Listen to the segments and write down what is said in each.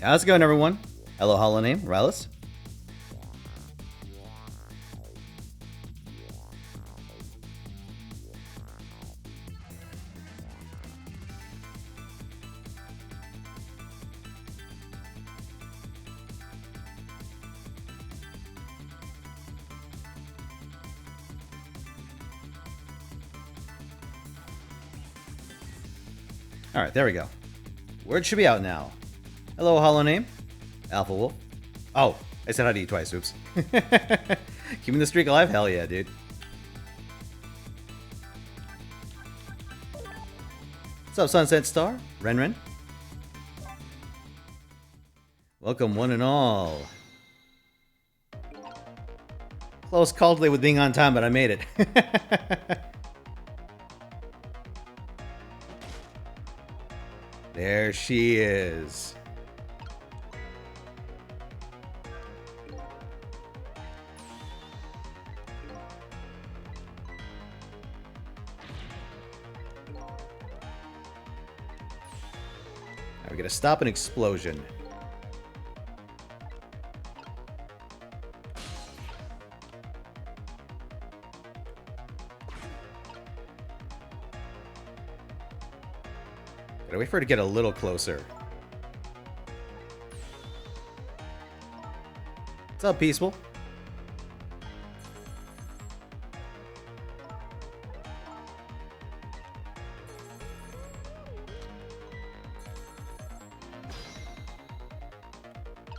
How's it going, everyone? Hello, hollow name, Rylas. Alright, there we go. Word should be out now. Hello, hollow name, Alpha Wolf. Oh, I said hi to you twice, oops. Keeping the streak alive? Hell yeah, dude. What's up, Sunset Star? Ren. Welcome, one and all. Close call today with being on time, but I made it. There she is. Now we gotta stop an explosion. Gotta wait for her to get a little closer. What's up, Peaceful?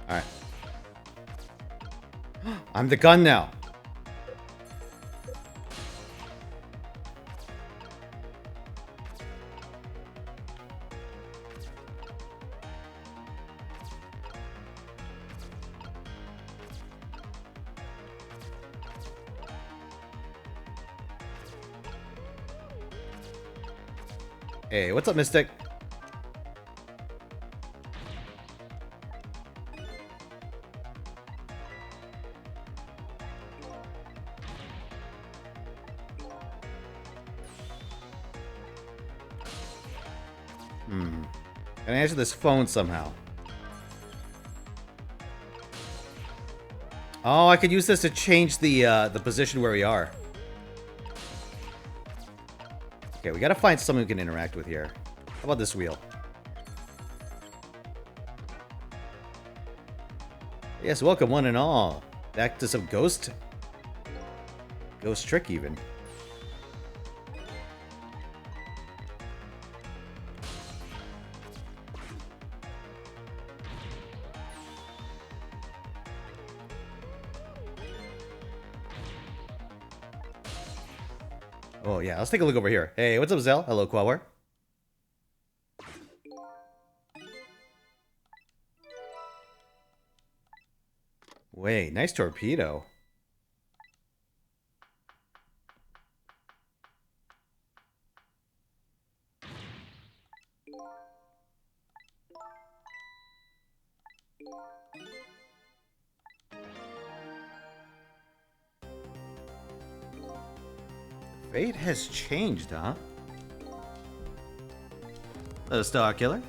Alright. I'm the gun now. Hey, what's up, Mystic? Can I answer this phone somehow? Oh, I could use this to change the position where we are. Okay, we gotta find someone we can interact with here. How about this wheel? Yes, welcome one and all. Back to some ghost trick even. Oh yeah, let's take a look over here. Hey, what's up, Zell? Hello, Quaware. Wait, nice torpedo. Fate has changed, huh? The Star Killer.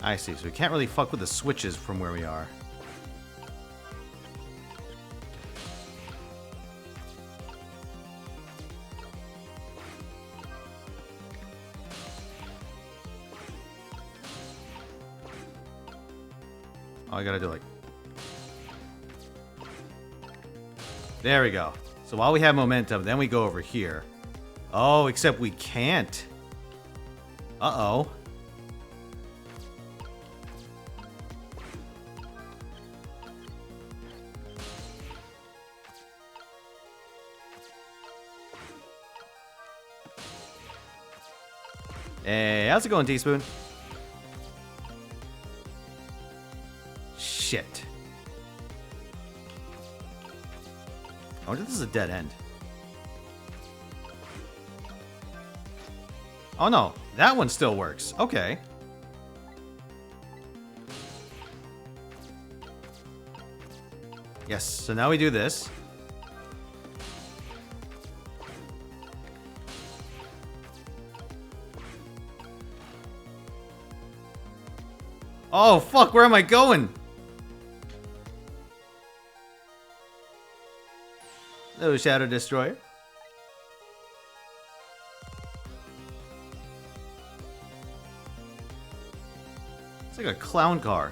I see, so we can't really fuck with the switches from where we are. Oh, I gotta do like... There we go. So while we have momentum, then we go over here. Oh, except we can't. Uh-oh. Hey, how's it going, Teaspoon? Shit. I wonder if this is a dead end. Oh no, that one still works. Okay. Yes, so now we do this. Oh fuck, where am I going? Hello, Shadow Destroyer. It's like a clown car.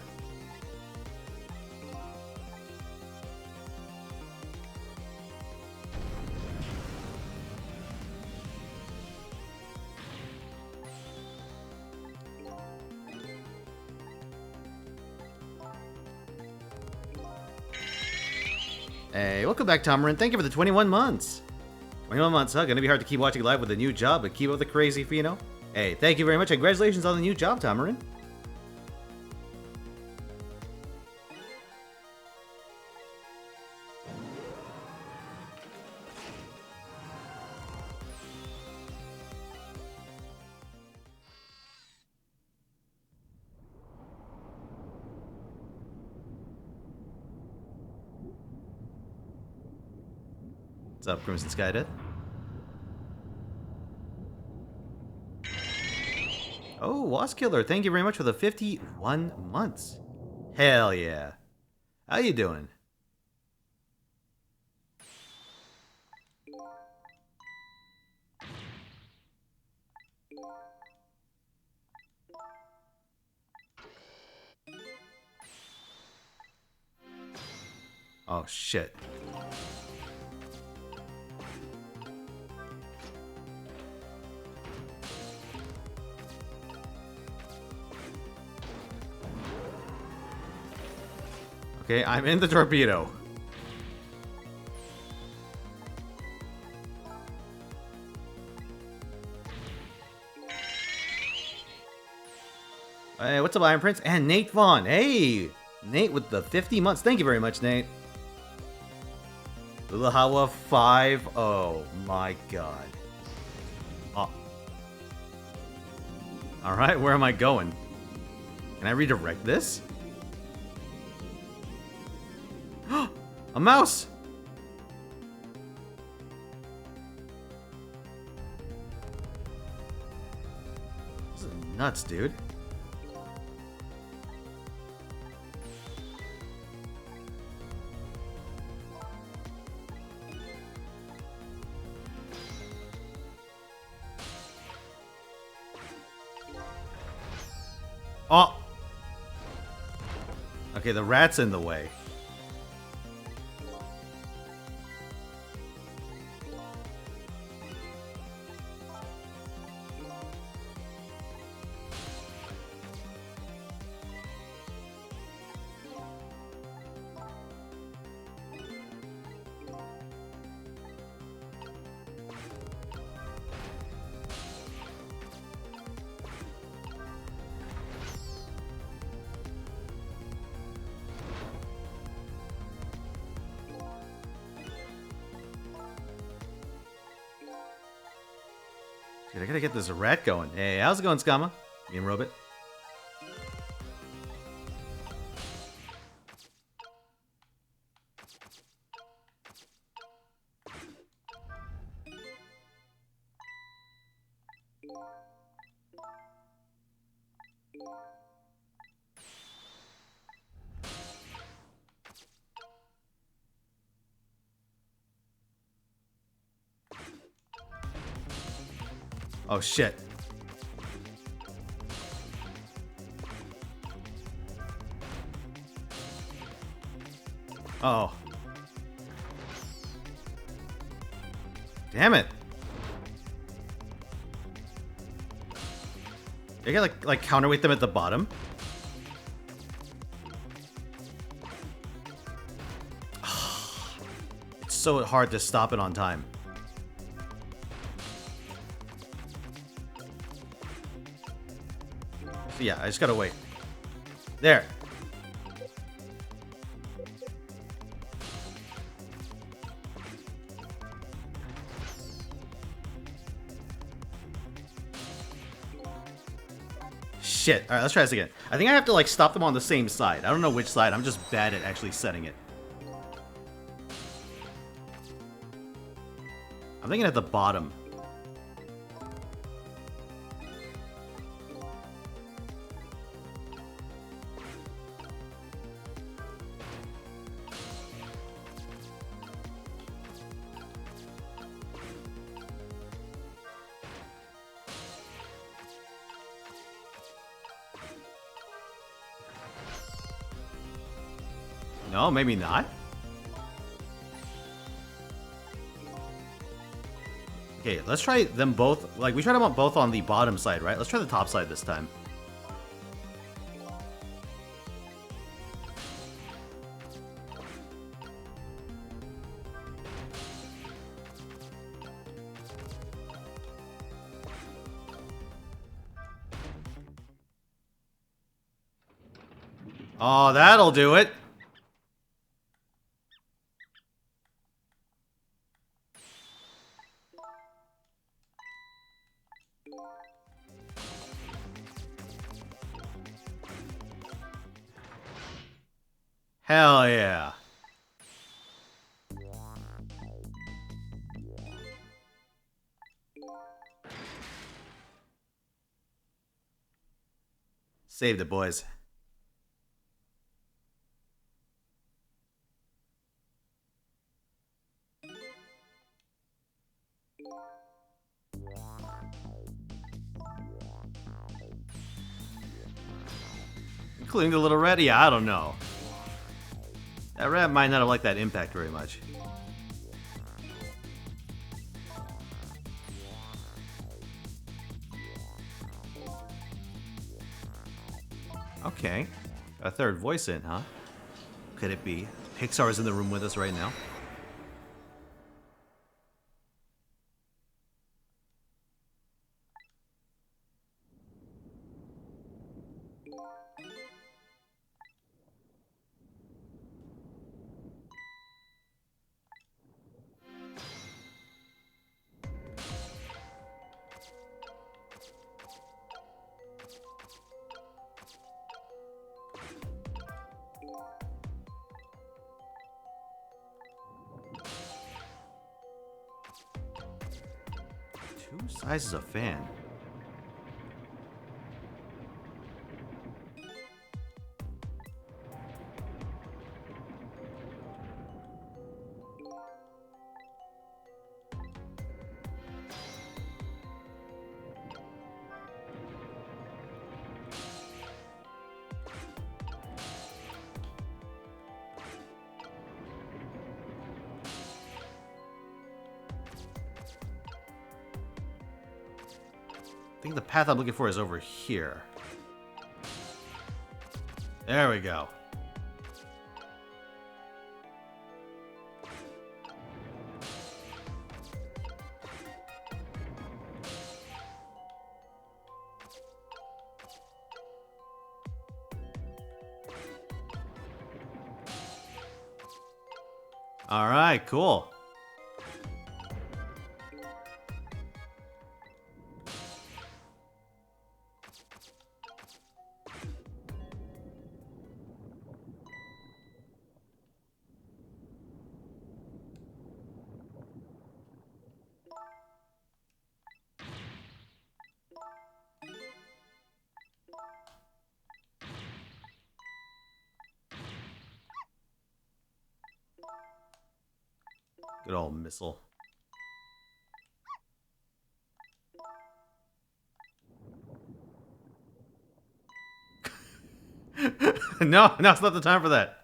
Hey, welcome back, Tomarin. Thank you for the 21 months. 21 months, huh? Gonna be hard to keep watching live with a new job, but keep up the crazy, Fino. Hey, thank you very much. Congratulations on the new job, Tomarin. What's up, Crimson Skydeath? Oh, Wasp Killer, thank you very much for the 51 months. Hell yeah. How you doing? Oh, shit. Okay, I'm in the torpedo. Hey, what's up, Iron Prince? And Nate Vaughn. Hey, Nate with the 50 months. Thank you very much, Nate. Ulahawa 5. Oh my god. Oh. Alright, where am I going? Can I redirect this? A mouse! This is nuts, dude. Oh! Okay, the rat's in the way. Dude, I gotta get this rat going. Hey, how's it going, Skama? Me and Robot. Oh, shit. Oh. Damn it. You gotta like counterweight them at the bottom. It's so hard to stop it on time. So yeah, I just gotta wait. There. shit. Alright, let's try this again. I think I have to, like, stop them on the same side. I don't know which side. I'm just bad at actually setting it. I'm thinking at the bottom. No, maybe not. Okay, let's try them both. Like, we tried them both on the bottom side, right? Let's try the top side this time. Oh, that'll do it. Hell yeah. Saved it, boys. Including the little red? Yeah, I don't know. That rat might not have liked that impact very much. Okay. A third voice in, huh? Could it be? Pixar is in the room with us right now. Two sizes of fan. I think the path I'm looking for is over here. There we go. All right, cool. Good old missile. No, it's not the time for that.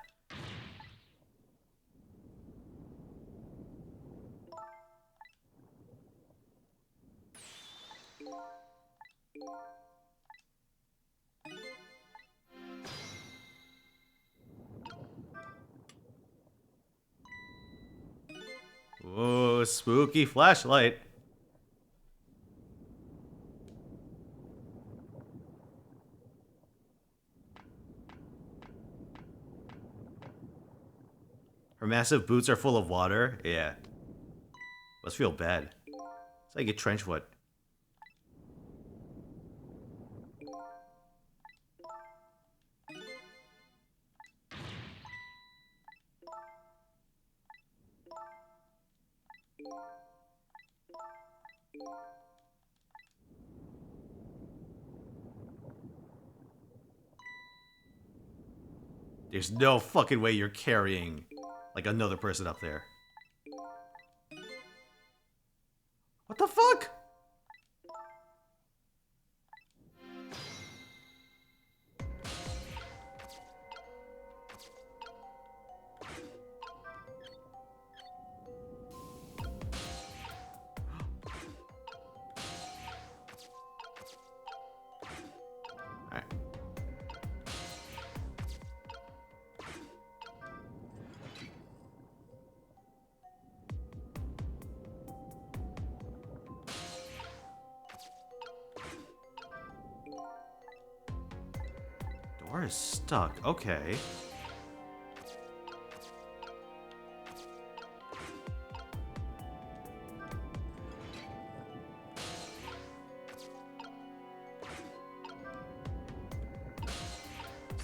Whoa, spooky flashlight. Her massive boots are full of water. Yeah. Must feel bad. It's like a trench foot. There's no fucking way you're carrying, like, another person up there. What the fuck? Alright. Door is stuck. Okay.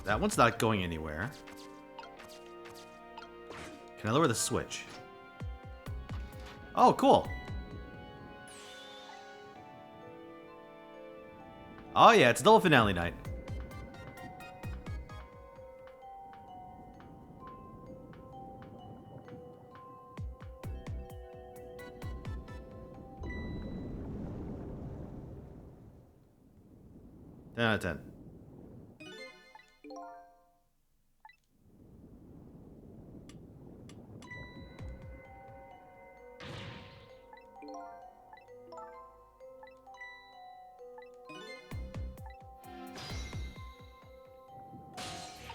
That one's not going anywhere. Can I lower the switch? Oh, cool. Oh yeah, it's double finale night. Ten out of 10.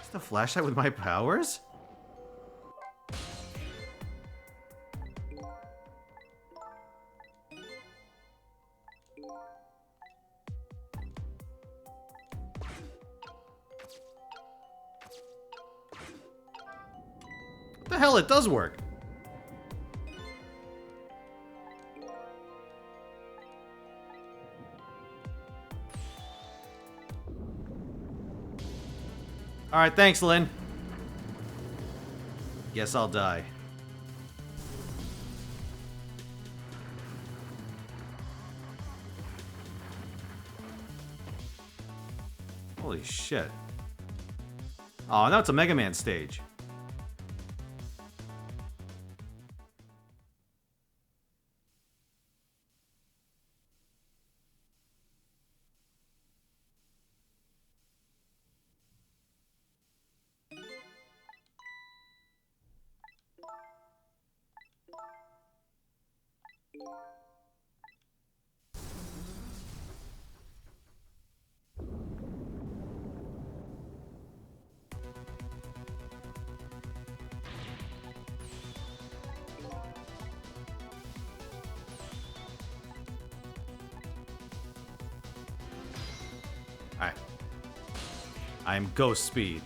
Is the flashlight with my powers? What the hell? It does work. Alright, thanks, Lynn. Guess I'll die. Holy shit. Oh, now it's a Mega Man stage. Alright. I'm Ghost Speed.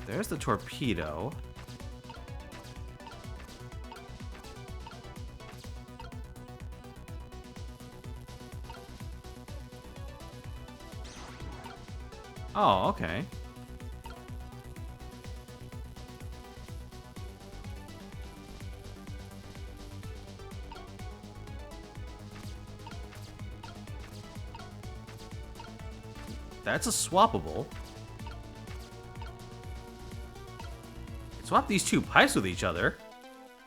There's the torpedo. Oh, okay. That's a swappable. Swap these two pipes with each other.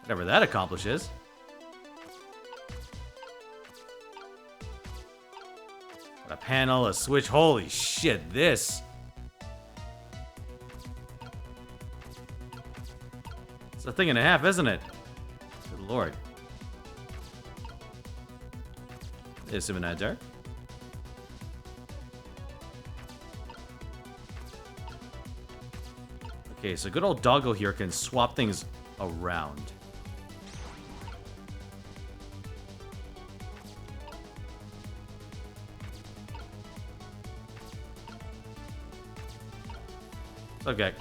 Whatever that accomplishes. Got a panel, a switch. Holy shit, this. It's a thing and a half, isn't it? Good lord. Is it not dark? Okay, so good old Doggo here can swap things around. Okay.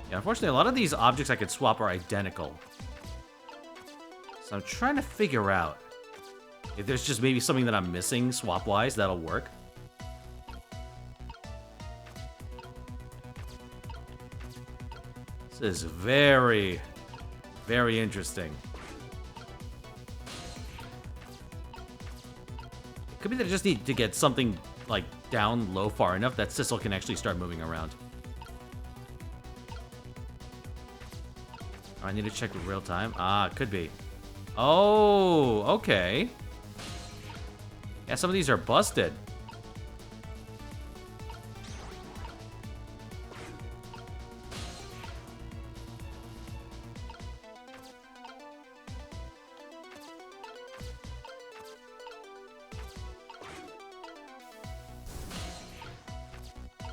Yeah, unfortunately, a lot of these objects I could swap are identical. So I'm trying to figure out if there's just maybe something that I'm missing swap-wise that'll work. This is very, very interesting. It could be that I just need to get something, like, down low far enough that Sissel can actually start moving around. Oh, I need to check with real time. Ah, could be. Oh, okay. Yeah, some of these are busted.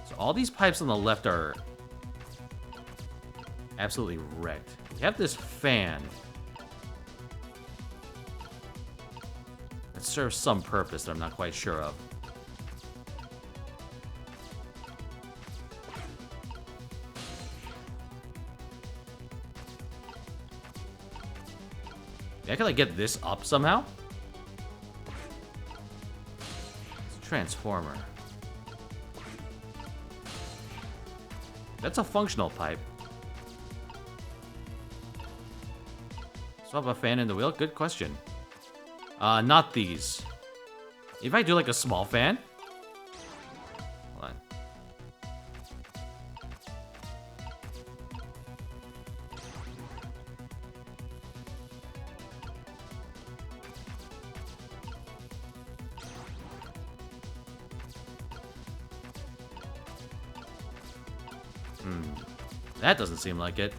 So all these pipes on the left are absolutely wrecked. We have this fan that serves some purpose that I'm not quite sure of. Yeah, I can like get this up somehow. It's a transformer. That's a functional pipe. Swap a fan in the wheel? Good question. Not these. If I do like a small fan? Hold on. That doesn't seem like it.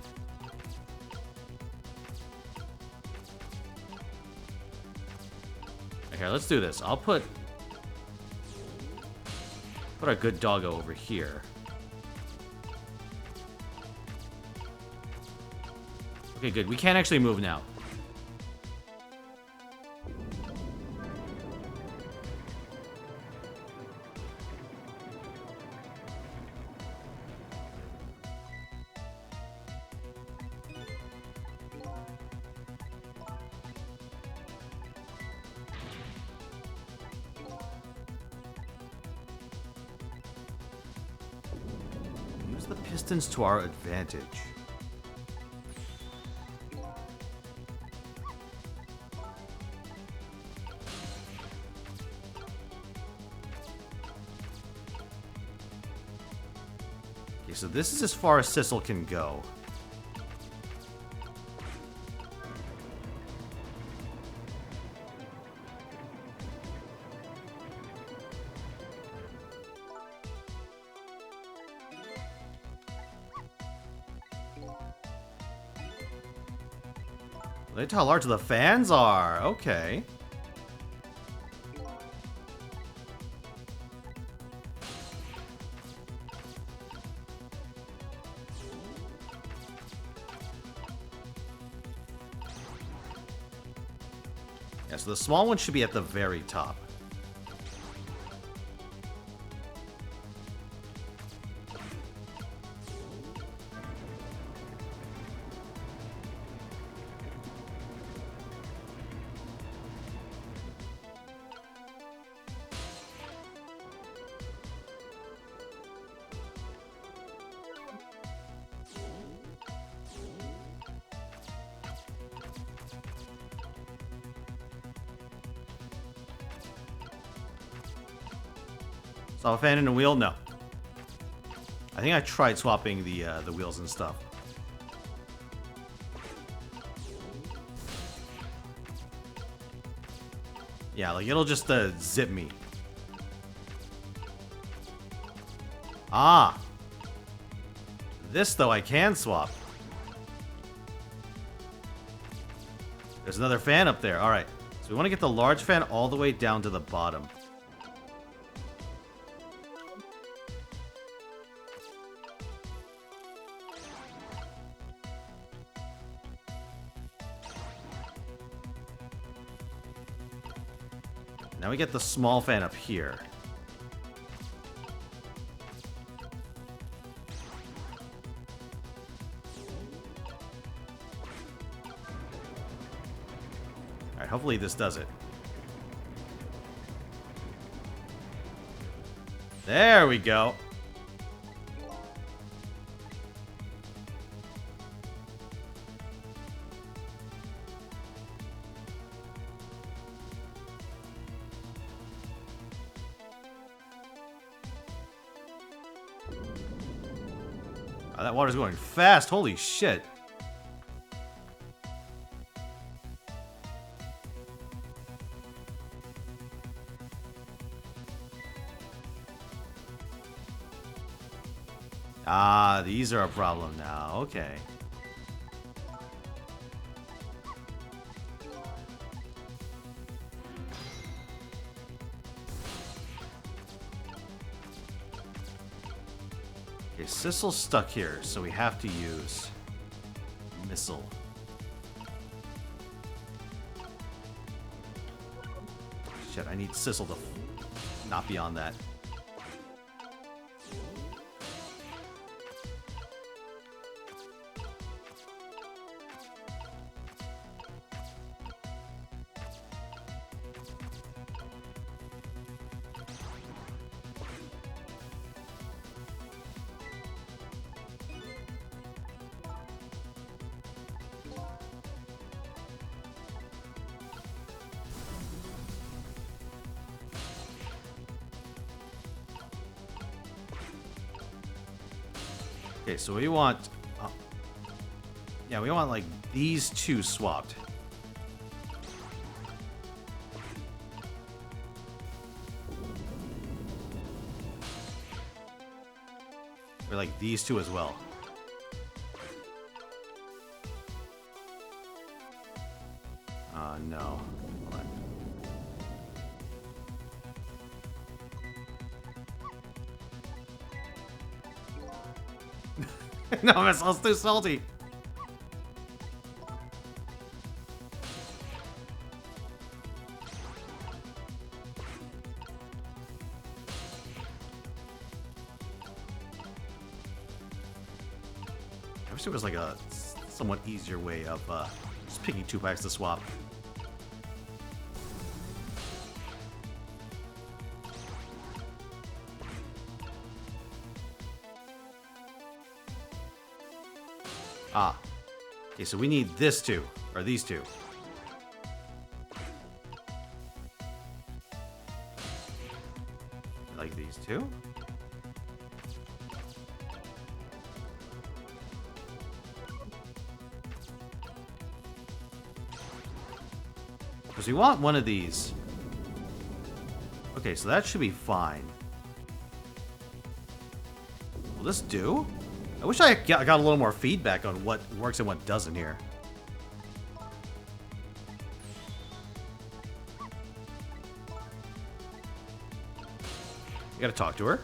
Here, let's do this. I'll put our good doggo over here. Okay, good. We can actually move now. Use the pistons to our advantage. Okay, so this is as far as Sissel can go. Look how large the fans are. Okay. Yeah, so the small one should be at the very top. Swap a fan and a wheel? No. I think I tried swapping the wheels and stuff. Yeah, like it'll just zip me. Ah! This, though, I can swap. There's another fan up there. Alright. So we want to get the large fan all the way down to the bottom. Now we get the small fan up here. Alright, hopefully this does it. There we go. Oh, that water's going fast. Holy shit. Ah, these are a problem now. Okay. Okay, Sissel's stuck here, so we have to use missile. Shit, I need Sissel to not be on that. Okay, so we want... yeah, we want, like, these two swapped. Or, like, these two as well. No. Hold on. No, missile's too salty. I wish there was like a somewhat easier way of just picking 2 packs to swap. Ah. Okay, so we need this two, or these two. Like these two? Because we want one of these. Okay, so that should be fine. Will this do? I wish I got a little more feedback on what works and what doesn't here. You gotta talk to her.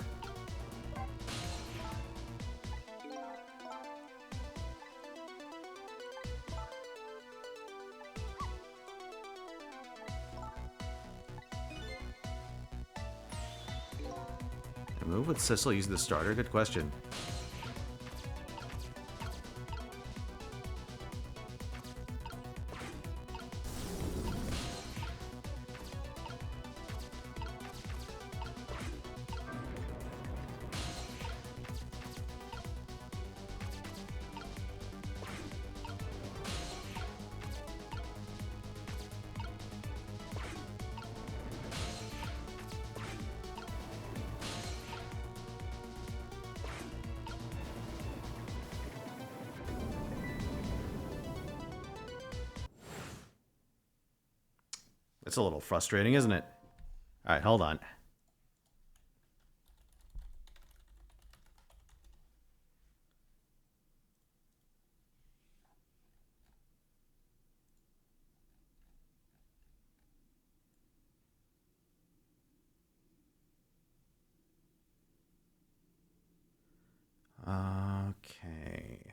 Move with Sissel using the starter? Good question. It's a little frustrating, isn't it? All right, hold on. Okay.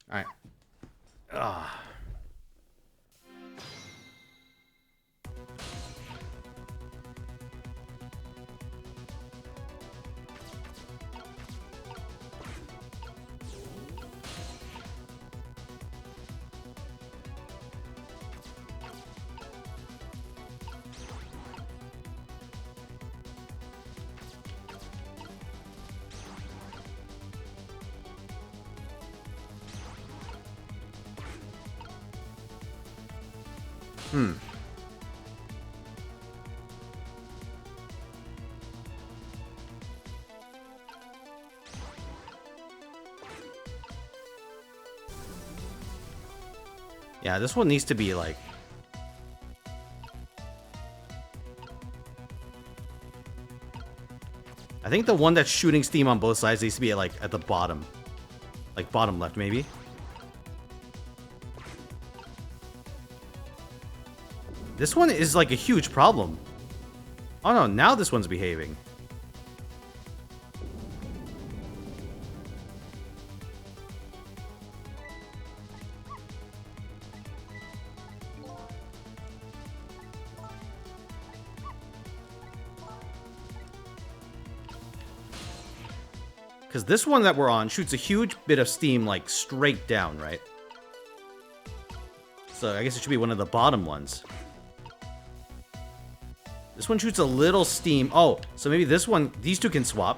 Alright. Ah. Hmm. Yeah, this one needs to be like... I think the one that's shooting steam on both sides needs to be like at the bottom. Like bottom left, maybe. This one is like a huge problem. Oh no, now this one's behaving. Because this one that we're on shoots a huge bit of steam, like, straight down, right? So I guess it should be one of the bottom ones. This one shoots a little steam. Oh, so maybe this one, these two can swap.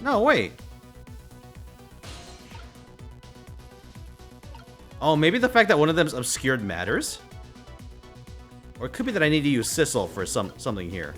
No, wait. Oh, maybe the fact that one of them's obscured matters? Or it could be that I need to use Sissel for something here.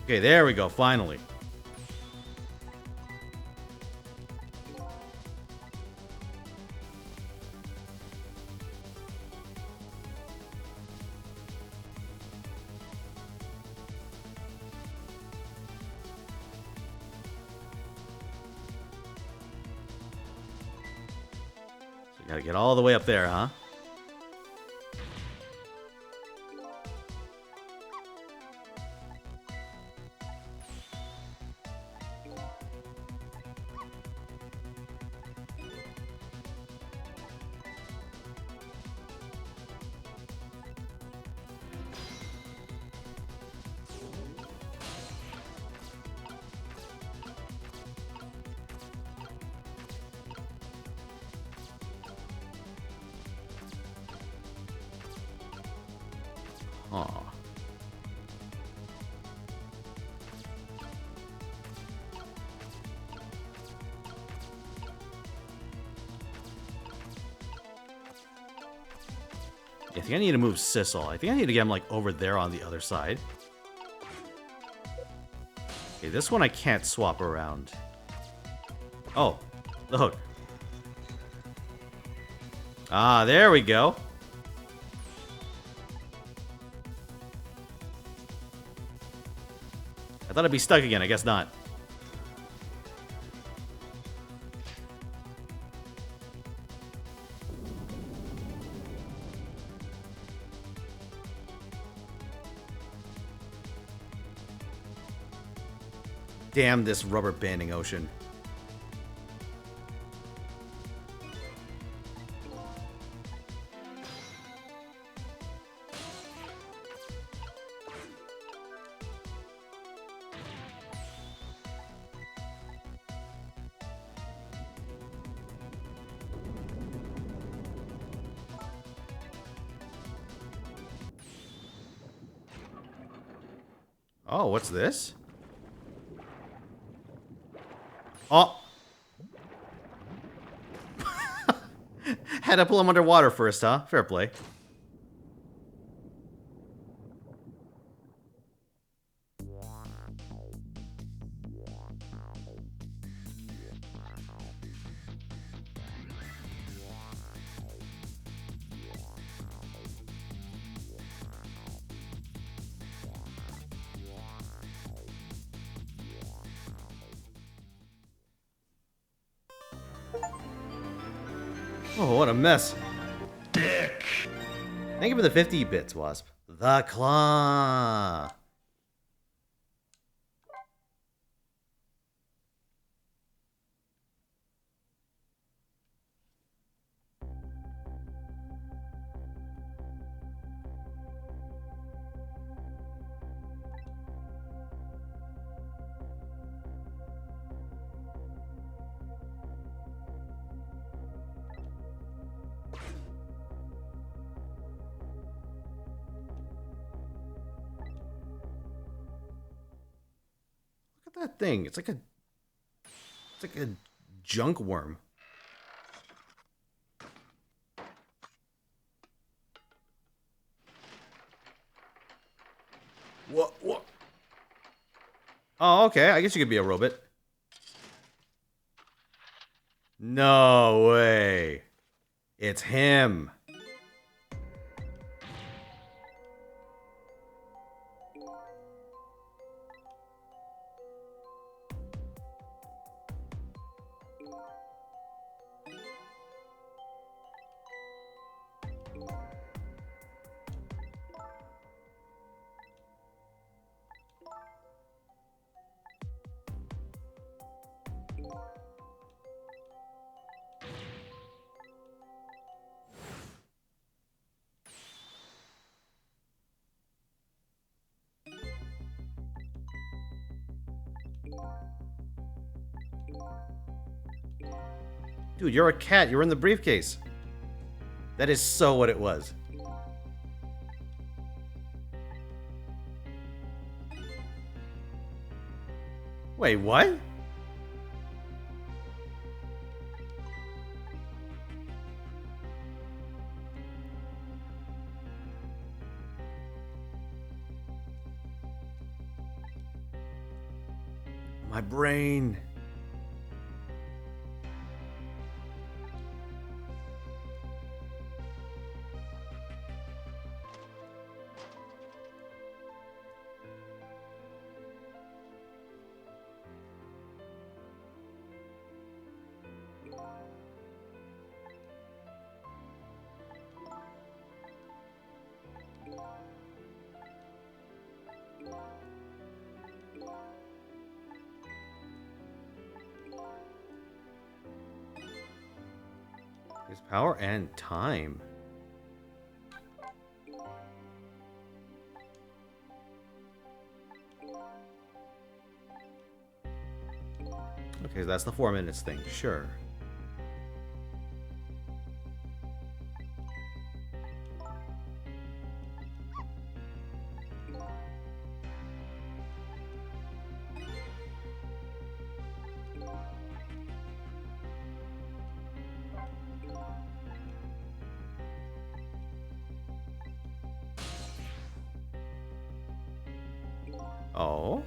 Okay, there we go, finally. So you gotta get all the way up there, huh? Aw. I think I need to move Sissel. I think I need to get him, like, over there on the other side. Okay, this one I can't swap around. Oh, the hook. Ah, there we go. I thought I'd be stuck again. I guess not. Damn this rubber banding ocean. Oh, what's this? Oh. Had to pull him underwater first, huh? Fair play. Oh, what a mess. Dick. Thank you for the 50 bits, Wasp. The Claw. Look at that thing. It's like a junk worm. What? Oh, okay. I guess you could be a robot. No way. It's him. Dude, you're a cat. You're in the briefcase. That is so what it was. Wait, what? My brain. His power and time. Okay, that's the 4 minutes thing, sure. Oh.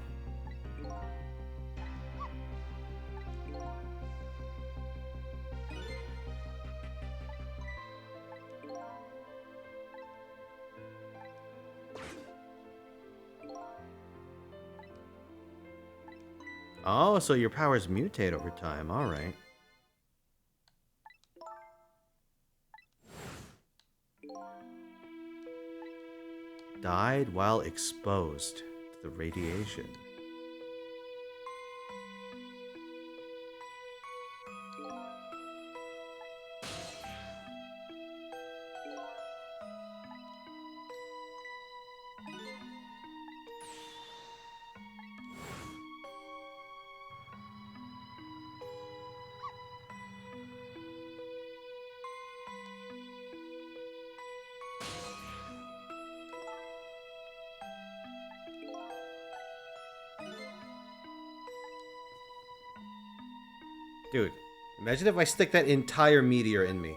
Oh, so your powers mutate over time. All right. Died while exposed to the radiation. Dude, imagine if I stick that entire meteor in me.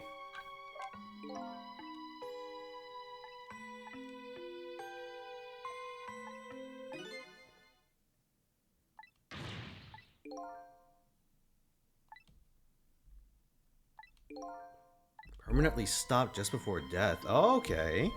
Permanently stopped just before death. Okay.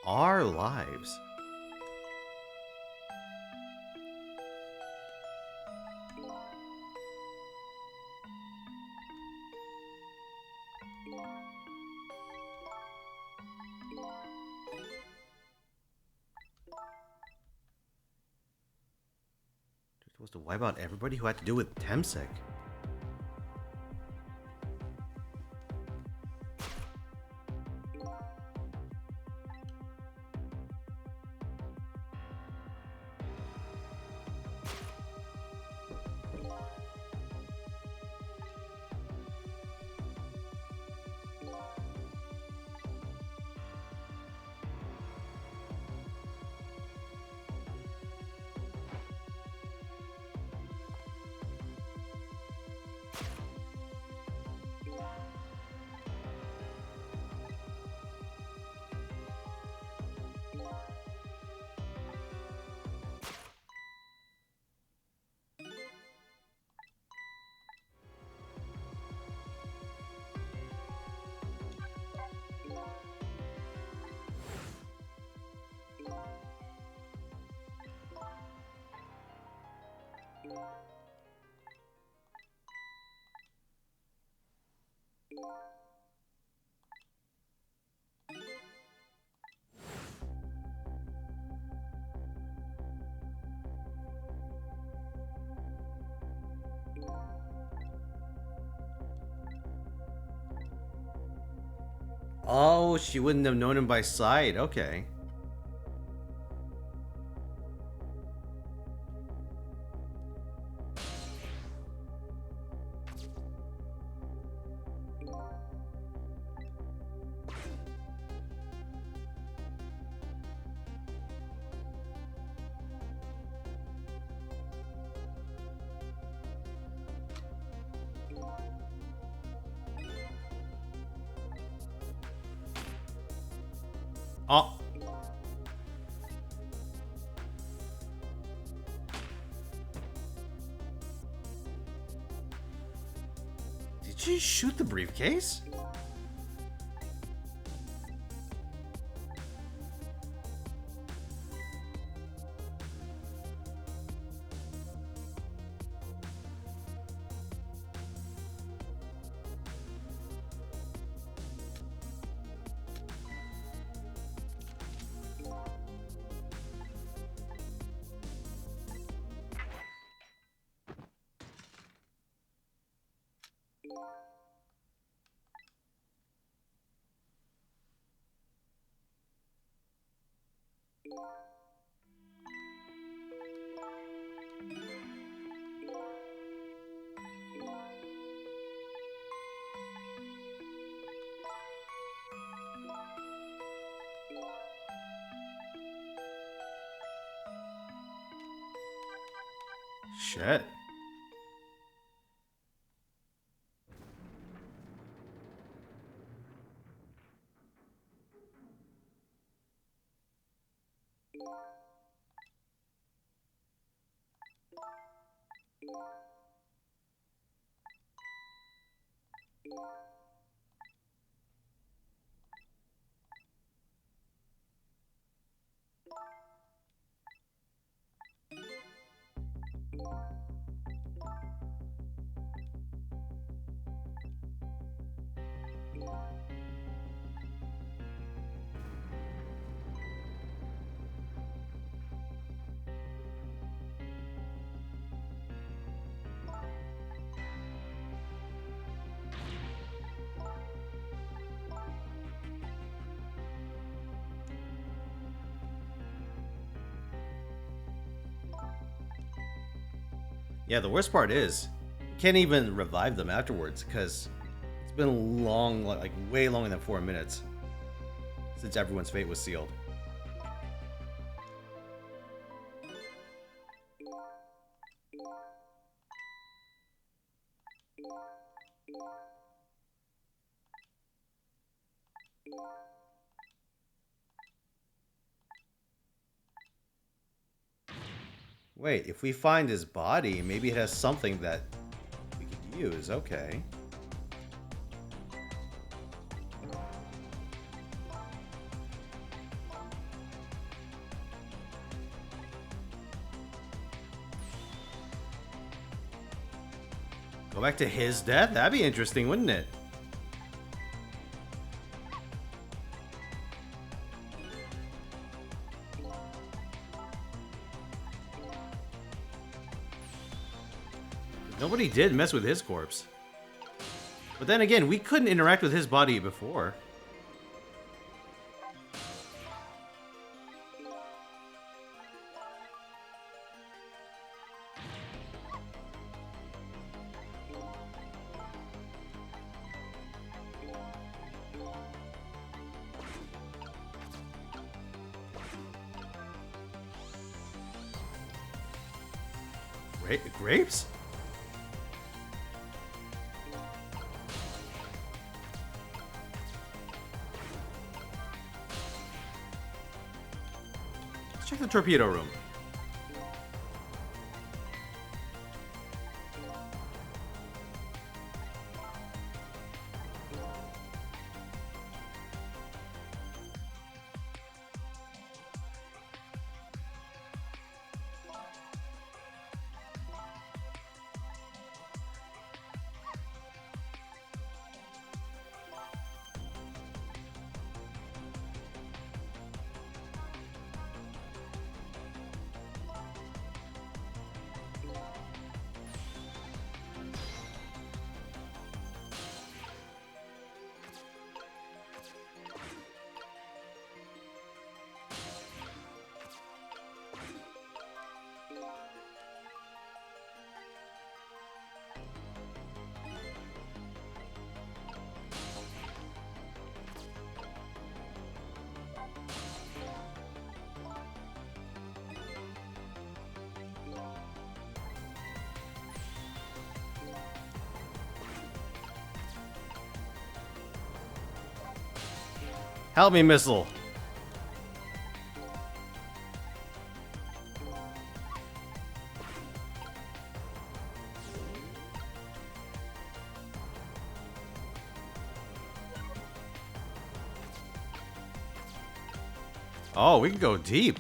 Our lives. They're supposed to wipe out everybody who had to do with Temsek. Oh, she wouldn't have known him by sight. Okay. Oh. Did she shoot the briefcase? Shit. Yeah, the worst part is, you can't even revive them afterwards because it's been long, like way longer than 4 minutes since everyone's fate was sealed. Wait, if we find his body, maybe it has something that we could use. Okay. Go back to his death? That'd be interesting, wouldn't it? Nobody did mess with his corpse. But then again, we couldn't interact with his body before. Grapes? Let's check the torpedo room. Help me, missile. Oh, we can go deep.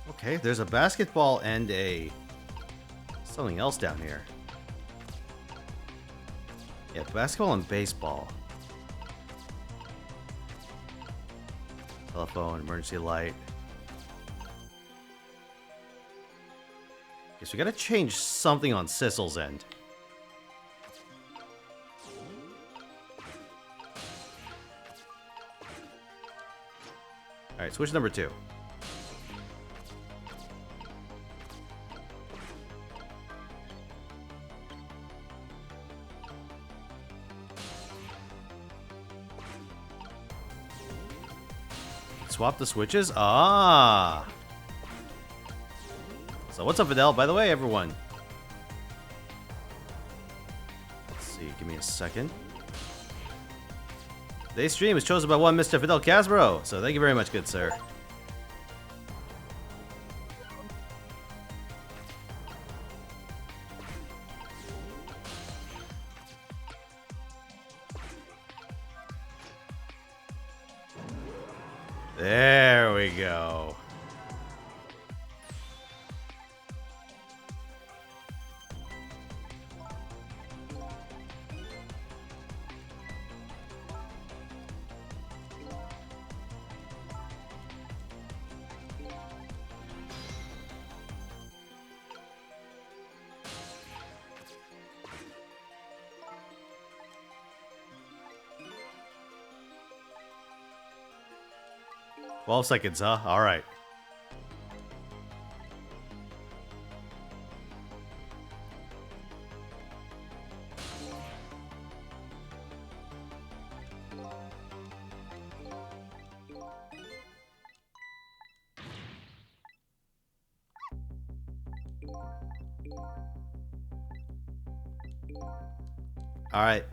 Okay, there's a basketball and a something else down here. Yeah, basketball and baseball. Telephone, emergency light. Guess we gotta change something on Sissel's end. Alright, switch number 2. Swap the switches? Ah! So what's up, Fidel? By the way, everyone. Let's see, give me a second. Today's stream is chosen by one Mr. Fidel Casbro, so thank you very much, good sir. There we go. "12 seconds, huh? All right." All right.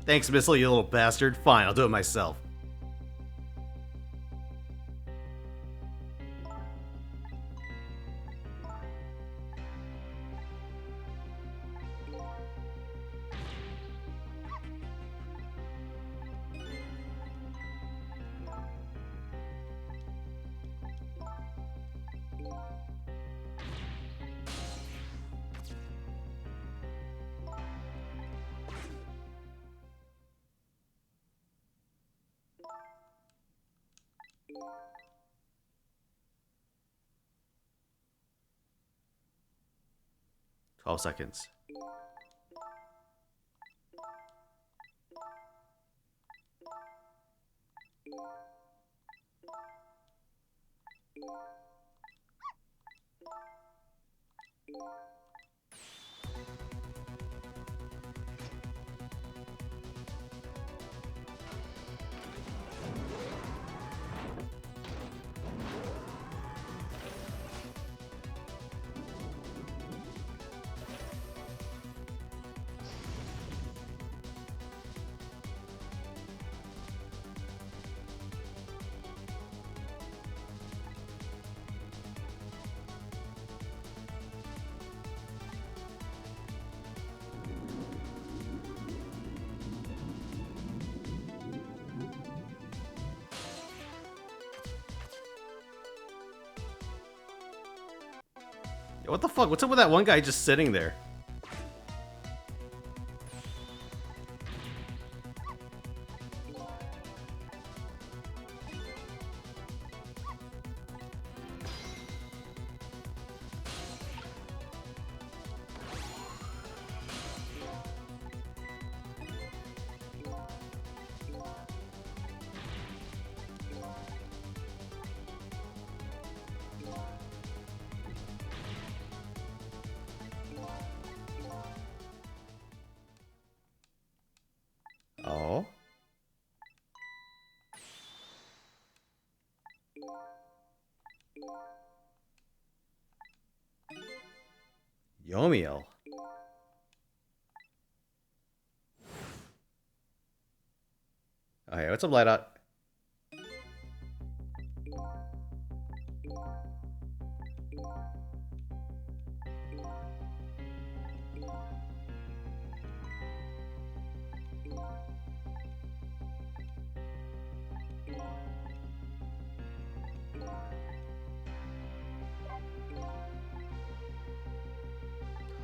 Thanks, Missile, you little bastard. Fine, I'll do it myself. $12 seconds. What the fuck? What's up with that one guy just sitting there? Oh. Yomiel. Oh, hey, what's up, Lightout?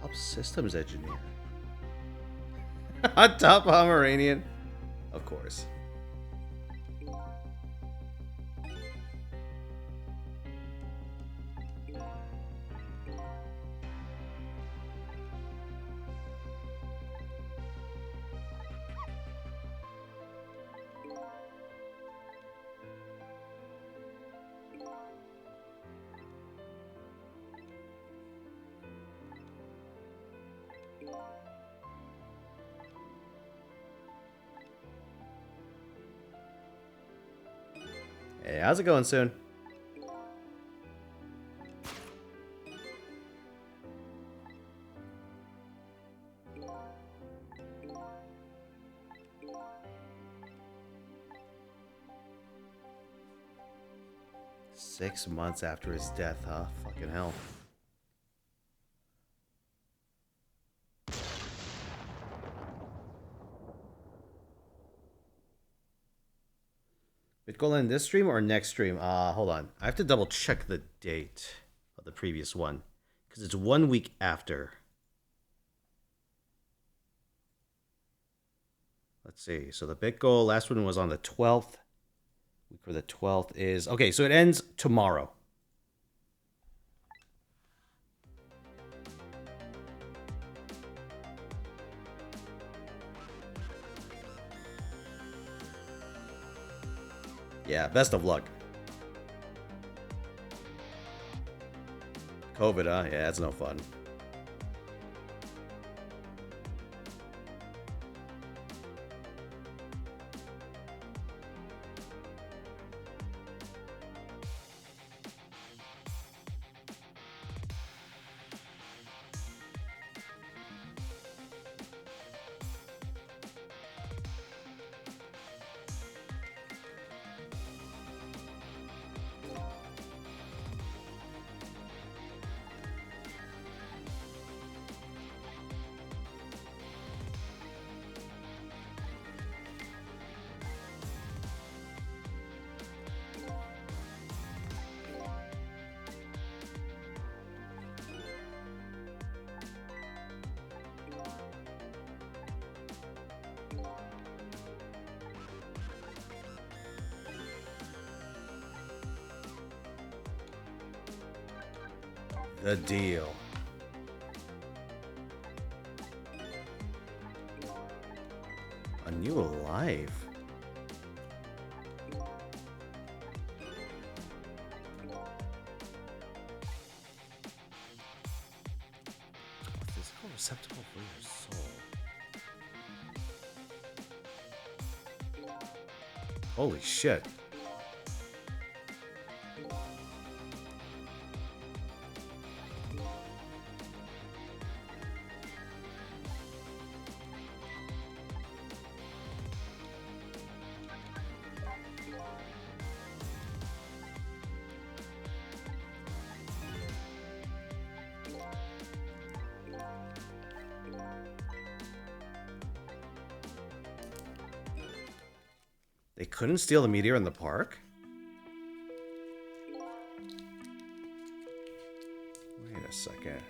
Top systems engineer. Top Pomeranian. Of course. Hey, how's it going, Soon? $6 months after his death, huh? Fucking hell. BitGold in this stream or next stream? Hold on. I have to double check the date of the previous one because it's 1 week after. Let's see. So the BitGold last one was on the 12th. Week for the 12th is okay. So it ends tomorrow. Yeah, best of luck. COVID, huh? Yeah, that's no fun. A deal. A new life. Physical receptacle for your soul. Holy shit. They couldn't steal the meteor in the park? Wait a second.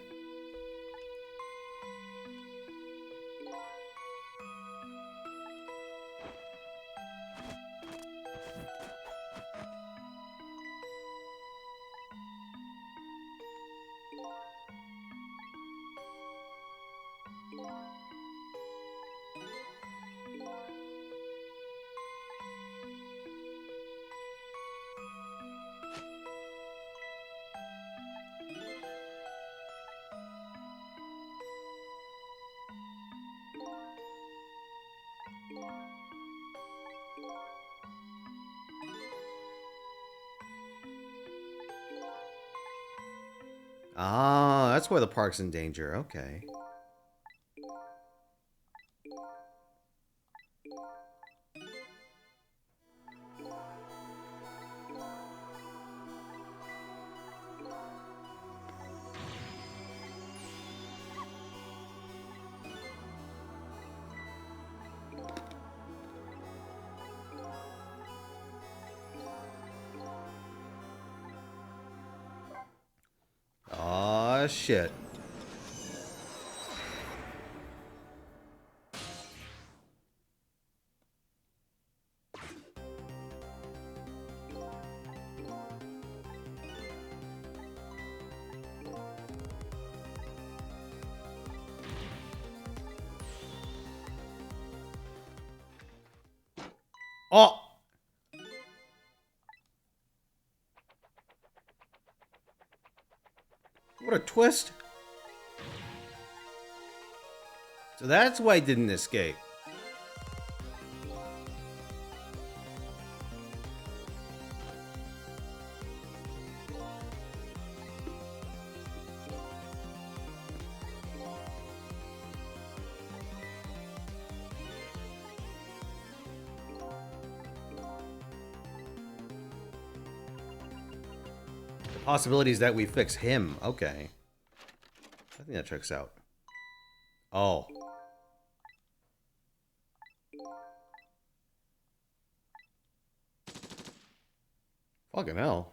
Ah, that's why the park's in danger. Okay. Ah, shit. Oh! What a twist. So that's why I didn't escape. The possibility is that we fix him. Okay. I think that checks out. Oh. Fucking hell.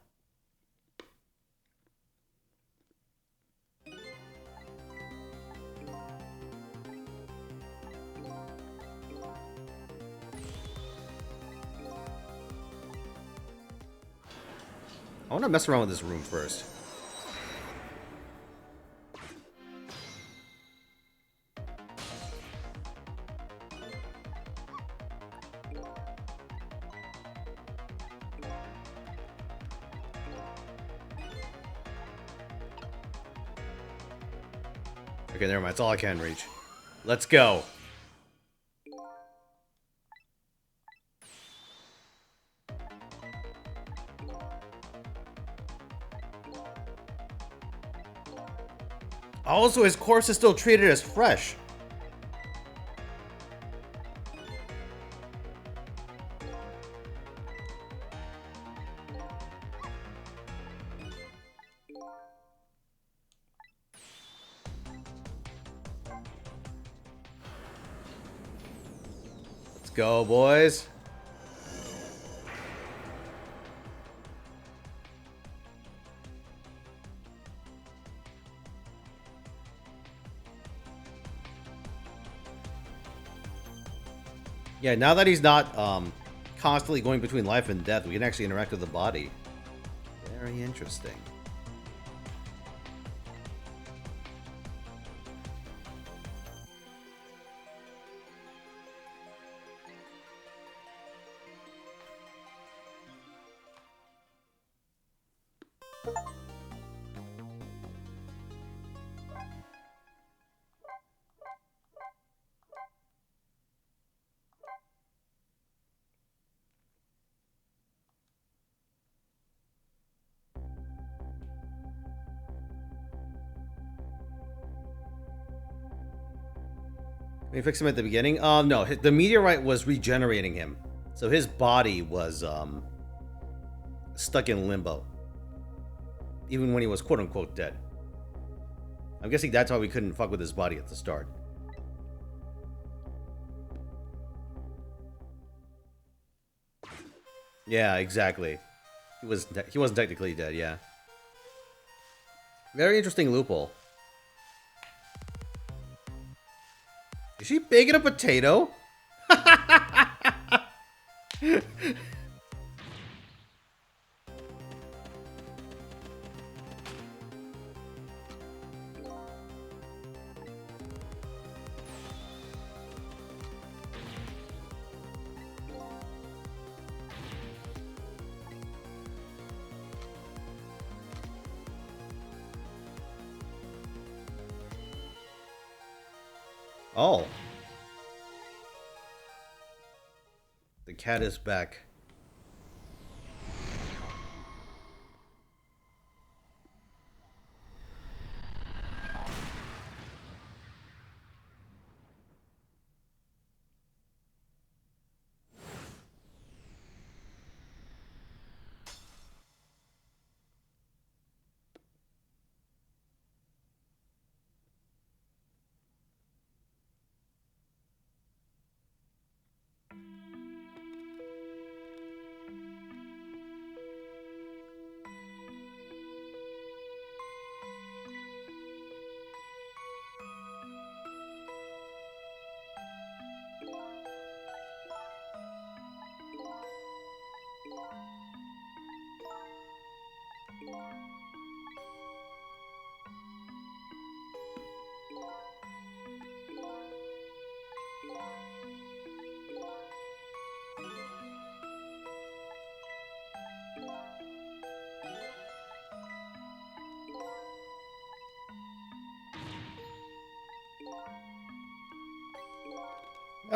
I want to mess around with this room first. Okay, never mind. It's all I can reach. Let's go. Also, his corpse is still treated as fresh. Let's go, boys. Yeah, now that he's not constantly going between life and death, we can actually interact with the body. Very interesting. Can you fix him at the beginning? No. The meteorite was regenerating him. So his body was, stuck in limbo. Even when he was quote-unquote dead. I'm guessing that's why we couldn't fuck with his body at the start. Yeah, exactly. He wasn't technically dead, yeah. Very interesting loophole. Is she baking a potato? Oh. The cat is back.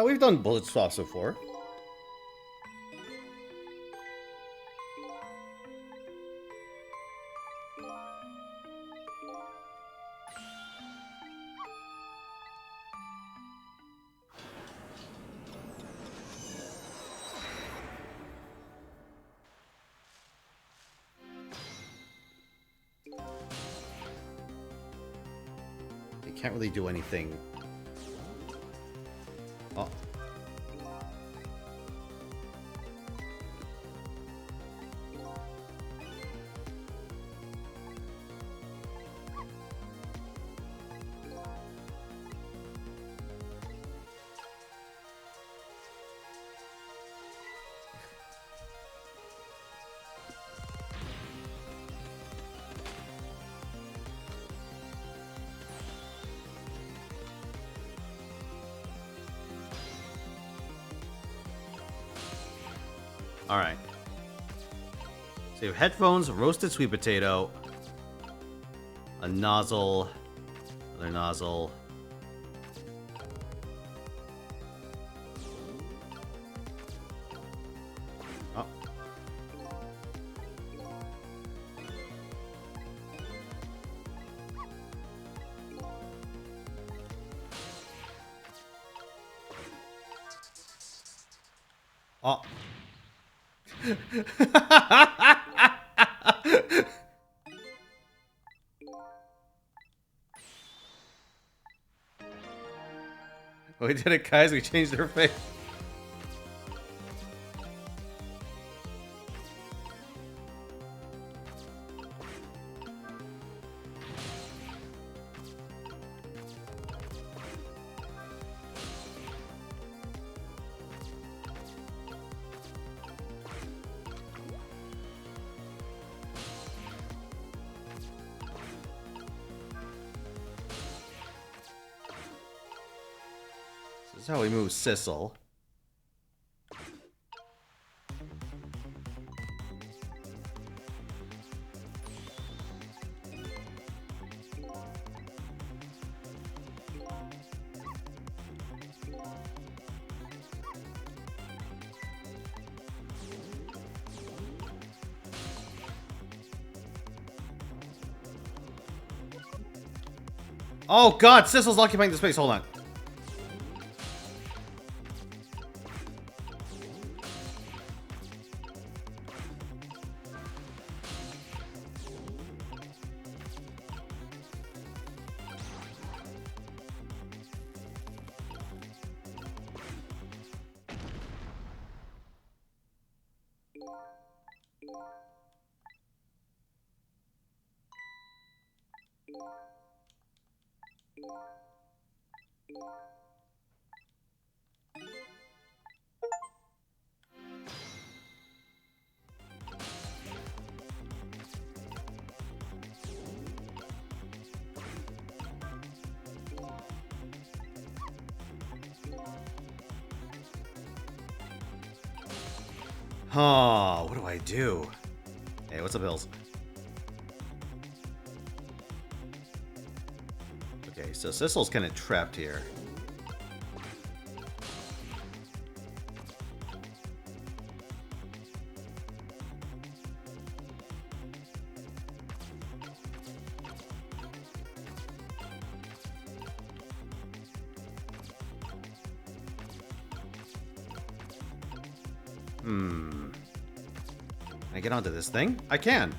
We've done bullet swaps before. You can't really do anything. Oh. All right. So you have headphones, roasted sweet potato, a nozzle, another nozzle. Oh. Oh. We did it, guys. We changed their face. This is how we move Sissel. Oh god, Sissel's occupying the space. Hold on. Oh, what do I do? Hey, what's up, Hills? Okay, so Sissel's kind of trapped here. Can I get onto this thing? I can.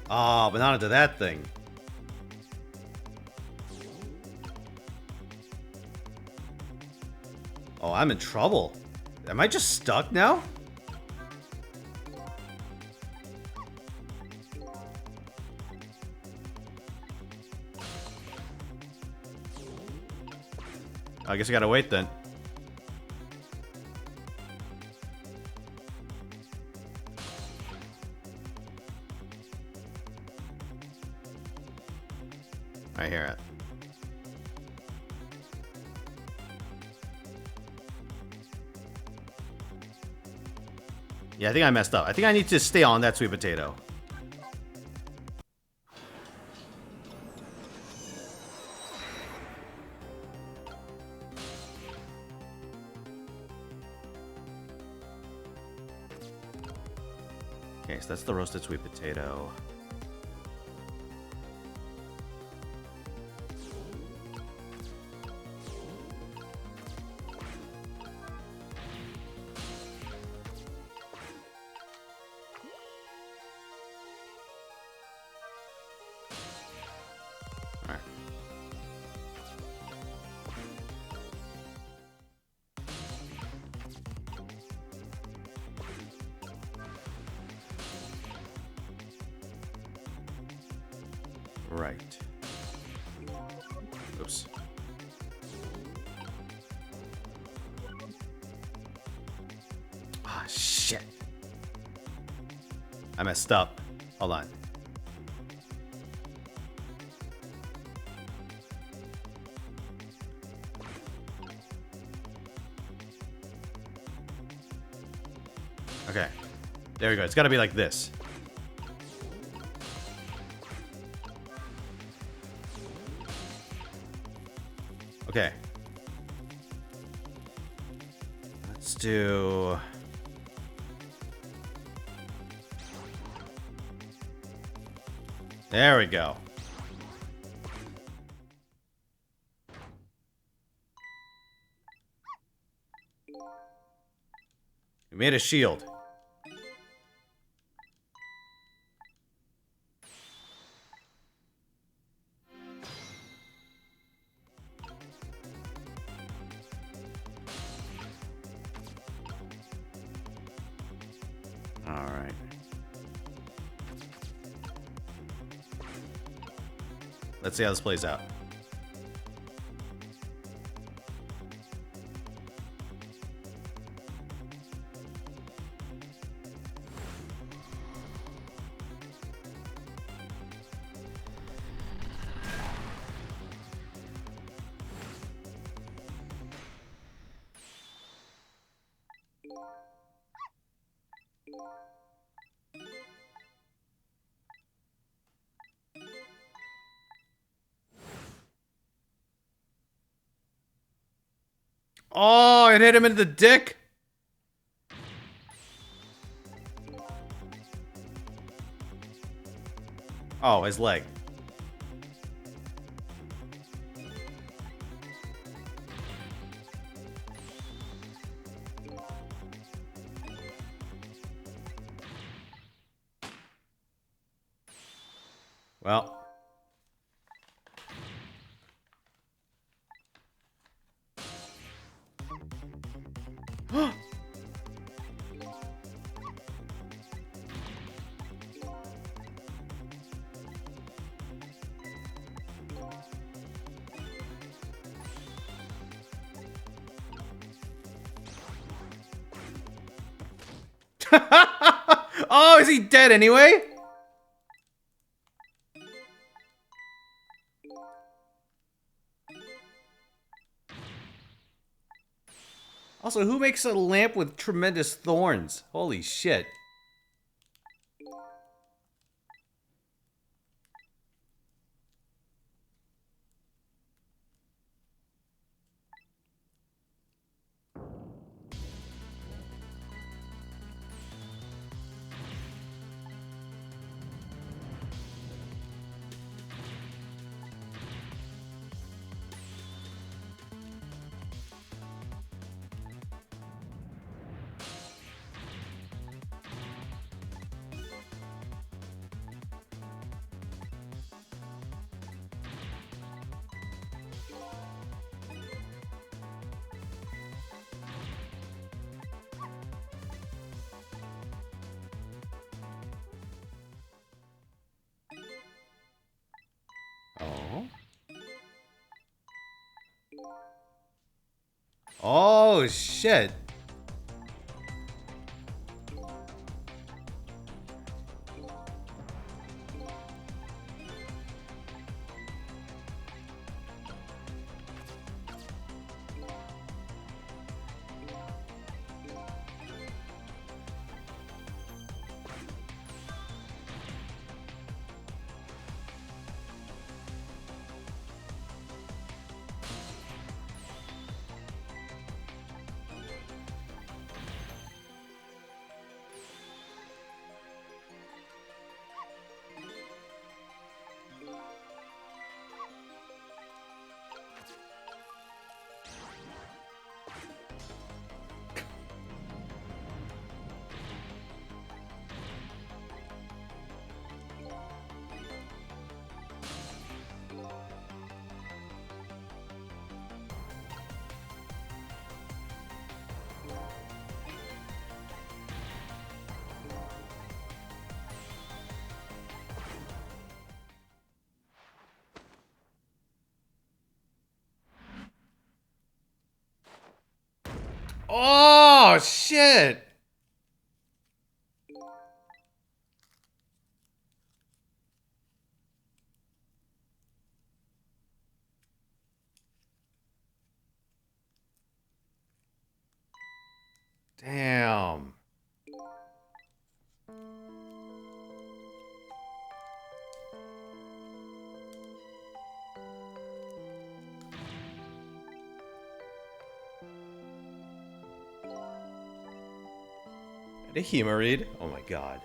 Ah, but not onto that thing. Oh, I'm in trouble. Am I just stuck now? I guess I gotta wait then. I hear it. Yeah, I think I messed up. I think I need to stay on that sweet potato. Okay, so that's the roasted sweet potato. Right. Oops. Ah, shit. I messed up. Hold on. Okay. There we go. It's gotta be like this. Okay. Let's do... There we go. We made a shield. All right. Let's see how this plays out. Oh, it hit him in the dick. Oh, his leg. Well. Oh, is he dead anyway? Also, who makes a lamp with tremendous thorns? Holy shit. Oh. Oh, shit. Oh, shit. Damn. The Humoride. Oh my god.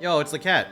Yo, it's the cat.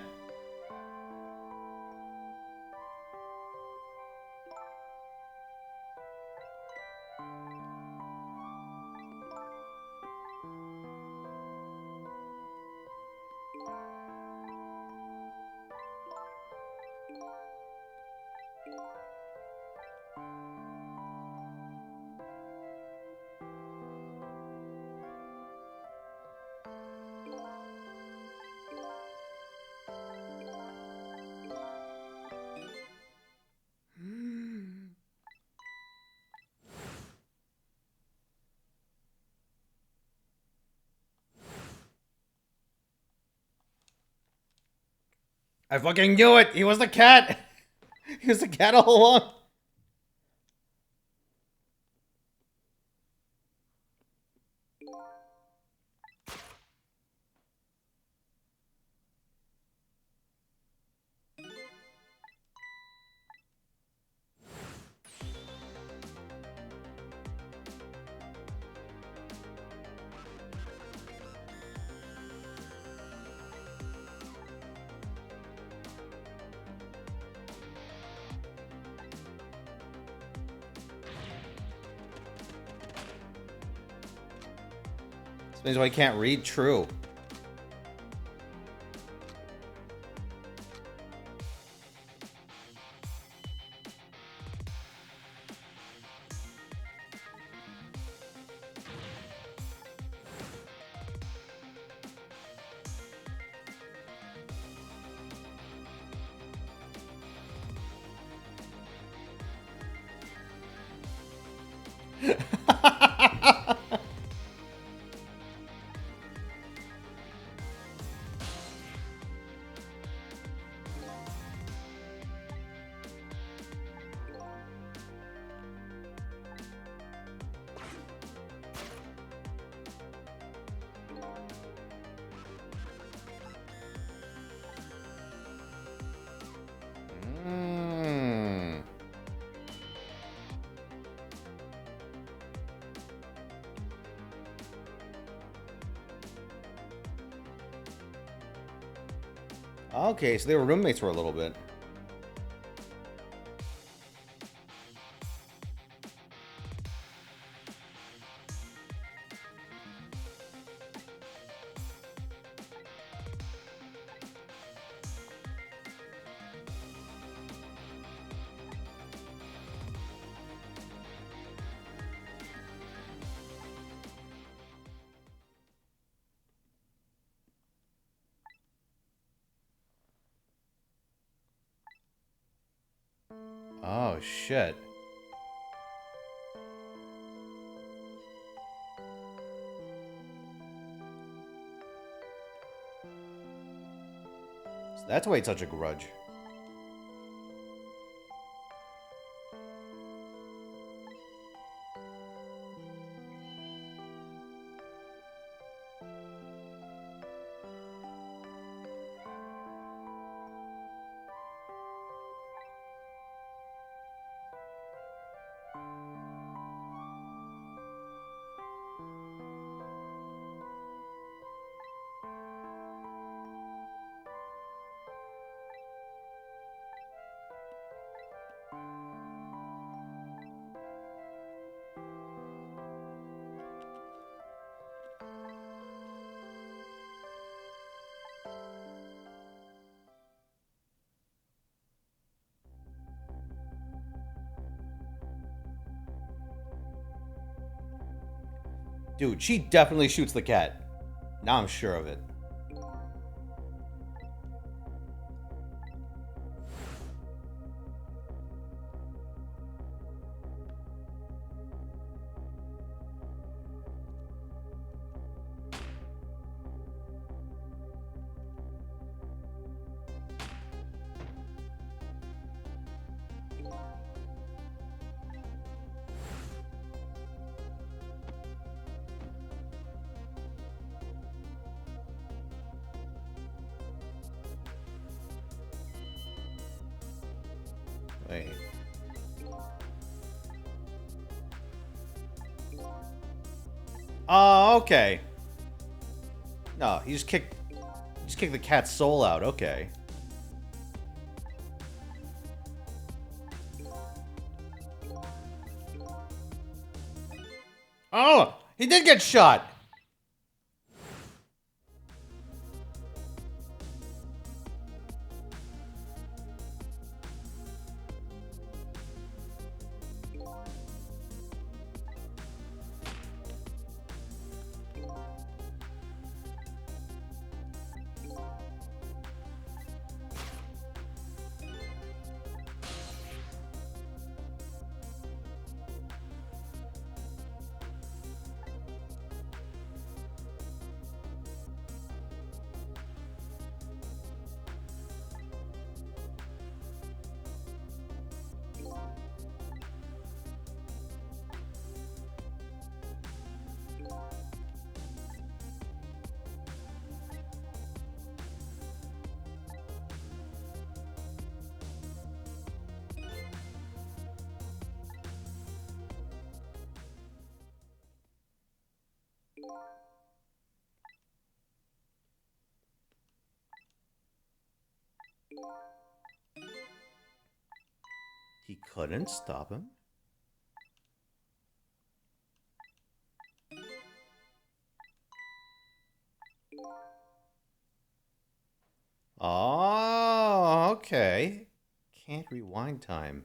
I fucking knew it! He was the cat! He was the cat all along! This means why I can't read. True. Okay, so they were roommates for a little bit. Oh, shit. So that's why it's such a grudge. Dude, she definitely shoots the cat. Now I'm sure of it. Wait. Oh, okay. No, he just kicked the cat's soul out. Okay. Oh, he did get shot. He couldn't stop him. Oh, okay. Can't rewind time.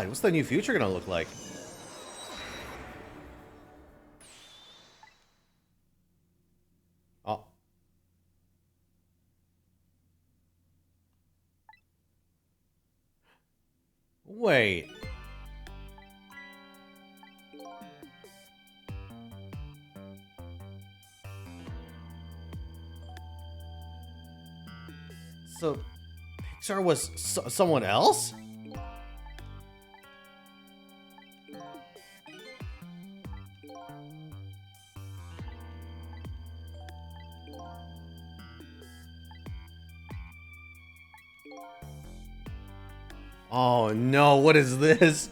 What's the new future gonna look like? Oh. Wait. So, Pixar was someone else? Oh no, what is this?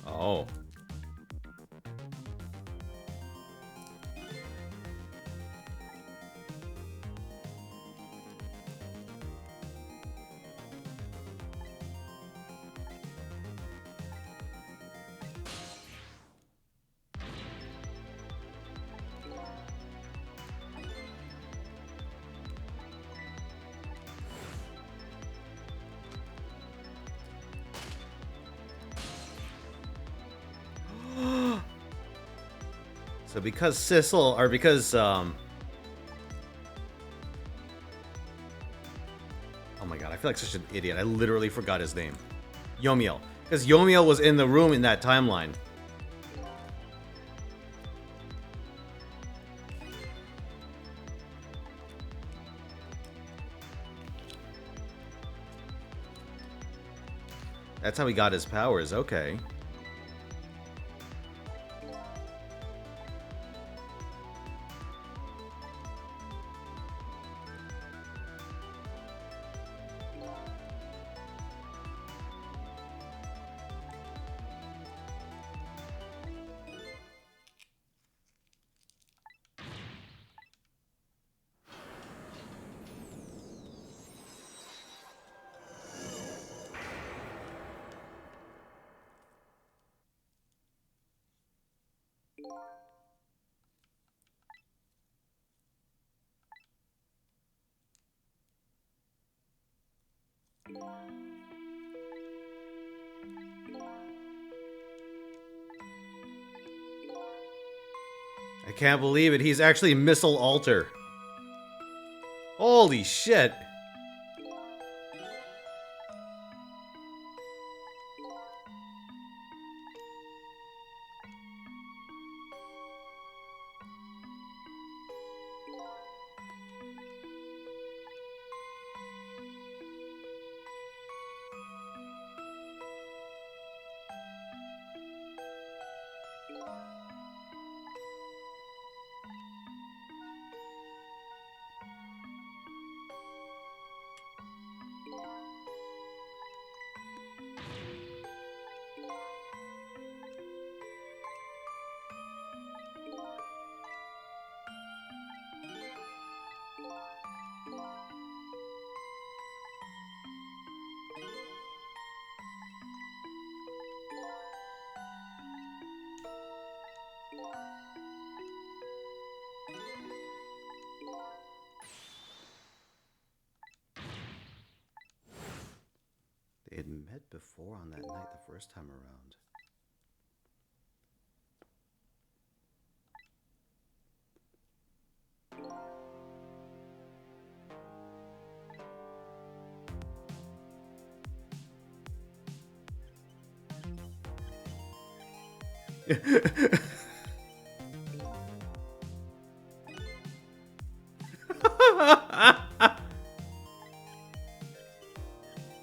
Oh. So because Sissel, or because, oh my god, I feel like such an idiot. I literally forgot his name. Yomiel. Because Yomiel was in the room in that timeline. That's how he got his powers, okay. I can't believe it. He's actually Missile Alter. Holy shit. They had met before on that night the first time around.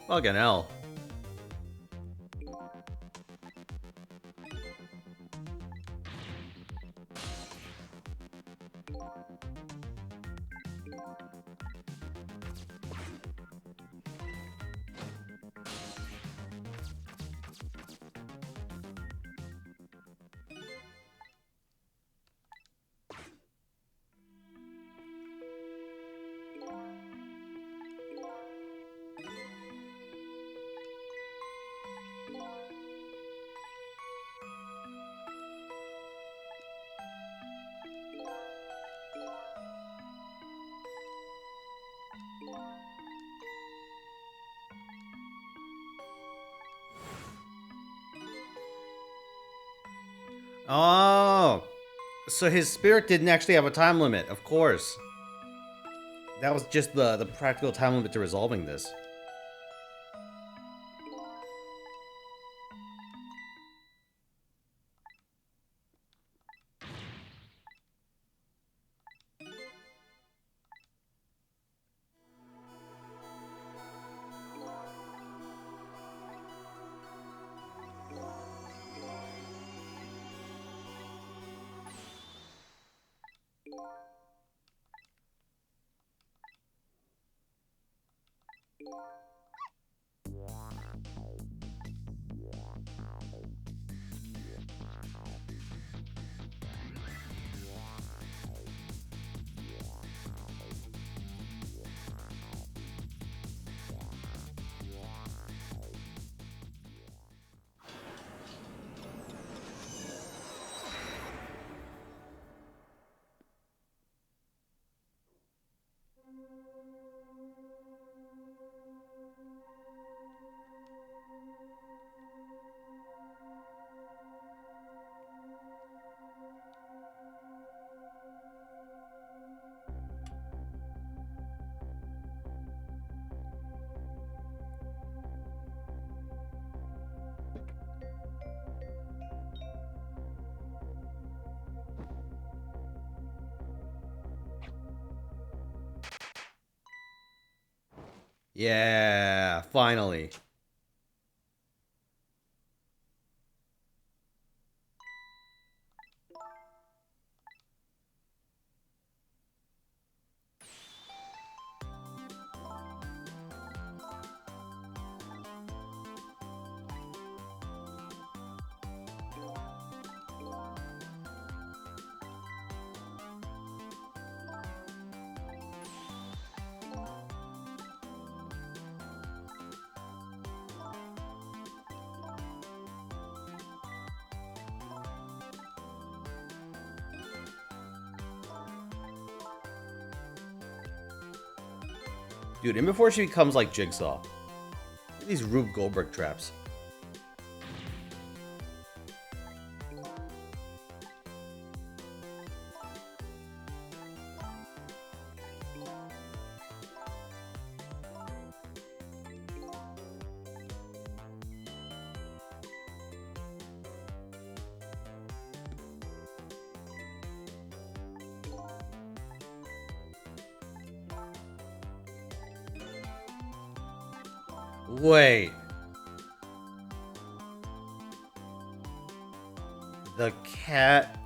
Fucking hell. Oh, so his spirit didn't actually have a time limit, of course. That was just the practical time limit to resolving this. Yeah, finally. Dude, and before she becomes like Jigsaw. These Rube Goldberg traps. Wait. The cat...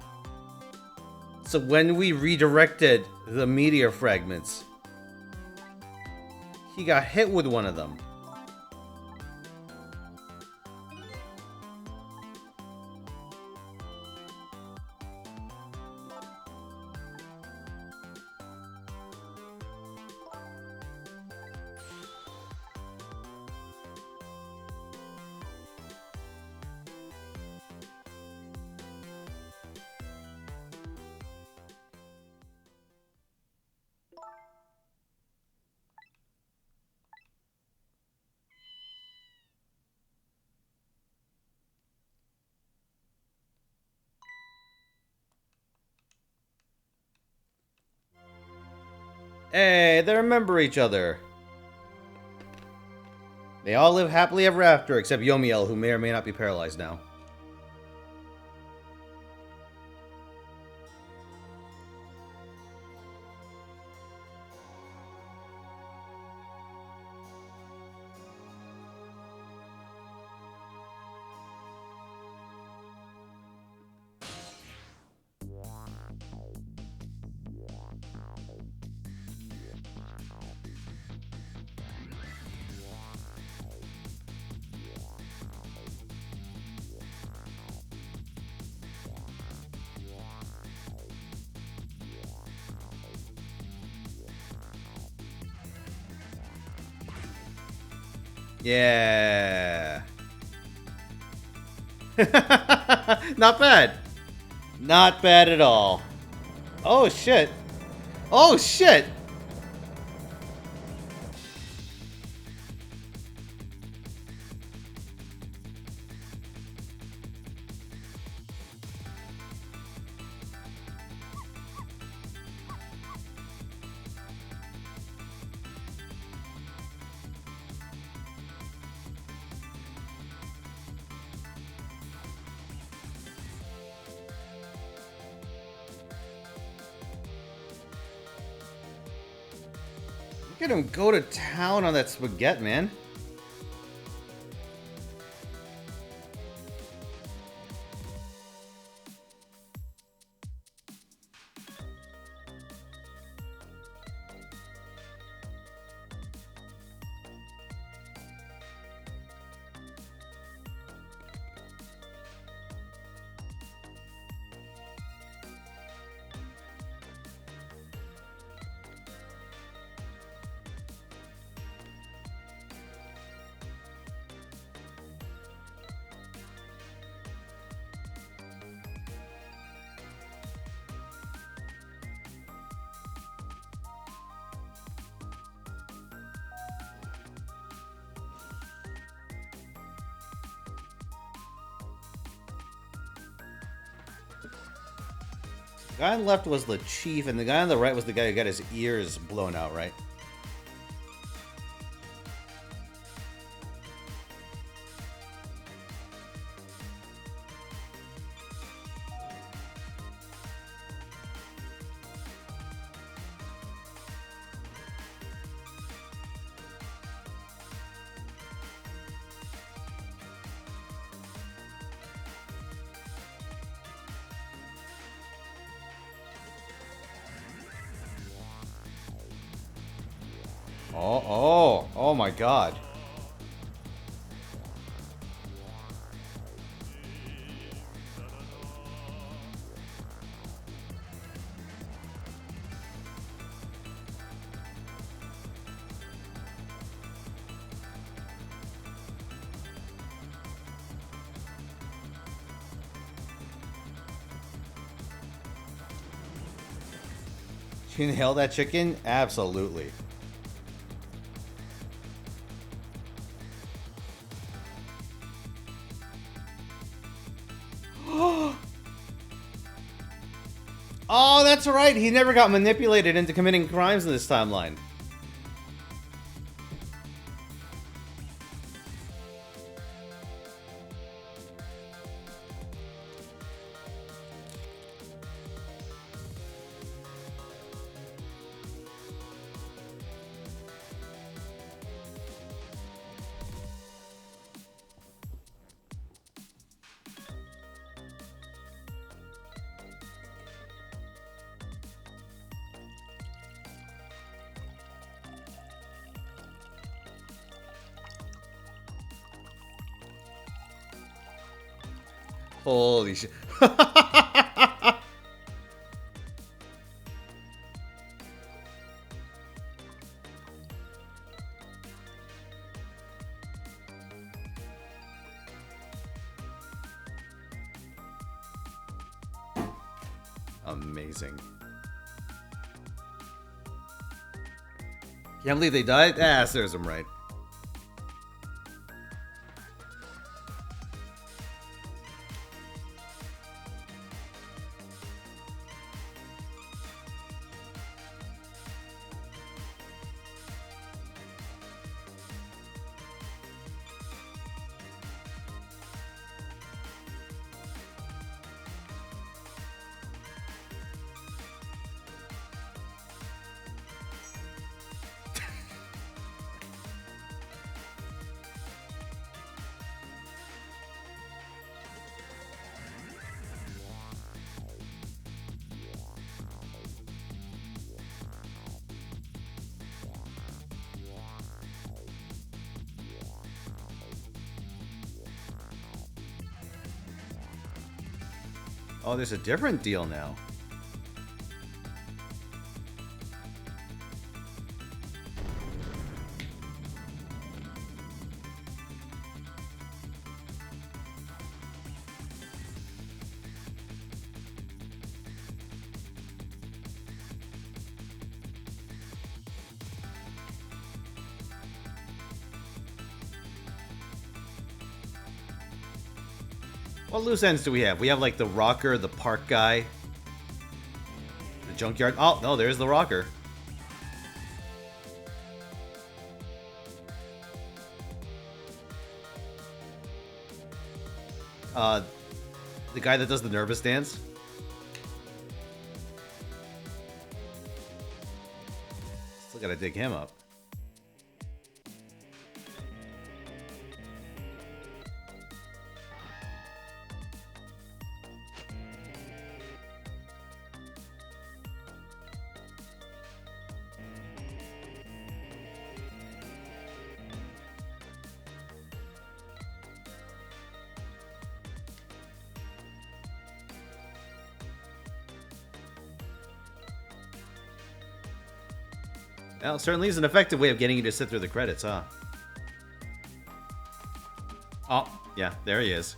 So when we redirected the meteor fragments, he got hit with one of them. Hey, they remember each other. They all live happily ever after, except Yomiel, who may or may not be paralyzed now. Yeah. Not bad. Not bad at all. Oh, shit. Oh, shit. Look at him go to town on that spaghetti, man. The guy on the left was the chief, and the guy on the right was the guy who got his ears blown out, right? Oh my god. She inhaled that chicken? Absolutely. Oh, that's right. He never got manipulated into committing crimes in this timeline. Holy shit. Amazing. Can't believe they died? Ah, serves them right. Oh, there's a different deal now. What loose ends do we have? We have like the rocker, the park guy, the junkyard. Oh, no, there's the rocker. The guy that does the nervous dance. Still gotta dig him up. Well, it certainly is an effective way of getting you to sit through the credits, huh? Oh, yeah, there he is.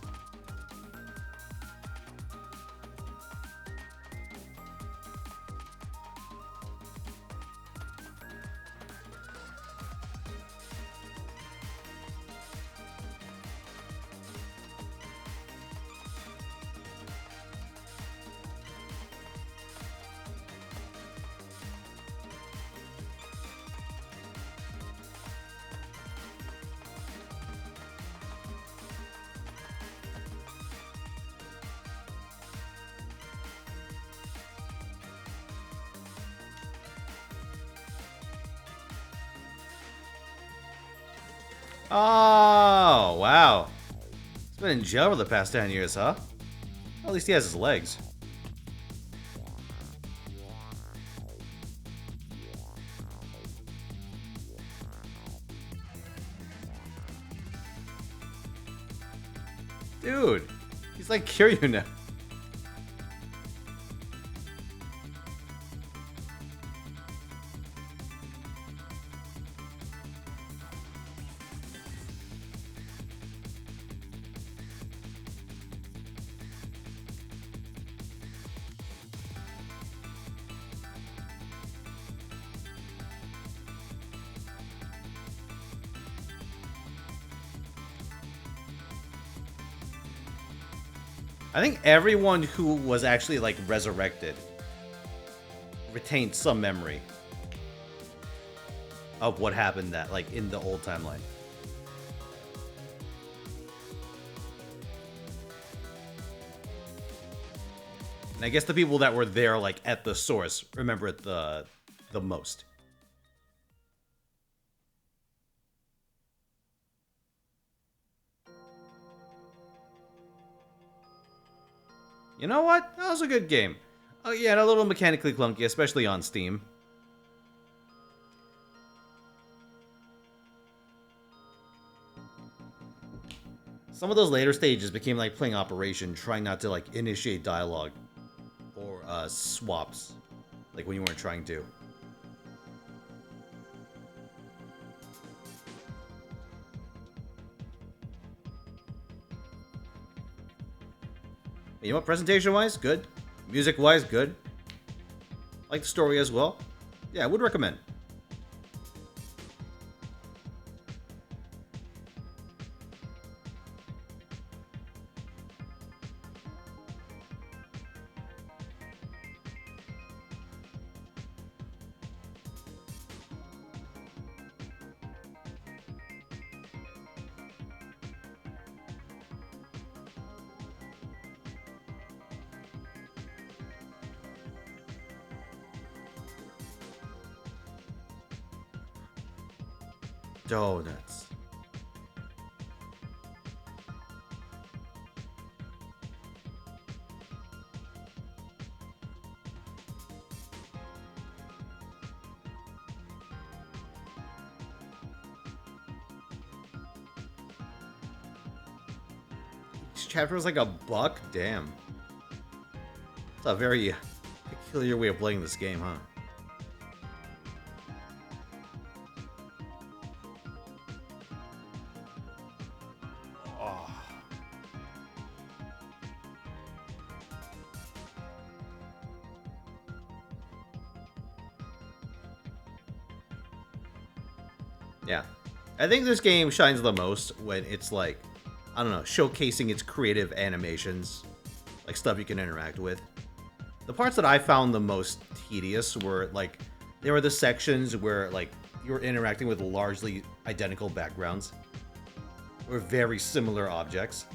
Oh, wow. He's been in jail for the past 10 years, huh? At least he has his legs. Dude, he's like Kiryu now. I think everyone who was actually like resurrected retained some memory of what happened that like in the old timeline. And I guess the people that were there like at the source remember it the most. You know what? That was a good game. Oh yeah, and a little mechanically clunky, especially on Steam. Some of those later stages became like playing Operation, trying not to like initiate dialogue or swaps, like when you weren't trying to. You know what? Presentation-wise, good. Music-wise, good. Like the story as well. Yeah, I would recommend. Donuts. Each chapter was like a buck? Damn. It's a very peculiar way of playing this game, huh? Yeah. I think this game shines the most when it's like, I don't know, showcasing its creative animations, like stuff you can interact with. The parts that I found the most tedious were like, there were the sections where like you were interacting with largely identical backgrounds or very similar objects.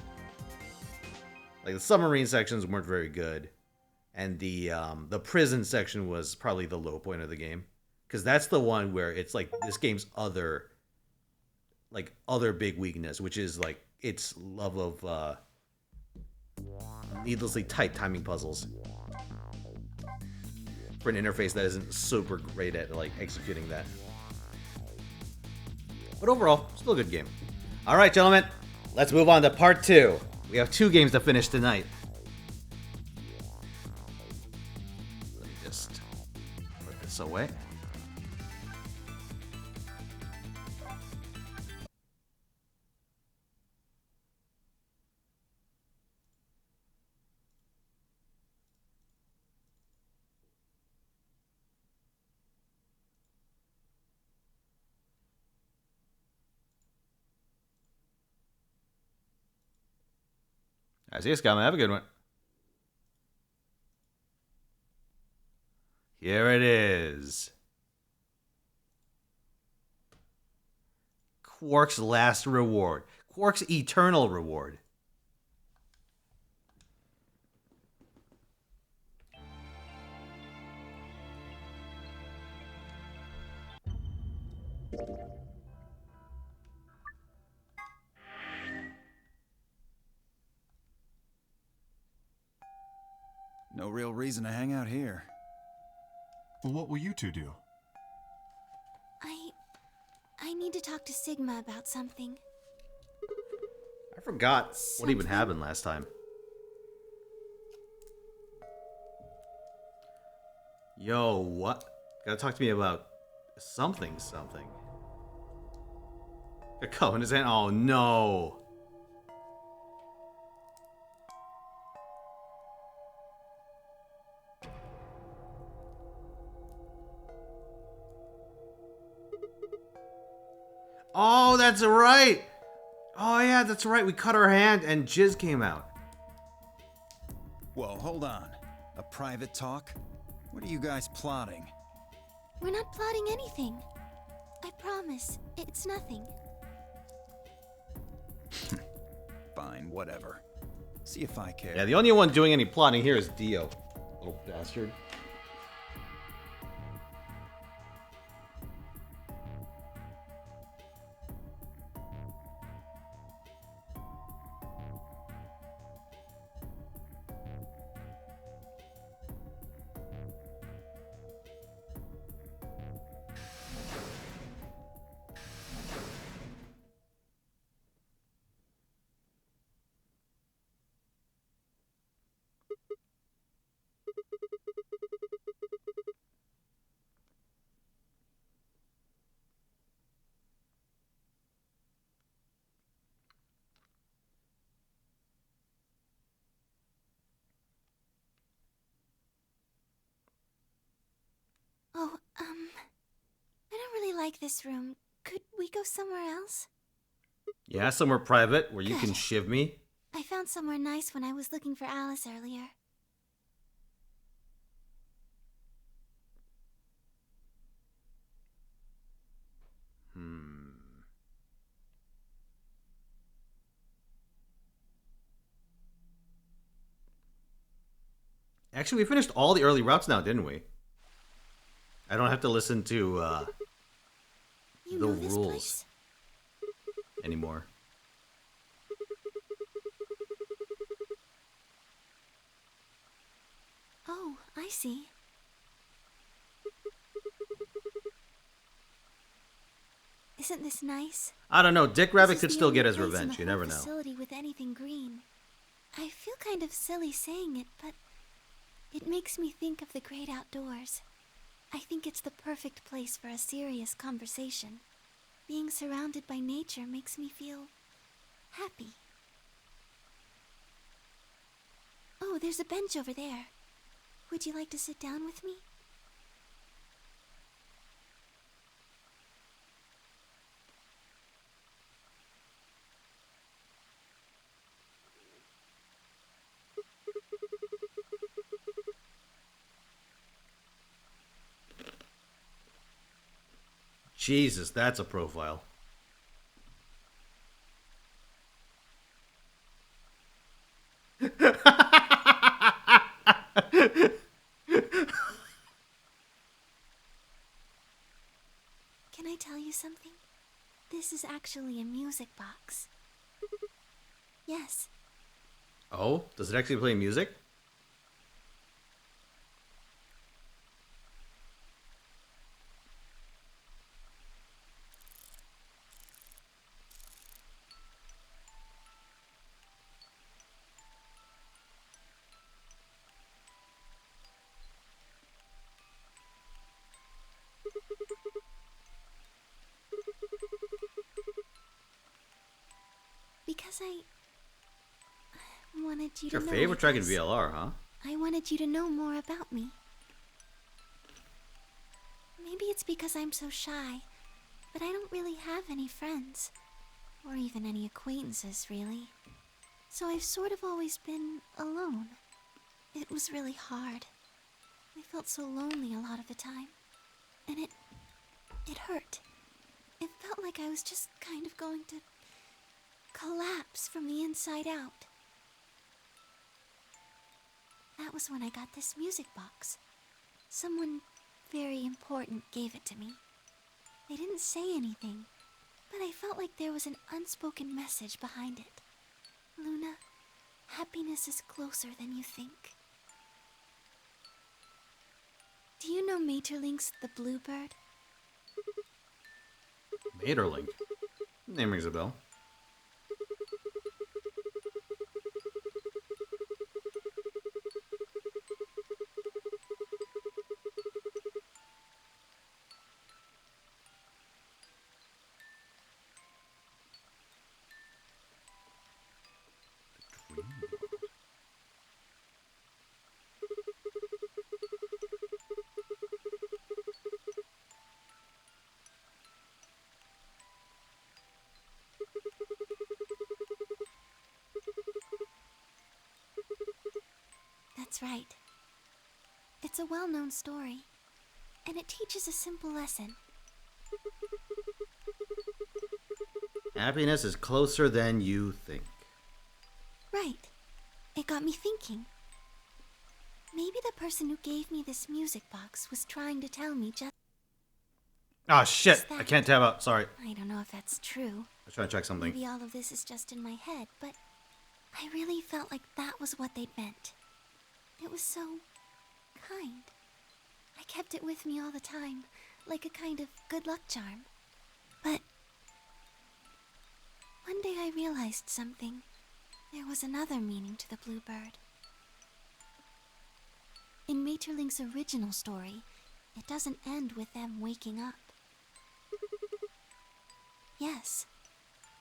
Like the submarine sections weren't very good, and the prison section was probably the low point of the game. Because that's the one where it's like this game's other big weakness, which is like its love of needlessly tight timing puzzles for an interface that isn't super great at like executing that. But overall, still a good game. All right, gentlemen, let's move on to part 2. We have 2 games to finish tonight. Let me just put this away. I see you, Scott. Have a good one. Here it is. Quark's last reward. Quark's eternal reward. No real reason to hang out here. Well, what will you two do? I need to talk to Sigma about something. I forgot what even happened last time. Yo, what? Gotta talk to me about something. A cup in his hand. Oh no. Oh, that's right. Oh yeah, that's right. We cut her hand and jizz came out. Whoa, hold on. A private talk? What are you guys plotting? We're not plotting anything. I promise. It's nothing. Fine, whatever. See if I care. Yeah, the only one doing any plotting here is Dio. Little bastard. Oh, I don't really like this room. Could we go somewhere else? Yeah, somewhere private where you can Good. shiv me. I found somewhere nice when I was looking for Alice earlier. Actually, we finished all the early routes now, didn't we? I don't have to listen to You the know this rules place? anymore. Oh, I see. Isn't this nice? I don't know. Dick Rabbit This is could the still only get his place in revenge. the You whole never know. Facility with anything green. I feel kind of silly saying it, but it makes me think of the great outdoors. I think it's the perfect place for a serious conversation. Being surrounded by nature makes me feel happy. Oh, there's a bench over there. Would you like to sit down with me? Jesus, that's a profile. Can I tell you something? This is actually a music box. Yes, Oh, does it actually play music? because I wanted you Your to know. favorite I track in guess. VLR, huh? I wanted you to know more about me. Maybe it's because I'm so shy, but I don't really have any friends. Or even any acquaintances, really. So I've sort of always been alone. It was really hard. I felt so lonely a lot of the time. And it hurt. It felt like I was just kind of going to collapse from the inside out. That was when I got this music box. Someone very important gave it to me. They didn't say anything, but I felt like there was an unspoken message behind it. Luna, happiness is closer than you think. Do you know Maeterlinck's The Bluebird? Maeterlinck. Name rings a bell. That's right. It's a well-known story, and it teaches a simple lesson. Happiness is closer than you think. Right. It got me thinking. Maybe the person who gave me this music box was trying to tell me just Oh shit! that. I can't tab out. Sorry. I don't know if that's true. I was trying to check something. Maybe all of this is just in my head, but I really felt like that was what they'd meant. It was so kind. I kept it with me all the time, like a kind of good luck charm. But one day I realized something. There was another meaning to the bluebird. In Maeterlinck's original story, it doesn't end with them waking up. Yes.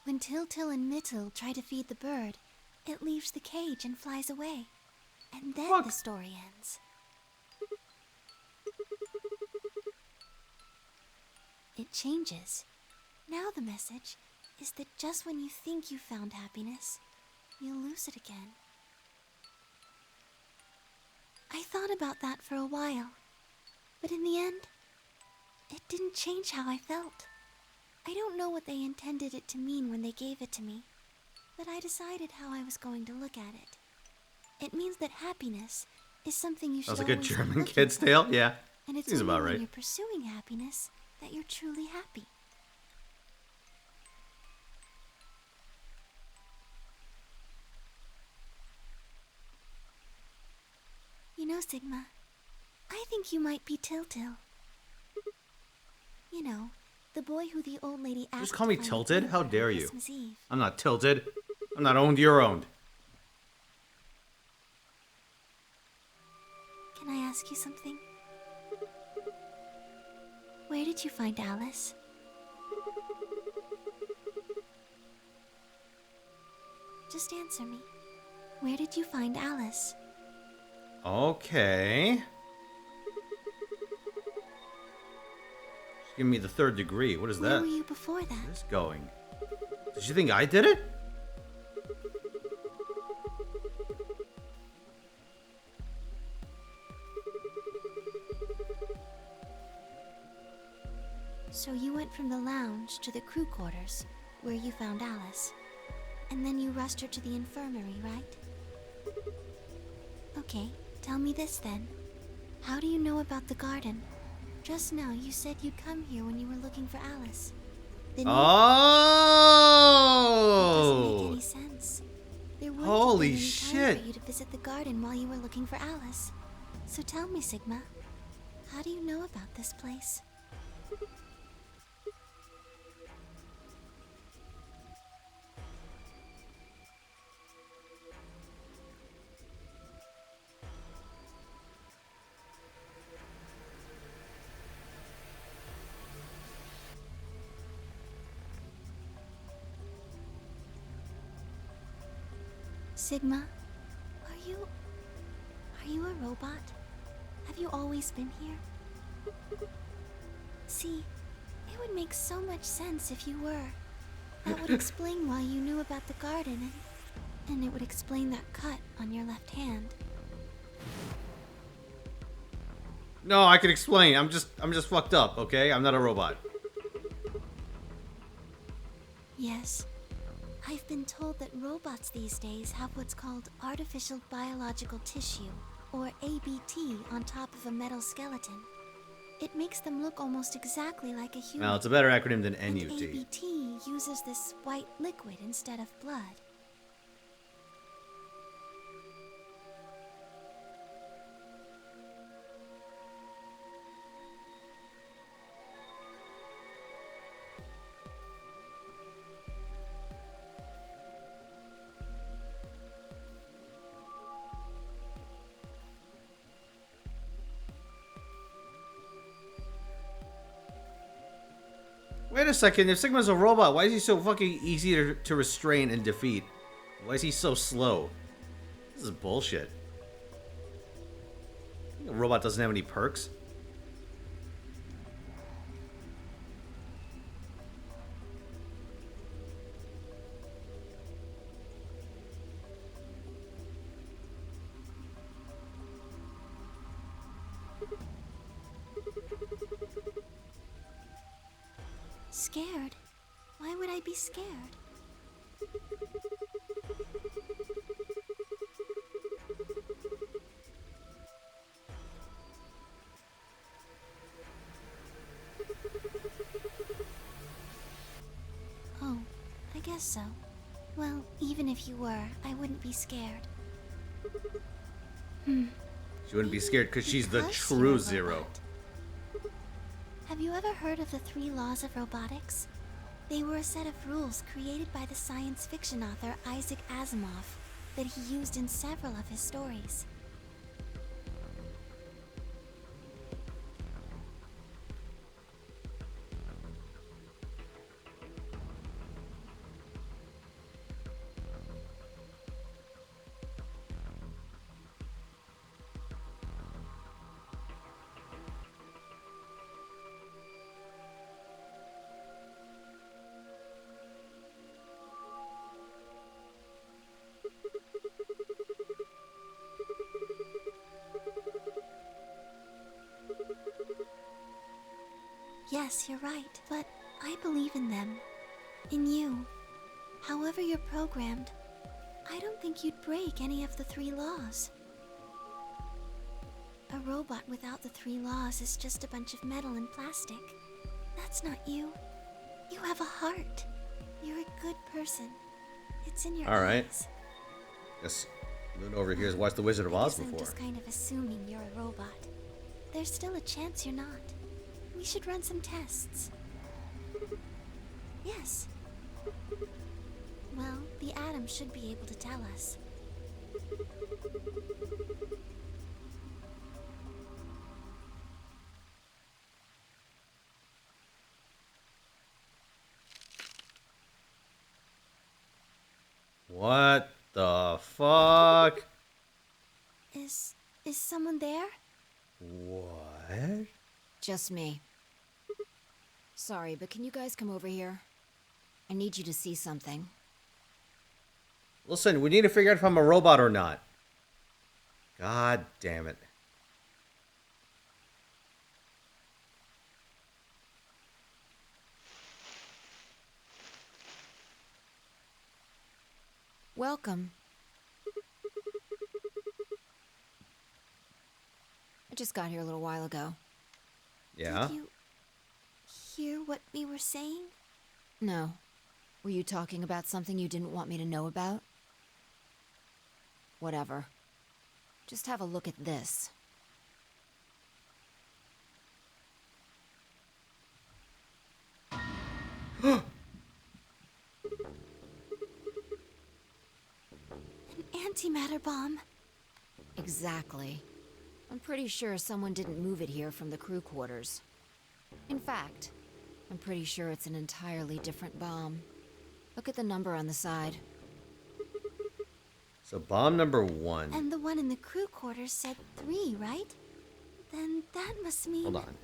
When Til and Mittel try to feed the bird, it leaves the cage and flies away. And then the story ends. It changes. Now the message is that just when you think you found happiness, you'll lose it again. I thought about that for a while, but in the end, it didn't change how I felt. I don't know what they intended it to mean when they gave it to me, but I decided how I was going to look at it. It means that happiness is something you should That was a good always be German looking kid's for. tale. Yeah. And it's Seems only about when right. you're pursuing happiness that you're truly happy. You know, Sigma, I think you might be Til. You know, the boy who the old lady asked Just call me to find tilted? the How bluebird on dare you? Christmas Eve. I'm not tilted. I'm not owned. You're owned. Can I ask you something? Where did you find Alice? Just answer me. Where did you find Alice? Okay. She's giving me the third degree. What is Where that? were you before that? Where's this going? Did you think I did it? So you went from the lounge to the crew quarters, where you found Alice. And then you rushed her to the infirmary, right? Okay, tell me this then. How do you know about the garden? Just now you said you'd come here when you were looking for Alice. Then It doesn't make Oh! any sense. There wouldn't Holy have been any time shit. for you to visit the garden while you were looking for Alice. So tell me, Sigma, how do you know about this place? Sigma, are you a robot? Have you always been here? See, it would make so much sense if you were. That would explain why you knew about the garden, and it would explain that cut on your left hand. No, I can explain. I'm just fucked up, okay? I'm not a robot. Yes. I've been told that robots these days have what's called artificial biological tissue, or ABT, on top of a metal skeleton. It makes them look almost exactly like a human. Well, it's a better acronym than And NUT. ABT uses this white liquid instead of blood. Wait a second, if Sigma's a robot, why is he so fucking easy to restrain and defeat? Why is he so slow? This is bullshit. A robot doesn't have any perks. scared. Why would I be scared? Oh, I guess so. Well, even if you were, I wouldn't be scared. She wouldn't be scared because she's the Because true you're a Zero. robot. Have you ever heard of the 3 laws of robotics? They were a set of rules created by the science fiction author Isaac Asimov that he used in several of his stories. Yes, you're right, but I believe in them. In you. However you're programmed, I don't think you'd break any of the 3 laws. A robot without the 3 laws is just a bunch of metal and plastic. That's not you. You have a heart. You're a good person. It's in your All right. eyes. Guess Luna over here has watched The Wizard of I Oz guess I'm before. just kind of assuming you're a robot. There's still a chance you're not. We should run some tests. Yes. Well, the atom should be able to tell us. What the fuck? Is someone there? What? Just me. Sorry, but can you guys come over here? I need you to see something. Listen, we need to figure out if I'm a robot or not. God damn it. Welcome. I just got here a little while ago. Yeah? Did you hear what we were saying? No. Were you talking about something you didn't want me to know about? Whatever. Just have a look at this. An antimatter bomb. Exactly. I'm pretty sure someone didn't move it here from the crew quarters. In fact, I'm pretty sure it's an entirely different bomb. Look at the number on the side. So bomb number 1. And the one in the crew quarters said 3, right? Then that must mean... Hold on.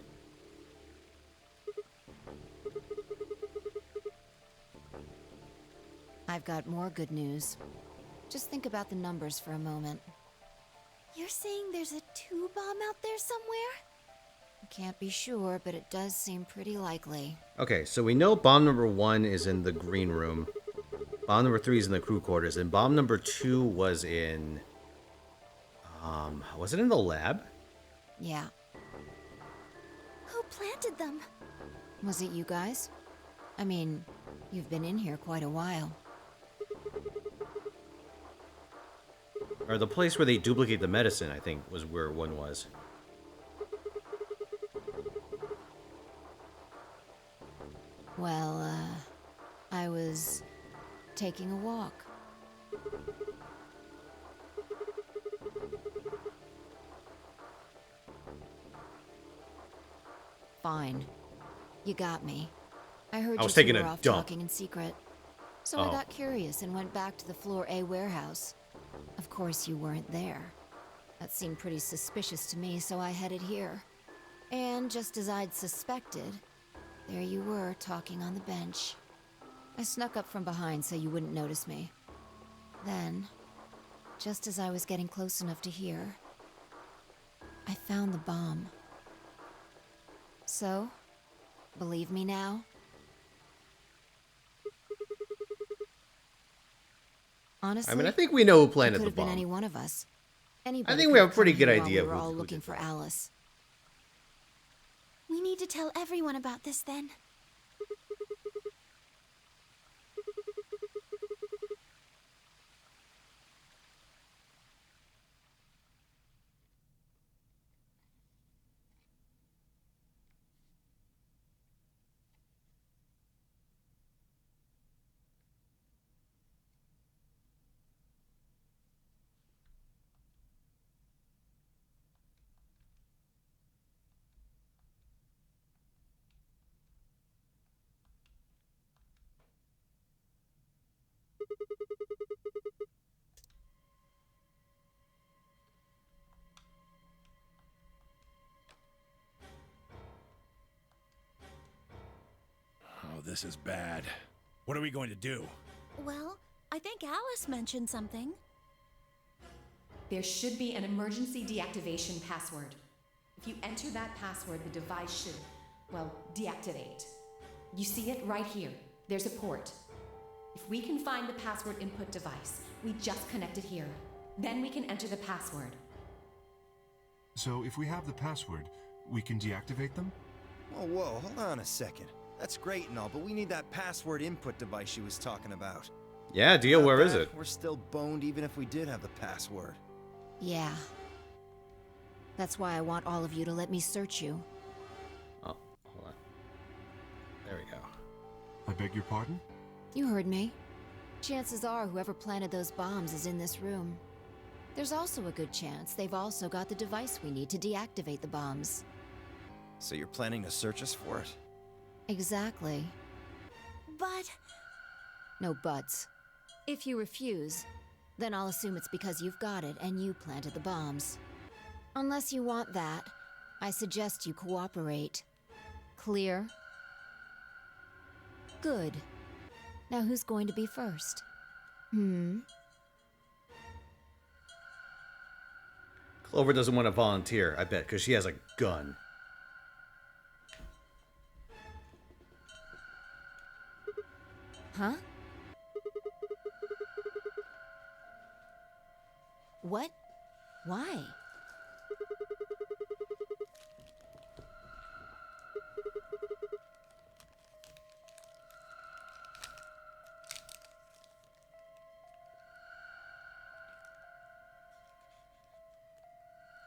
I've got more good news. Just think about the numbers for a moment. You're saying there's a 2 bomb out there somewhere? I can't be sure, but it does seem pretty likely. Okay, so we know bomb number 1 is in the green room. Bomb number 3 is in the crew quarters. And bomb number 2 was in... was it in the lab? Yeah. Who planted them? Was it you guys? I mean, you've been in here quite a while. Or the place where they duplicate the medicine, I think, was where one was. Well, I was taking a walk. Fine. You got me. I heard I was you two taking were a off dump. talking in secret. So I Oh. got curious and went back to the Floor A warehouse. Of course you weren't there. That seemed pretty suspicious to me, so I headed here. And just as I'd suspected, there you were, talking on the bench. I snuck up from behind so you wouldn't notice me. Then, just as I was getting close enough to hear, I found the bomb. So, believe me now? Honestly, I mean, I think we know who it planted could the have been bomb. any one of us. Anybody think we could have a pretty come good here while idea we were of all who looking did for that. Alice. We need to tell everyone about this then. Oh, this is bad. What are we going to do? Well, I think Alice mentioned something. There should be an emergency deactivation password. If you enter that password, the device should, well, deactivate. You see it right here. There's a port. If we can find the password input device, we just connect it here. Then we can enter the password. So if we have the password, we can deactivate them? Whoa, hold on a second. That's great and all, but we need that password input device she was talking about. Yeah, deal. Without Where is that, it? We're still boned even if we did have the password. Yeah. That's why I want all of you to let me search you. Oh, hold on. There we go. I beg your pardon? You heard me. Chances are whoever planted those bombs is in this room. There's also a good chance they've also got the device we need to deactivate the bombs. So you're planning to search us for it? Exactly. But No buts. If you refuse, then I'll assume it's because you've got it and you planted the bombs. Unless you want that, I suggest you cooperate. Clear? Good. Now who's going to be first? Clover doesn't want to volunteer, I bet, because she has a gun. Huh? What? Why?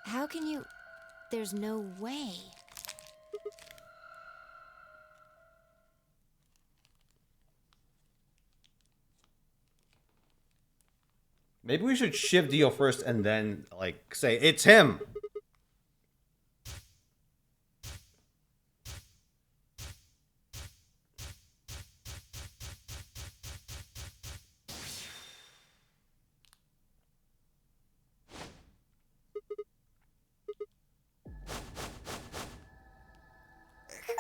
How can you... There's no way. Maybe we should shiv Dio first and then, like, say, it's him!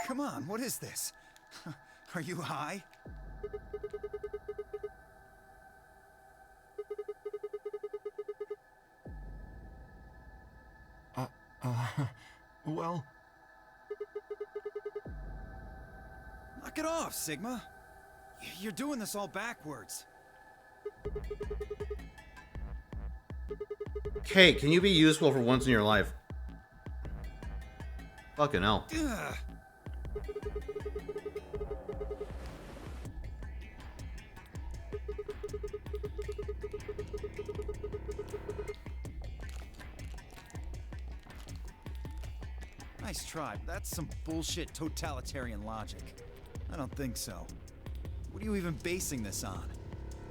Come on, what is this? Are you high? Well, Knock it off, Sigma. You're doing this all backwards. Kate, can you be useful for once in your life? Fucking hell. Ugh. Nice try, but that's some bullshit totalitarian logic. I don't think so. What are you even basing this on?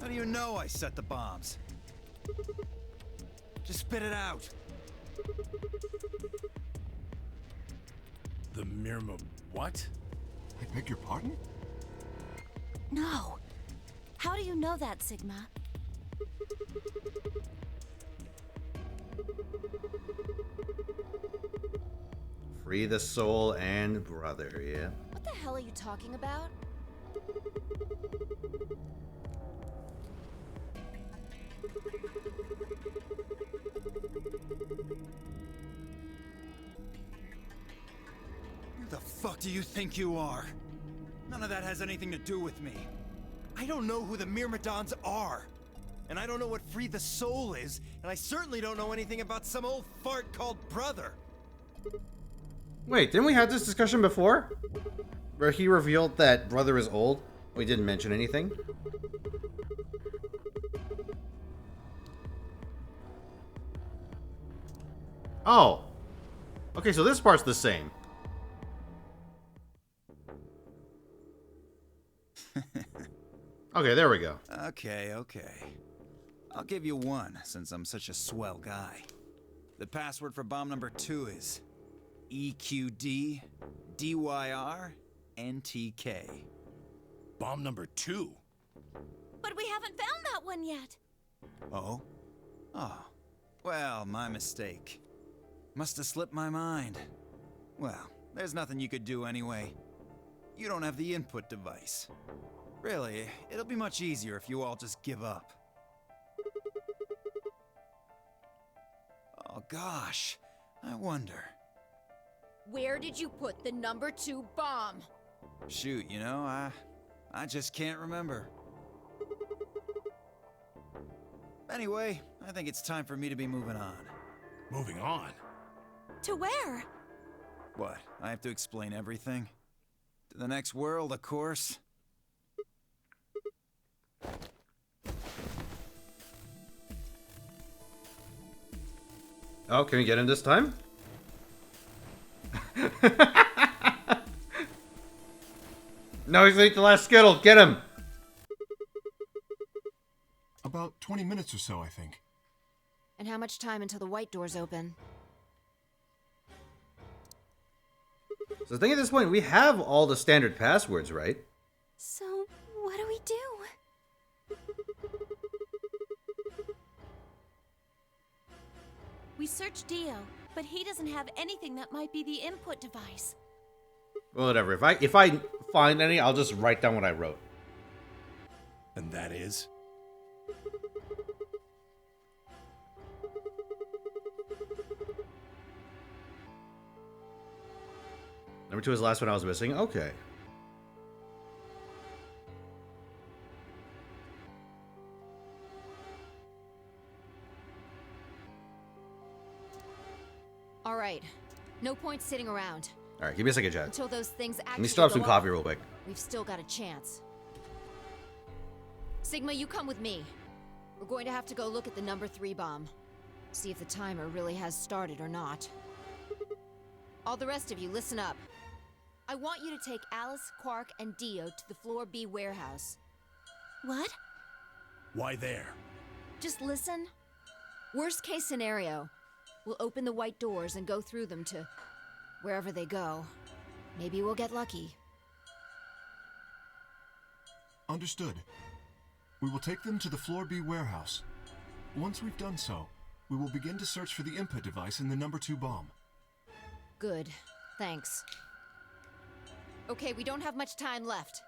How do you know I set the bombs? Just spit it out. The Mirma what? I beg your pardon? No. How do you know that, Sigma? Free the soul and brother, yeah. What the hell are you talking about? Who the fuck do you think you are? None of that has anything to do with me. I don't know who the Myrmidons are. And I don't know what free the soul is, and I certainly don't know anything about some old fart called brother. Wait, didn't we have this discussion before? Where he revealed that brother is old? We didn't mention anything. Oh. Okay, so this part's the same. Okay, there we go. Okay. I'll give you one, since I'm such a swell guy. The password for bomb number 2 is EQD DYR NTK. Bomb number 2. But we haven't found that one yet. Oh? Oh. Well, my mistake. Must have slipped my mind. Well, there's nothing you could do anyway. You don't have the input device. Really, it'll be much easier if you all just give up. Oh gosh, I wonder. Where did you put the number 2 bomb? Shoot, you know, I just can't remember. Anyway, I think it's time for me to be moving on. Moving on. To where? What, I have to explain everything? To the next world, of course. Oh, can we get him this time? No, he's ate the last Skittle. Get him! About 20 minutes or so, I think. And how much time until the white doors open? So I think at this point, we have all the standard passwords, right? So, what do we do? We searched Dio, but he doesn't have anything that might be the input device. Well, whatever. If I find any, I'll just write down what I wrote. And that is? Number 2 is the last one I was missing. Okay. All right. No point sitting around. All right, give me a second, Chad. Until those things actually Let me start up some go coffee off, real quick. we've still got a chance. Sigma, you come with me. We're going to have to go look at the number 3 bomb. See if the timer really has started or not. All the rest of you, listen up. I want you to take Alice, Quark, and Dio to the Floor B warehouse. What? Why there? Just listen. Worst case scenario, we'll open the white doors and go through them to wherever they go. Maybe we'll get lucky. Understood. We will take them to the Floor B warehouse. Once we've done so, we will begin to search for the input device in the number 2 bomb. Good. Thanks. Okay, we don't have much time left.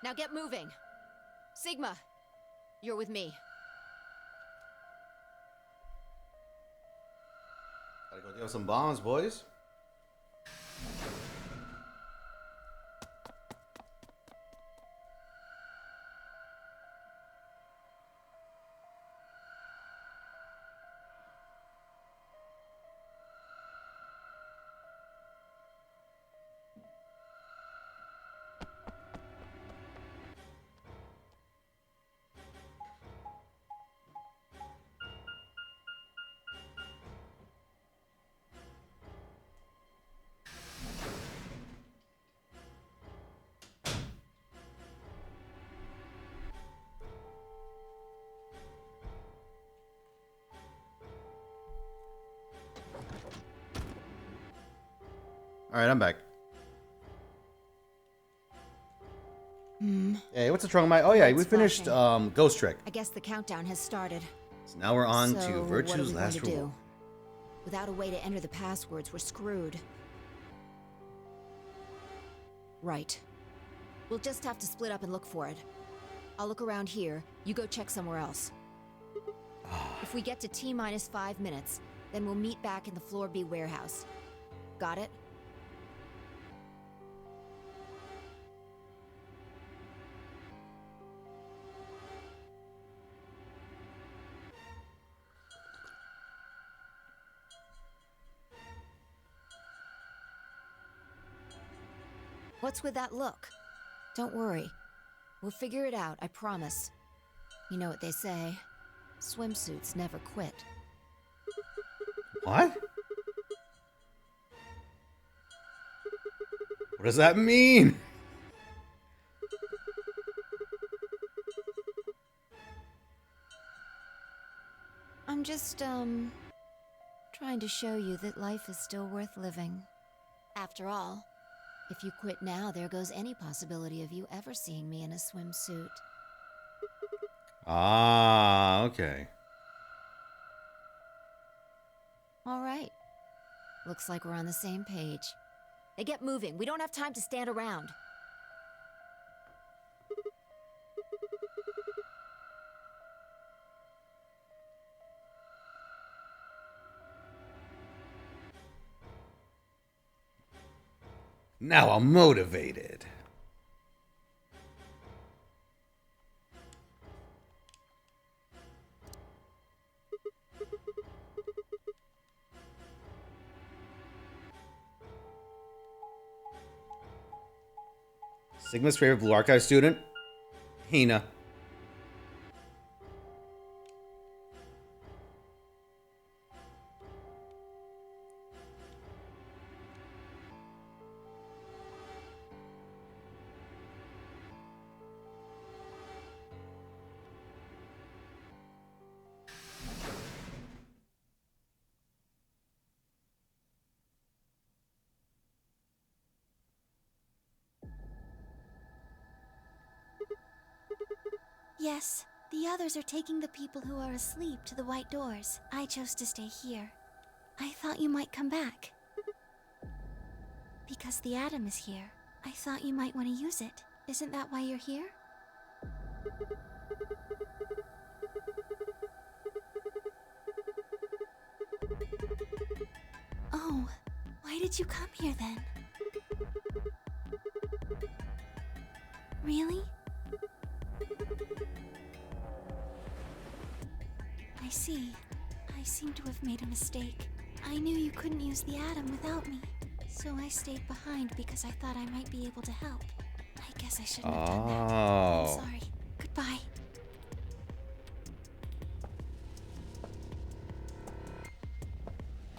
Now get moving. Sigma, you're with me. Gotta go deal with some bombs, boys. All right, I'm back. Hey, what's the wrong with my? Oh yeah, we Lights finished flashing. Ghost Trick. I guess the countdown has started. So now we're on So, to what Virtue's are we going Last to do? Rule. Without a way to enter the passwords, we're screwed. Right. We'll just have to split up and look for it. I'll look around here, you go check somewhere else. If we get to T-minus 5 minutes, then we'll meet back in the Floor B warehouse. Got it? What's with that look? Don't worry. We'll figure it out, I promise. You know what they say. Swimsuits never quit. What? What does that mean? I'm just, trying to show you that life is still worth living. After all, if you quit now, there goes any possibility of you ever seeing me in a swimsuit. Ah, okay. All right. Looks like we're on the same page. Now get moving. We don't have time to stand around. Now I'm motivated. Sigma's favorite Blue Archive student? Hina. Yes, the others are taking the people who are asleep to the white doors. I chose to stay here. I thought you might come back. Because the atom is here, I thought you might want to use it. Isn't that why you're here? Oh, why did you come here then? Really? I see. I seem to have made a mistake. I knew you couldn't use the atom without me, so I stayed behind because I thought I might be able to help. I guess I shouldn't have done that. I'm sorry. Goodbye.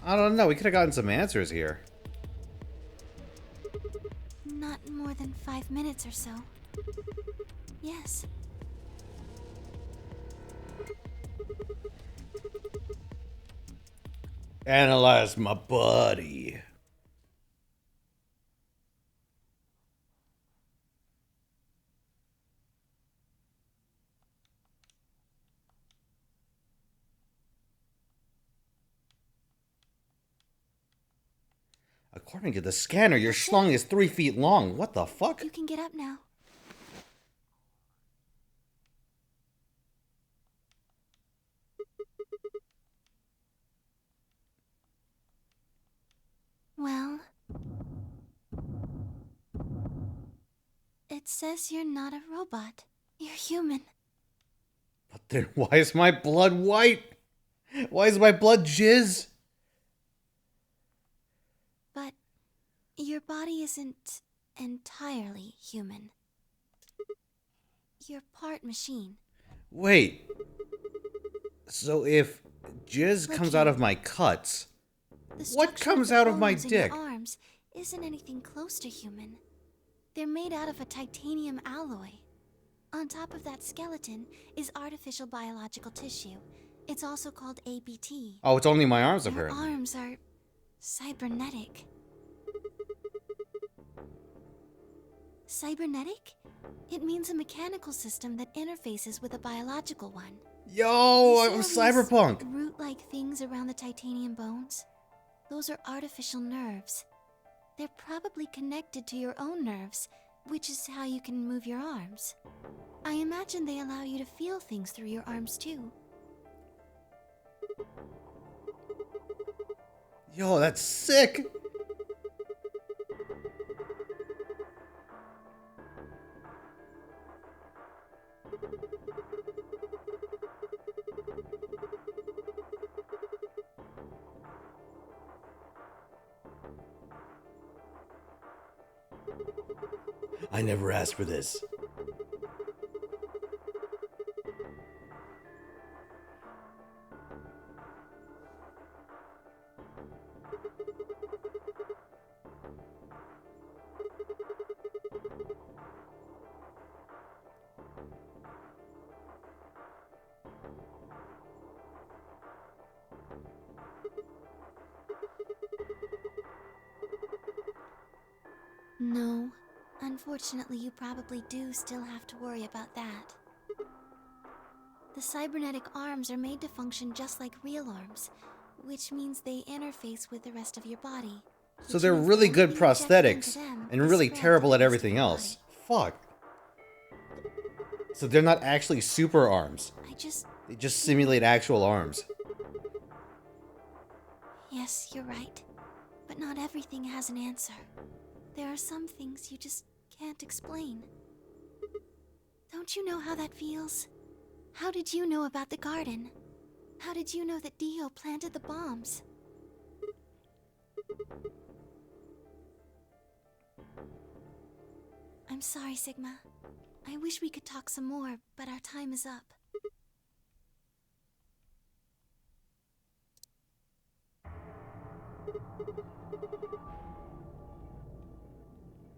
I don't know. We could have gotten some answers here. Not more than 5 minutes or so. Yes. Analyze my body. According to the scanner, your schlong is 3 feet long. What the fuck? You can get up now. Well, it says you're not a robot. You're human. But then why is my blood white? Why is my blood jizz? But your body isn't entirely human. You're part machine. Wait. So if jizz Look comes here. out of my cuts, The what structure comes the out of my bones in your dick? arms isn't anything close to human. They're made out of a titanium alloy. On top of that skeleton is artificial biological tissue. It's also called ABT. Oh, it's only my arms Your apparently. arms are cybernetic. Cybernetic? It means a mechanical system that interfaces with a biological one. Yo, You I'm see all these cyberpunk. root-like things around the titanium bones? Those are artificial nerves. They're probably connected to your own nerves, which is how you can move your arms. I imagine they allow you to feel things through your arms too. Yo, that's sick. I never asked for this. No. Unfortunately, you probably do still have to worry about that. The cybernetic arms are made to function just like real arms, which means they interface with the rest of your body. So which they're means really that good what you inject into prosthetics them and is really spread to terrible the at rest of everything your else. body. Fuck. So they're not actually super arms. They just simulate actual arms. Yes, you're right. But not everything has an answer. There are some things you just can't explain. Don't you know how that feels? How did you know about the garden? How did you know that Dio planted the bombs? I'm sorry, Sigma. I wish we could talk some more, but our time is up.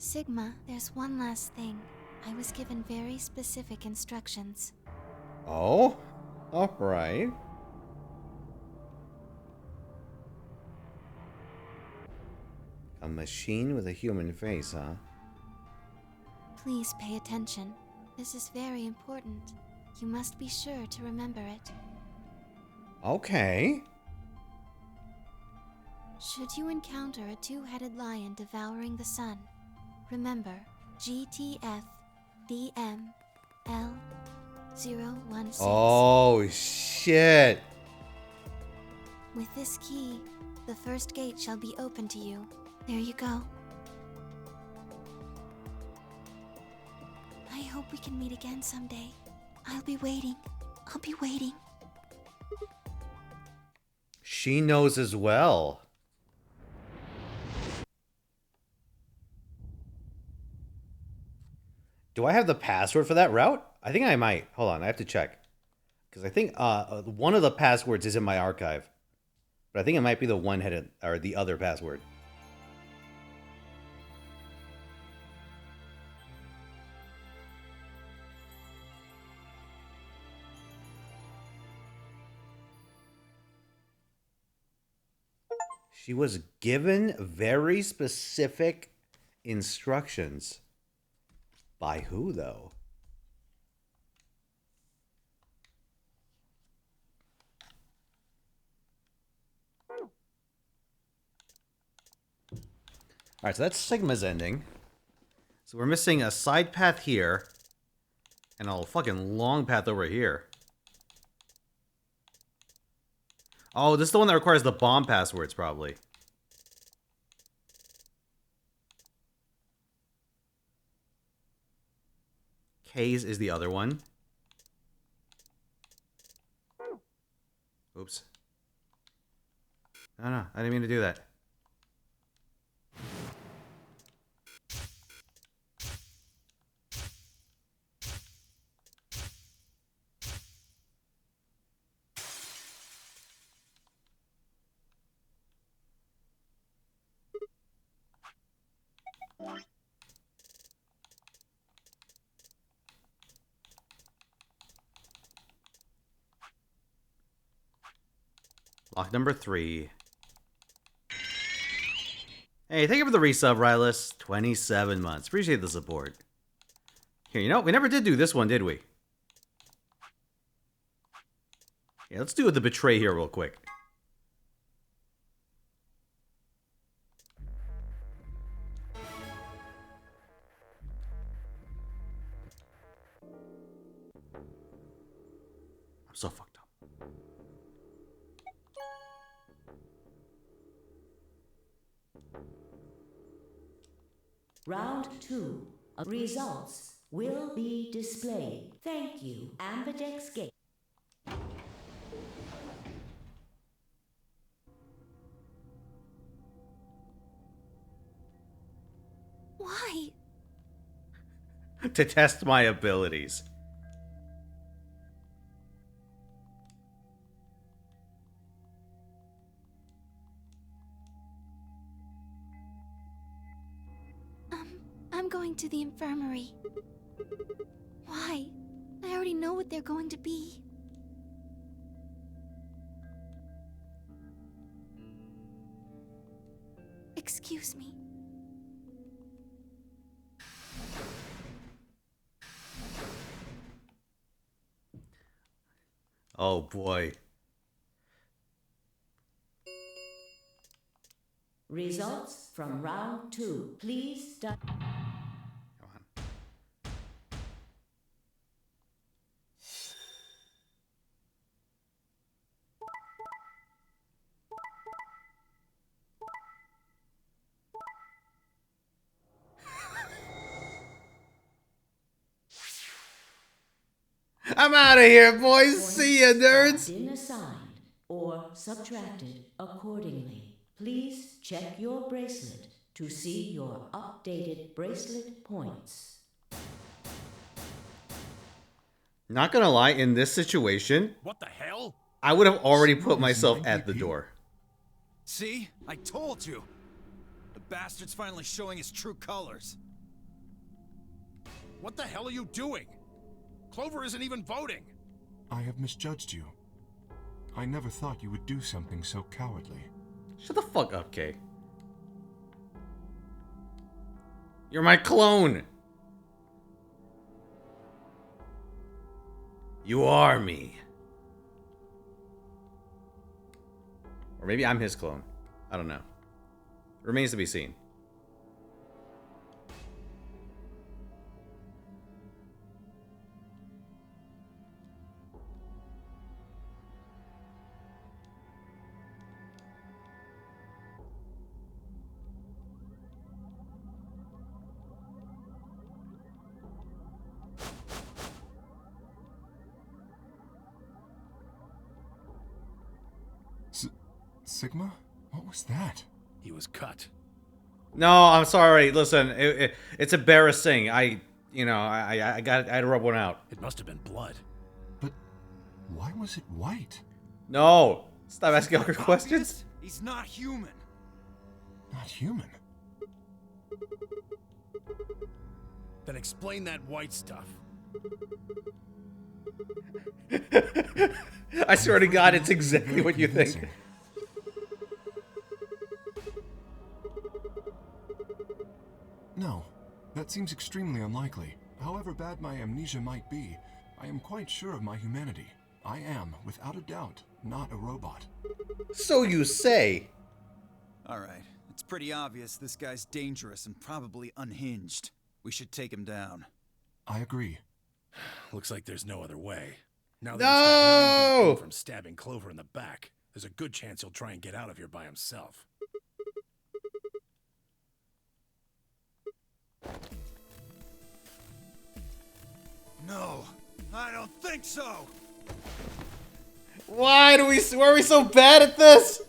Sigma, there's one last thing. I was given very specific instructions. Oh? Alright. A machine with a human face, huh? Please pay attention. This is very important. You must be sure to remember it. Okay. Should you encounter a two-headed lion devouring the sun, remember GTF DM L016. Oh, shit. With this key, the first gate shall be open to you. There you go. I hope we can meet again someday. I'll be waiting. I'll be waiting. She knows as well. Do I have the password for that route? I think I might. Hold on, I have to check. Because I think one of the passwords is in my archive. But I think it might be the one-headed, or the other password. She was given very specific instructions. By who, though? Alright, so that's Sigma's ending. So we're missing a side path here. And a fucking long path over here. Oh, this is the one that requires the bomb passwords, probably. K's is the other one. Oops. No, I didn't mean to do that. Lock number 3. Hey, thank you for the resub, Rylus. 27 months. Appreciate the support. Here, you know, we never did do this one, did we? Yeah, let's do the betray here real quick. I'm so fucked up. Round 2. Results will be displayed. Thank you. Ambidex Gate. Why? to test my abilities. I'm going to the infirmary. Why? I already know what they're going to be. Excuse me. Oh boy. Results from round 2. Please Come on. I'm out of here, boys. See ya, nerds. been assigned or subtracted accordingly. Please check your bracelet to see your updated bracelet points. Not gonna lie, in this situation, What the hell? I would have already put Surprising, myself ain't at the you? door. See? I told you! The bastard's finally showing his true colors. What the hell are you doing? Clover isn't even voting. I have misjudged you. I never thought you would do something so cowardly. Shut the fuck up, Kay. You're my clone. You are me. Or maybe I'm his clone. I don't know. Remains to be seen. Sigma? What was that? He was cut. No, I'm sorry. Listen, it's embarrassing. I had to rub one out. It must have been blood. But why was it white? No, stop asking all your questions. Obvious? He's not human. Not human. Then explain that white stuff. I swear to God, it's exactly what you think. Convincing. No, that seems extremely unlikely. However bad my amnesia might be, I am quite sure of my humanity. I am, without a doubt, not a robot. So you say. Alright, it's pretty obvious this guy's dangerous and probably unhinged. We should take him down. I agree. Looks like there's no other way. Now that No! he's got 9 from stabbing Clover in the back, there's a good chance he'll try and get out of here by himself. No, I don't think so! Why are we so bad at this?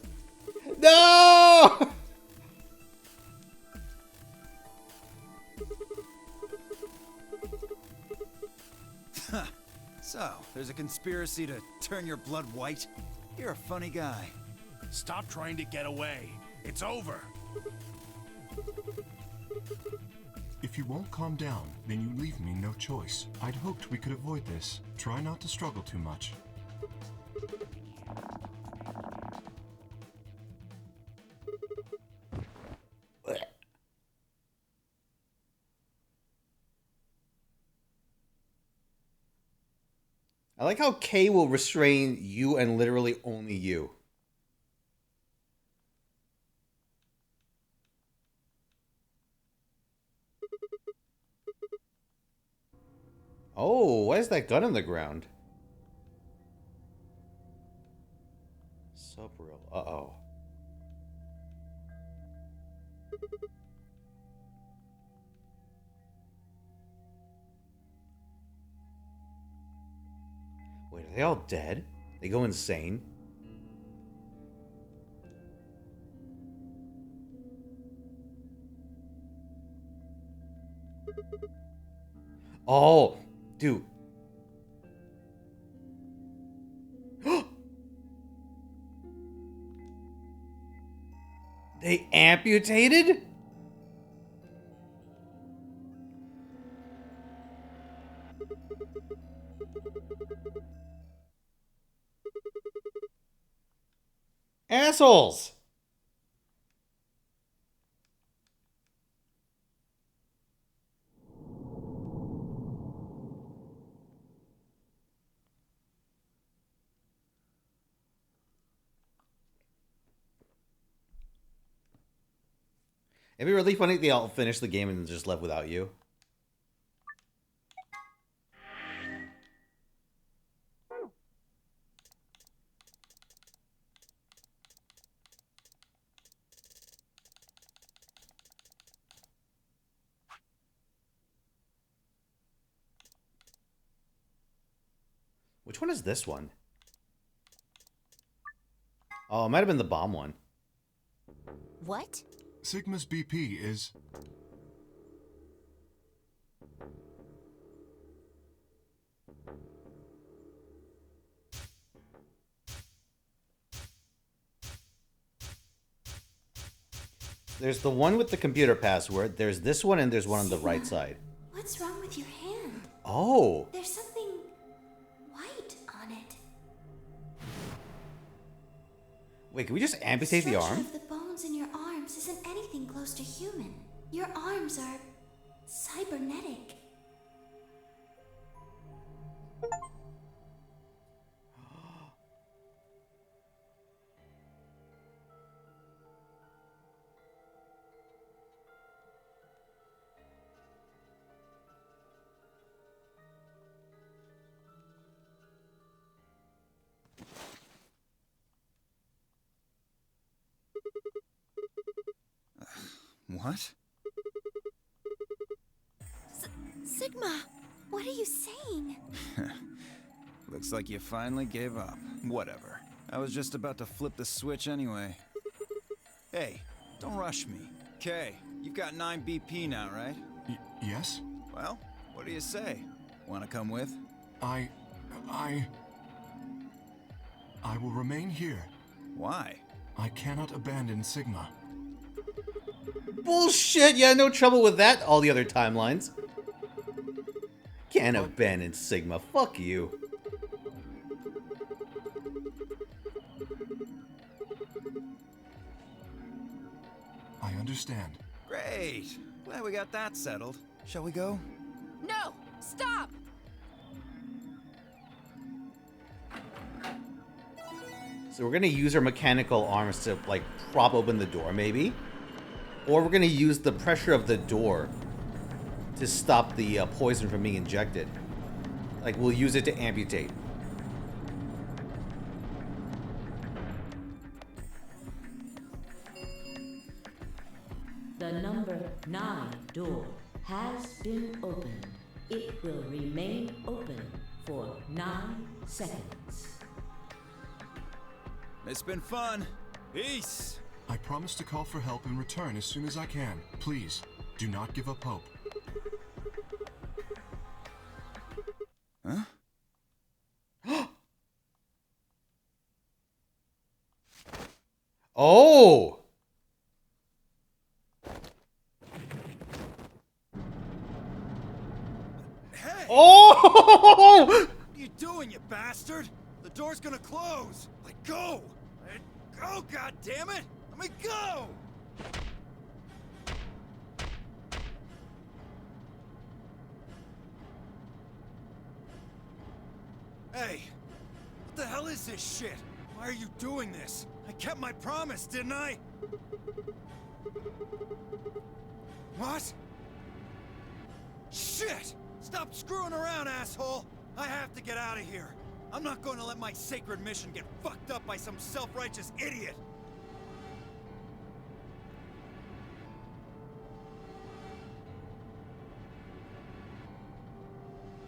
No! So, there's a conspiracy to turn your blood white? You're a funny guy. Stop trying to get away. It's over. If you won't calm down, then you leave me no choice. I'd hoped we could avoid this. Try not to struggle too much. I like how Kay will restrain you and literally only you. Oh, why is that gun on the ground? Subreal. Uh-oh. Wait, are they all dead? They go insane? Oh, dude. They amputated? Assholes! It'd be really funny if they all finished the game and just left without you. Which one is this one? Oh, it might have been the bomb one. What? Sigma's BP is... There's the one with the computer password. There's this one, and there's one on the right side. What's wrong with your hand? Oh. There's something white on it. Wait, can we just amputate the arm? The structure of the bones in your arms isn't anything close to human. Your arms are cybernetic. What? Sigma, what are you saying? Looks like you finally gave up. Whatever. I was just about to flip the switch anyway. Hey, don't rush me. Okay, you've got 9 BP now, right? Yes? Well, what do you say? Want to come with? I will remain here. Why? I cannot abandon Sigma. Bullshit! Yeah, no trouble with that. All the other timelines. Can't abandon Sigma. Fuck you. I understand. Great. Glad we got that settled. Shall we go? No! Stop! So we're gonna use our mechanical arms to, like, prop open the door, maybe? Or we're gonna use the pressure of the door to stop the poison from being injected. Like, we'll use it to amputate. The number 9 door has been opened. It will remain open for 9 seconds. It's been fun. Peace. I promise to call for help and return as soon as I can. Please, do not give up hope. Huh? Oh! Hey! Oh! What are you doing, you bastard? The door's gonna close. Let go. Let go, goddammit! Let me go! Hey, what the hell is this shit? Why are you doing this? I kept my promise, didn't I? What? Shit! Stop screwing around, asshole! I have to get out of here. I'm not going to let my sacred mission get fucked up by some self-righteous idiot.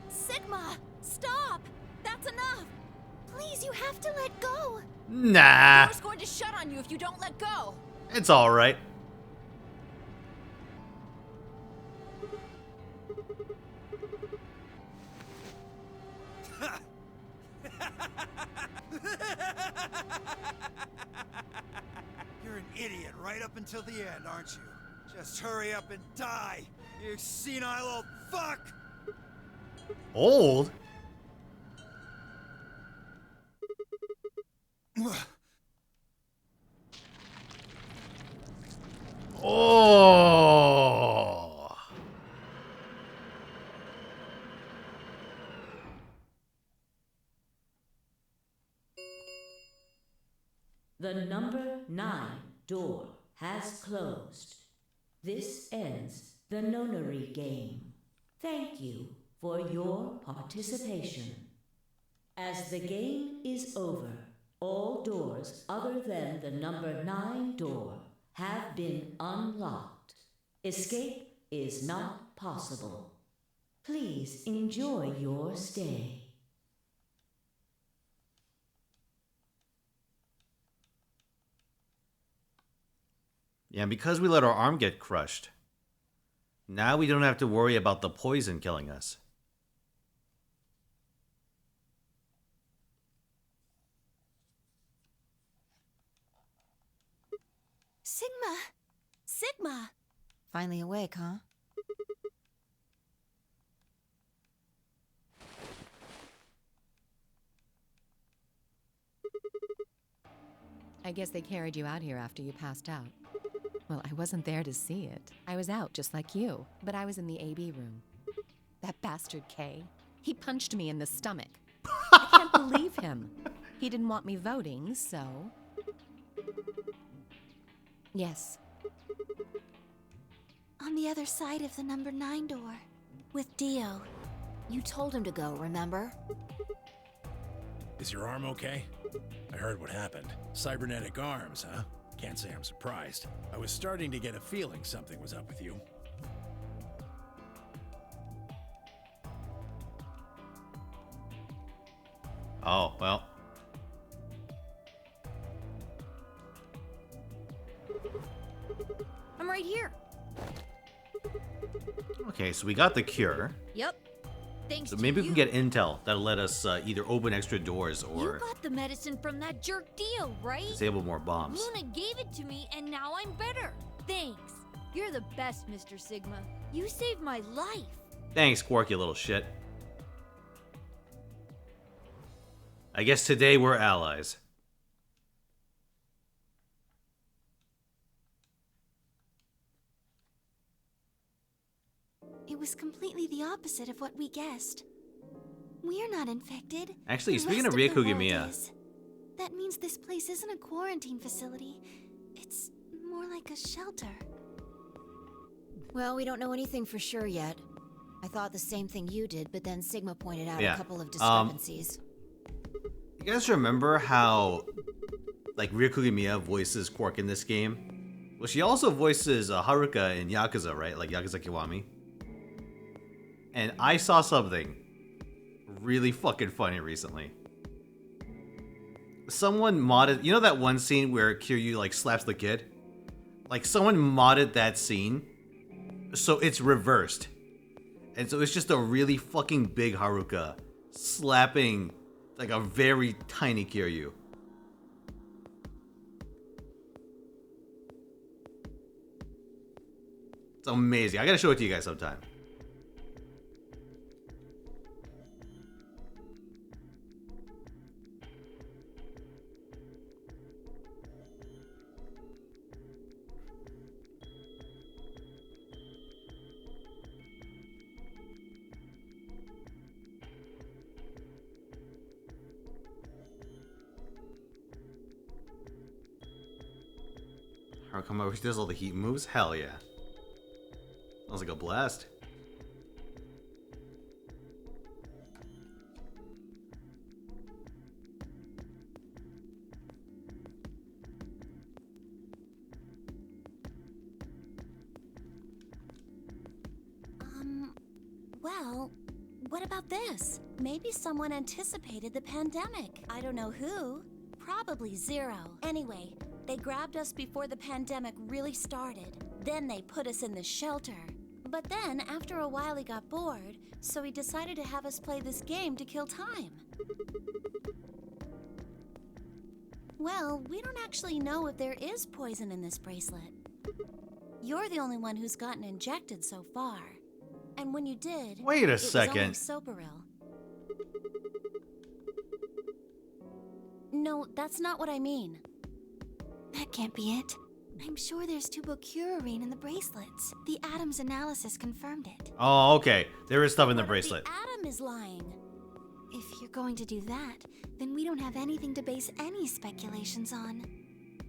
Sigma! Stop! That's enough! Please, you have to let go. Nah. The door's going to shut on you if you don't let go! It's alright. You're an idiot right up until the end, aren't you? Just hurry up and die, you senile old fuck! Old? Oh. The number 9 door has closed. This ends the nonary game. Thank you for your participation. As the game is over, all doors other than the number 9 door have been unlocked. Escape is not possible. Please enjoy your stay. Yeah, because we let our arm get crushed, now we don't have to worry about the poison killing us. Sigma! Sigma! Finally awake, huh? I guess they carried you out here after you passed out. Well, I wasn't there to see it. I was out just like you, but I was in the AB room. That bastard Kay, he punched me in the stomach. I can't believe him. He didn't want me voting, so... Yes. On the other side of the number 9 door. With Dio. You told him to go, remember? Is your arm okay? I heard what happened. Cybernetic arms, huh? Can't say I'm surprised. I was starting to get a feeling something was up with you. Oh, well. I'm right here. Okay, so we got the cure. Yep. Thanks So to maybe we you. can get intel that'll let us either open extra doors You or got the medicine from that jerk Dio, right? disable more bombs. Luna gave it to me, and now I'm better. Thanks. You're the best, Mr. Sigma. You saved my life. Thanks, Quark, you little shit. I guess today we're allies. It was completely the opposite of what we guessed. We're not infected. Actually, The speaking rest of the world Ryakugimiya, is. That means this place isn't a quarantine facility. It's more like a shelter. Well, we don't know anything for sure yet. I thought the same thing you did, but then Sigma pointed out Yeah. a couple of discrepancies. you guys remember how, like, Ryakugimiya voices Quark in this game? Well, she also voices Haruka in Yakuza, right? Like Yakuza Kiwami. And I saw something really fucking funny recently. Someone modded, you know that one scene where Kiryu like slaps the kid? Like someone modded that scene so it's reversed. And so it's just a really fucking big Haruka slapping like a very tiny Kiryu. It's amazing. I gotta show it to you guys sometime. How come over? She does all the heat moves? Hell yeah. Sounds like a blast. Well, what about this? Maybe someone anticipated the pandemic. I don't know who. Probably Zero. Anyway, they grabbed us before the pandemic really started. Then they put us in the shelter. But then, after a while, he got bored, so he decided to have us play this game to kill time. Well, we don't actually know if there is poison in this bracelet. You're the only one who's gotten injected so far. And when you did, Wait a it second. was only Soparil. No, that's not what I mean. That can't be it. I'm sure there's tubocurarine in the bracelets. The Adams analysis confirmed it. Oh, okay. There is stuff in the What if bracelet. the atom is lying? If you're going to do that, then we don't have anything to base any speculations on.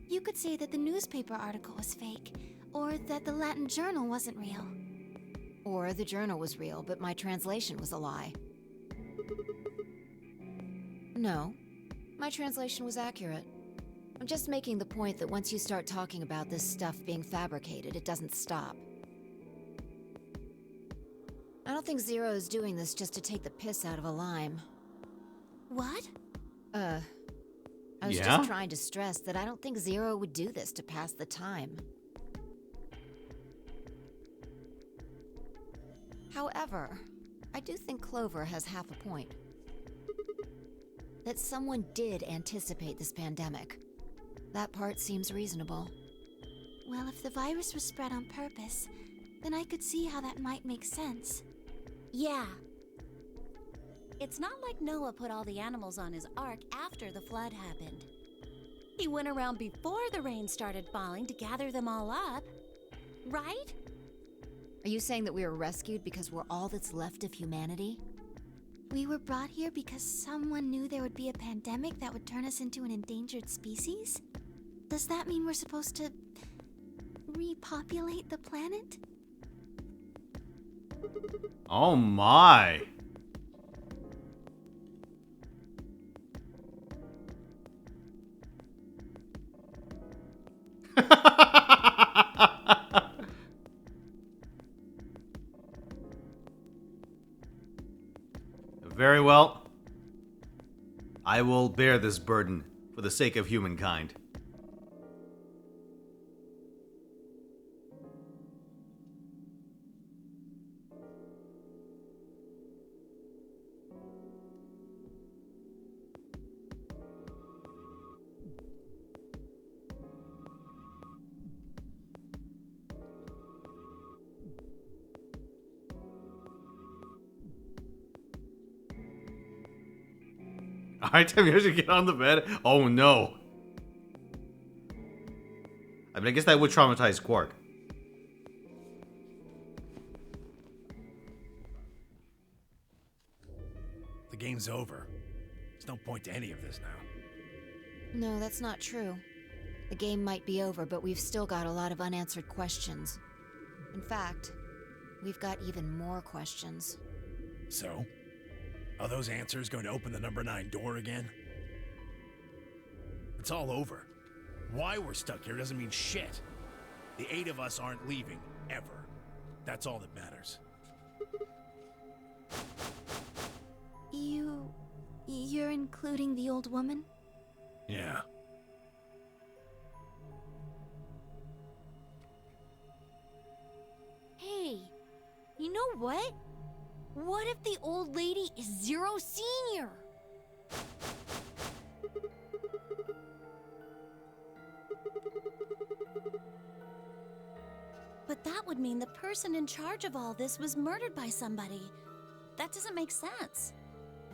You could say that the newspaper article was fake, or that the Latin journal wasn't real. Or the journal was real, but my translation was a lie. No, my translation was accurate. I'm just making the point that once you start talking about this stuff being fabricated, it doesn't stop. I don't think Zero is doing this just to take the piss out of a lime. What? I was Yeah? just trying to stress that I don't think Zero would do this to pass the time. However, I do think Clover has half a point. That someone did anticipate this pandemic. That part seems reasonable. Well, if the virus was spread on purpose, then I could see how that might make sense. Yeah. It's not like Noah put all the animals on his ark after the flood happened. He went around before the rain started falling to gather them all up. Right? Are you saying that we were rescued because we're all that's left of humanity? We were brought here because someone knew there would be a pandemic that would turn us into an endangered species? Does that mean we're supposed to repopulate the planet? Oh my. Very well. I will bear this burden for the sake of humankind. Alright, time you should get on the bed. Oh no. I mean, I guess that would traumatize Quark. The game's over. There's no point to any of this now. No, that's not true. The game might be over, but we've still got a lot of unanswered questions. In fact, we've got even more questions. So? Are those answers going to open the number 9 door again? It's all over. Why we're stuck here doesn't mean shit. The 8 of us aren't leaving, ever. That's all that matters. You're including the old woman? Yeah. Hey, you know what? What if the old lady is Zero Senior? But that would mean the person in charge of all this was murdered by somebody. That doesn't make sense.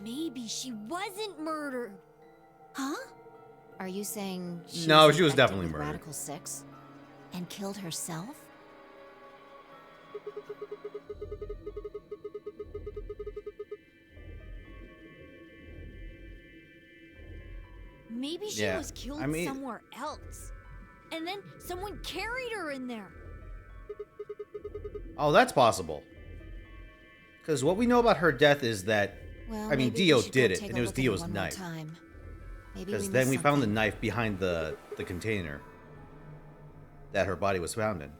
Maybe she wasn't murdered. Huh? Are you saying No, she was infected definitely with murdered. Radical 6? And killed herself? Maybe she Yeah, was killed I mean- somewhere else. And then someone carried her in there. Oh, that's possible. Because what we know about her death is that, Well, I mean, maybe we Dio should did go it, take and a it was look at Dio's one more knife. time. Maybe because we then we missed found the something. knife behind the container that her body was found in.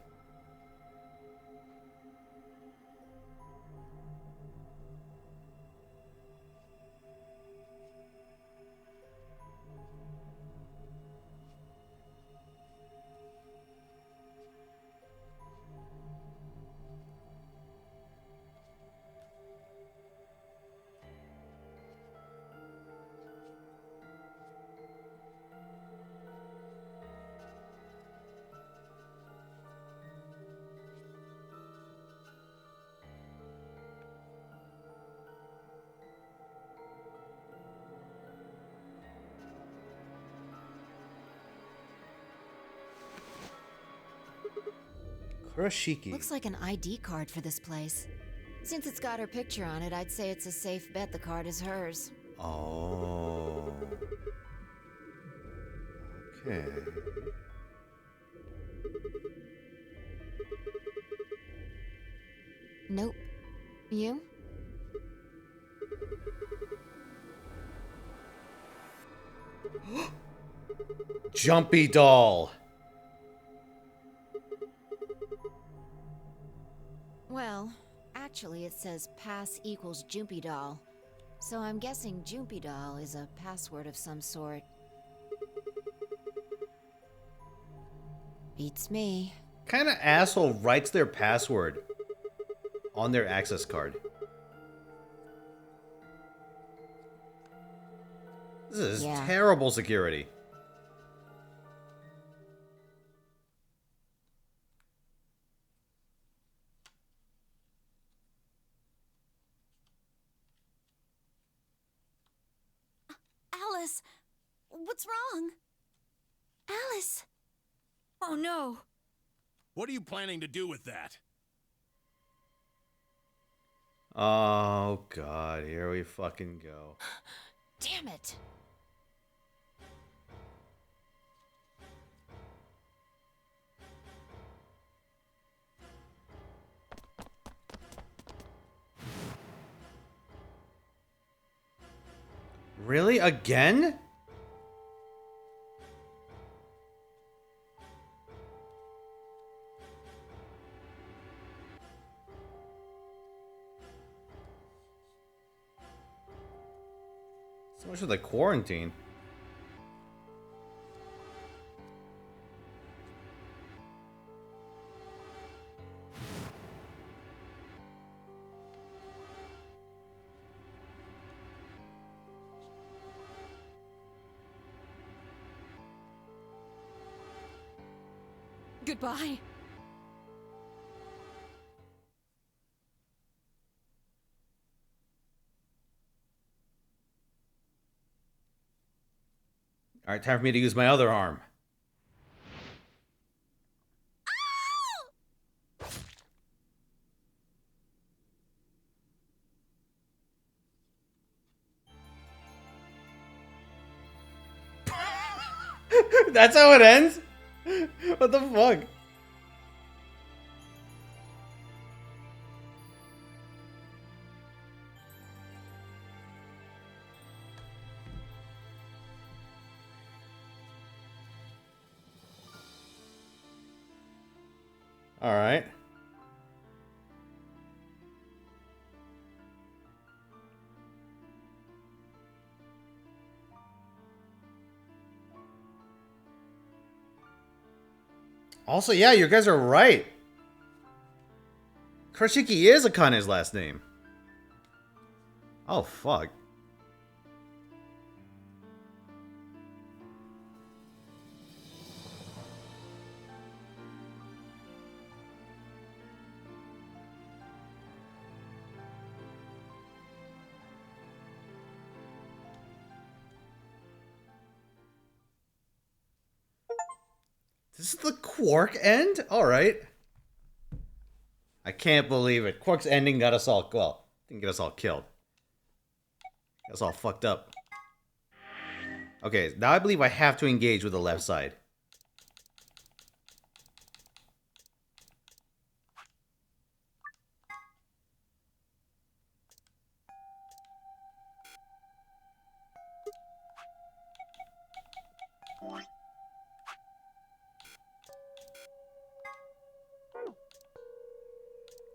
Kurashiki. Looks like an ID card for this place. Since it's got her picture on it, I'd say it's a safe bet the card is hers. Oh. Okay. Nope. You? Jumpy doll. Well, actually it says pass equals Jumpy doll. So I'm guessing Jumpy doll is a password of some sort. Beats me. Kind of asshole writes their password on their access card. This is terrible security. Alice, what's wrong? Alice! Oh no! What are you planning to do with that? Oh, God. Here we fucking go. Damn it! Really? Again? So much for the quarantine. Goodbye. All right, time for me to use my other arm. That's how it ends? What the fuck? All right. Also, yeah, you guys are right. Kurashiki is Akane's last name. Oh, fuck. This is the Quark end? Alright. I can't believe it. Quark's ending got us all, well, didn't get us all killed. Got us all fucked up. Okay, now I believe I have to engage with the left side.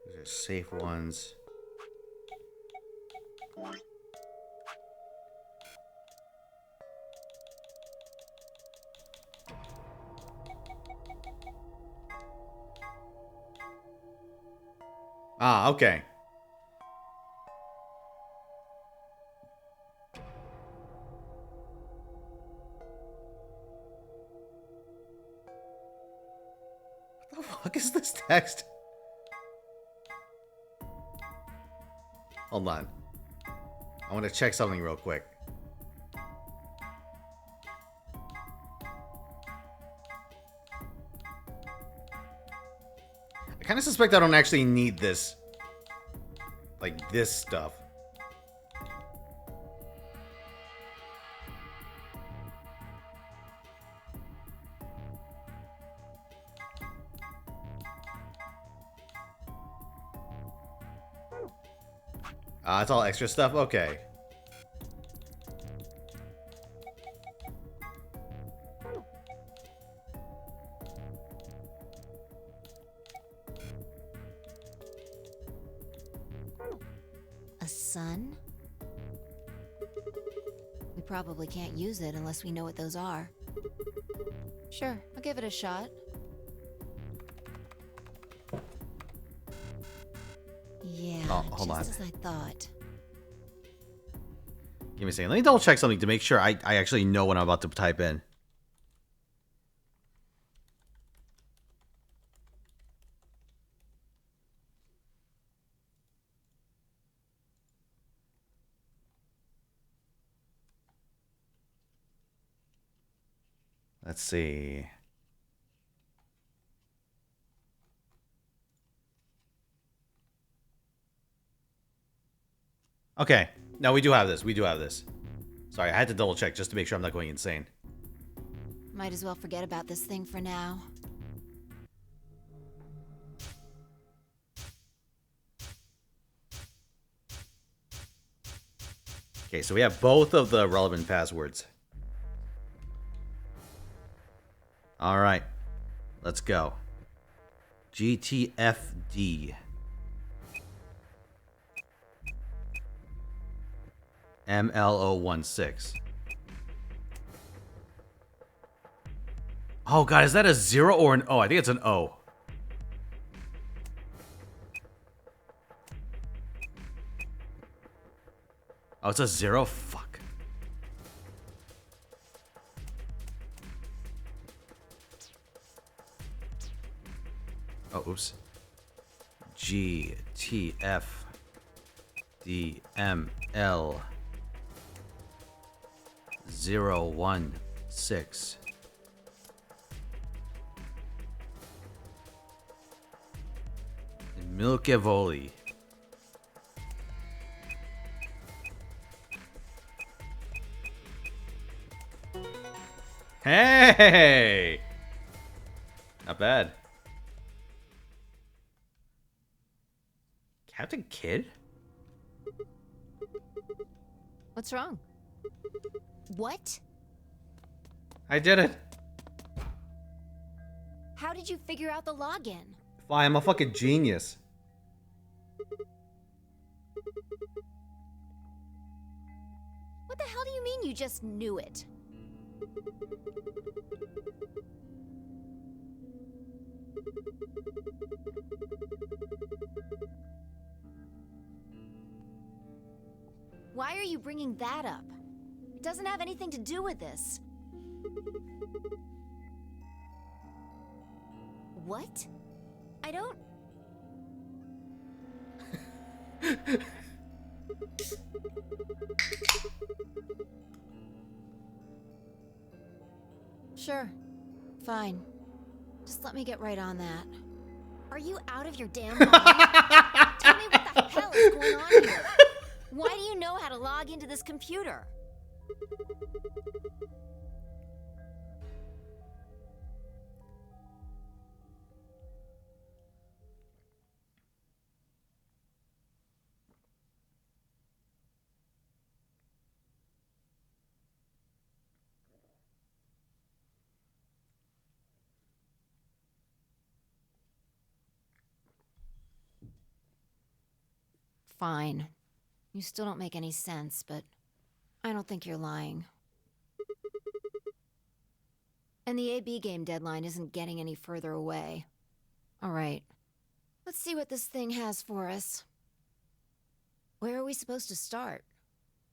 These are safe ones. Ah, okay. What the fuck is this text? Hold on. I want to check something real quick. I kind of suspect I don't actually need this. Like, this stuff. It's all extra stuff? Okay. A sun? We probably can't use it unless we know what those are. Sure, I'll give it a shot. Yeah, hold on. just as I thought. Give me a second. Let me double check something to make sure I actually know what I'm about to type in. Let's see. Okay. No, we do have this. We do have this. Sorry, I had to double check just to make sure I'm not going insane. Might as well forget about this thing for now. Okay, so we have both of the relevant passwords. All right. Let's go. GTFD. MLO16. Oh god, is that a 0 or an O? I think it's an O. Oh, it's a 0? Fuck. Oh, oops. G, T, F, D, M, L, 016. Milkevoli. Hey! Not bad. Captain Kidd? What's wrong? What? I did it. How did you figure out the login? Fine, I'm a fucking genius. What the hell do you mean you just knew it? Why are you bringing that up? It doesn't have anything to do with this. What? I don't... Sure. Fine. Just let me get right on that. Are you out of your damn mind? Tell me what the hell is going on here. Why do you know how to log into this computer? Fine. You still don't make any sense, but I don't think you're lying. And the AB game deadline isn't getting any further away. All right. Let's see what this thing has for us. Where are we supposed to start?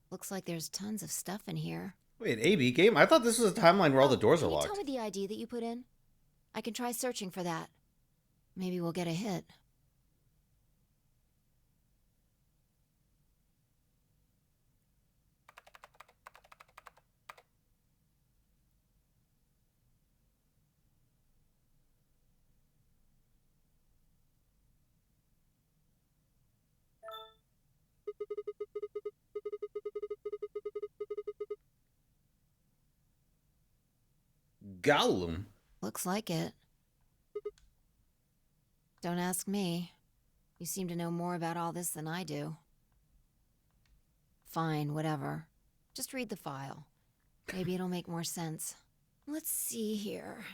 Looks like there's tons of stuff in here. Wait, AB game? I thought this was a timeline where all the doors are Can you locked. tell me the ID that you put in? I can try searching for that. Maybe we'll get a hit. Gollum? Looks like it. Don't ask me. You seem to know more about all this than I do. Fine, whatever. Just read the file. Maybe it'll make more sense. Let's see here.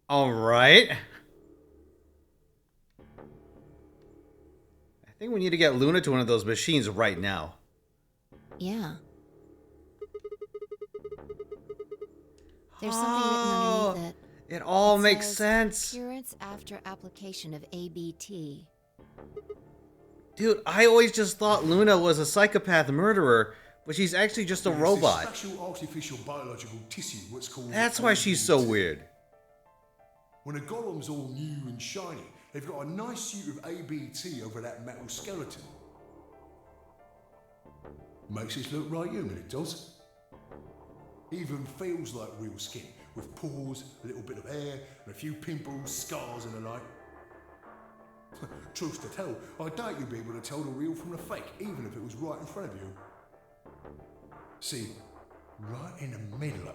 All right. I think we need to get Luna to one of those machines right now. Yeah. There's something written underneath it. It all It makes says, sense. Appearance after application of ABT. Dude, I always just thought Luna was a psychopath murderer, but she's actually just a robot. Special artificial biological tissue, what's called. That's why she's so ABT. weird. When a golem's all new and shiny, they've got a nice suit of ABT over that metal skeleton. Makes it look right human, it does. Even feels like real skin, with pores, a little bit of hair, and a few pimples, scars and the like. Truth to tell, I doubt you'd be able to tell the real from the fake, even if it was right in front of you. See, right in the middle.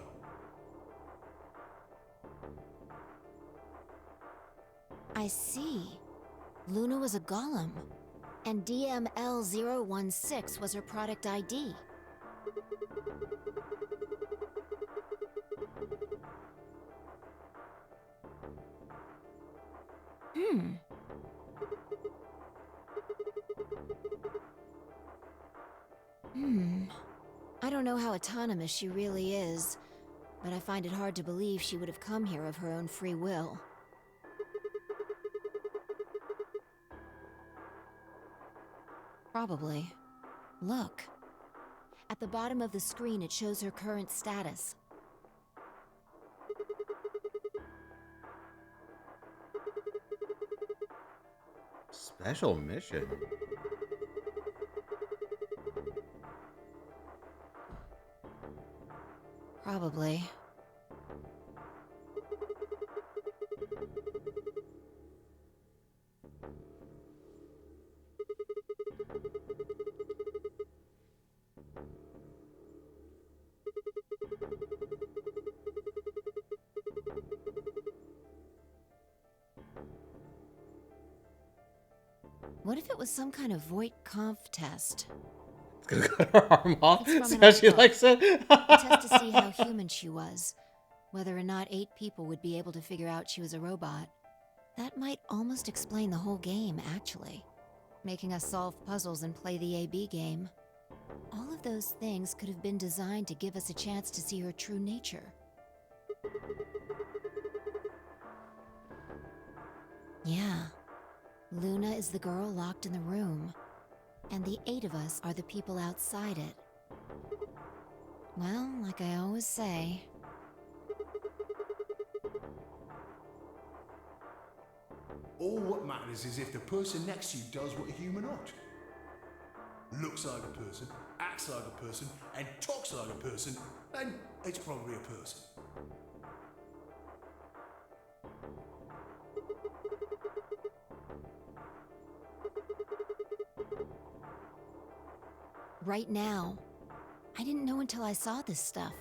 I see. Luna was a golem, and DML016 was her product ID. I don't know how autonomous she really is, but I find it hard to believe she would have come here of her own free will. Probably. Look. At the bottom of the screen, it shows her current status. Special mission. Probably. What if it was some kind of Voight-Kampf test? Gonna cut her arm off. It's from So an she book. likes it. A test to see how human she was. Whether or not 8 people would be able to figure out she was a robot. That might almost explain the whole game, actually. Making us solve puzzles and play the AB game. All of those things could have been designed to give us a chance to see her true nature. Yeah. Luna is the girl locked in the room. And the 8 of us are the people outside it. Well, like I always say... All what matters is if the person next to you does what a human ought. Looks like a person, acts like a person, and talks like a person, then it's probably a person. Right now. I didn't know until I saw this stuff.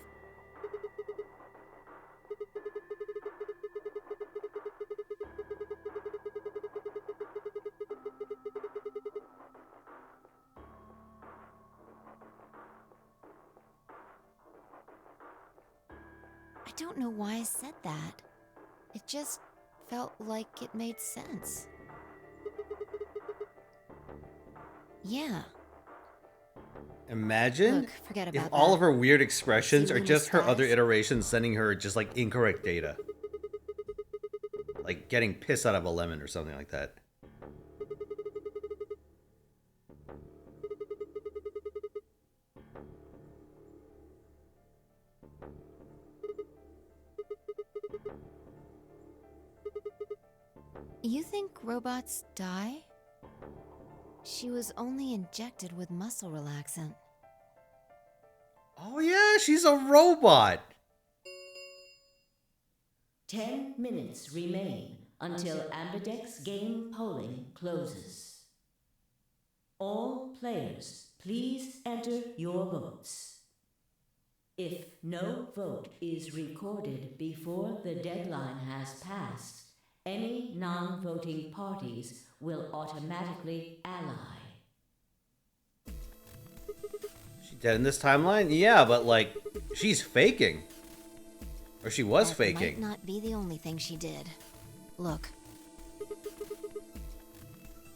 I don't know why I said that. It just felt like it made sense. Yeah. Imagine Look, forget if about all that. of her weird expressions See are Luna's just her other status? iterations sending her just like incorrect data. Like getting piss out of a lemon or something like that. You think robots die? She was only injected with muscle relaxant. Oh yeah, she's a robot. 10 minutes remain until Ambidex game polling closes. All players, please enter your votes. If no vote is recorded before the deadline has passed, any non-voting parties will automatically ally. She dead in this timeline? Yeah, but like, she's faking. Or she was That faking. might not be the only thing she did. Look.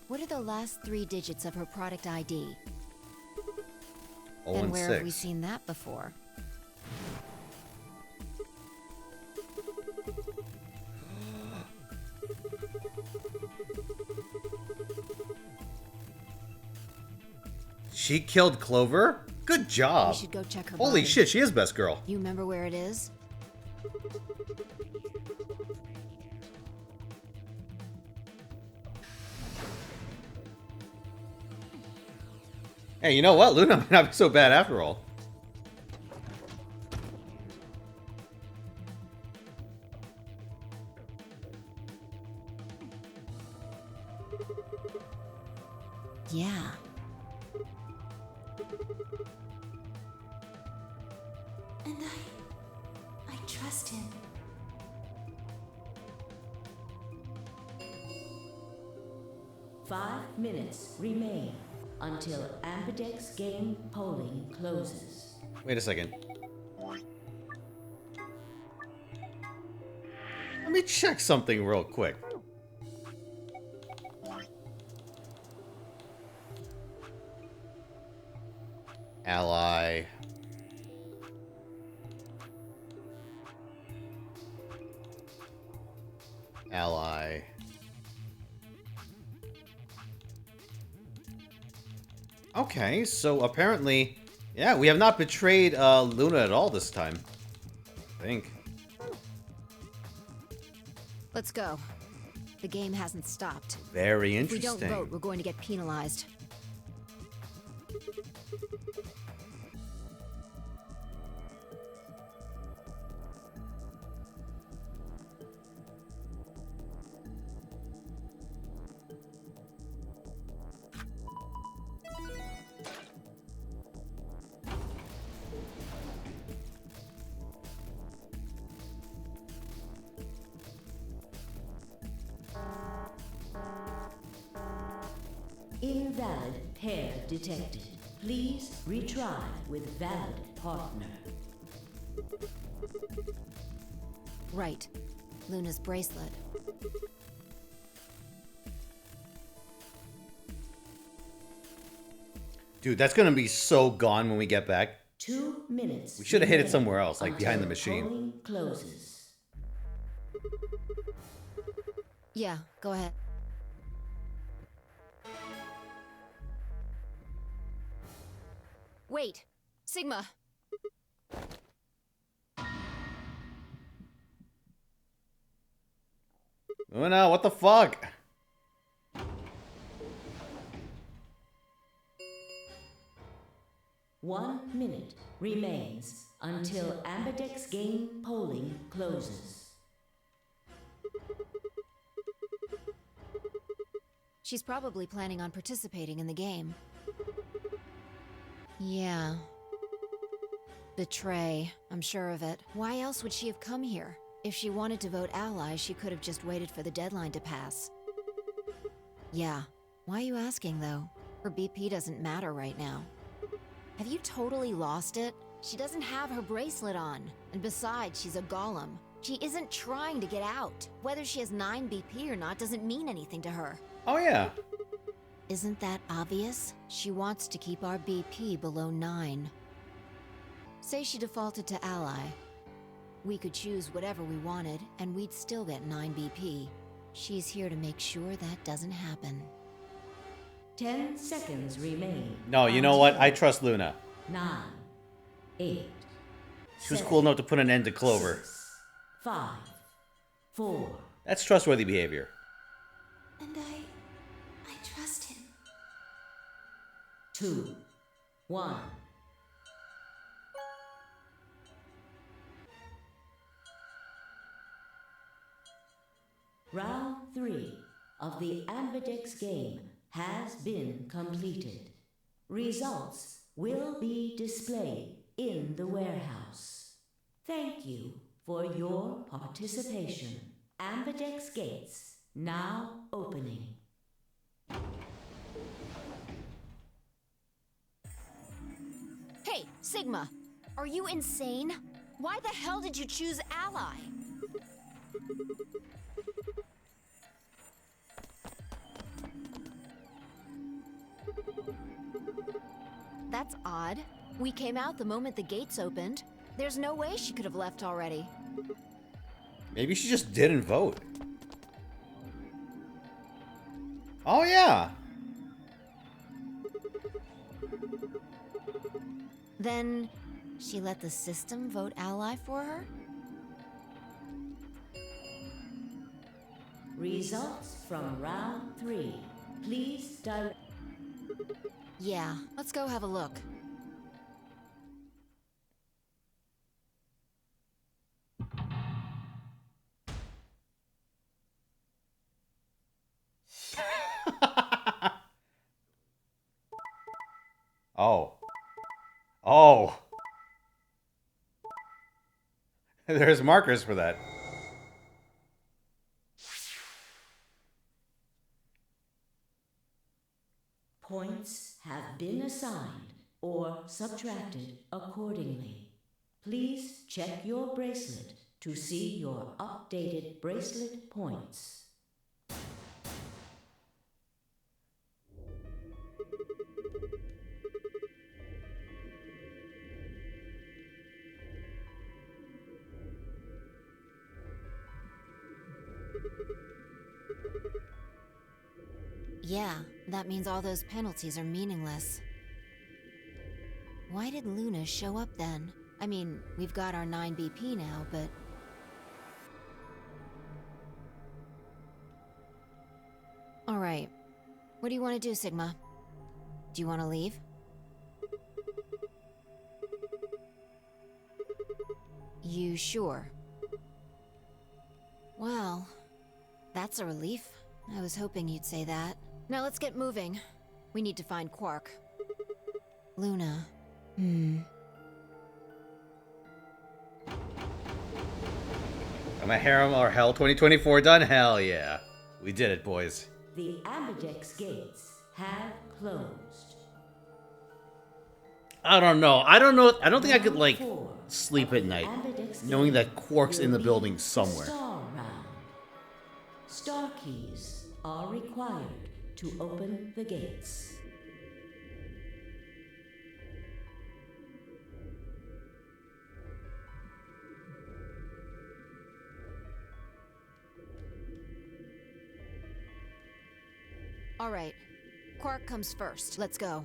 What are the last 3 digits of her product ID? And where have we seen that before? She killed Clover? Good job. We should go check her Holy body. shit, she is best girl. You remember where it is? Hey, you know what? Luna might not be so bad after all. Yeah. And I trust him. Five minutes remain until Ambidex game polling closes. Wait a second. Let me check something real quick. Ally. Ally. Okay, so apparently, yeah, we have not betrayed Luna at all this time. I think. Let's go. The game hasn't stopped. Very If we interesting. don't vote, we're going to get penalized. Invalid pair detected. Please retry with valid partner. Right. Luna's bracelet. Dude, that's gonna be so gone when we get back. 2 minutes. We should have hit it remain somewhere else, like behind the until machine. polling closes. Yeah, go ahead. Wait! Sigma! Luna, what the fuck? One minute remains until Ambidex game polling closes. She's probably planning on participating in the game. Yeah. Betray. I'm sure of it. Why else would she have come here? If she wanted to vote ally, she could have just waited for the deadline to pass. Yeah. Why are you asking, though? Her BP doesn't matter right now. Have you totally lost it? She doesn't have her bracelet on. And besides, she's a golem. She isn't trying to get out. Whether she has 9 BP or not doesn't mean anything to her. Oh yeah. Isn't that obvious? She wants to keep our BP below 9. Say she defaulted to ally. We could choose whatever we wanted, and we'd still get 9 BP. She's here to make sure that doesn't happen. 10 seconds remain. No, you know what? I trust Luna. 9, 8. She was cool enough to put an end to Clover. 6, 5, 4. That's trustworthy behavior. And I trust him. 2, 1. Round 3 of the Ambidex game has been completed. Results will be displayed in the warehouse. Thank you for your participation. Ambidex gates now opening. Hey, Sigma, are you insane? Why the hell did you choose Ally? That's odd. We came out the moment the gates opened. There's no way she could have left already. Maybe she just didn't vote. Oh, yeah. Then she let the system vote Ally for her? Results from round 3. Please direct. Yeah, let's go have a look. Oh. Oh. There's markers for that. Points have been assigned or subtracted accordingly. Please check your bracelet to see your updated bracelet points. Yeah, that means all those penalties are meaningless. Why did Luna show up then? I mean, we've got our 9 BP now, but... Alright. What do you want to do, Sigma? Do you want to leave? You sure? Well, that's a relief. I was hoping you'd say that. Now let's get moving. We need to find Quark. Luna. Am I Harem or Hell 2024 done? Hell yeah. We did it, boys. The Ambidex gates have closed. I don't know. I don't think I could, like, sleep at night knowing that Quark's in the building somewhere. Star round. Star keys are required to open the gates. All right. Quark comes first. Let's go.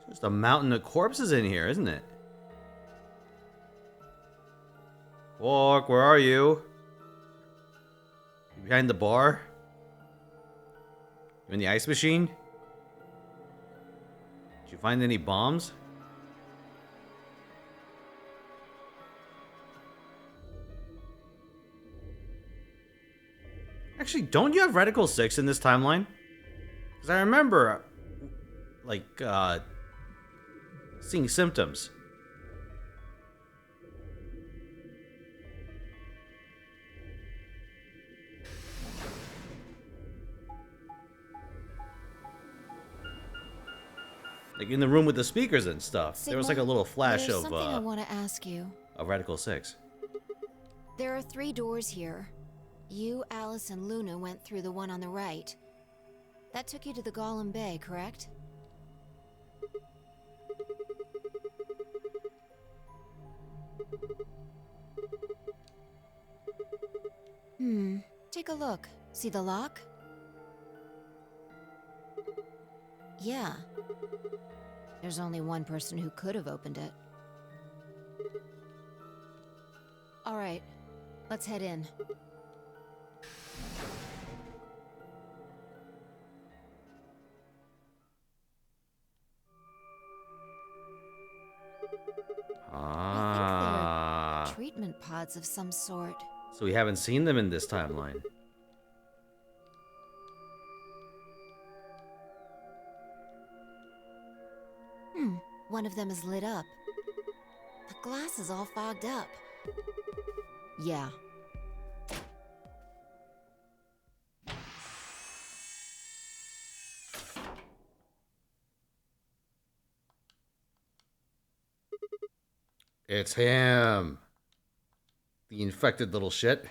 Just a mountain of corpses in here, isn't it? Quark, where are you? You behind the bar? You in the ice machine? Did you find any bombs? Actually, don't you have Reticle 6 in this timeline? Because I remember, like, seeing symptoms. Like in the room with the speakers and stuff. Sigma, there was like a little flash there's of something I want to ask you. of Reticle 6. There are 3 doors here. You, Alice, and Luna went through the one on the right. That took you to the Golem Bay, correct? Take a look. See the lock? Yeah. There's only one person who could have opened it. All right, let's head in. I think they're treatment pods of some sort. So we haven't seen them in this timeline. One of them is lit up. The glass is all fogged up. Yeah. It's him. The infected little shit.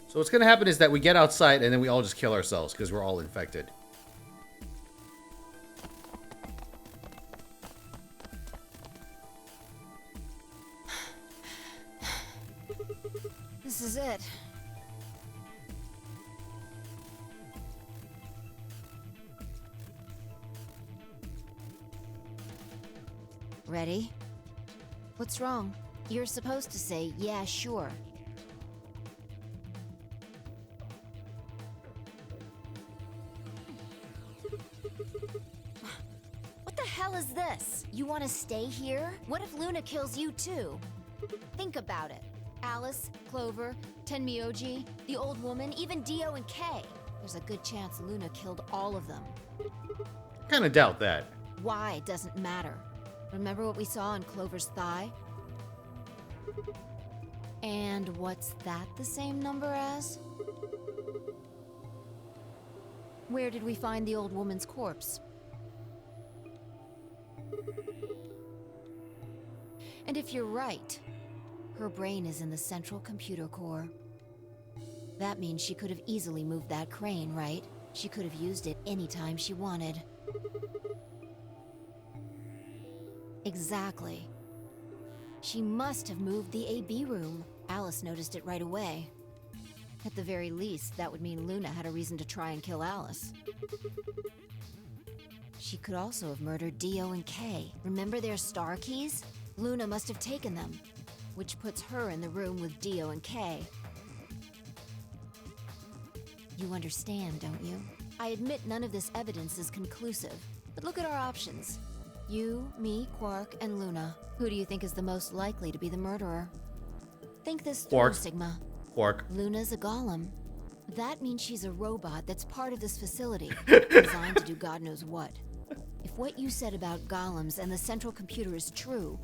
So what's gonna happen is that we get outside and then we all just kill ourselves because we're all infected. This is it. Ready? What's wrong? You're supposed to say, yeah, sure. What the hell is this? You want to stay here? What if Luna kills you too? Think about it. Alice, Clover, Tenmyoji, the old woman, even Dio and Kay. There's a good chance Luna killed all of them. Kinda doubt that. Why doesn't matter. Remember what we saw on Clover's thigh? And what's that the same number as? Where did we find the old woman's corpse? And if you're right, her brain is in the central computer core. That means she could have easily moved that crane, right? She could have used it anytime she wanted. Exactly. She must have moved the AB room. Alice noticed it right away. At the very least, that would mean Luna had a reason to try and kill Alice. She could also have murdered Dio and Kay. Remember their star keys? Luna must have taken them, which puts her in the room with Dio and Kay. You understand, don't you? I admit none of this evidence is conclusive, but look at our options. You, me, Quark, and Luna. Who do you think is the most likely to be the murderer? Think this through, Quark. Sigma. Quark. Luna's a golem. That means she's a robot that's part of this facility, designed to do God knows what. If what you said about golems and the central computer is true,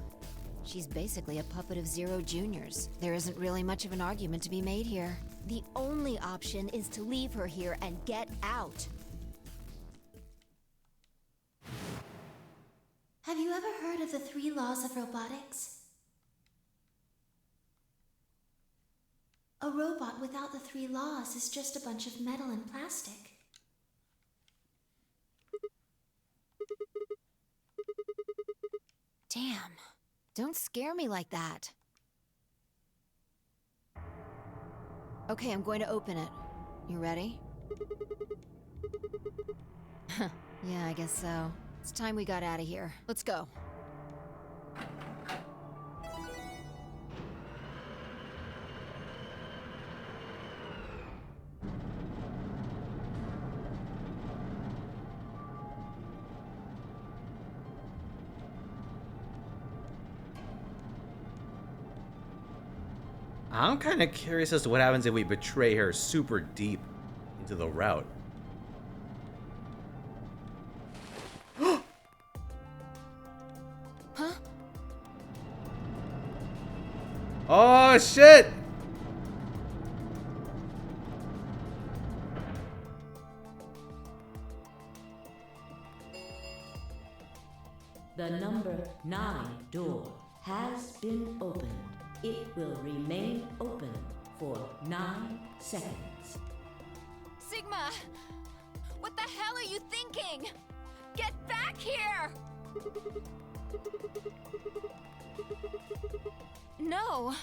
she's basically a puppet of Zero Junior's. There isn't really much of an argument to be made here. The only option is to leave her here and get out. Have you ever heard of the 3 laws of robotics? A robot without the 3 laws is just a bunch of metal and plastic. Damn. Don't scare me like that. Okay, I'm going to open it. You ready? Yeah, I guess so. It's time we got out of here. Let's go. I'm kind of curious as to what happens if we betray her super deep into the route. Huh? Oh, shit! The number 9 door has been opened. It will remain open for 9 seconds. Sigma! What the hell are you thinking? Get back here! No.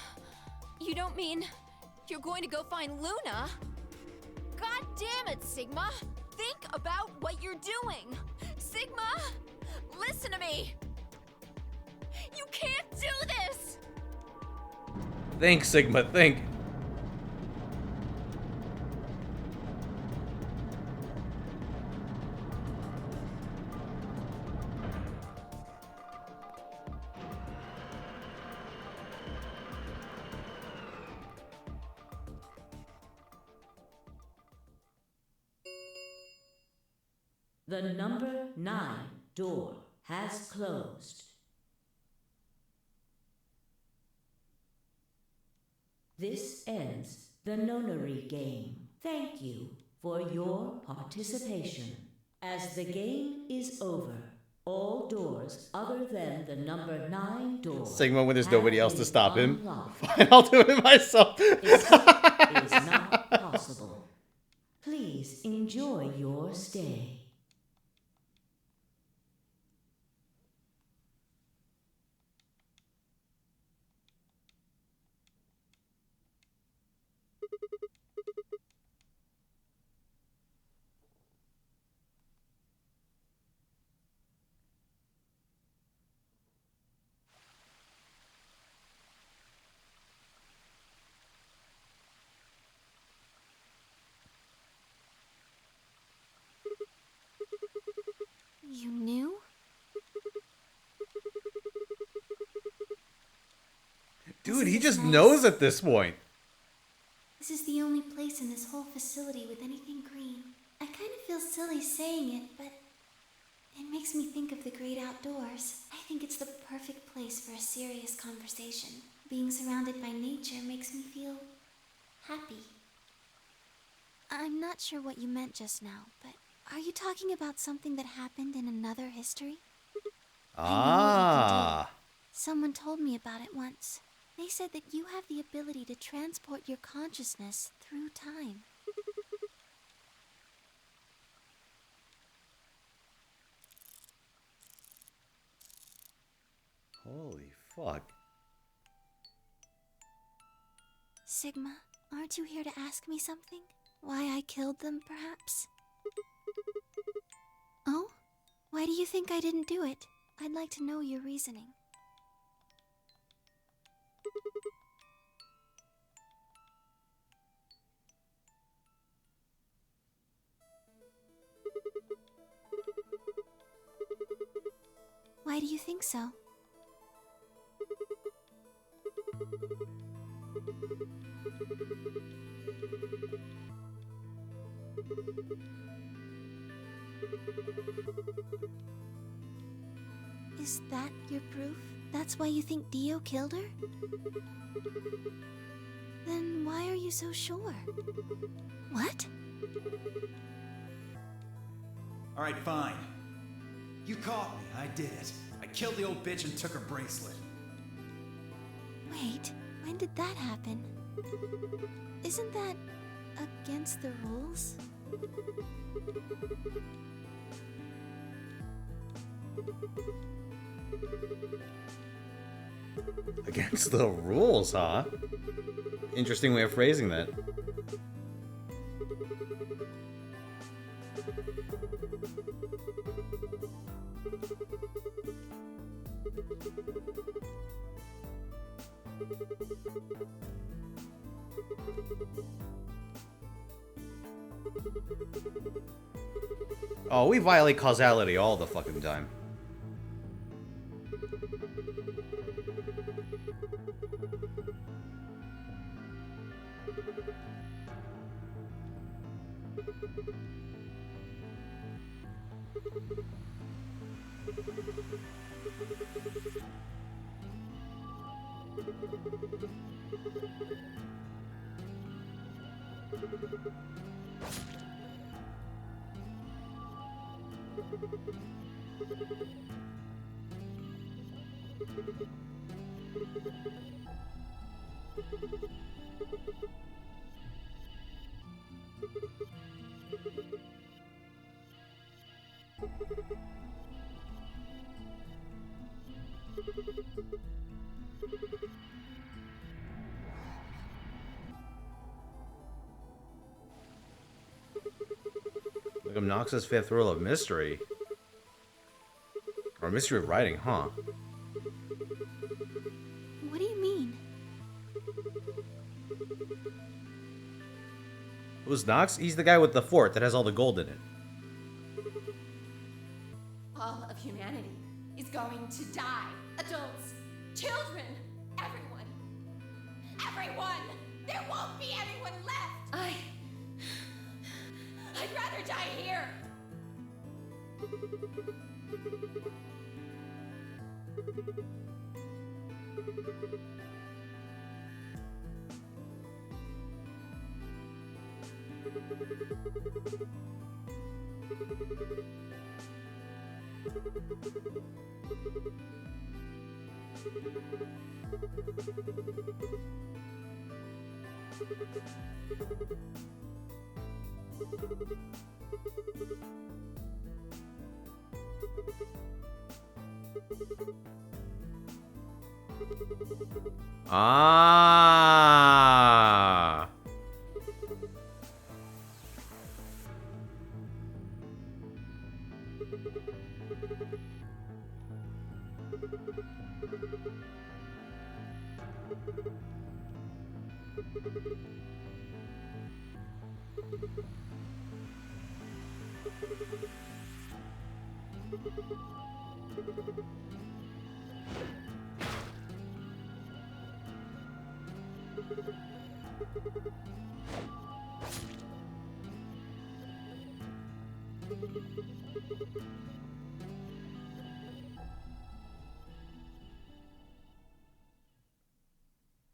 You don't mean you're going to go find Luna? God damn it, Sigma! Think about what you're doing! Sigma! Listen to me! You can't do this! Think, Sigma, think. The number 9 door has closed. This ends the nonary game. Thank you for your participation. As the game is over, all doors other than the number 9 door Sigma, when there's nobody else to stop him. unlocked. Fine, I'll do it myself. Escape is not possible. Please enjoy your stay. You knew? Dude, he just knows at this point. This is the only place in this whole facility with anything green. I kind of feel silly saying it, but it makes me think of the great outdoors. I think it's the perfect place for a serious conversation. Being surrounded by nature makes me feel happy. I'm not sure what you meant just now, but are you talking about something that happened in another history? Ah. Someone told me about it once. They said that you have the ability to transport your consciousness through time. Holy fuck. Sigma, aren't you here to ask me something? Why I killed them, perhaps? Oh? Why do you think I didn't do it? I'd like to know your reasoning. Why do you think so? Is that your proof? That's why you think Dio killed her? Then why are you so sure? What? All right, fine. You caught me. I did it. I killed the old bitch and took her bracelet. Wait, when did that happen? Isn't that against the rules? Against the rules, huh? Interesting way of phrasing that. Oh, we violate causality all the fucking time. Obnoxious fifth rule of mystery. Or mystery of writing, huh? What do you mean? Who's Nox? He's the guy with the fort that has all the gold in it. All of humanity is going to die. Adults, children, everyone. Everyone! There won't be anyone left! I'd rather die here! Ah.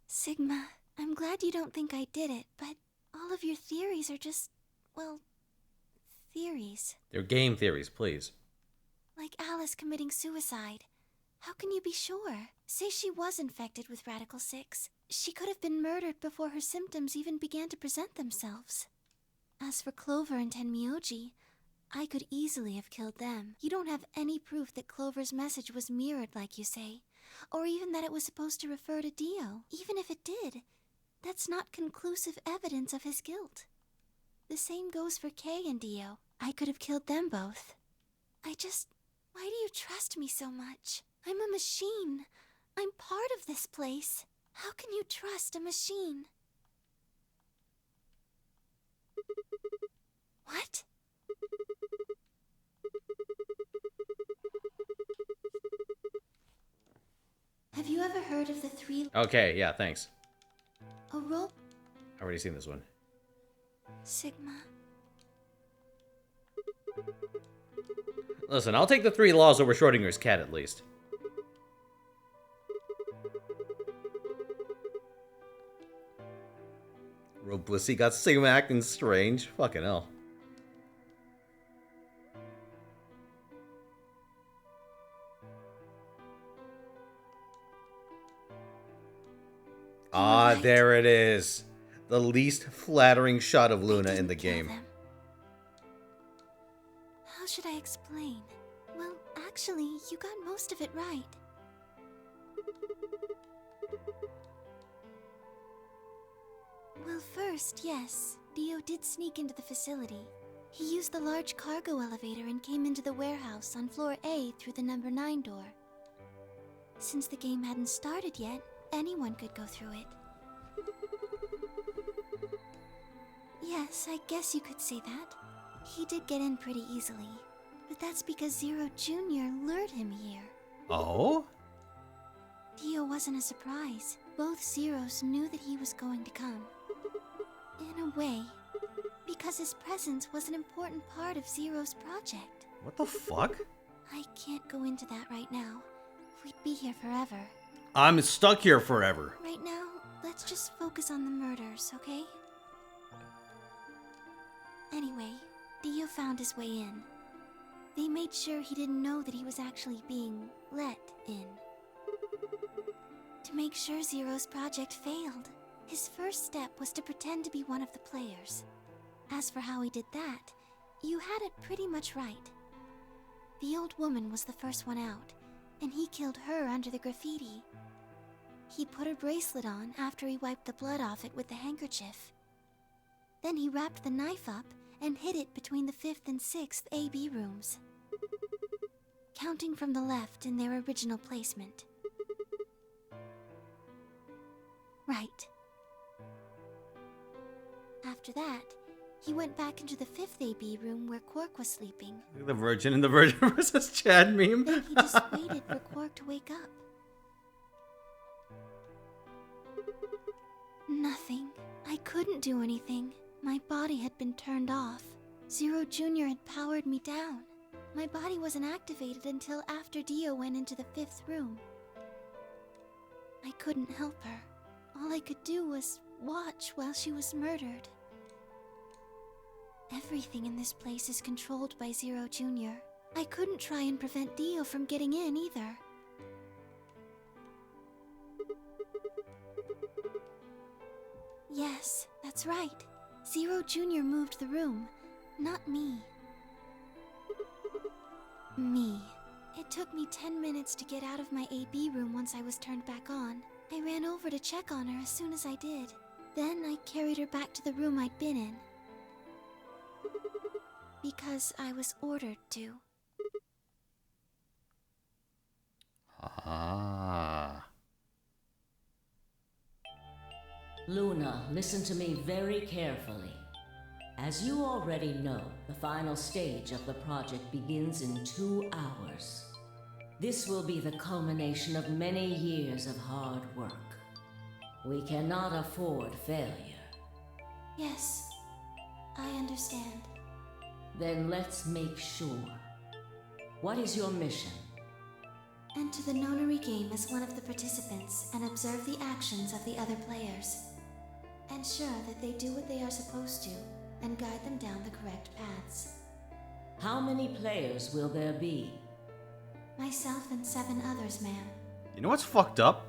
Sigma, I'm glad you don't think I did it, but all of your theories are just, well, theories. They're game theories, please. Like Alice committing suicide. How can you be sure? Say she was infected with Radical 6. She could have been murdered before her symptoms even began to present themselves. As for Clover and Tenmyoji, I could easily have killed them. You don't have any proof that Clover's message was mirrored like you say, or even that it was supposed to refer to Dio. Even if it did, that's not conclusive evidence of his guilt. The same goes for Kay and Dio. I could have killed them both. Why do you trust me so much? I'm a machine. I'm part of this place. How can you trust a machine? What? Have you ever heard of the three... Okay, yeah, thanks. A rope? I've already seen this one. Sigma. Listen, I'll take the 3 laws over Schrodinger's cat at least. Roblissy got Sigma acting strange. Fucking hell. Ah, there it is. The least flattering shot of Luna in the game. How should I explain? Well, actually, you got most of it right. Well, first, yes, Dio did sneak into the facility. He used the large cargo elevator and came into the warehouse on floor A through the number 9 door. Since the game hadn't started yet, anyone could go through it. Yes, I guess you could say that. He did get in pretty easily, but that's because Zero Jr. lured him here. Oh? Dio wasn't a surprise. Both Zeros knew that he was going to come. In a way, because his presence was an important part of Zero's project. What the fuck? I can't go into that right now. We'd be here forever. I'm stuck here forever. Right now, let's just focus on the murders, okay? Anyway, Dio found his way in. They made sure he didn't know that he was actually being let in. To make sure Zero's project failed, his first step was to pretend to be one of the players. As for how he did that, you had it pretty much right. The old woman was the first one out, and he killed her under the graffiti. He put her bracelet on after he wiped the blood off it with the handkerchief. Then he wrapped the knife up and hid it between the 5th and 6th AB rooms, counting from the left in their original placement. Right. After that, he went back into the 5th AB room where Quark was sleeping. The Virgin and the Virgin versus Chad meme. Then he just waited for Quark to wake up. Nothing. I couldn't do anything. My body had been turned off. Zero Jr. had powered me down. My body wasn't activated until after Dio went into the 5th room. I couldn't help her. All I could do was watch while she was murdered. Everything in this place is controlled by Zero Jr. I couldn't try and prevent Dio from getting in either. Yes, that's right. Zero Jr. moved the room, not me. Me. It took me 10 minutes to get out of my AB room once I was turned back on. I ran over to check on her as soon as I did. Then I carried her back to the room I'd been in. Because I was ordered to. Ah. Luna, listen to me very carefully. As you already know, the final stage of the project begins in 2 hours. This will be the culmination of many years of hard work. We cannot afford failure. Yes, I understand. Then let's make sure. What is your mission? Enter the nonary game as one of the participants and observe the actions of the other players. Ensure that they do what they are supposed to and guide them down the correct paths. How many players will there be? Myself and 7 others, ma'am. You know what's fucked up?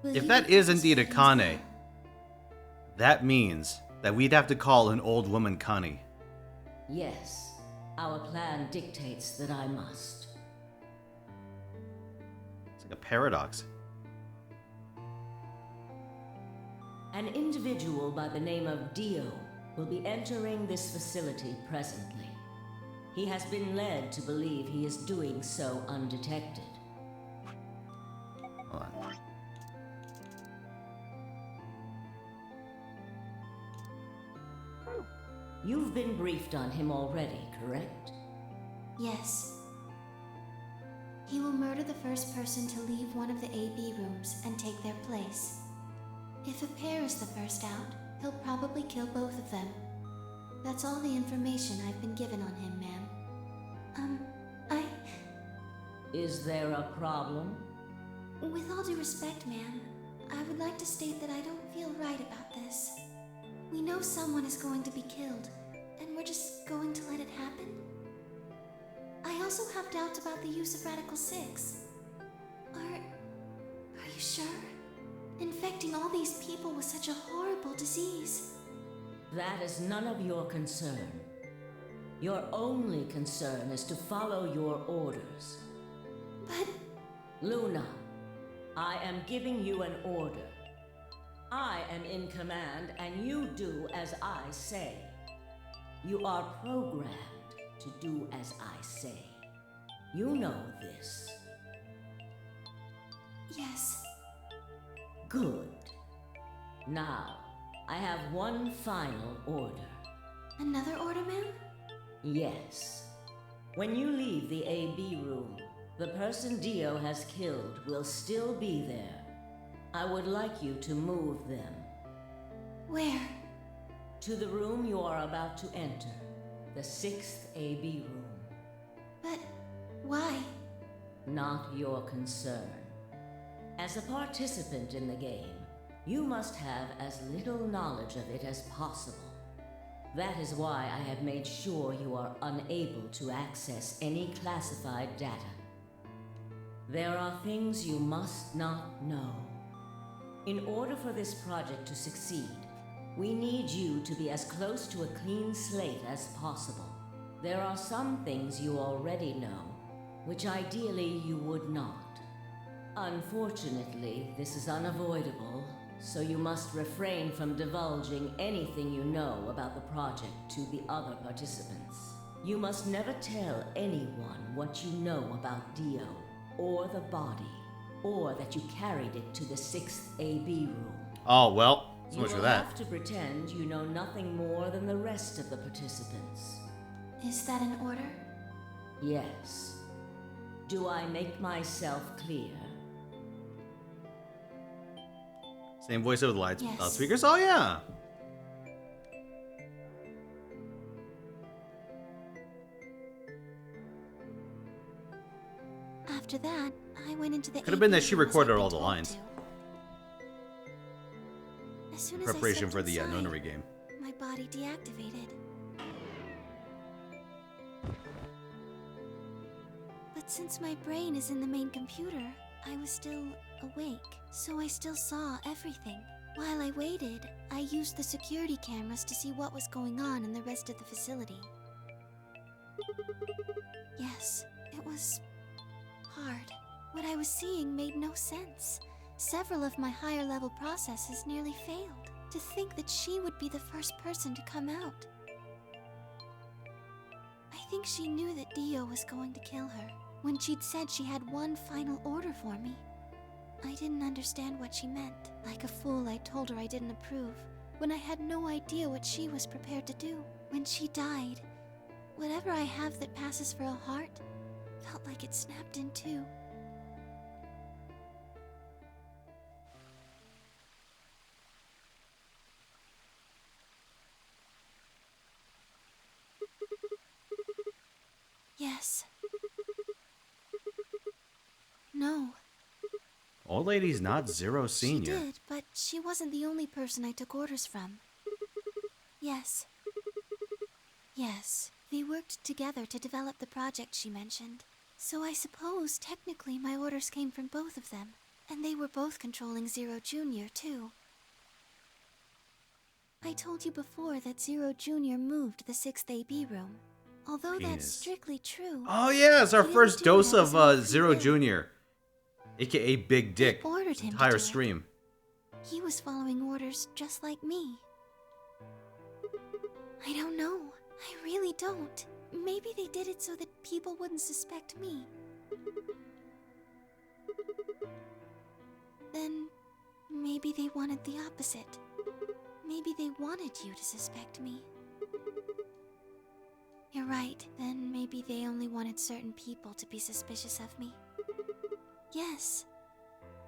Will If you that is indeed a participate Kane, as well? that means that we'd have to call an old woman Connie. Yes, our plan dictates that I must. It's like a paradox. An individual by the name of Dio will be entering this facility presently. He has been led to believe he is doing so undetected. Hold on. You've been briefed on him already, correct? Yes. He will murder the first person to leave one of the AB rooms and take their place. If a pair is the first out, he'll probably kill both of them. That's all the information I've been given on him, ma'am. Is there a problem? With all due respect, ma'am, I would like to state that I don't feel right about this. We know someone is going to be killed, and we're just going to let it happen? I also have doubts about the use of Radical 6. Are you sure? Infecting all these people with such a horrible disease. That is none of your concern. Your only concern is to follow your orders. But... Luna, I am giving you an order. I am in command, and you do as I say. You are programmed to do as I say. You know this. Yes. Good. Now, I have one final order. Another order, ma'am? Yes. When you leave the AB room, the person Dio has killed will still be there. I would like you to move them. Where? To the room you are about to enter, the 6th AB room. But why? Not your concern. As a participant in the game, you must have as little knowledge of it as possible. That is why I have made sure you are unable to access any classified data. There are things you must not know. In order for this project to succeed, we need you to be as close to a clean slate as possible. There are some things you already know, which ideally you would not. Unfortunately, this is unavoidable, so you must refrain from divulging anything you know about the project to the other participants. You must never tell anyone what you know about Dio, or the body, or that you carried it to the 6th AB room. Oh, well, so You much for will that. have to pretend you know nothing more than the rest of the participants. Is that an order? Yes. Do I make myself clear? Same voice over the Yes. loudspeakers? Oh, yeah. After that, I went into the Could have been that AP she room as I'd recorded been all the told lines. to. As soon as Preparation I for the stepped inside, nunnery game. my body deactivated. But since my brain is in the main computer, I was still awake, so I still saw everything. While I waited, I used the security cameras to see what was going on in the rest of the facility. Yes, it was hard. What I was seeing made no sense. Several of my higher level processes nearly failed. To think that she would be the first person to come out. I think she knew that Dio was going to kill her. When she'd said she had one final order for me, I didn't understand what she meant. Like a fool, I told her I didn't approve, when I had no idea what she was prepared to do. When she died, whatever I have that passes for a heart felt like it snapped in two. Yes. No. Old lady's not Zero She Senior. did, but she wasn't the only person I took orders from. Yes. Yes, they worked together to develop the project she mentioned. So I suppose technically my orders came from both of them. And they were both controlling Zero Jr. too. I told you before that Zero Jr. moved the 6th AB room. Although that's Penis. strictly true. Oh, yeah, it's our he didn't first do it dose of his of own free Zero will. Jr., aka Big Dick. I ordered This him to entire do it. stream. He was following orders just like me. I don't know. I really don't. Maybe they did it so that people wouldn't suspect me. Then maybe they wanted the opposite. Maybe they wanted you to suspect me. You're right. Then maybe they only wanted certain people to be suspicious of me. Yes.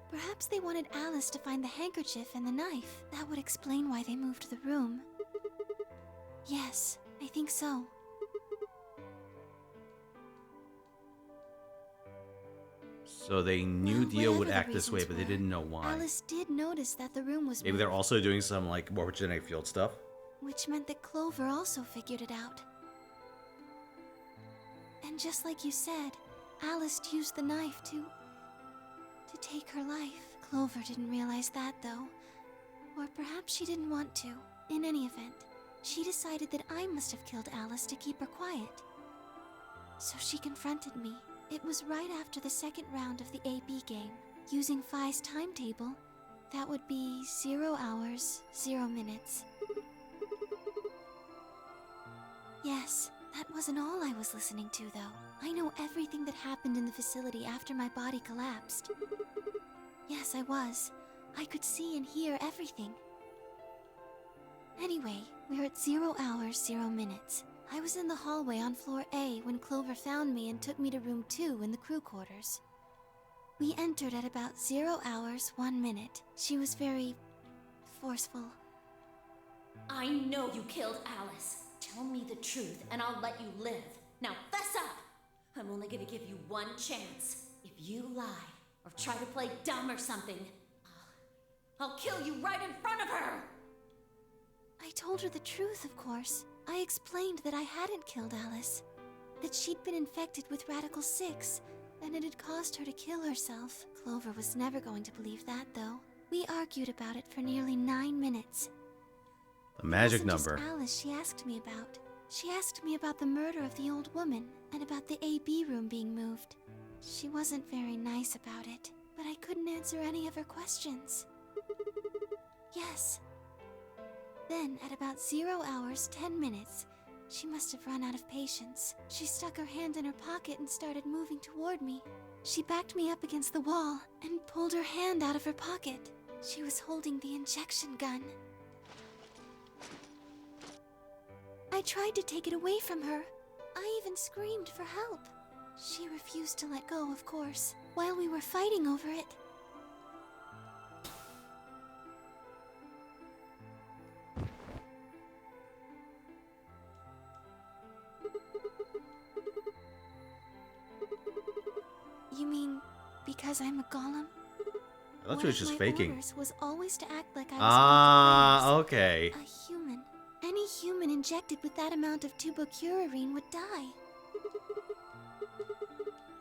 Perhaps they wanted Alice to find the handkerchief and the knife. That would explain why they moved the room. Yes, I think so. So they knew Well, Dio would whatever the act this way, reasons but they were, didn't know why. Alice did notice that the room was Maybe moved, they're also doing some, like, morphogenetic field stuff. which meant that Clover also figured it out. And just like you said, Alice used the knife to take her life. Clover didn't realize that, though. Or perhaps she didn't want to. In any event, she decided that I must have killed Alice to keep her quiet. So she confronted me. It was right after the second round of the AB game. Using Phi's timetable, that would be 0 hours, 0 minutes. Yes, that wasn't all I was listening to, though. I know everything that happened in the facility after my body collapsed. Yes, I was. I could see and hear everything. Anyway, we're at 0 hours, 0 minutes. I was in the hallway on floor A when Clover found me and took me to room 2 in the crew quarters. We entered at about 0 hours, 1 minute. She was very forceful. I know you killed Alice. Tell me the truth and I'll let you live. Now fess up! I'm only gonna give you one chance. If you lie or try to play dumb or something, I'll kill you right in front of her! I told her the truth, of course. I explained that I hadn't killed Alice, that she'd been infected with Radical 6, and it had caused her to kill herself. Clover was never going to believe that, though. We argued about it for nearly 9 minutes. The magic It wasn't number. just Alice she asked me about. She asked me about the murder of the old woman, and about the AB room being moved. She wasn't very nice about it, but I couldn't answer any of her questions. Yes. Then, at about 0 hours, 10 minutes, she must have run out of patience. She stuck her hand in her pocket and started moving toward me. She backed me up against the wall and pulled her hand out of her pocket. She was holding the injection gun. I tried to take it away from her. I even screamed for help. She refused to let go, of course, while we were fighting over it. You mean because I'm a golem? I thought she was just faking. Orders was always to act like I was Ah, okay. a human. Any human injected with that amount of tubocurarine would die.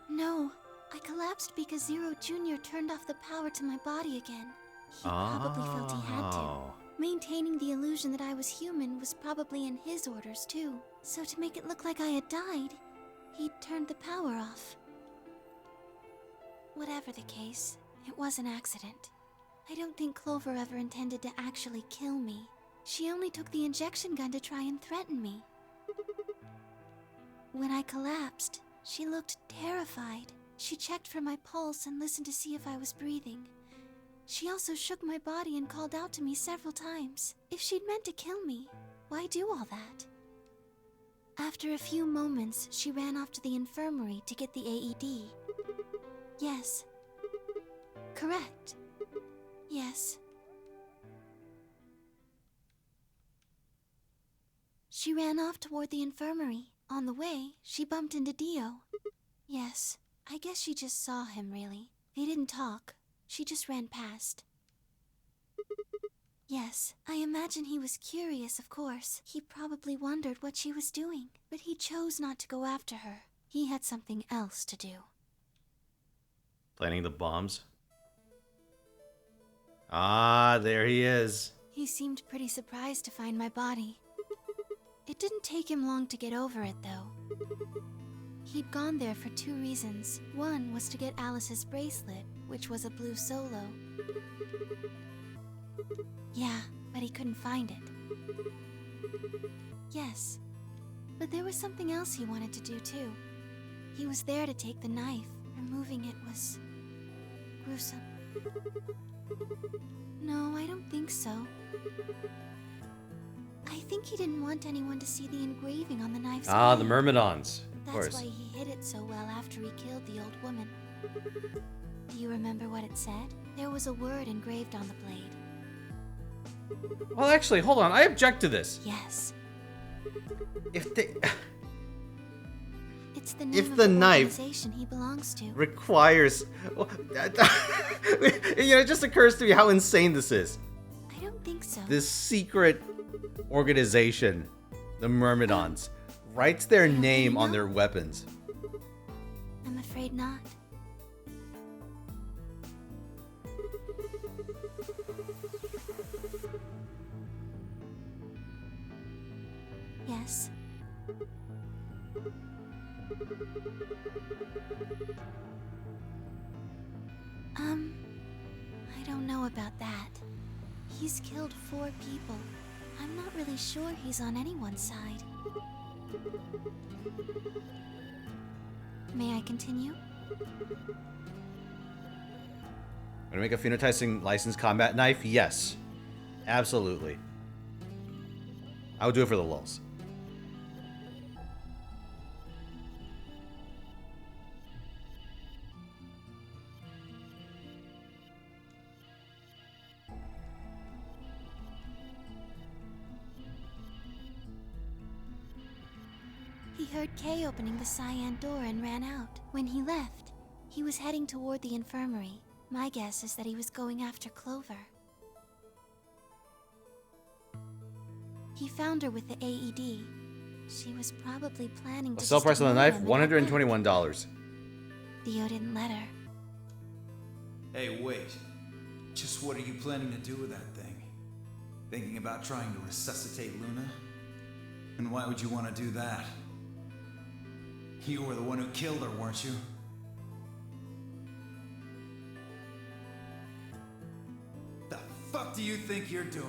No, I collapsed because Zero Jr. turned off the power to my body again. He probably felt he had to. Maintaining the illusion that I was human was probably in his orders too. So to make it look like I had died, he turned the power off. Whatever the case, it was an accident. I don't think Clover ever intended to actually kill me. She only took the injection gun to try and threaten me. When I collapsed, she looked terrified. She checked for my pulse and listened to see if I was breathing. She also shook my body and called out to me several times. If she'd meant to kill me, why do all that? After a few moments, she ran off to the infirmary to get the AED. Yes. Correct. Yes. She ran off toward the infirmary. On the way, she bumped into Dio. Yes, I guess she just saw him, really. They didn't talk. She just ran past. Yes, I imagine he was curious, of course. He probably wondered what she was doing, but he chose not to go after her. He had something else to do. Planting the bombs. Ah, there he is. He seemed pretty surprised to find my body. It didn't take him long to get over it, though. He'd gone there for 2 reasons. One was to get Alice's bracelet, which was a blue solo. Yeah, but he couldn't find it. Yes, but there was something else he wanted to do, too. He was there to take the knife. Removing it was gruesome. No, I don't think so. I think he didn't want anyone to see the engraving on the knife's Ah, the blade. Myrmidons. Of course. That's why he hid it so well after he killed the old woman. Do you remember what it said? There was a word engraved on the blade. Well, actually, hold on. I object to this. Yes. If they... It's the name If of the the knife organization he belongs to. requires... Well, it just occurs to me how insane this is. I don't think so. This secret organization, the Myrmidons, writes their name on their weapons. I'm afraid not. Yes. I don't know about that. He's killed 4 people. I'm not really sure he's on anyone's side. May I continue? Want to make a phenotyping licensed combat knife? Yes. Absolutely. I would do it for the lulz. He heard Kay opening the cyan door and ran out. When he left, he was heading toward the infirmary. My guess is that he was going after Clover. He found her with the AED. She was probably planning to Sell price on the ignore knife, him and act $121. Theo didn't let her. Hey, wait. Just what are you planning to do with that thing? Thinking about trying to resuscitate Luna? And why would you want to do that? You were the one who killed her, weren't you? The fuck do you think you're doing?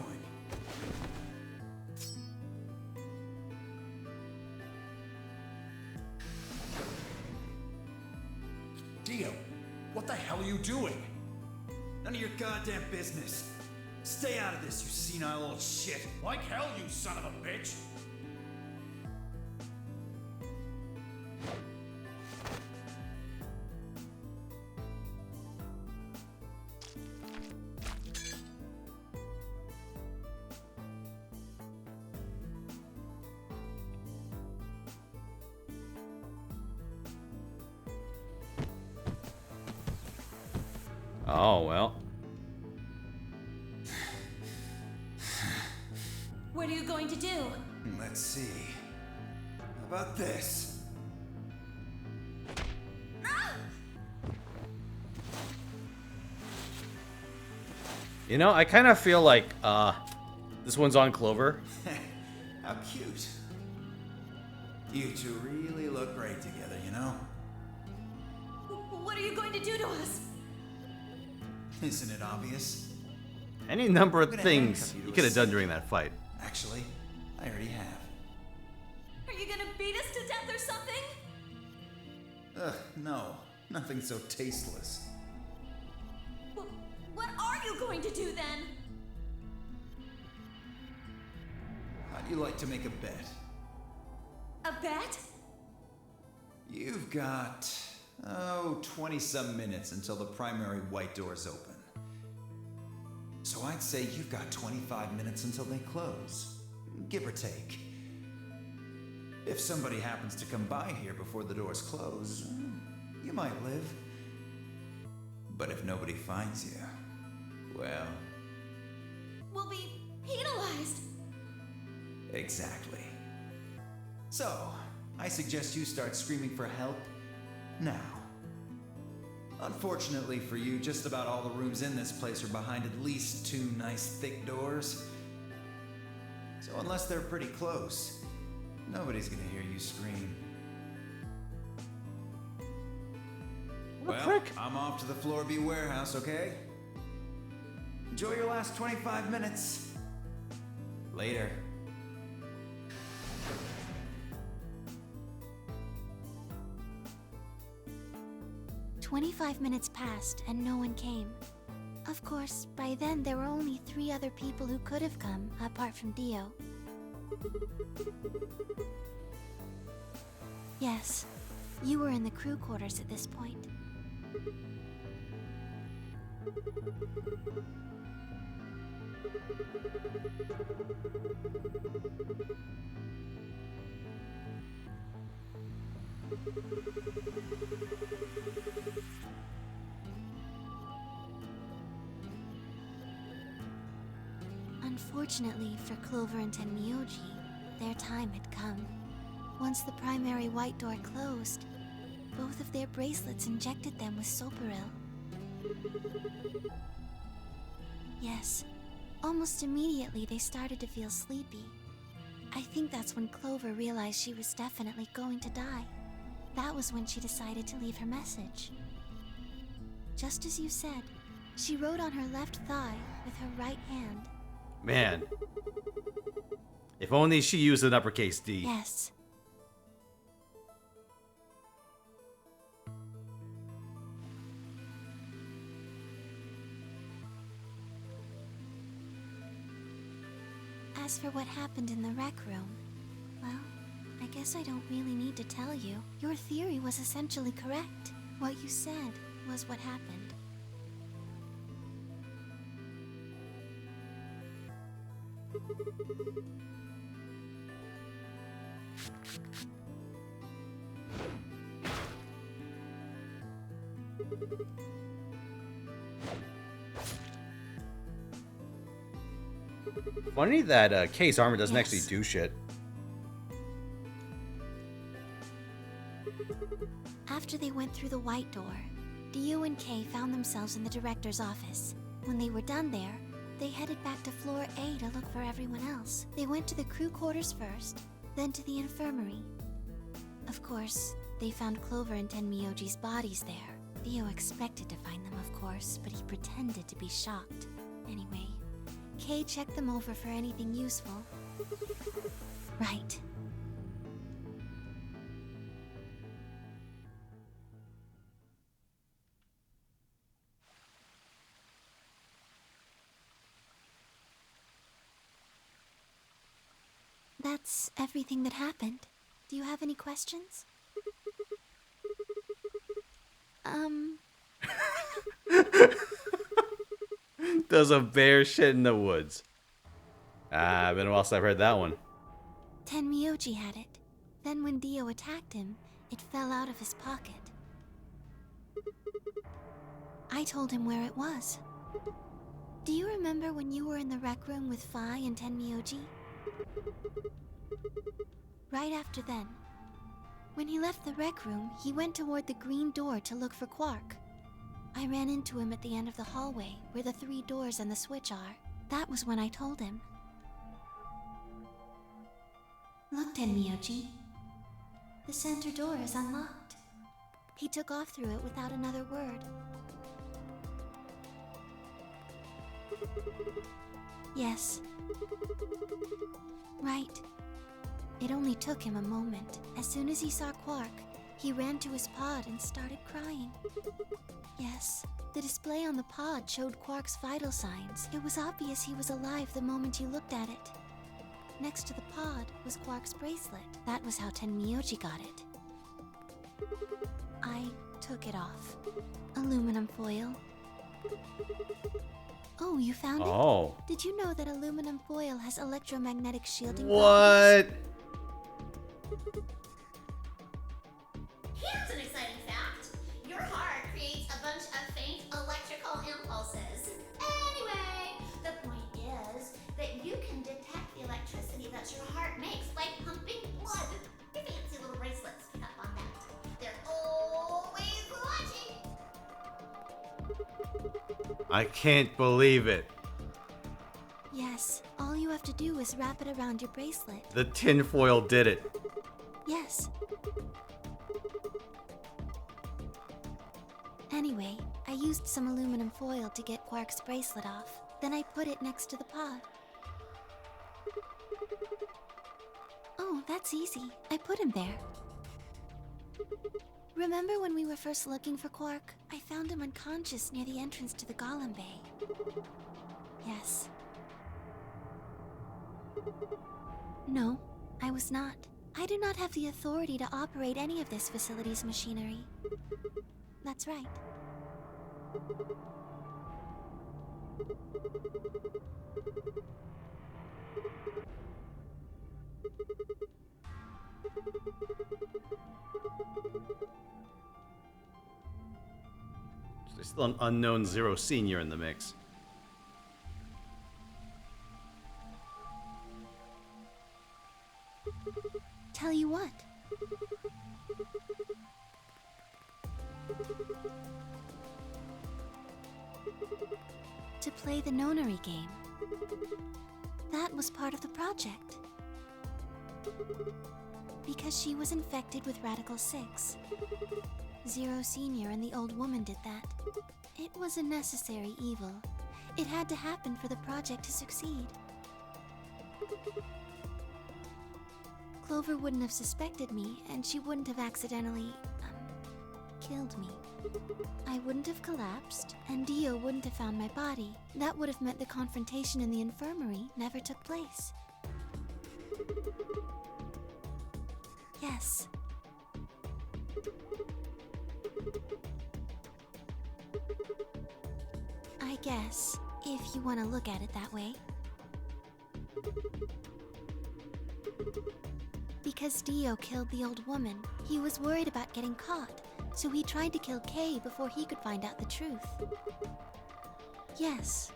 Dio, what the hell are you doing? None of your goddamn business. Stay out of this, you senile old shit. Like hell, you son of a bitch! Oh, well. What are you going to do? Let's see. How about this? You know, I kind of feel like this one's on Clover. How cute. You two really look great together, you know? What are you going to do to us? Isn't it obvious? Any number of I'm gonna things handcuff you to you a could have done seat. during that fight. Actually, I already have. Are you gonna beat us to death or something? Ugh, no. Nothing so tasteless. What are you going to do then? How'd you like to make a bet? A bet? You've got, 20-some minutes until the primary white doors open. So I'd say you've got 25 minutes until they close, give or take. If somebody happens to come by here before the doors close, you might live. But if nobody finds you, well... We'll be penalized. Exactly. So, I suggest you start screaming for help now. Unfortunately for you, just about all the rooms in this place are behind at least 2 nice thick doors. So unless they're pretty close, nobody's gonna hear you scream. Well, I'm off to the Floor B warehouse, okay? Enjoy your last 25 minutes. Later. 25 minutes passed and no one came. Of course, by then there were only 3 other people who could have come, apart from Dio. Yes, you were in the crew quarters at this point. Unfortunately for Clover and Tenmyoji, their time had come. Once the primary white door closed, both of their bracelets injected them with Soparil. Yes, almost immediately they started to feel sleepy. I think that's when Clover realized she was definitely going to die. That was when she decided to leave her message. Just as you said, she wrote on her left thigh with her right hand. Man. If only she used an uppercase D. Yes. As for what happened in the rec room, well, I guess I don't really need to tell you. Your theory was essentially correct. What you said was what happened. Funny that case armor doesn't Yes. actually do shit. After they went through the white door, Dio and Kay found themselves in the director's office. When they were done there, they headed back to floor A to look for everyone else. They went to the crew quarters first, then to the infirmary. Of course, they found Clover and Tenmyoji's bodies there. Dio expected to find them, of course, but he pretended to be shocked. Anyway, Kay checked them over for anything useful. Right. That's everything that happened. Do you have any questions? There's a bear shit in the woods. Ah, been a while since I've heard that one. Tenmyoji had it. Then when Dio attacked him, it fell out of his pocket. I told him where it was. Do you remember when you were in the rec room with Fi and Tenmyoji? Right after then. When he left the rec room, he went toward the green door to look for Quark. I ran into him at the end of the hallway, where the 3 doors and the switch are. That was when I told him. Look, Tenmyoji. The center door is unlocked. He took off through it without another word. Yes. Right. It only took him a moment. As soon as he saw Quark, he ran to his pod and started crying. Yes, the display on the pod showed Quark's vital signs. It was obvious he was alive the moment he looked at it. Next to the pod was Quark's bracelet. That was how Tenmyoji got it. I took it off. Aluminum foil. Oh, you found it? Oh. Did you know that aluminum foil has electromagnetic shielding What? properties? Here's an exciting fact. Your heart creates a bunch of faint electrical impulses. Anyway, the point is that you can detect the electricity that your heart makes by pumping blood. Your fancy little bracelets pick up on that. They're always watching. I can't believe it. Yes, all you have to do is wrap it around your bracelet. The tinfoil did it. Yes. Anyway, I used some aluminum foil to get Quark's bracelet off. Then I put it next to the pod. Oh, that's easy. I put him there. Remember when we were first looking for Quark? I found him unconscious near the entrance to the Golem Bay. Yes. No, I was not. I do not have the authority to operate any of this facility's machinery. That's right. There's still an unknown Zero Senior in the mix. Tell you what. To play the nonary game. That was part of the project. Because she was infected with Radical 6. Zero Senior and the old woman did that. It was a necessary evil. It had to happen for the project to succeed. Clover wouldn't have suspected me, and she wouldn't have accidentally, killed me. I wouldn't have collapsed, and Dio wouldn't have found my body. That would have meant the confrontation in the infirmary never took place. Yes. I guess, if you want to look at it that way. Because Dio killed the old woman, he was worried about getting caught, so he tried to kill Kay before he could find out the truth. Yes.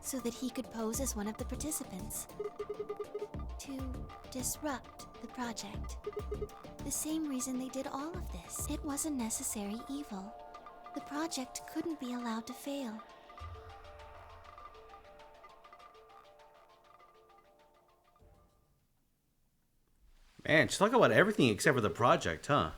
So that he could pose as one of the participants. To disrupt the project. The same reason they did all of this. It was a necessary evil. The project couldn't be allowed to fail. Man, she's talking about everything except for the project, huh?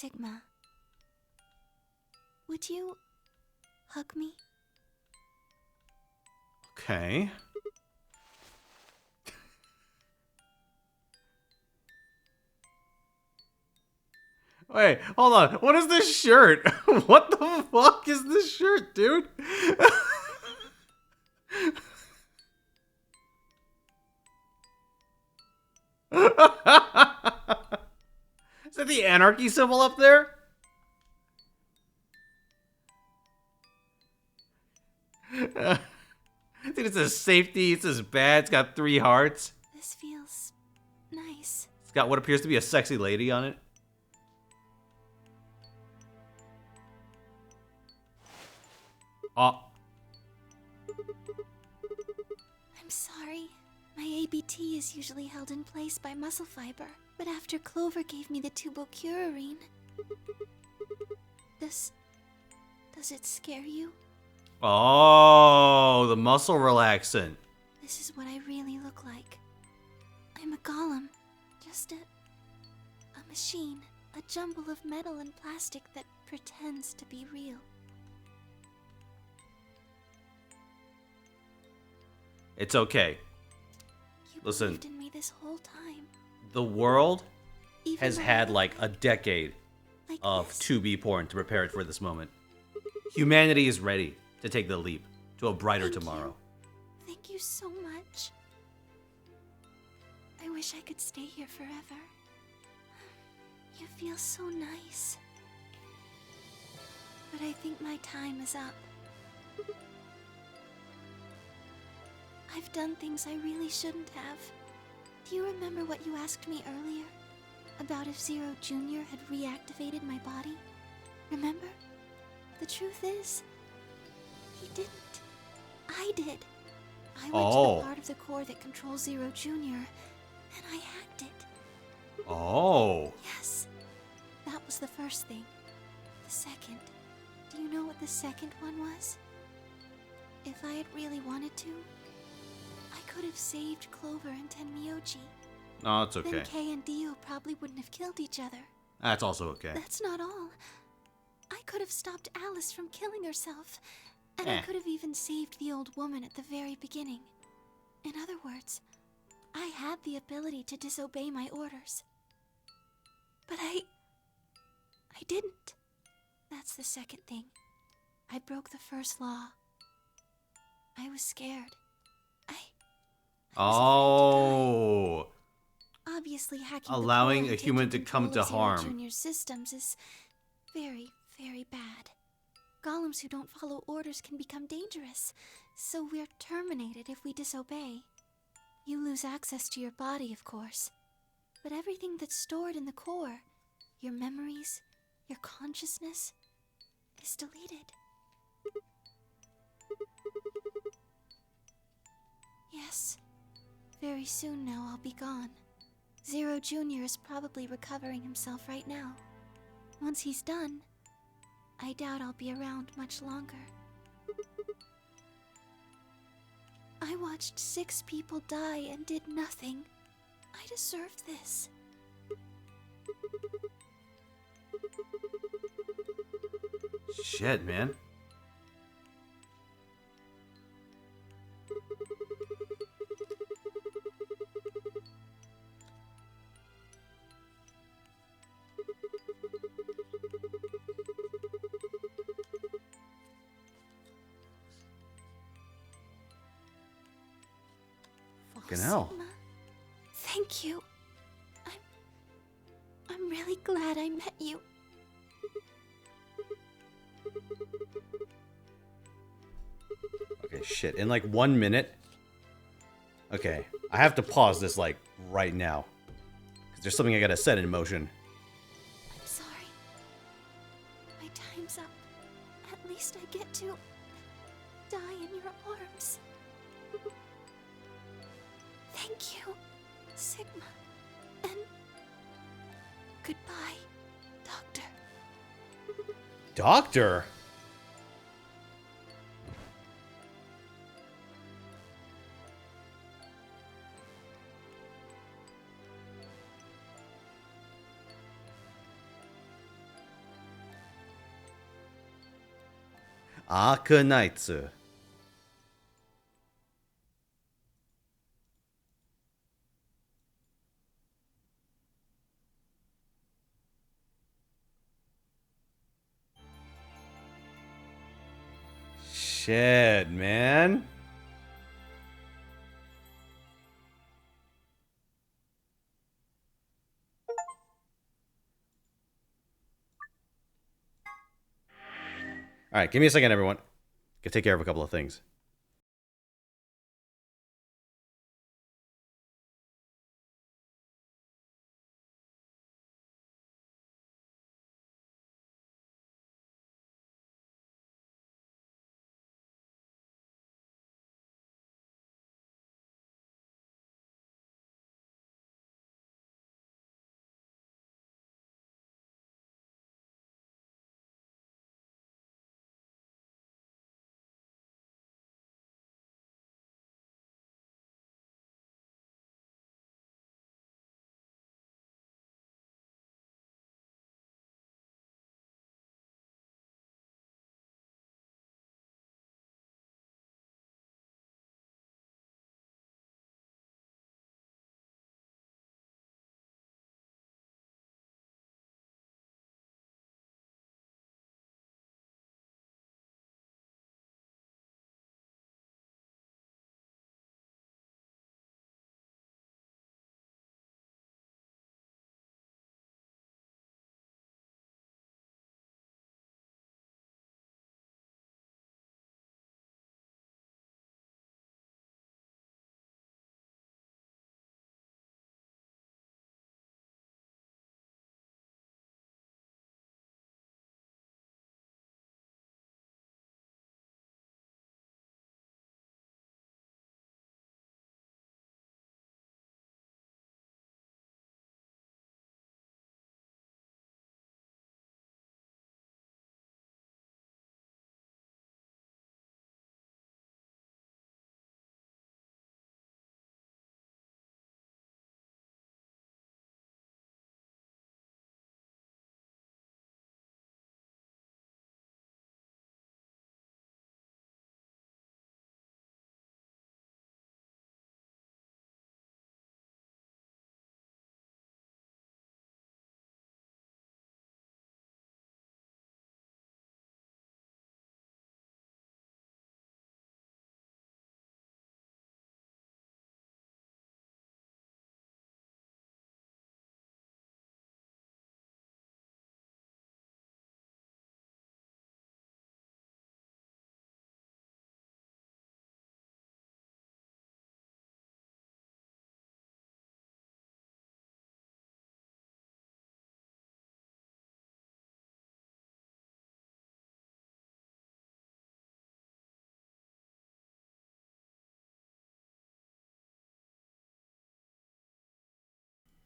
Sigma, would you hug me? Okay. Wait, hold on. What is this shirt? What the fuck is this shirt, dude? Is that the anarchy symbol up there? Dude, it says safety, it says bad, it's got 3 hearts. This feels nice. It's got what appears to be a sexy lady on it. Oh. I'm sorry. My ABT is usually held in place by muscle fiber, but after Clover gave me the tubocurarine... Does it scare you? Oh, the muscle relaxant. This is what I really look like. I'm a golem. Just a machine. A jumble of metal and plastic that pretends to be real. It's okay. You Listen. believed in me this whole time. The world Even has when had I like a decade like of this. 2B porn to prepare it for this moment. Humanity is ready to take the leap to a brighter Thank you. tomorrow. Thank you so much. I wish I could stay here forever. You feel so nice. But I think my time is up. I've done things I really shouldn't have. Do you remember what you asked me earlier? About if Zero Jr. had reactivated my body? Remember? The truth is, he didn't. I did. I went to the part of the core that controls Zero Jr., and I hacked it. Oh. Yes. That was the first thing. The second. Do you know what the second one was? If I had really wanted to, I could have saved Clover and Tenmyoji. No, it's okay. Then Kay and Dio probably wouldn't have killed each other. That's also okay. That's not all. I could have stopped Alice from killing herself, and I could have even saved the old woman at the very beginning. In other words, I had the ability to disobey my orders. But I didn't. That's the second thing. I broke the first law. I was scared. I was afraid to die. Obviously, hacking Allowing the core a and human taking to come control to of Zero harm. Junior's systems is very, very bad. Golems who don't follow orders can become dangerous, so we're terminated if we disobey. You lose access to your body, of course, but everything that's stored in the core, your memories, your consciousness, is deleted. Yes, very soon now I'll be gone. Zero Jr. is probably recovering himself right now. Once he's done, I doubt I'll be around much longer. I watched 6 people die and did nothing. I deserved this. Shit, man. Fucking hell. Sigma, thank you. I'm really glad I met you. Okay, shit. In like 1 minute. Okay, I have to pause this like right now. Because there's something I gotta set in motion. I'm sorry. My time's up. At least I get to die in your arms. Thank you, Sigma. And goodbye, Doctor. Doctor? Arcanite. Shit, man. All right, give me a second, everyone. Gotta take care of a couple of things.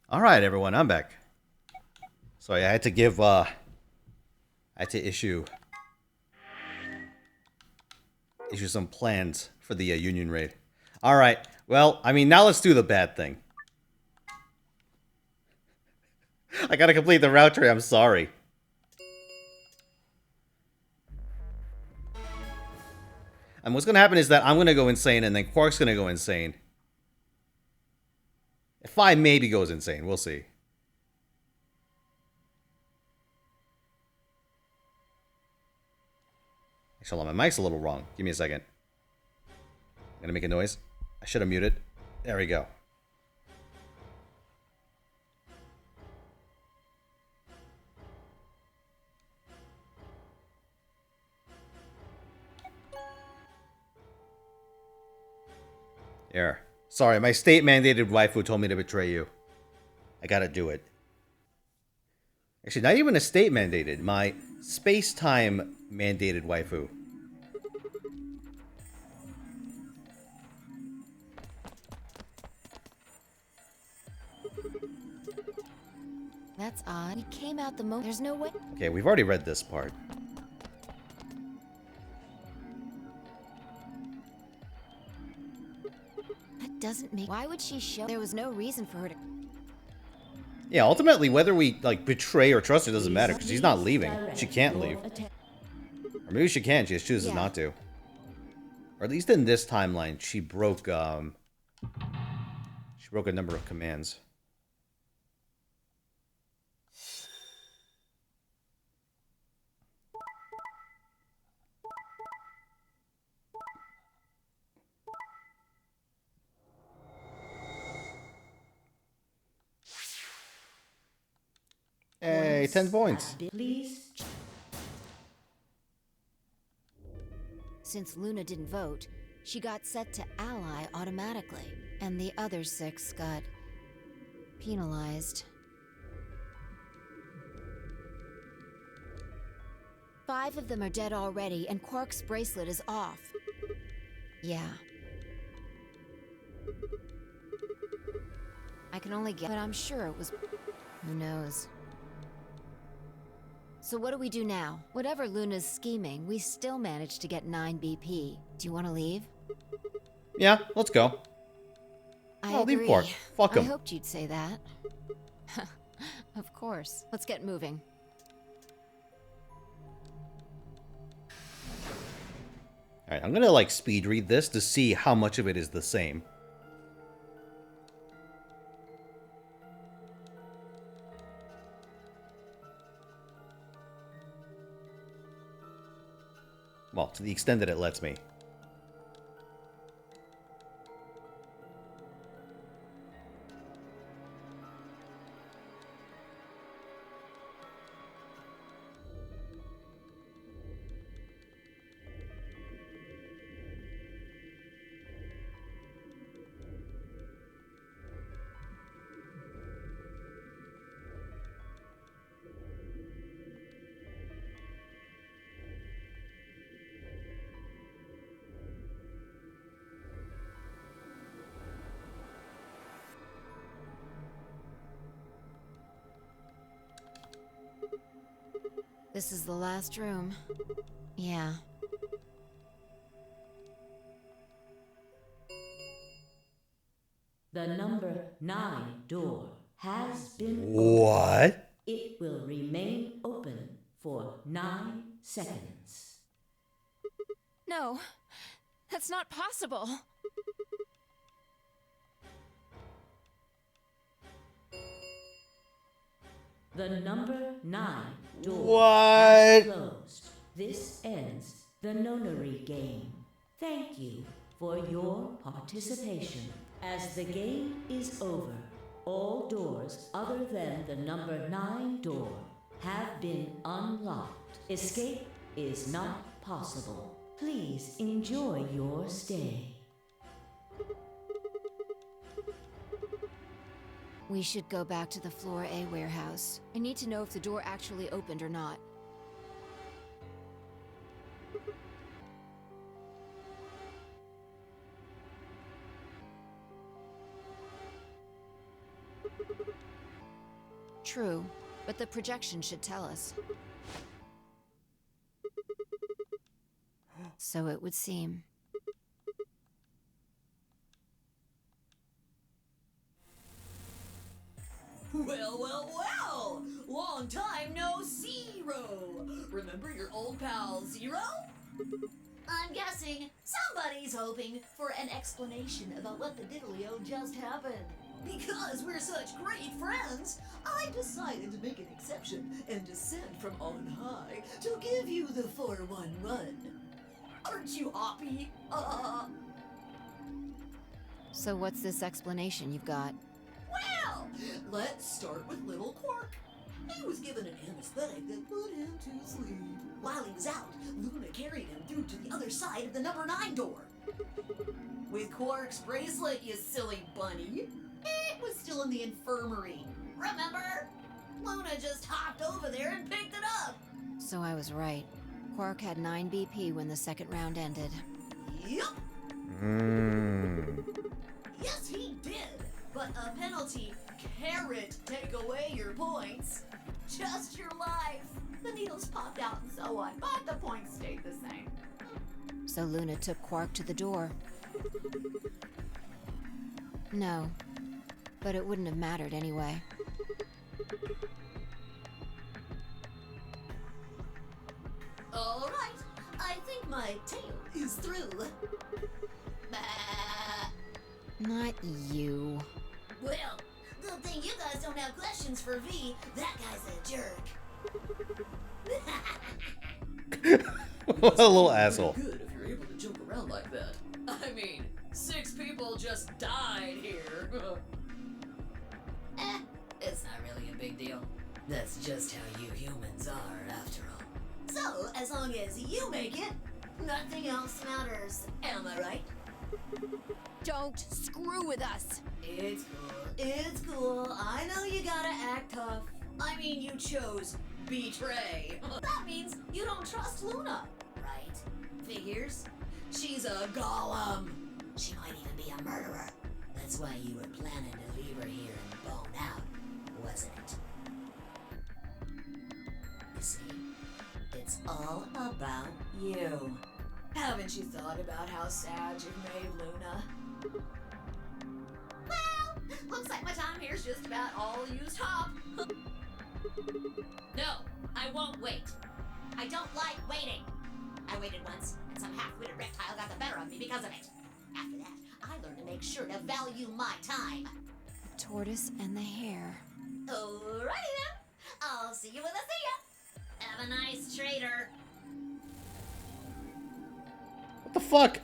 All right, everyone, I'm back. Sorry, I had to give, I had to issue some plans for the Union raid. All right, well, I mean, now let's do the bad thing. I gotta complete the route tree, I'm sorry. And what's gonna happen is that I'm gonna go insane, and then Quark's gonna go insane. If I maybe goes insane, we'll see. Actually, my mic's a little wrong. Give me a second. I'm gonna make a noise. I should have muted. There we go. There. Sorry, my state-mandated waifu told me to betray you. I gotta do it. Actually, not even a state-mandated. My space-time mandated waifu. That's odd. He came out the moment. There's no way. Okay, we've already read this part. That doesn't make. Why would she show? There was no reason for her to. Yeah, ultimately, whether we like betray or trust her doesn't matter because she's not leaving. She can't leave. Or Or maybe she can, she just chooses Yeah. not to. Or at least in this timeline, she broke a number of commands. Hey, 10 points. Please. Since Luna didn't vote, she got set to ally automatically, and the other 6 got penalized. 5 of them are dead already, and Quark's bracelet is off. Yeah. I can only guess, but I'm sure it was... Who knows? So what do we do now? Whatever Luna's scheming, we still managed to get 9 BP. Do you want to leave? Yeah, let's go. I leave agree. Quark. Fuck him. I hoped you'd say that. Of course. Let's get moving. Alright, I'm gonna like speed read this to see how much of it is the same. Well, to the extent that it lets me. This is the last room. Yeah. The number 9 door has been What? It will remain open for 9 seconds. No, that's not possible. The number 9 door What? has closed. This ends the nonary game. Thank you for your participation. As the game is over, all doors other than the number 9 door have been unlocked. Escape is not possible. Please enjoy your stay. We should go back to the Floor A warehouse. I need to know if the door actually opened or not. True, but the projection should tell us. So it would seem. Well, well, well! Long time no Zero! Remember your old pal Zero? I'm guessing somebody's hoping for an explanation about what the diddly-o just happened. Because we're such great friends, I decided to make an exception and descend from on high to give you the 411. Aren't you hoppy? So what's this explanation you've got? Well, let's start with little Quark. He was given an anesthetic that put him to sleep. While he was out, Luna carried him through to the other side of the number 9 door. With Quark's bracelet, you silly bunny. It was still in the infirmary. Remember? Luna just hopped over there and picked it up. So I was right. Quark had 9 BP when the second round ended. Yep. Mm. Yes, he did. But a penalty can't take away your points. Just your life. The needles popped out and so on, but the points stayed the same. So Luna took Quark to the door. No, but it wouldn't have mattered anyway. All right, I think my tale is through. Bah. Not you. Well, good thing you guys don't have questions for V. That guy's a jerk. What a little asshole. Good if you're able to jump around like that. I mean, 6 people just died here. It's not really a big deal. That's just how you humans are, after all. So, as long as you make it, nothing else matters. Am I right? Don't screw with us. It's cool. It's cool. I know you gotta act tough. I mean, you chose betray. That means you don't trust Luna, right? Figures? She's a golem. She might even be a murderer. That's why you were planning to leave her here and bone out, wasn't it? You see, it's all about you. Haven't you thought about how sad you've made Luna? Well, looks like my time here's just about all used up. No, I won't wait. I don't like waiting. I waited once, and some half-witted reptile got the better of me because of it. After that, I learned to make sure to value my time. The tortoise and the hare. Alrighty then. I'll see you when I see ya. Have a nice trader. What the fuck?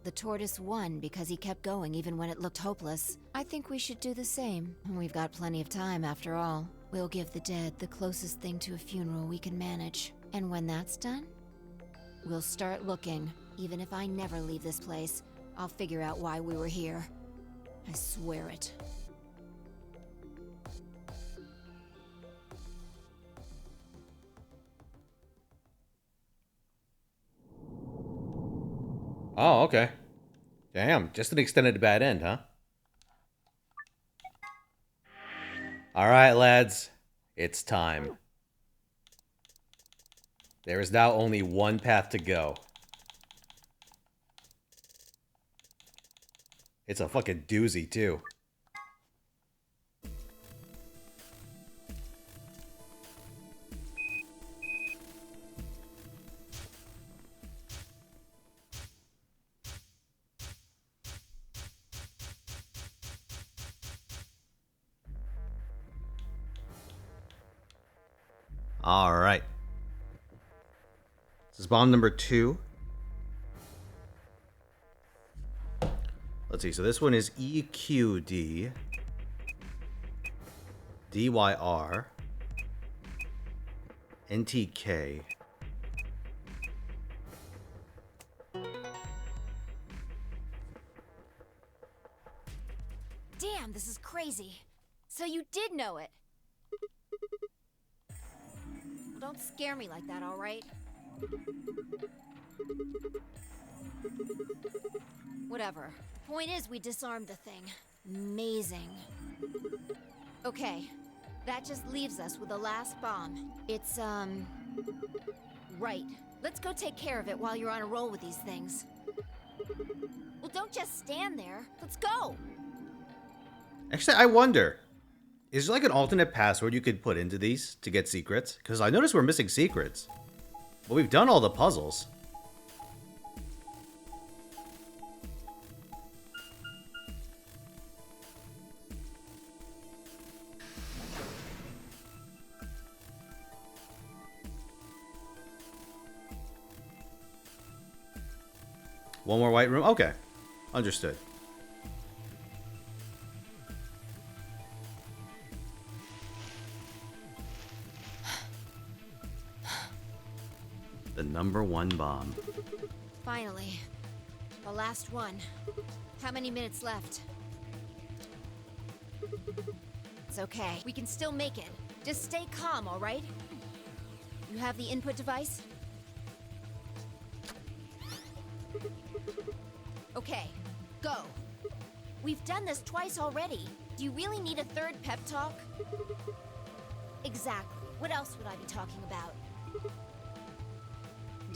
The tortoise won because he kept going even when it looked hopeless. I think we should do the same. We've got plenty of time after all. We'll give the dead the closest thing to a funeral we can manage. And when that's done, we'll start looking. Even if I never leave this place, I'll figure out why we were here. I swear it. Oh, okay. Damn, just an extended bad end, huh? Alright, lads. It's time. There is now only one path to go. It's a fucking doozy, too. Alright. This is bomb number 2. Let's see, so this one is EQD, DYR, NTK. Damn, this is crazy. So you did know it. Well, don't scare me like that, all right? Whatever. The point is, we disarmed the thing. Amazing. Okay, that just leaves us with the last bomb. It's, right. Let's go take care of it while you're on a roll with these things. Well, don't just stand there. Let's go! Actually, I wonder, is there like an alternate password you could put into these to get secrets? Because I noticed we're missing secrets. But we've done all the puzzles. One more white room? Okay. Understood. The #1 bomb. Finally. The last one. How many minutes left? It's okay. We can still make it. Just stay calm, all right? You have the input device? Okay, go. We've done this twice already. Do you really need a third pep talk? Exactly. What else would I be talking about?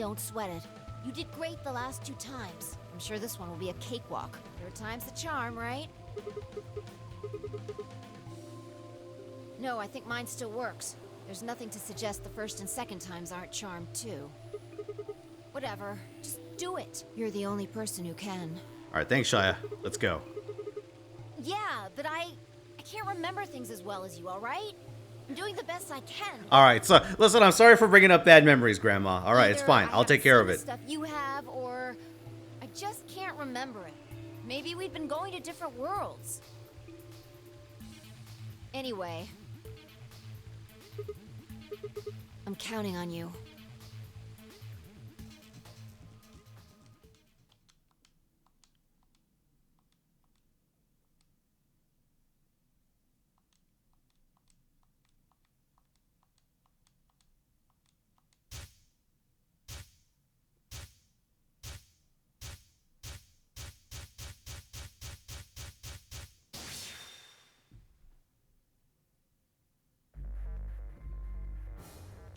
Don't sweat it. You did great the last 2 times. I'm sure this one will be a cakewalk. 3rd time's the charm, right? No, I think mine still works. There's nothing to suggest the 1st and 2nd times aren't charmed too. Whatever. Just do it. You're the only person who can. Alright, thanks, Shia. Let's go. Yeah, but I can't remember things as well as you, alright? I'm doing the best I can. Alright, so, listen, I'm sorry for bringing up bad memories, Grandma. Alright, it's fine. I'll take care of it. Stuff you have, or I just can't remember it. Maybe we've been going to different worlds. Anyway, I'm counting on you.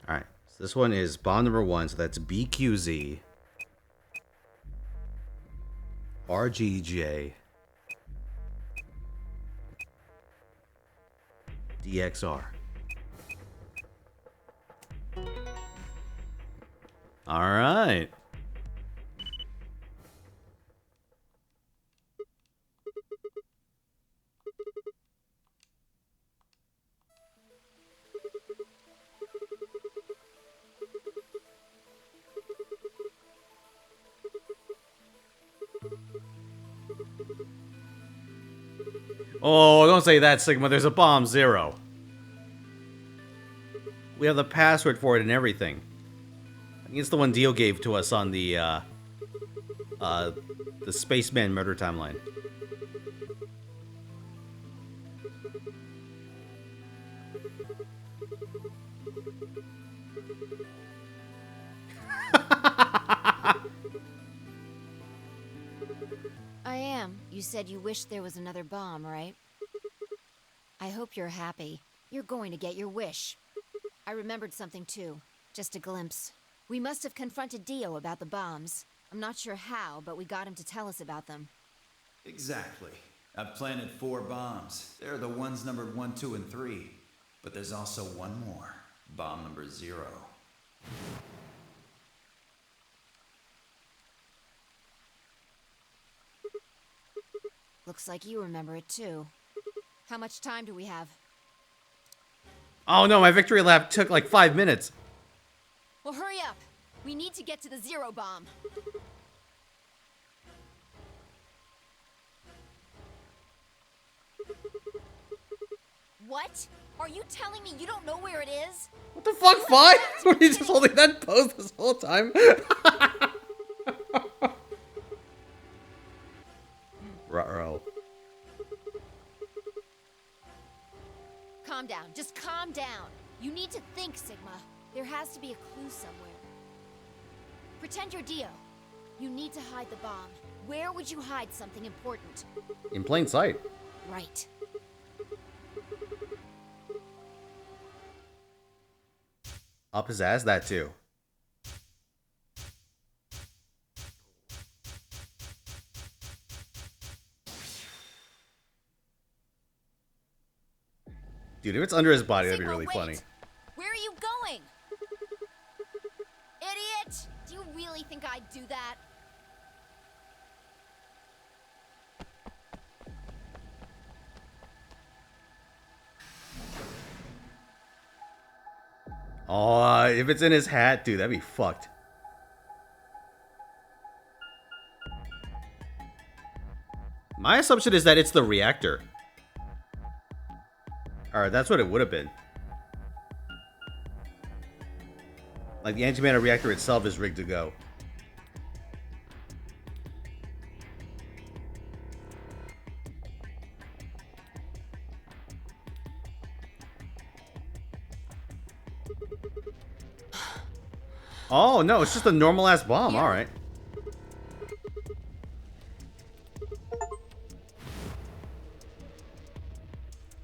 Alright, so this one is bomb number 1, so that's BQZ, RGJ, DXR. Alright. Oh, don't say that, Sigma. There's a bomb 0. We have the password for it and everything. I think it's the one Dio gave to us on the Spaceman murder timeline. I am. You said you wished there was another bomb, right? I hope you're happy. You're going to get your wish. I remembered something too. Just a glimpse. We must have confronted Dio about the bombs. I'm not sure how, but we got him to tell us about them. Exactly. I've planted 4 bombs. They're the ones numbered 1, 2, and 3. But there's also one more. Bomb number 0. Looks like you remember it too. How much time do we have? Oh no, my victory lap took like 5 minutes. Well, hurry up. We need to get to the 0 bomb. What? Are you telling me you don't know where it is? What the fuck, Fi? Were you just holding that pose this whole time? Ruh-roh. Calm down. Just calm down. You need to think, Sigma. There has to be a clue somewhere. Pretend you're Dio. You need to hide the bomb. Where would you hide something important? In plain sight. Right. Up his ass, that too. Dude, if it's under his body, that'd be really funny. Where are you going? Idiot! Do you really think I'd do that? Oh, if it's in his hat, dude, that'd be fucked. My assumption is that it's the reactor. Alright, that's what it would have been. Like, the antimatter reactor itself is rigged to go. Oh, no, it's just a normal-ass bomb. Alright.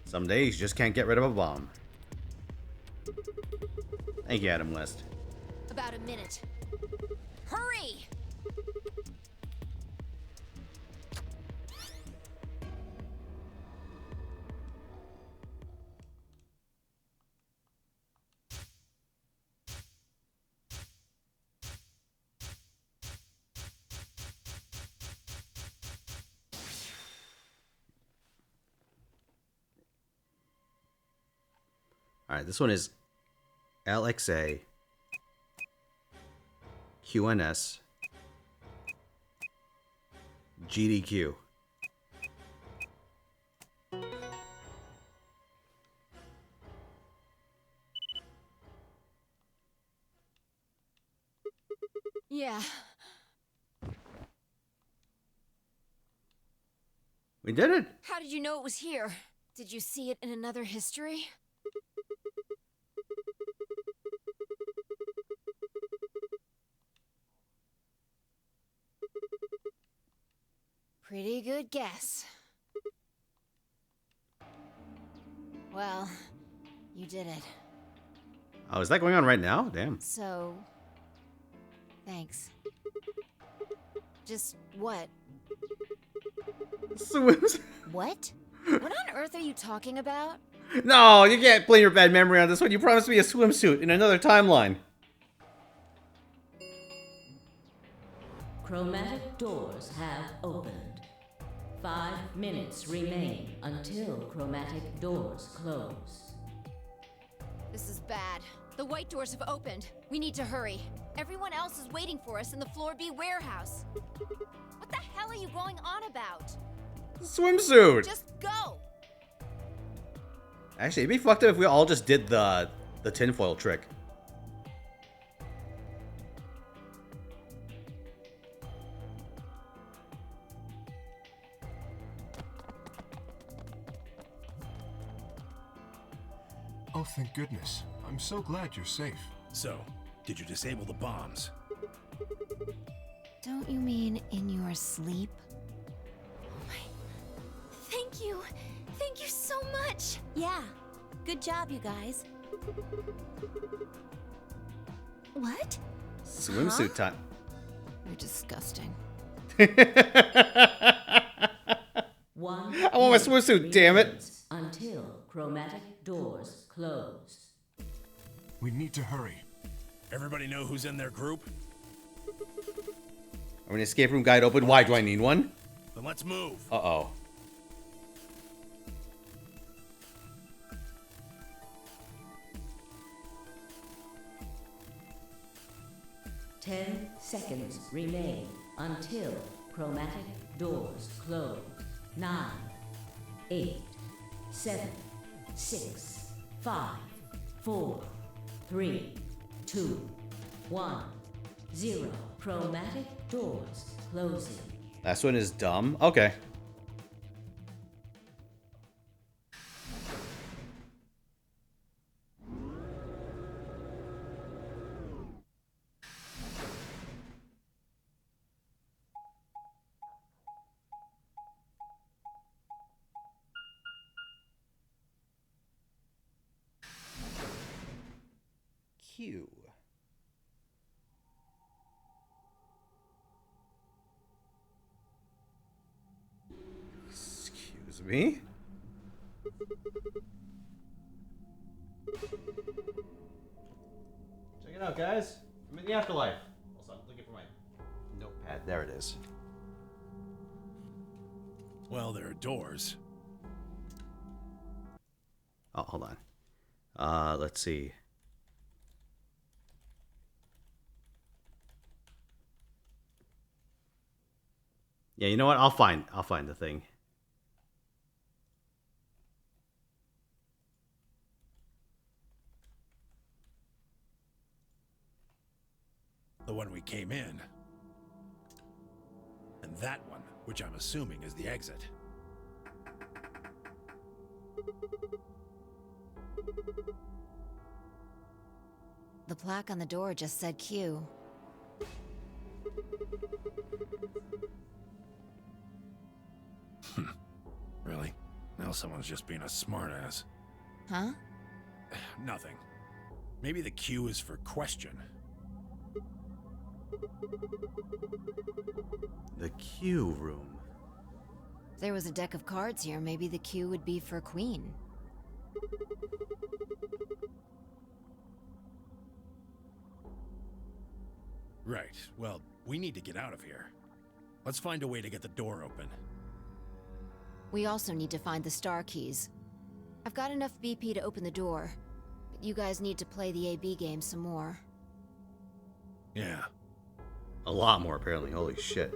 Some days you just can't get rid of a bomb. Thank you, Adam West. About a minute. Hurry! All right, this one is LXA QNS GDQ. Yeah. We did it. How did you know it was here? Did you see it in another history? Pretty good guess. Well, you did it. Oh, is that going on right now? Damn. So, thanks. Just what? Swims. What? What on earth are you talking about? No, you can't blame your bad memory on this one. You promised me a swimsuit in another timeline. Chromatic doors have opened. 5 minutes remain until chromatic doors close. This is bad. The white doors have opened. We need to hurry. Everyone else is waiting for us in the Floor B warehouse. What the hell are you going on about? Swimsuit. Just go! Actually, it'd be fucked up if we all just did the tinfoil trick. Oh, thank goodness. I'm so glad you're safe. So, did you disable the bombs? Don't you mean in your sleep? Thank you! Thank you so much! Yeah. Good job, you guys. What? Swimsuit time. You're disgusting. I want my swimsuit, damn it. Until chromatic doors close. We need to hurry. Everybody know who's in their group? I'm an escape room guide open. Why do I need one? Then let's move. Uh-oh. Seconds remain until chromatic doors close. 9, 8, 7, 6, 5, 4, 3, 2, 1, 0. Chromatic doors closing. Last one is dumb. Okay. Q. Excuse me? Check it out, guys. I'm in the afterlife. Also, I'm looking for my notepad. There it is. Well, there are doors. Oh, hold on. Let's see. Yeah, you know what? I'll find the thing. The one we came in. And that one, which I'm assuming is the exit. The plaque on the door just said Q. Really? Now someone's just being a smartass. Huh? Nothing. Maybe the Q is for question. The Q room. If there was a deck of cards here, maybe the Q would be for Queen. Right. Well, we need to get out of here. Let's find a way to get the door open. We also need to find the star keys. I've got enough BP to open the door, but you guys need to play the AB game some more. Yeah. A lot more, apparently. Holy shit.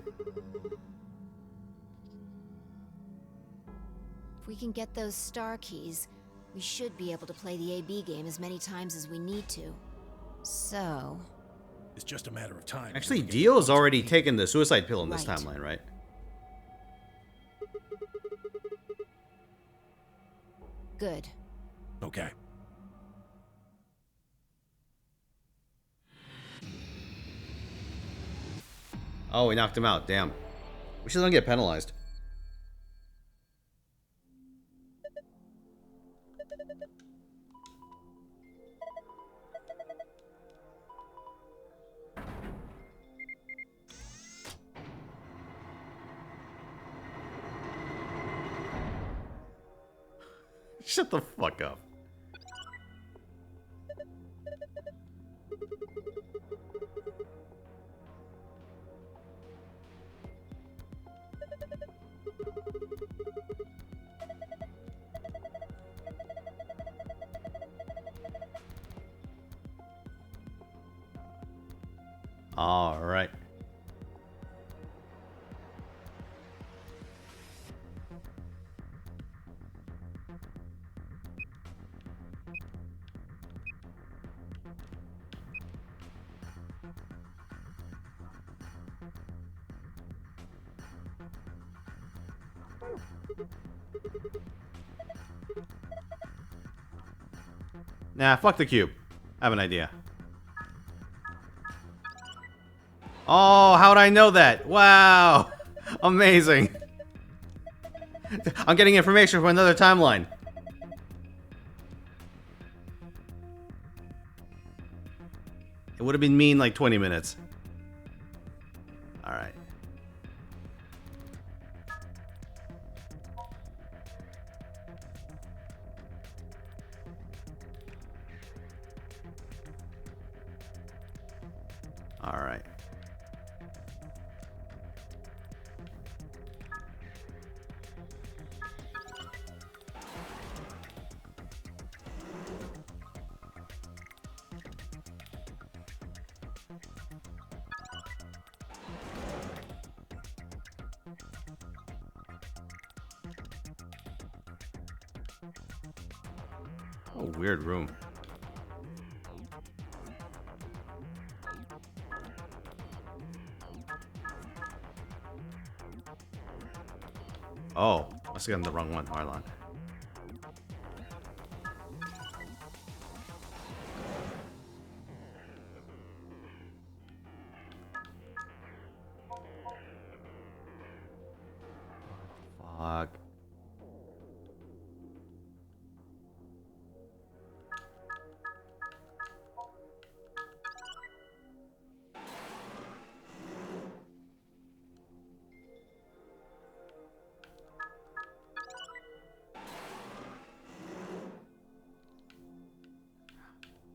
If we can get those star keys, we should be able to play the AB game as many times as we need to. So... It's just a matter of time. Actually, Dio's already taken the suicide pill in this Right. timeline, right? Good. Okay. Oh, we knocked him out. Damn. We should don't get penalized. Shut the fuck up. All right. Nah, fuck the cube. I have an idea. Oh, how'd I know that? Wow. Amazing. I'm getting information from another timeline. It would have been mean like 20 minutes. Alright. Alright. Oh, weird room. Oh, must have gotten the wrong one, Marlon. Fuck.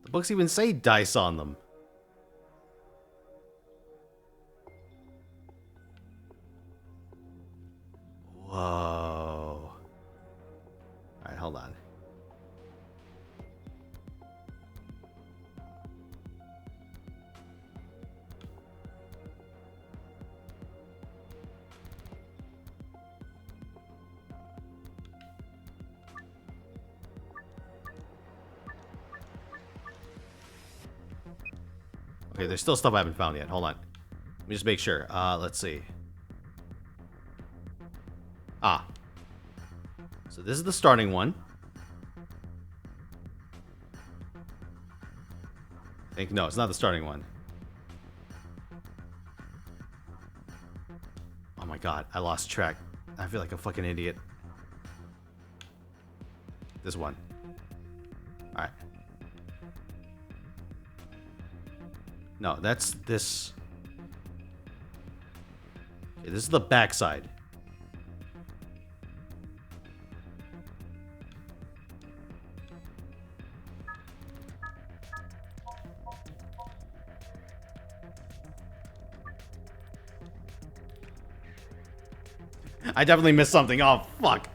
The books even say dice on them. Whoa. Alright, hold on. Okay, there's still stuff I haven't found yet. Hold on. Let me just make sure. Let's see. Ah. So this is the starting one. No, it's not the starting one. Oh my god, I lost track. I feel like a fucking idiot. This one. Alright. No, that's this. Okay, this is the back side. I definitely missed something. Oh, fuck.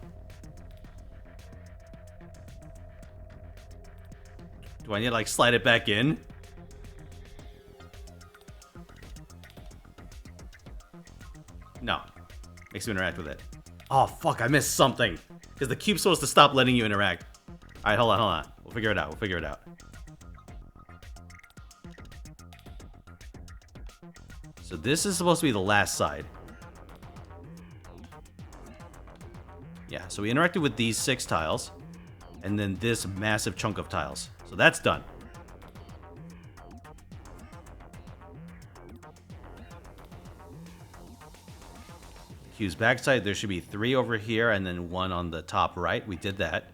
Do I need to, like, slide it back in? No. Makes you interact with it. Oh, fuck, I missed something. Because the cube's supposed to stop letting you interact. Alright, hold on. We'll figure it out. So this is supposed to be the last side. Yeah, so we interacted with these 6 tiles. And then this massive chunk of tiles. So that's done. Cube's backside, there should be 3 over here and then 1 on the top right. We did that.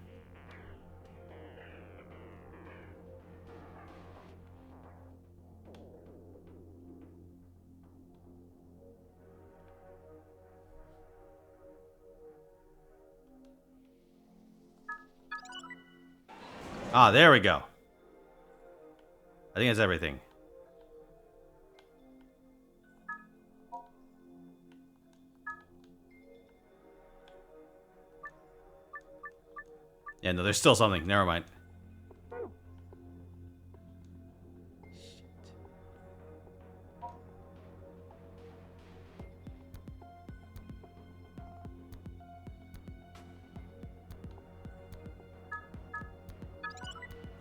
Ah, there we go. I think that's everything. Yeah, no, there's still something. Never mind.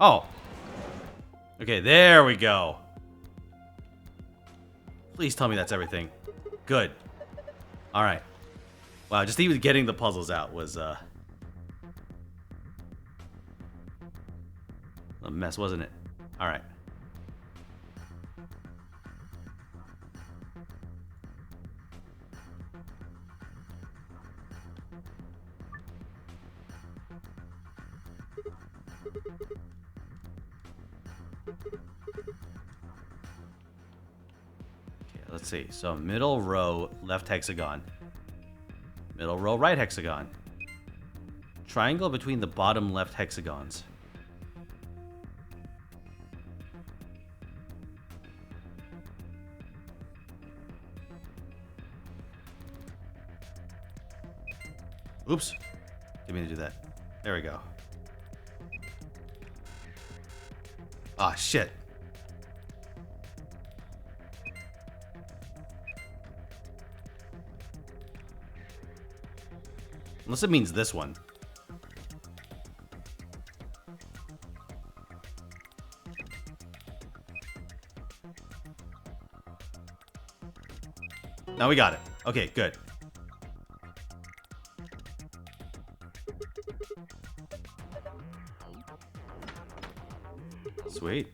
Oh. Okay, there we go. Please tell me that's everything. Good. Alright. Wow, just even getting the puzzles out was, a mess, wasn't it? Alright. Let's see. So middle row, left hexagon. Middle row, right hexagon. Triangle between the bottom left hexagons. Oops. Didn't mean to do that. There we go. Ah, shit. Unless it means this one. Now we got it. Okay, good. Sweet.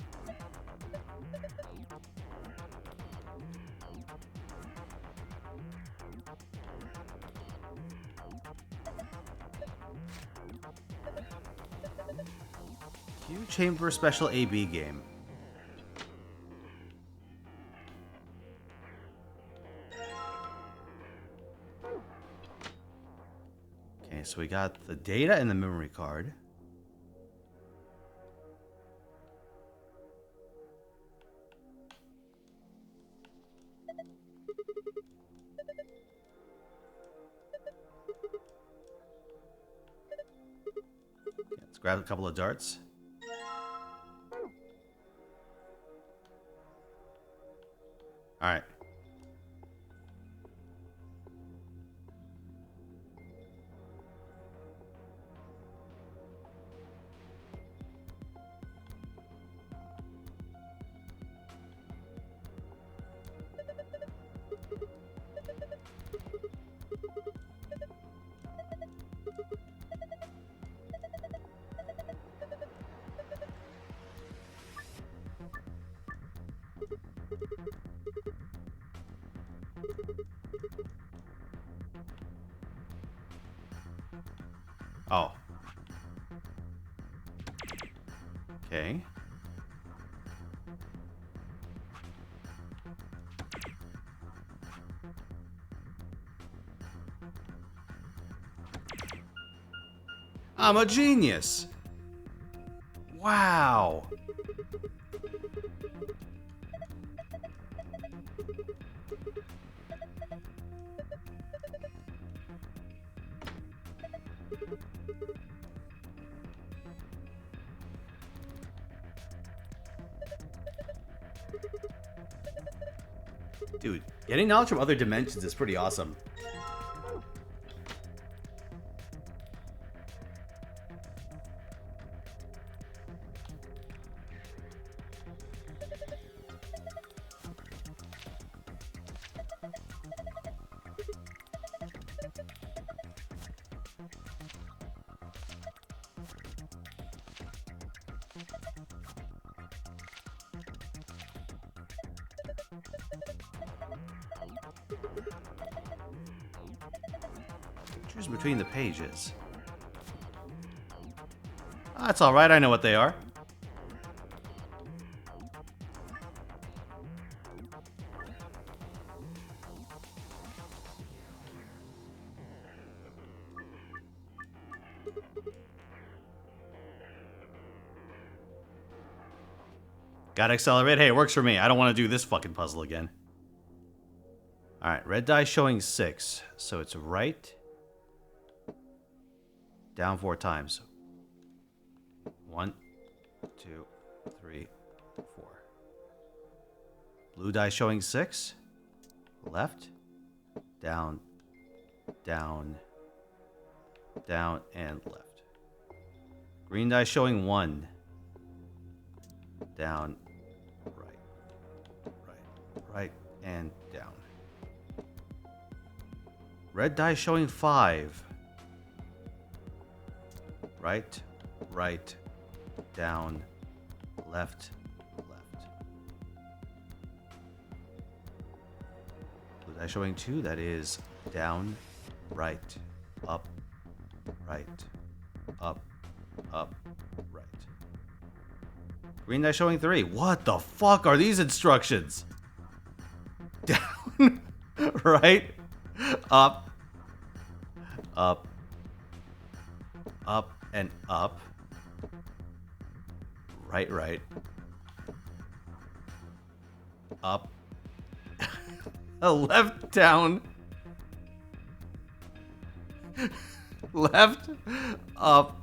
Cube Chamber Special AB game. Okay, so we got the data and the memory card. Okay, let's grab a couple of darts. All right. Oh. Okay. I'm a genius. Wow. Dude, getting knowledge from other dimensions is pretty awesome. Pictures between the pages. That's alright, I know what they are. Gotta accelerate. Hey, it works for me. I don't want to do this fucking puzzle again. Alright, red die showing 6. So it's right. Down 4 times. 1, 2, 3, 4. Blue die showing 6. Left. Down. Down. Down and left. Green die showing 1. Down. Right, and down. Red die showing 5. Right, down, left. Blue die showing 2, that is down, right, up, right. Green die showing 3. What the fuck are these instructions? Down, right, up, and up. Right. Up. Left, down. Left, up.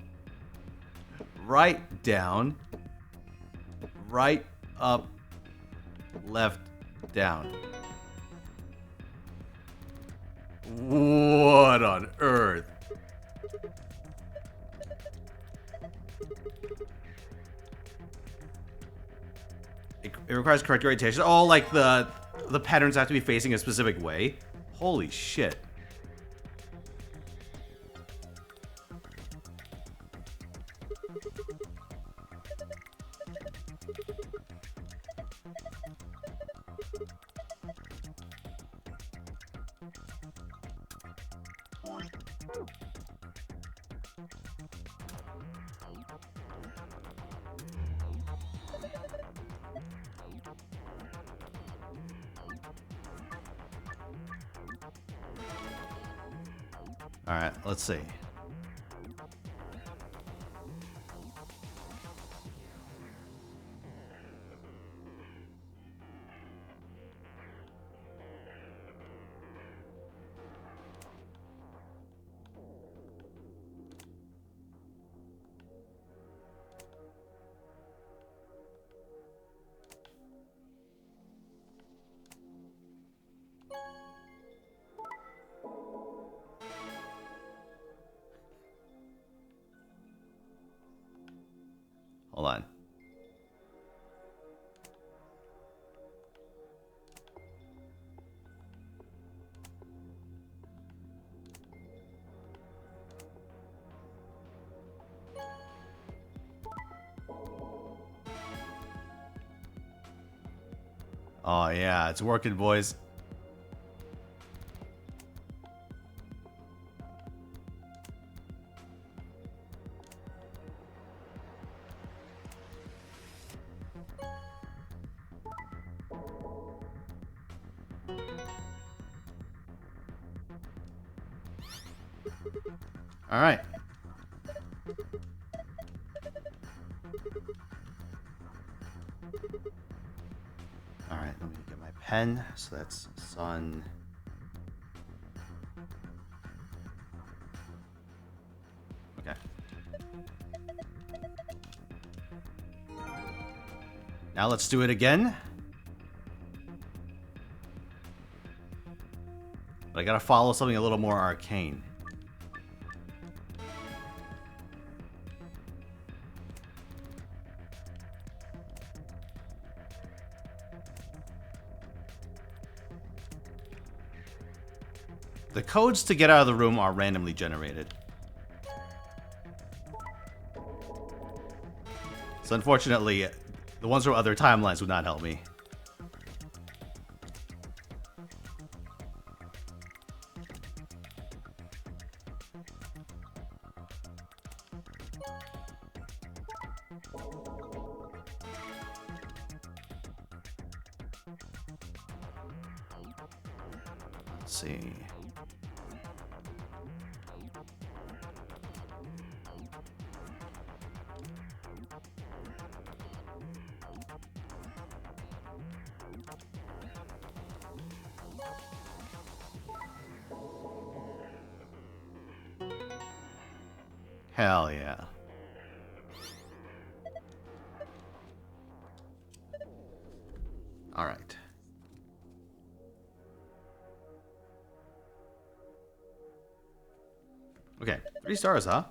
Right, down. Right, up. Left, down. What on earth? It requires correct orientation. Oh, like the patterns have to be facing a specific way? Holy shit. Alright, let's see. Hold on. Oh yeah, it's working, boys. All right. Alright, let me get my pen. So that's sun. Okay. Now let's do it again. But I gotta follow something a little more arcane. The codes to get out of the room are randomly generated. So unfortunately, the ones from other timelines would not help me. Let's see. Hell yeah. All right. Okay, 3 stars, huh?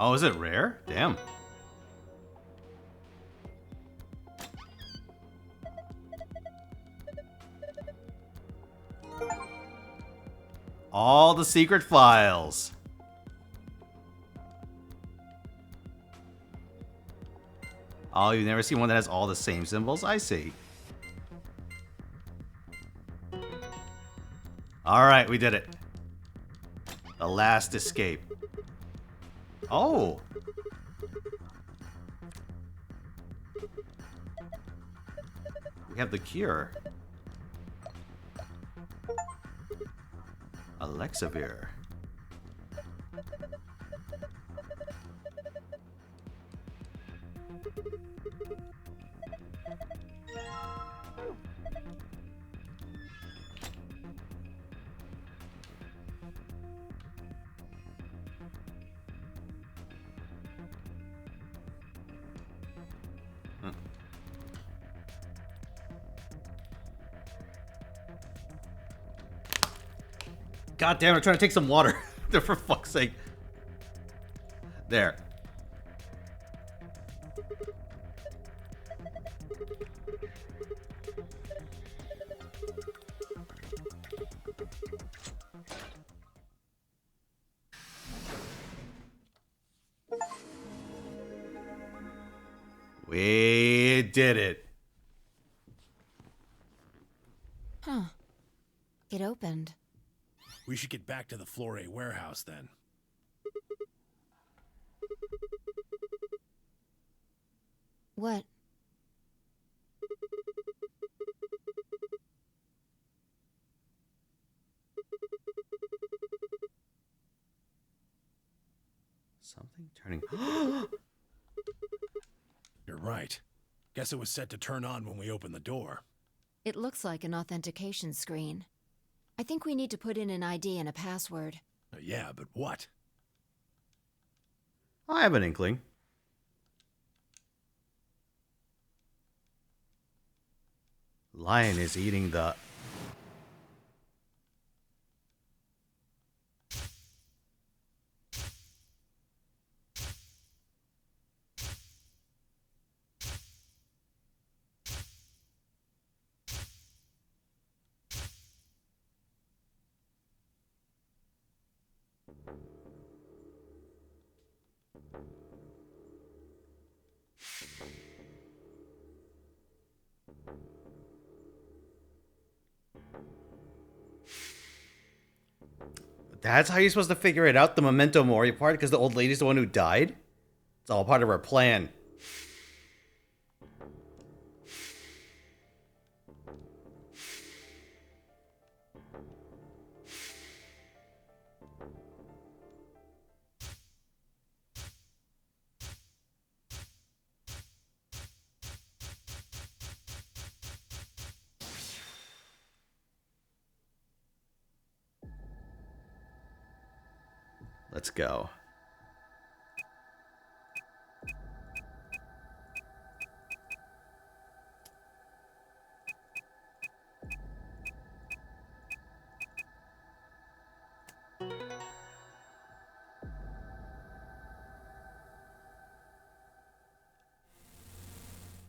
Oh, is it rare? Damn. All the secret files. Oh, you've never seen one that has all the same symbols? I see. All right, we did it. The last escape. Oh. We have the cure. Alexavir. God damn it, I'm trying to take some water. For fuck's sake. There. We did it. Huh. It opened. We should get back to the Floor A warehouse then. What? Something turning. You're right. Guess it was set to turn on when we opened the door. It looks like an authentication screen. I think we need to put in an ID and a password. Yeah, but what? I have an inkling. Lion is eating the... That's how you're supposed to figure it out, the memento mori part, because the old lady's the one who died? It's all part of her plan. Let's go.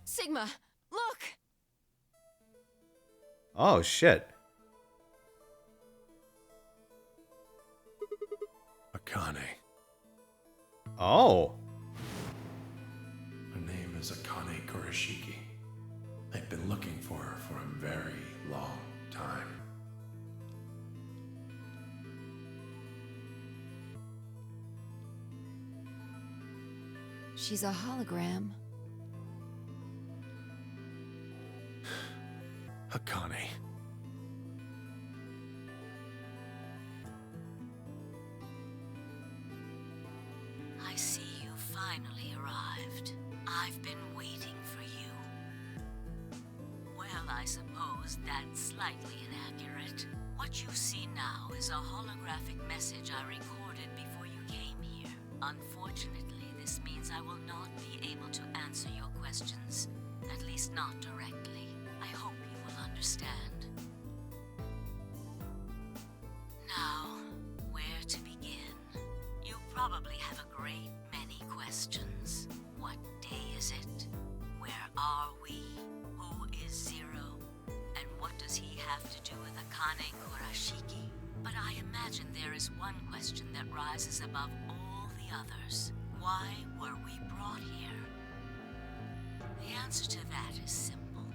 Sigma, look! Oh, shit. Akane. Oh. Her name is Akane Kurashiki. They've been looking for her for a very long time. She's a hologram. Akane. I see you finally arrived. I've been waiting for you. Well, I suppose that's slightly inaccurate. What you see now is a holographic message I recorded before you came here. Unfortunately, this means I will not be able to answer your questions, at least not directly. I hope you will understand. Now, where to begin? You probably have a great many questions. What day is it? Where are we? Who is Zero? And what does he have to do with Akane Kurashiki? But I imagine there is one question that rises above all the others. Why were we brought here? The answer to that is simple.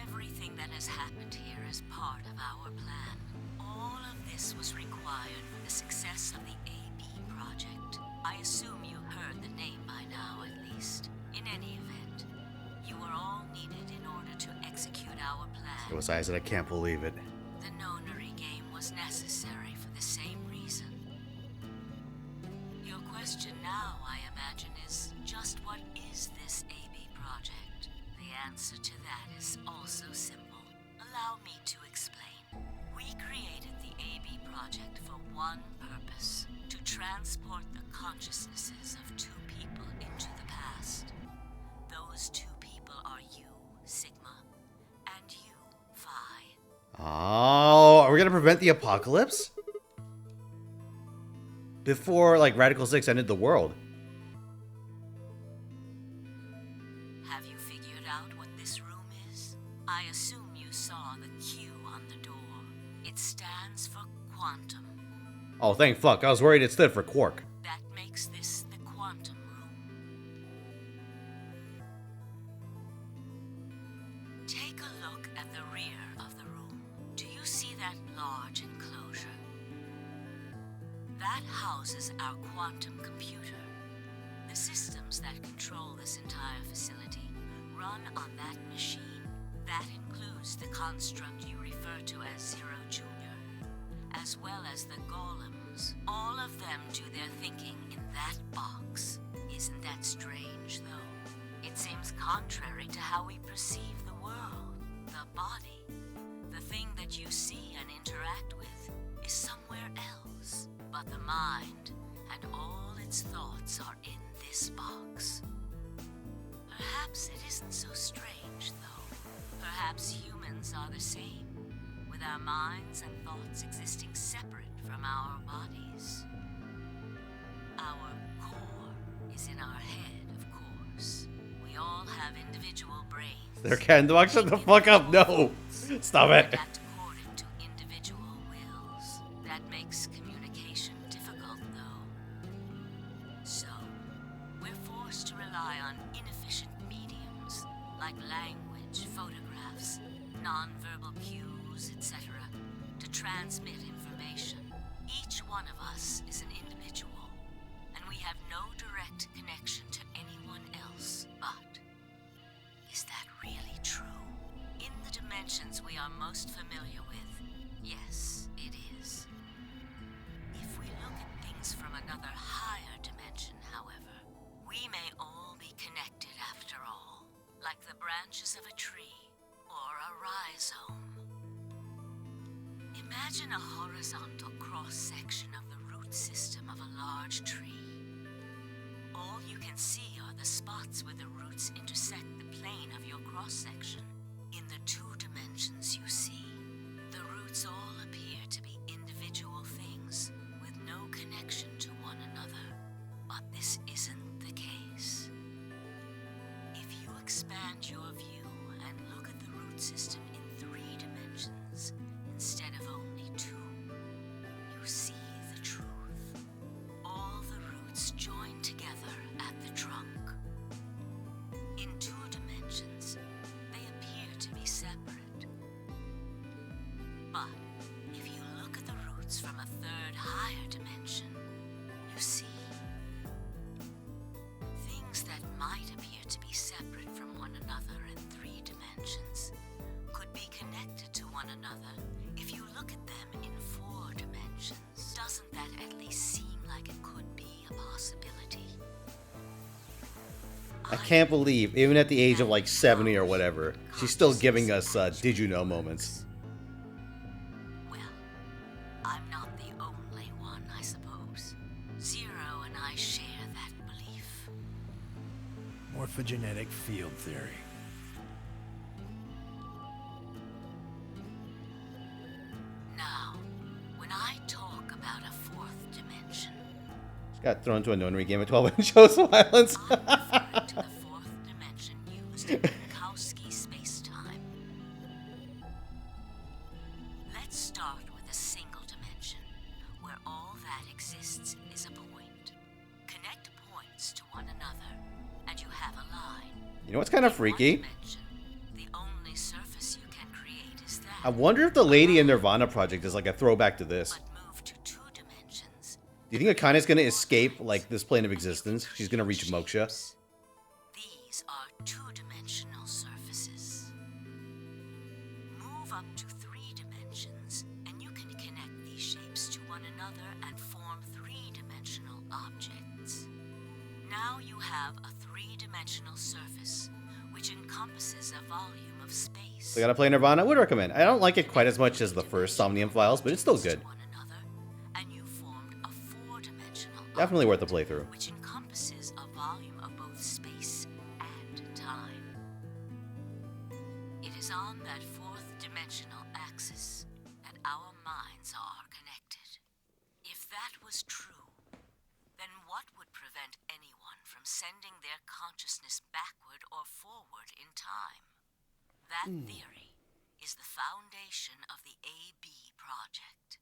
Everything that has happened here is part of our plan. All of this was required for the success of the AB project. I assume you heard the name by now, at least. In any event, you are all needed in order to execute our plan. It was Isaac, I can't believe it. The nonary game was necessary for the same reason. Your question now, I imagine, is just what is this AB project? The answer to that is also simple. Allow me to explain. We created the AB project for one purpose: to transport the consciousnesses of two people into the past. Those two people are you, Sigma, and you, Phi. Oh, are we gonna prevent the apocalypse? Before, like, Radical 6 ended the world. Have you figured out what this room is? I assume you saw the Q on the door. It stands for quantum. Oh, thank fuck. I was worried it stood for Quark. That makes this the quantum room. Take a look at the rear of the room. Do you see that large enclosure? That houses our quantum computer. The systems that control this entire facility run on that machine. That includes the construct you refer to as Zero Jr., as well as the golems. All of them do their thinking in that box. Isn't that strange, though? It seems contrary to how we perceive the world. The body, the thing that you see and interact with, is somewhere else. But the mind and all its thoughts are in this box. Perhaps it isn't so strange, though. Perhaps humans are the same, with our minds and thoughts existing separate from our bodies. Our core is in our head, of course. We all have individual brains. There, Ken, do I shut the fuck up? No! Stop it! That according to individual wills. That makes communication difficult, though. So, we're forced to rely on inefficient mediums, like language, photographs, non-verbal cues, etc., to transmit information. Each one of us is an individual, and we have no direct connection to anyone else. But is that really true? In the dimensions we are most familiar with, yes, it is. If we look at things from another higher dimension, however, we may all be connected after all, like the branches of a tree or a rhizome. Imagine a horizontal cross-section of the root system of a large tree. All you can see are the spots where the roots intersect the plane of your cross-section. In the two dimensions you see, the roots all appear to be individual things with no connection to one another. But this isn't the case. If you expand your view and look at the root system in 3 dimensions instead of only 2, you see the truth. All the roots join together at the trunk. In 2 dimensions, they appear to be separate. But if you look at the roots from a 3rd higher dimension, you see things that might appear to be separate from one another in 3 dimensions could be connected to one another if you look at them in 4 dimensions. Doesn't that at least seem like it could be a possibility? I can't believe, even at the age of like 70 or whatever, she's still giving us did you know moments. Well, I'm not the only one, I suppose. Zero and I share that belief. Morphogenetic field theory. Now, when I talk about a 4th dimension, She got thrown into a nonary game at 12 and shows violence. I'm referring to the 4th dimension used in Minkowski space-time. Let's start with a single dimension, where all that exists is a point. Connect points to one another, and you have a line. You know what's kind of In one freaky? dimension, the only surface you can create is that. I wonder if the Lady in Nirvana project is like a throwback to this. But move to 2 dimensions. Do you think Akane's gonna escape like this plane of existence? She's gonna reach Moksha. These are 2-dimensional surfaces. Move up to 3 dimensions, and you can connect these shapes to one another and form 3-dimensional objects. Now you have a 3-dimensional surface, which encompasses a volume of space. So I gotta play Nirvana. I would recommend. I don't like it quite as much as the first Somnium Files, but it's still good. To one another, and you formed a 4-dimensional Definitely worth the object, playthrough. which encompasses a volume of both space and time. It is on that 4th dimensional axis that our minds are connected. If that was true, then what would prevent anyone from sending their consciousness backward or forward in time? That theory is the foundation of the AB project.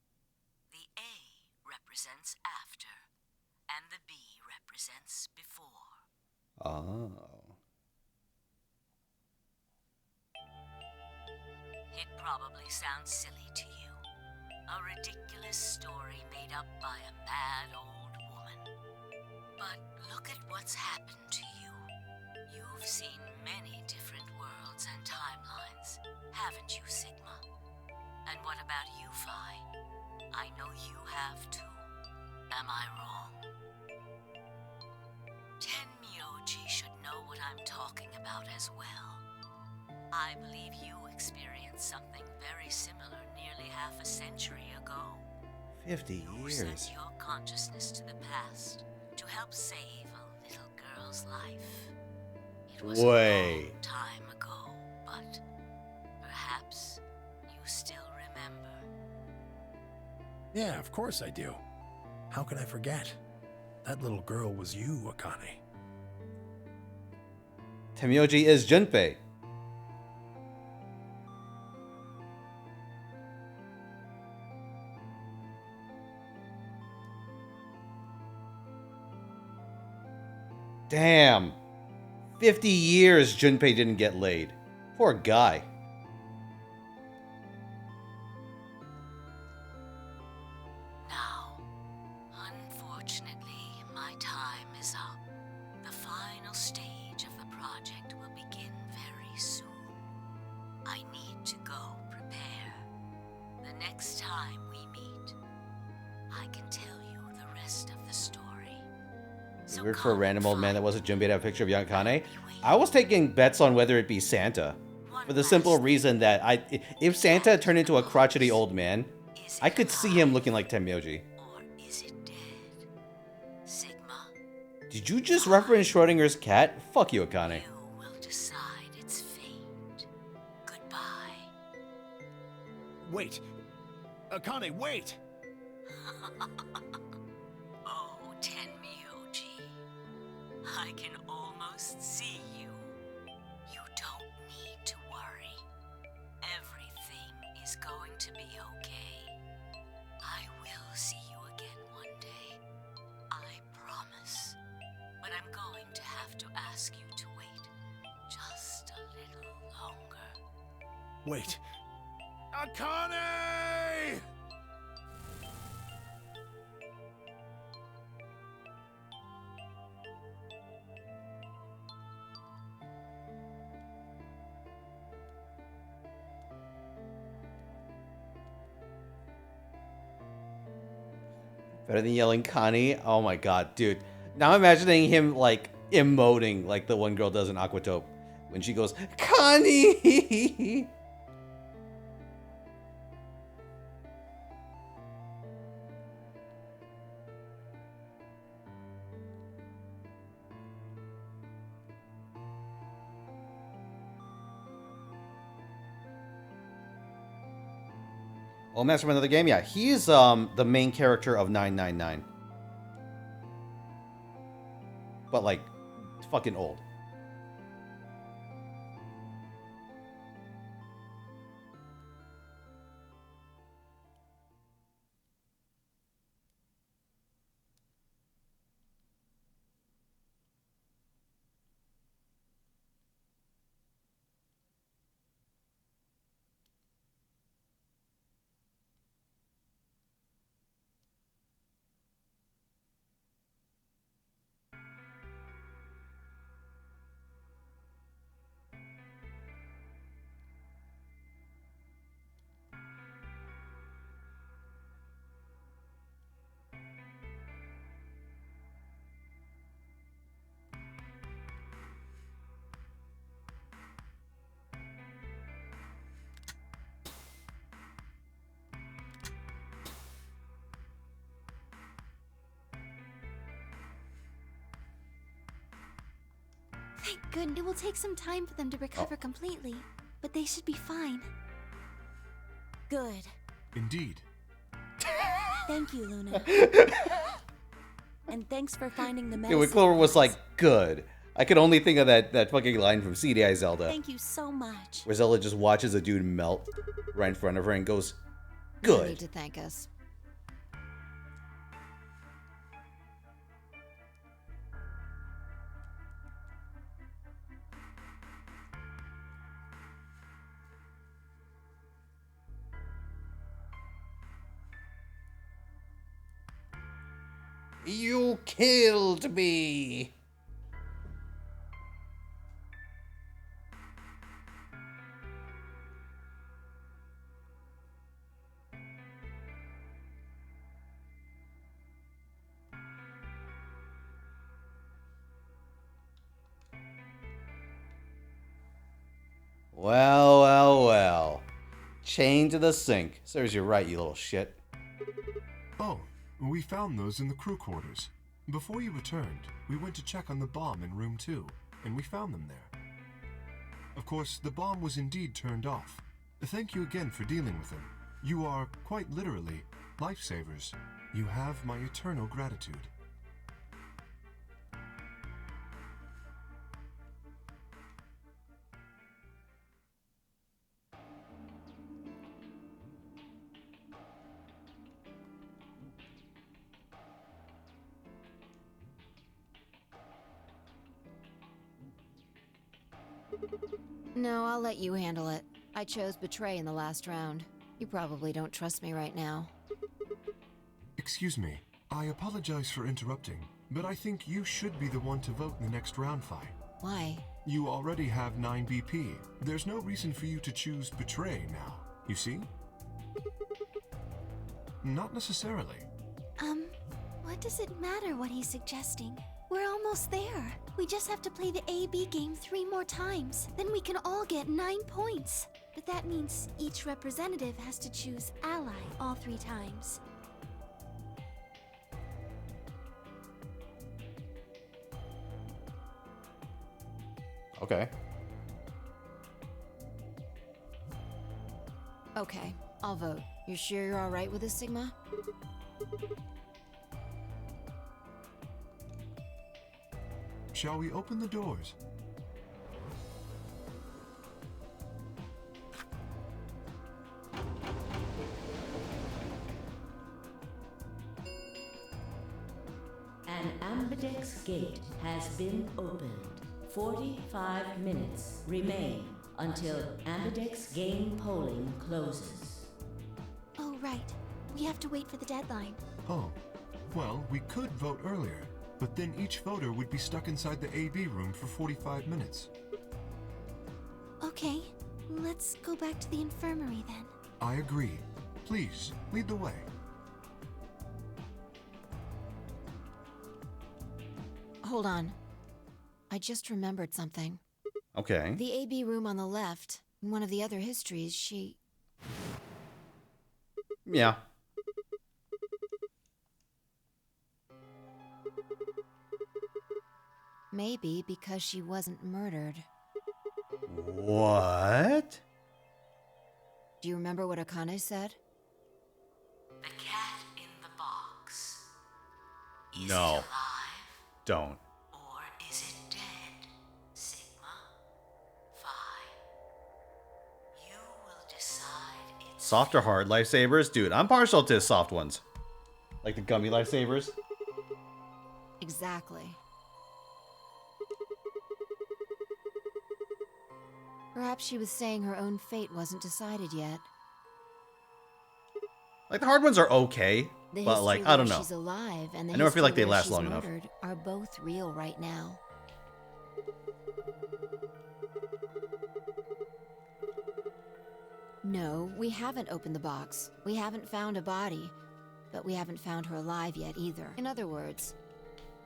The A represents after, and the B represents before. Oh. It probably sounds silly to you. A ridiculous story made up by a bad old woman. But look at what's happened to you. You've seen many different worlds and timelines, haven't you, Sigma? And what about you, Phi? I know you have too. Am I wrong? Tenmyoji should know what I'm talking about as well. I believe you experienced something very similar nearly half a century ago. 50 You years. sent your consciousness to the past to help save a little girl's life. It was a Way. long time ago, but perhaps you still remember. Yeah, of course I do. How can I forget? That little girl was you, Akane. Temyoji is Junpei. Damn. 50 years Junpei didn't get laid. Poor guy. Now, is up. The final stage of the project will begin very soon. I need to go prepare. The next time we meet, I can tell you the rest of the story. So Weird for a random old man that wasn't Junpei to have a picture of young Akane. I was taking bets on whether it be Santa. For the simple reason that if Santa turned into a crotchety old man, I could see him looking like Tenmyoji. Or is it dead? Sigma, Did you just reference Schrodinger's cat? Fuck you, Akane. you will decide its fate. Goodbye. Wait! Akane, wait! Oh, Tenmyoji. I can almost see you. You don't need to worry. Everything is going to be okay. I will see you again one day. I promise. But I'm going to have to ask you to wait just a little longer. Wait. Akane! Better than yelling Connie? Oh my god, dude. Now I'm imagining him like emoting like the one girl does in Aquatope when she goes, Connie! Oh, Master of another game? Yeah, he's the main character of 999. But like, fucking old. Thank goodness. It will take some time for them to recover completely, but they should be fine. Good. Indeed. Thank you, Luna. And thanks for finding the Yeah, medicine. when Clover was like, good. I could only think of that fucking line from CDI Zelda. Thank you so much. Where Zelda just watches a dude melt right in front of her and goes, No good. need to thank us. You killed me. Well, well, well. Chained to the sink. Serves you right, you little shit. Oh, we found those in the crew quarters. Before you returned, we went to check on the bomb in room 2, and we found them there. Of course, the bomb was indeed turned off. Thank you again for dealing with them. You are, quite literally, lifesavers. You have my eternal gratitude. No, I'll let you handle it. I chose Betray in the last round. You probably don't trust me right now. Excuse me. I apologize for interrupting. but I think you should be the one to vote in the next round fight. Why? You already have 9 BP. There's no reason for you to choose Betray now, you see? Not necessarily. What does it matter what he's suggesting? We're almost there. We just have to play the A-B game 3 more times. Then we can all get 9 points. But that means each representative has to choose ally all 3 times. Okay. Okay, I'll vote. You sure you're alright with this, Sigma? Shall we open the doors? An ambidex gate has been opened. 45 minutes remain until ambidex game polling closes. Oh, right. We have to wait for the deadline. Oh, well, we could vote earlier, but then each voter would be stuck inside the AB room for 45 minutes. Okay, let's go back to the infirmary then. I agree. Please, lead the way. Hold on. I just remembered something. Okay. The AB room on the left, in one of the other histories, she... Yeah. Maybe because she wasn't murdered. What? Do you remember what Akane said? The cat in the box. No. Don't. Or is it dead, Sigma? Fine. You will decide its Soft or hard lifesavers? Dude, I'm partial to soft ones. Like the gummy lifesavers. Exactly. Perhaps she was saying her own fate wasn't decided yet. Like the hard ones are okay, The but like history I don't where know. She's alive and the I never feel like history they where last she's long enough. murdered are both real right now. No, we haven't opened the box. We haven't found a body, but we haven't found her alive yet either. In other words,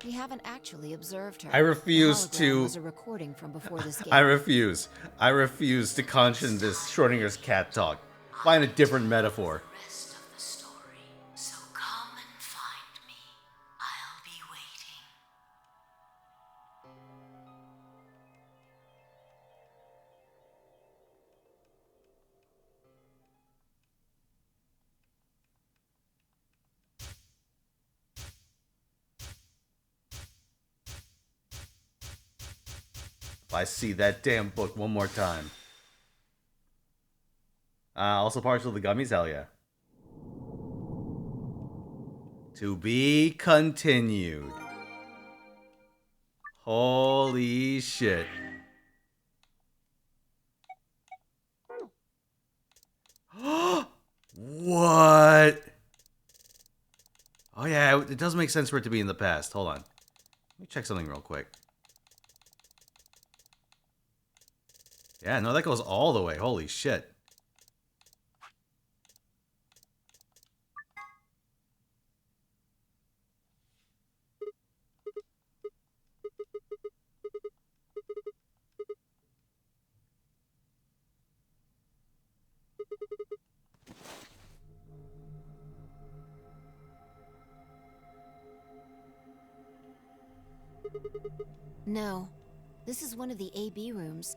we haven't actually observed her. I refuse The hologram to. was a recording from before this game. I refuse. I refuse to conscience this Schrodinger's cat talk. Find a different metaphor. rest of the story. So come and find me. I'll be waiting. If I see that damn book one more time. Also partial to the gummies, hell yeah. To be continued. Holy shit. What? Oh yeah, it does make sense for it to be in the past. Hold on. Let me check something real quick. Yeah, no, that goes all the way. Holy shit. No, this is one of the AB rooms.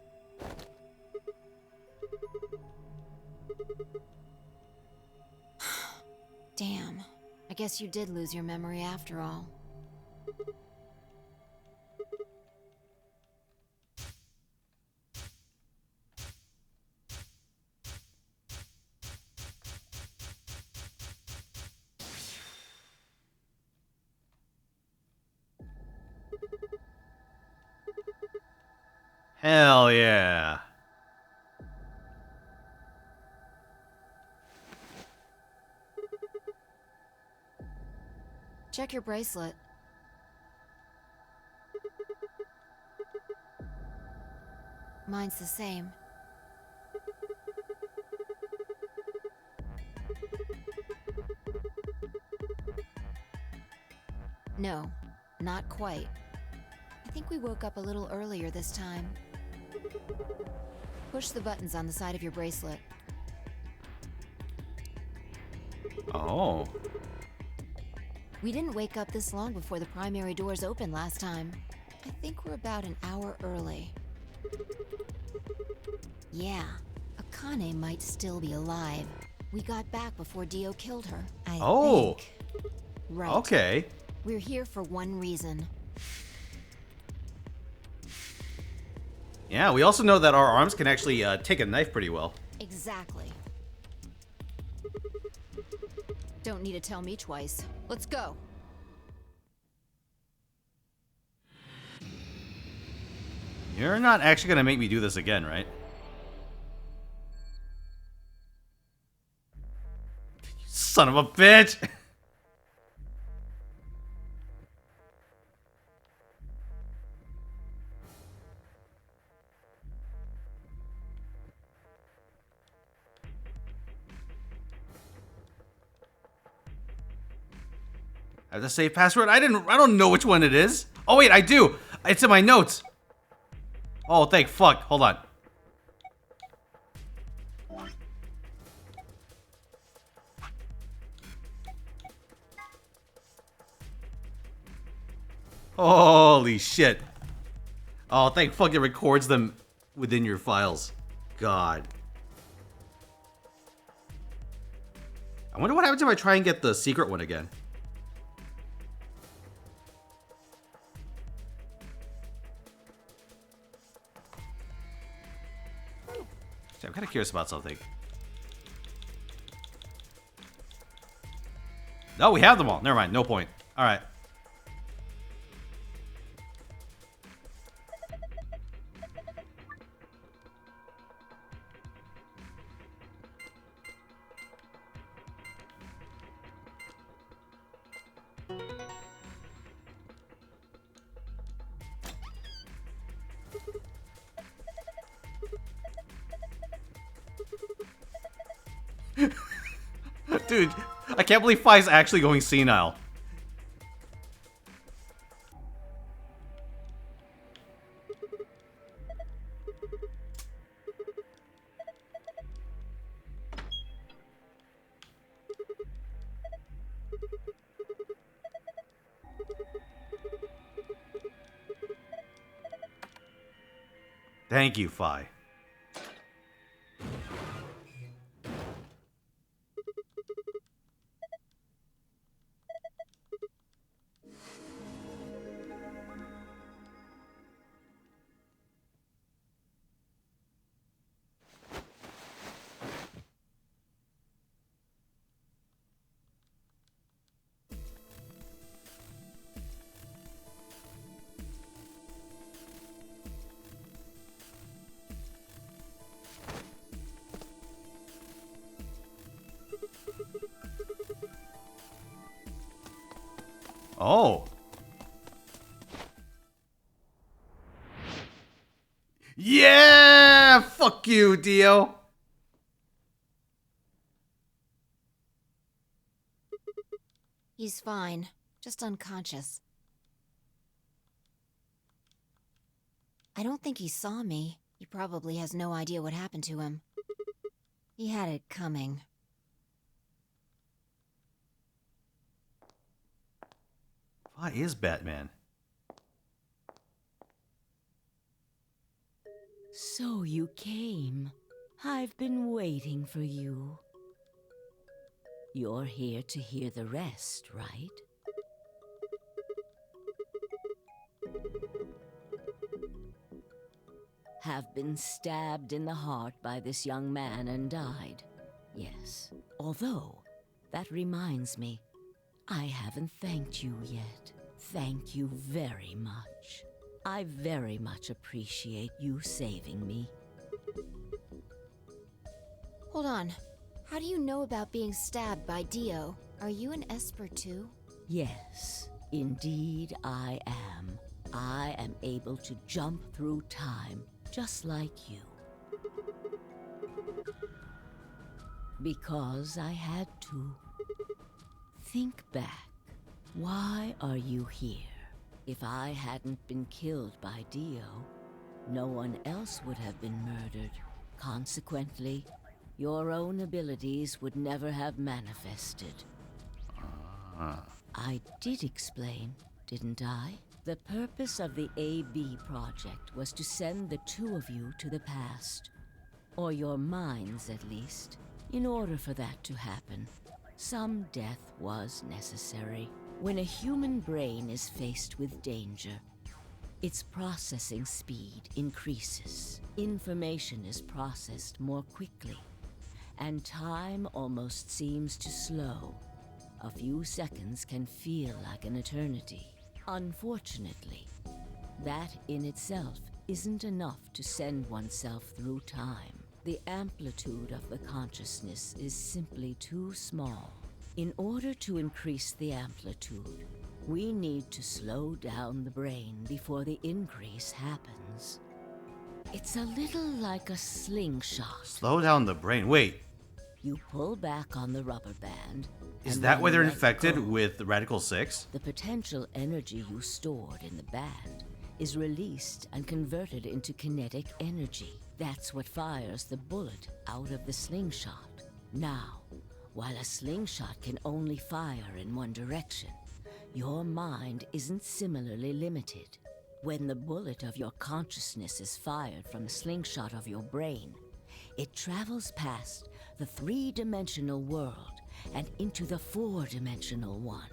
Damn. I guess you did lose your memory after all. Hell yeah. Check your bracelet. Mine's the same. No, not quite. I think we woke up a little earlier this time. Push the buttons on the side of your bracelet. Oh. We didn't wake up this long before the primary doors opened last time. I think we're about an hour early. Yeah, Akane might still be alive. We got back before Dio killed her, I think. Right. Okay. We're here for one reason. Yeah, we also know that our arms can actually take a knife pretty well. Exactly. Don't need to tell me twice. Let's go. You're not actually gonna make me do this again, right? Son of a bitch! I have the save password? I don't know which one it is. Oh wait, I do. It's in my notes. Oh, thank fuck. Hold on. Holy shit. Oh, thank fuck it records them within your files. God. I wonder what happens if I try and get the secret one again. I'm kind of curious about something. No, we have them all. Never mind. No point. All right. Dude, I can't believe Fi's actually going senile. Thank you, Fi. Oh. Yeah! Fuck you, Dio. He's fine. Just unconscious. I don't think he saw me. He probably has no idea what happened to him. He had it coming. Fi is Batman. So you came. I've been waiting for you. You're here to hear the rest, right? Have been stabbed in the heart by this young man and died. Yes. Although, that reminds me, I haven't thanked you yet. Thank you very much. I very much appreciate you saving me. Hold on. How do you know about being stabbed by Dio? Are you an Esper too? Yes, indeed I am. I am able to jump through time just like you. Because I had to. Think back. Why are you here? If I hadn't been killed by Dio, no one else would have been murdered. Consequently, your own abilities would never have manifested. I did explain, didn't I? The purpose of the AB project was to send the two of you to the past. Or your minds, at least. In order for that to happen, some death was necessary. When a human brain is faced with danger, its processing speed increases. Information is processed more quickly, and time almost seems to slow. A few seconds can feel like an eternity. Unfortunately, that in itself isn't enough to send oneself through time. The amplitude of the consciousness is simply too small. In order to increase the amplitude, we need to slow down the brain before the increase happens. It's a little like a slingshot. Slow down the brain. Wait, You pull back on the rubber band. is and that then why they're let infected go. with Radical 6? The potential energy you stored in the band is released and converted into kinetic energy. That's what fires the bullet out of the slingshot. Now, while a slingshot can only fire in one direction, your mind isn't similarly limited. When the bullet of your consciousness is fired from a slingshot of your brain, it travels past the three-dimensional world and into the four-dimensional one.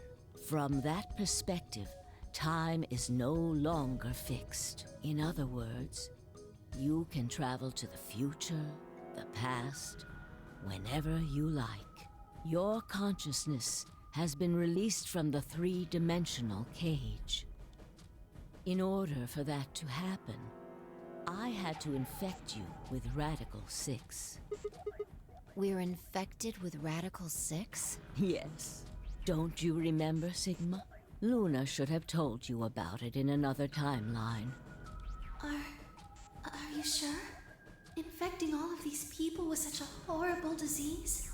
From that perspective, time is no longer fixed. In other words, you can travel to the future, the past, whenever you like. Your consciousness has been released from the three-dimensional cage. In order for that to happen, I had to infect you with Radical 6. We're infected with Radical 6? Yes. Don't you remember, Sigma? Luna should have told you about it in another timeline. Are you sure? Infecting all of these people with such a horrible disease?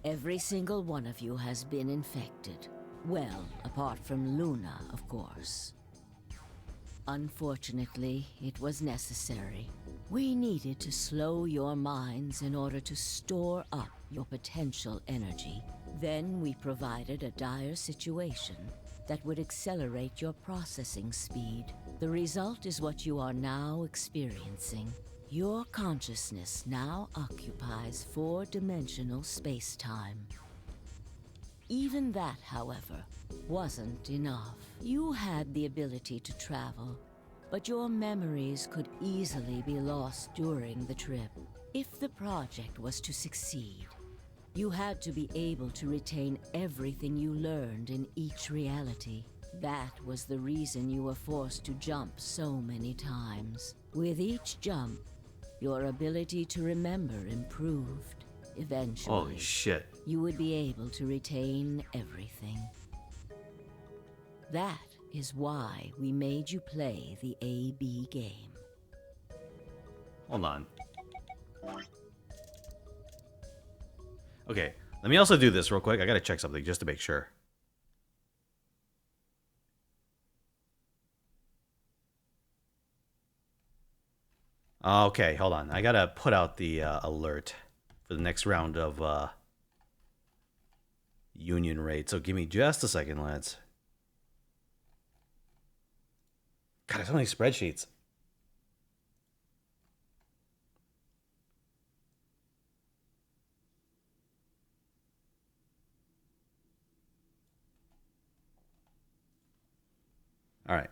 Every single one of you has been infected. Well, apart from Luna, of course. Unfortunately, it was necessary. We needed to slow your minds in order to store up your potential energy. Then we provided a dire situation that would accelerate your processing speed. The result is what you are now experiencing. Your consciousness now occupies four-dimensional space-time. Even that, however, wasn't enough. You had the ability to travel, but your memories could easily be lost during the trip. If the project was to succeed, you had to be able to retain everything you learned in each reality. That was the reason you were forced to jump so many times. With each jump, your ability to remember improved. Eventually, Holy shit. you would be able to retain everything. That is why we made you play the AB game. Hold on. Okay, let me also do this real quick. I gotta check something just to make sure. Okay, hold on. I gotta put out the alert for the next round of union raid. So give me just a second, lads. God, there's so many spreadsheets. All right.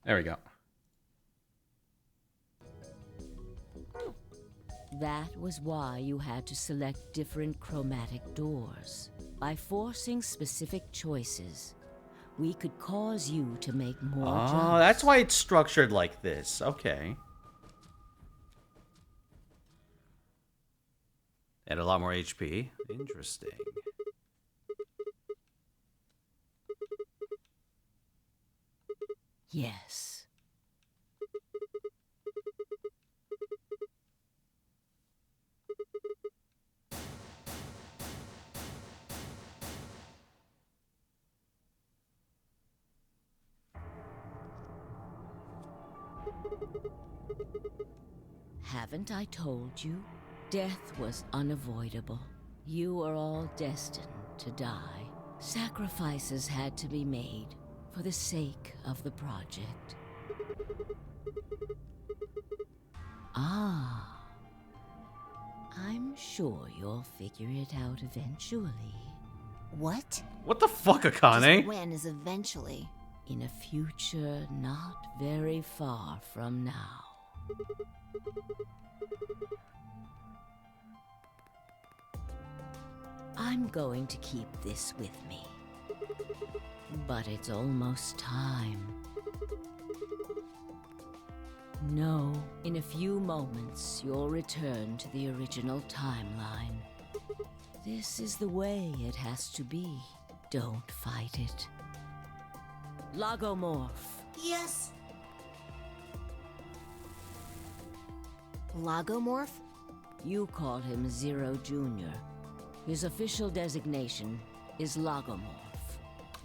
There we go. That was why you had to select different chromatic doors. By forcing specific choices, we could cause you to make more jumps. Oh, that's why it's structured like this. Okay. And a lot more HP. Interesting. Yes. Haven't I told you? Death was unavoidable. You were all destined to die. Sacrifices had to be made for the sake of the project. Ah. I'm sure you'll figure it out eventually. What? What the fuck, Akane? Just when is eventually? In a future not very far from now. I'm going to keep this with me. But it's almost time. No, in a few moments you'll return to the original timeline. This is the way it has to be. Don't fight it. Lagomorph. Yes. Lagomorph? You call him Zero Jr. His official designation is Lagomorph.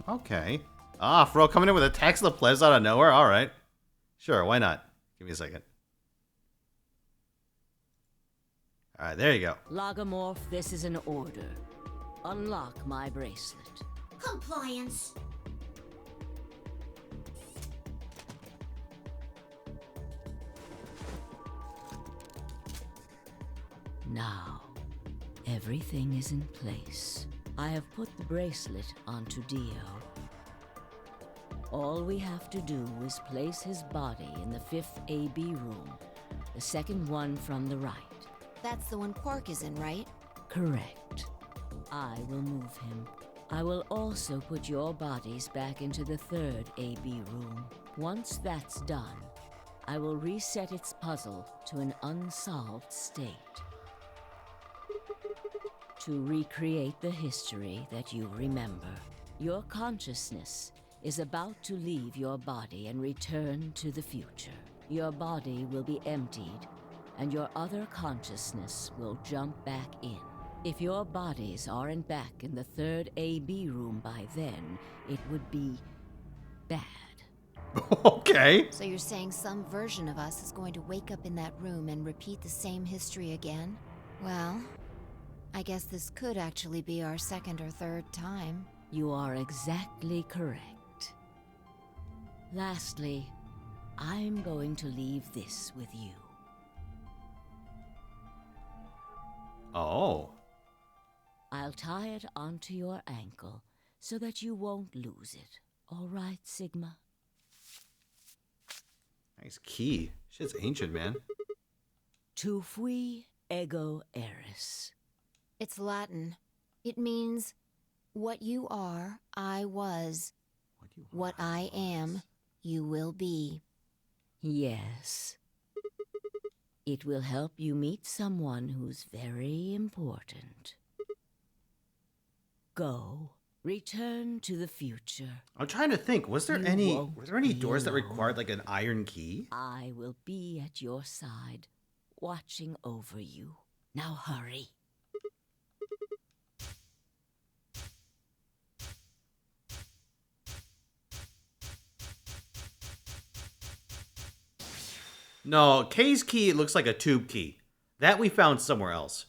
Okay. Ah, Fro coming in with a tax La Plez out of nowhere? Alright. Sure, why not? Give me a second. Alright, there you go. Lagomorph, this is an order. Unlock my bracelet. Compliance. Now, everything is in place. I have put the bracelet onto Dio. All we have to do is place his body in the 5th AB room, the second one from the right. That's the one Quark is in, right? Correct. I will move him. I will also put your bodies back into the 3rd AB room. Once that's done, I will reset its puzzle to an unsolved state. To recreate the history that you remember. Your consciousness is about to leave your body and return to the future. Your body will be emptied, and your other consciousness will jump back in. If your bodies aren't back in the 3rd AB room by then, it would be bad. Okay. So you're saying some version of us is going to wake up in that room and repeat the same history again? Well, I guess this could actually be our 2nd or 3rd time. You are exactly correct. Lastly, I'm going to leave this with you. Oh. I'll tie it onto your ankle so that you won't lose it. All right, Sigma? Nice key. Shit's ancient, man. Tu fui ego eris. It's Latin. It means, what you are, I was. What I am, you will be. Yes. It will help you meet someone who's very important. Go. Return to the future. I'm trying to think. Was there You any won't doors be that alone. required like an iron key? I will be at your side, watching over you. Now hurry. No, K's key looks like a tube key. That we found somewhere else.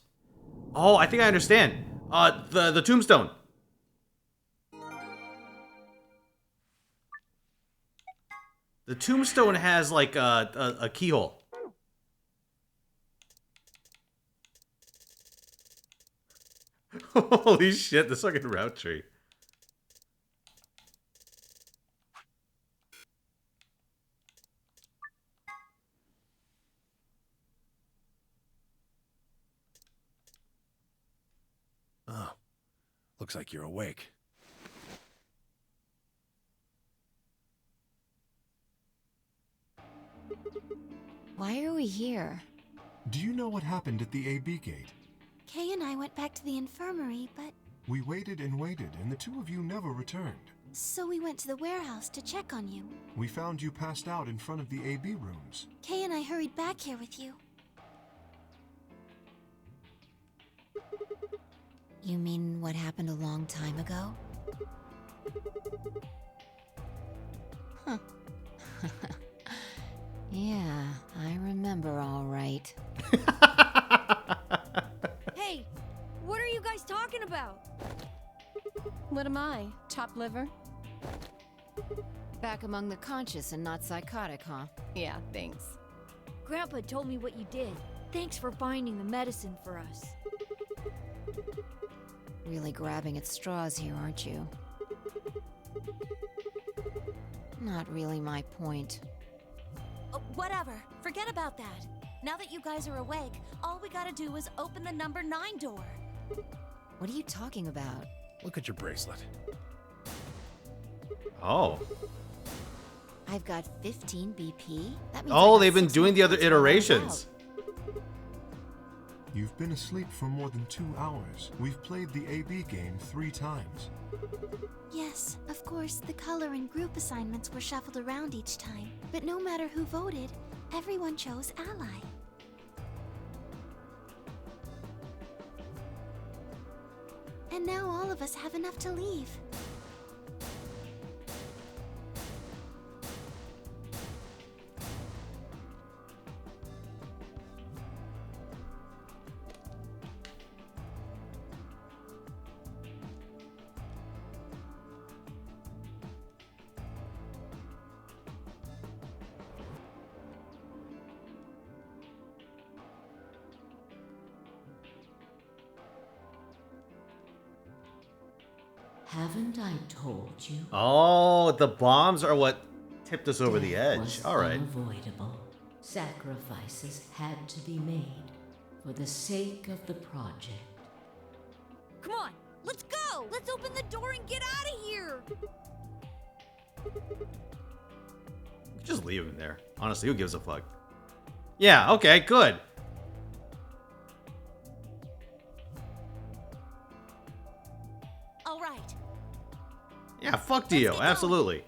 Oh, I think I understand. The tombstone. The tombstone has like a keyhole. Holy shit, this fucking route tree. Looks like you're awake. Why are we here? Do you know what happened at the AB gate? Kay and I went back to the infirmary, but We waited and waited, and the two of you never returned. so we went to the warehouse to check on you. We found you passed out in front of the AB rooms. Kay and I hurried back here with you. You mean what happened a long time ago? Huh. Yeah, I remember all right. Hey, what are you guys talking about? What am I? Chopped liver? Back among the conscious and not psychotic, huh? Yeah, thanks. Grandpa told me what you did. Thanks for finding the medicine for us. Really grabbing at straws here, aren't you? Not really my point. Whatever. Forget about that. Now that you guys are awake, all we gotta do is open the number 9 door. What are you talking about? Look at your bracelet. Oh. I've got 15 BP? That means Oh, I got they've been 16 doing the other points while I was iterations. You've been asleep for more than 2 hours. We've played the AB game 3 times. Yes, of course, the color and group assignments were shuffled around each time. But no matter who voted, everyone chose Ally. And now all of us have enough to leave. Haven't I told you? Oh, the bombs are what tipped us over the Death edge. was All right. unavoidable. Sacrifices had to be made for the sake of the project. Come on, let's go! Let's open the door and get out of here! Just leave him there. Honestly, who gives a fuck? Yeah, okay, good. All right. Yeah, fuck Dio. Absolutely.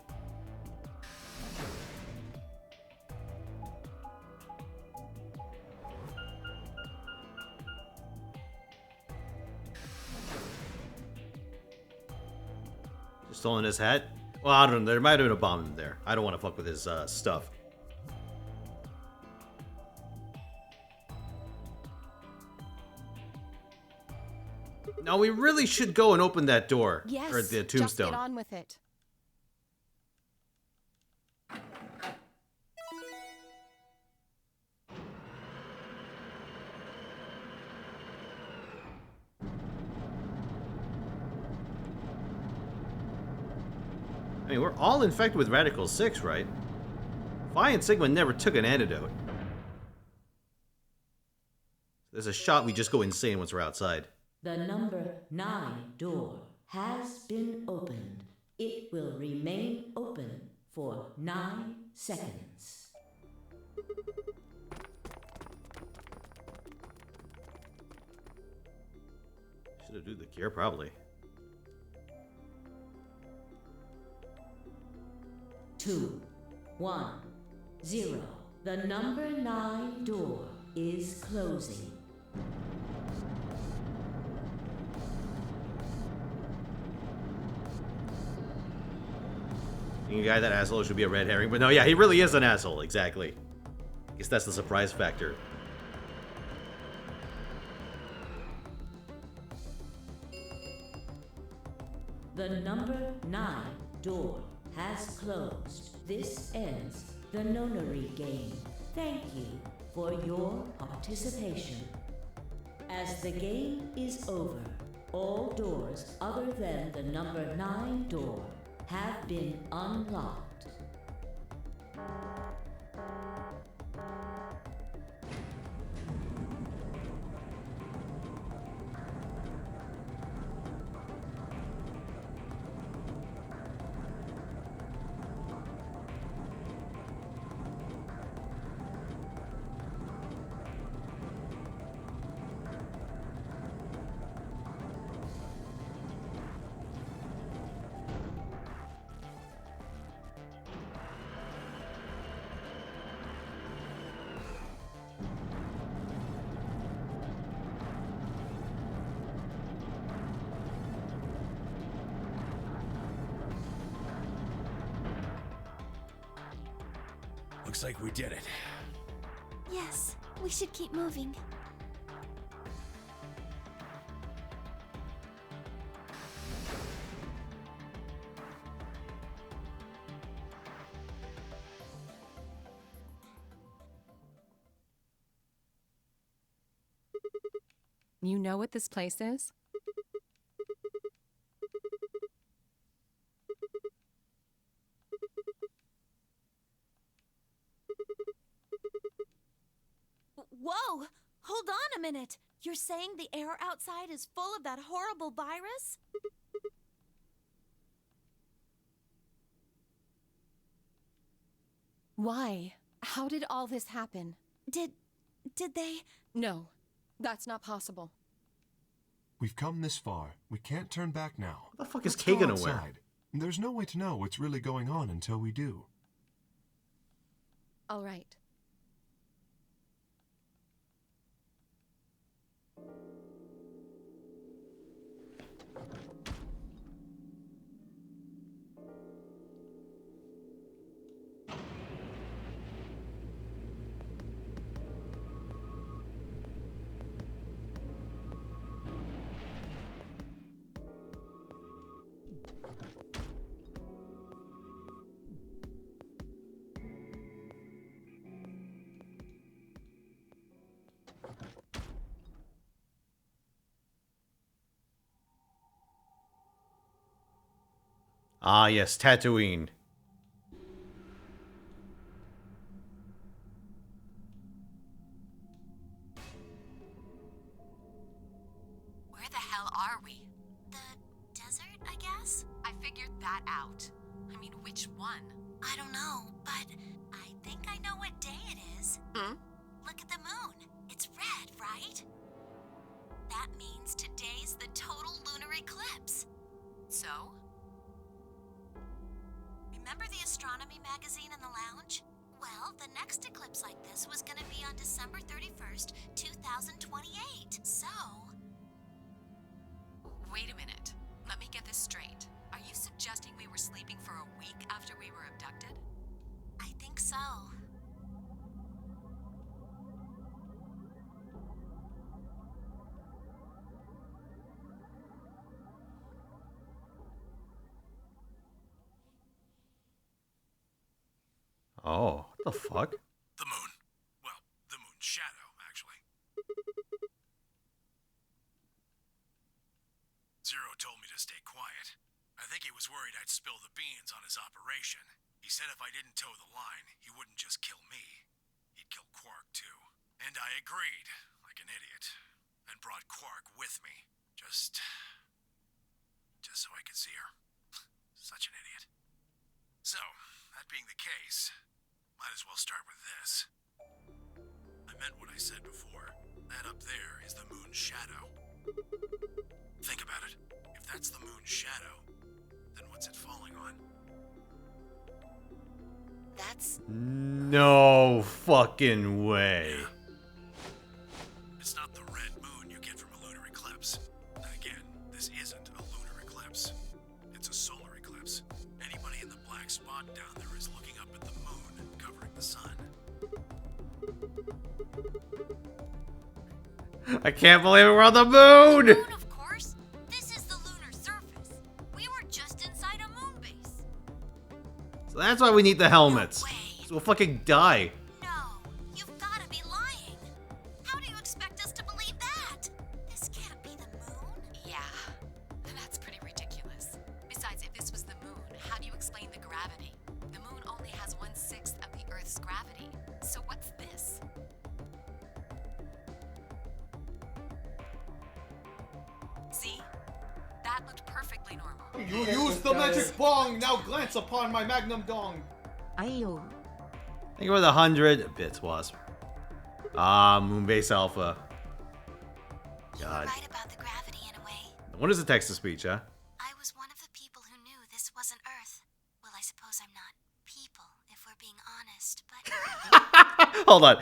Just stolen his hat? Well, I don't know. There might have been a bomb in there. I don't want to fuck with his stuff. No, we really should go and open that door. Yes, Or the just tombstone. get on with it. I mean, we're all infected with Radical 6, right? Phi and Sigma never took an antidote. There's a shot we just go insane once we're outside. The number 9 door has been opened. It will remain open for 9 seconds. Should have do the cure, probably. 2, 1, 0. The number 9 door is closing. Thinking guy that asshole should be a red herring, but no, yeah, he really is an asshole, exactly. Guess that's the surprise factor. The number 9 door has closed. This ends the nonary game. Thank you for your participation. As the game is over, all doors other than the number 9 door have been unlocked. Looks like we did it. Yes, we should keep moving. You know what this place is? Whoa! Hold on a minute. You're saying the air outside is full of that horrible virus? Why? How did all this happen? Did they? No, that's not possible. We've come this far. We can't turn back now. What the fuck is Let's Kay go gonna wear? outside. There's no way to know what's really going on until we do. All right. Ah, yes, Tatooine. Where the hell are we? The desert, I guess? I figured that out. I mean, which one? I don't know, but I think I know what day it is. Hmm? Look at the moon. It's red, right? That means today's the total lunar eclipse. So? Remember the astronomy magazine in the lounge? Well, the next eclipse like this was gonna be on December 31st, 2028. So... Wait a minute. Let me get this straight. Are you suggesting we were sleeping for a week after we were abducted? I think so. Oh, what the fuck? The moon. Well, the moon's shadow, actually. Zero told me to stay quiet. I think he was worried I'd spill the beans on his operation. He said if I didn't toe the line, he wouldn't just kill me. He'd kill Quark, too. And I agreed, like an idiot, and brought Quark with me. Just so I could see her. Such an idiot. So, that being the case, might as well start with this. I meant what I said before. That up there is the moon's shadow. Think about it. If that's the moon's shadow, then what's it falling on? That's... No fucking way. Yeah. It's not the red moon you get from a lunar eclipse. And again, this isn't a lunar eclipse. It's a solar eclipse. Anybody in the black spot down there is looking up at the moon, covering the sun. I can't believe it, we're on the moon! Moon, of course. This is the lunar surface. We were just inside a moon base. So that's why we need the helmets. No way. So we'll fucking die. No, you've gotta be lying. How do you expect us to believe that? This can't be the moon. Yeah, that's pretty ridiculous. Besides, if this was the moon, how do you explain the gravity? The moon only has 1/6 of the Earth's gravity. So what's this? See? That looked perfectly normal. You used the magic bong! Now glance upon my magnum dong! Ayo. Thank you for the 100 bits, Wasp. Ah, Moonbase Alpha. You're God. right about the gravity in a way. What is a text-to-speech, huh? I was one of the people who knew this wasn't Earth. Well, I suppose I'm not people, if we're being honest, but... Hold on.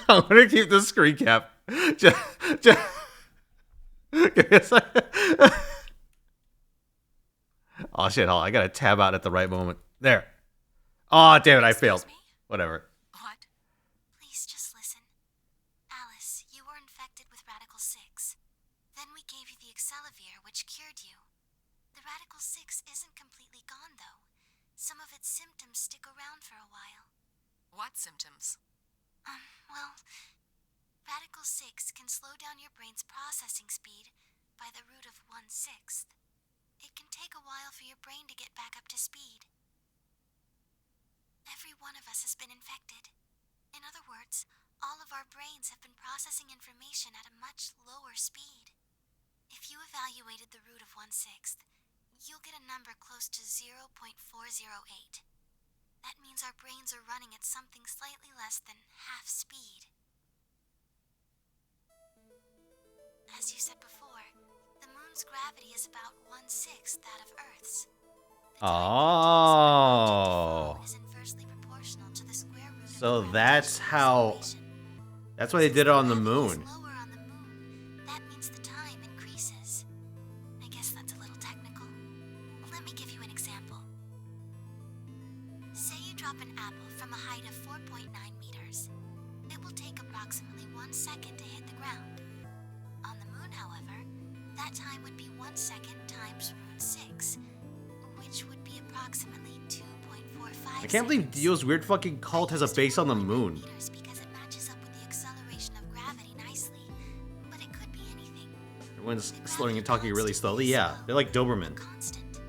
I'm gonna keep the screen cap. Just give me a second. Oh shit, hold on. I gotta tab out at the right moment. There. Oh, damn it, I failed. Whatever. What? Please just listen. Alice, you were infected with Radical 6. Then we gave you the Excelavir, which cured you. The Radical 6 isn't completely gone, though. Some of its symptoms stick around for a while. What symptoms? Well, Radical 6 can slow down your brain's processing speed by the root of 1/6. It can take a while for your brain to get back up to speed. Every one of us has been infected. In other words, all of our brains have been processing information at a much lower speed. If you evaluated the root of 1/6, you'll get a number close to 0.408. That means our brains are running at something slightly less than half speed. As you said before, the moon's gravity is about 1/6 that of Earth's. Oh. Is inversely proportional to the square root So that's how... That's why they did it on the moon. lower on the moon. That means the time increases. I guess that's a little technical. Let me give you an example. Say you drop an apple from a height of 4.9 meters. It will take approximately 1 second to hit the ground. On the moon, however, that time would be 1 second times root 6, which would be approximately 2.45 I can't believe Dio's weird fucking cult has a base on the moon. meters because it matches up with the acceleration of gravity nicely, but it could be anything. Everyone's slowing and talking really slowly. Yeah, they're like Doberman. Constant.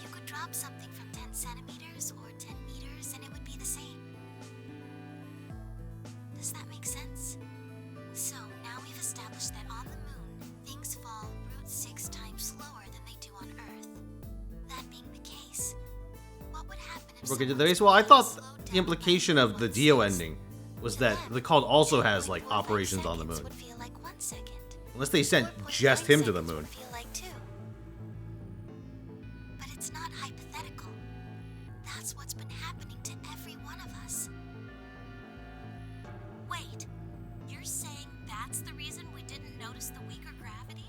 You could drop something from 10 centimeters or 10 meters and it would be the same. Does that make sense? So now we've established that on the moon, things fall root 6 times slower than they do on Earth. That being the case, what would happen if Okay, someone's well, I brain thought slowed the down implication by of the Dio 1/6? ending was that the cult also has like 2.45 operations on the seconds moon. would feel like 1 second. Unless they sent 1.9 just him to the seconds moon. would feel like 2. But it's not hypothetical. That's what's been happening to every one of us. Wait, you're saying that's the reason we didn't notice the weaker gravity?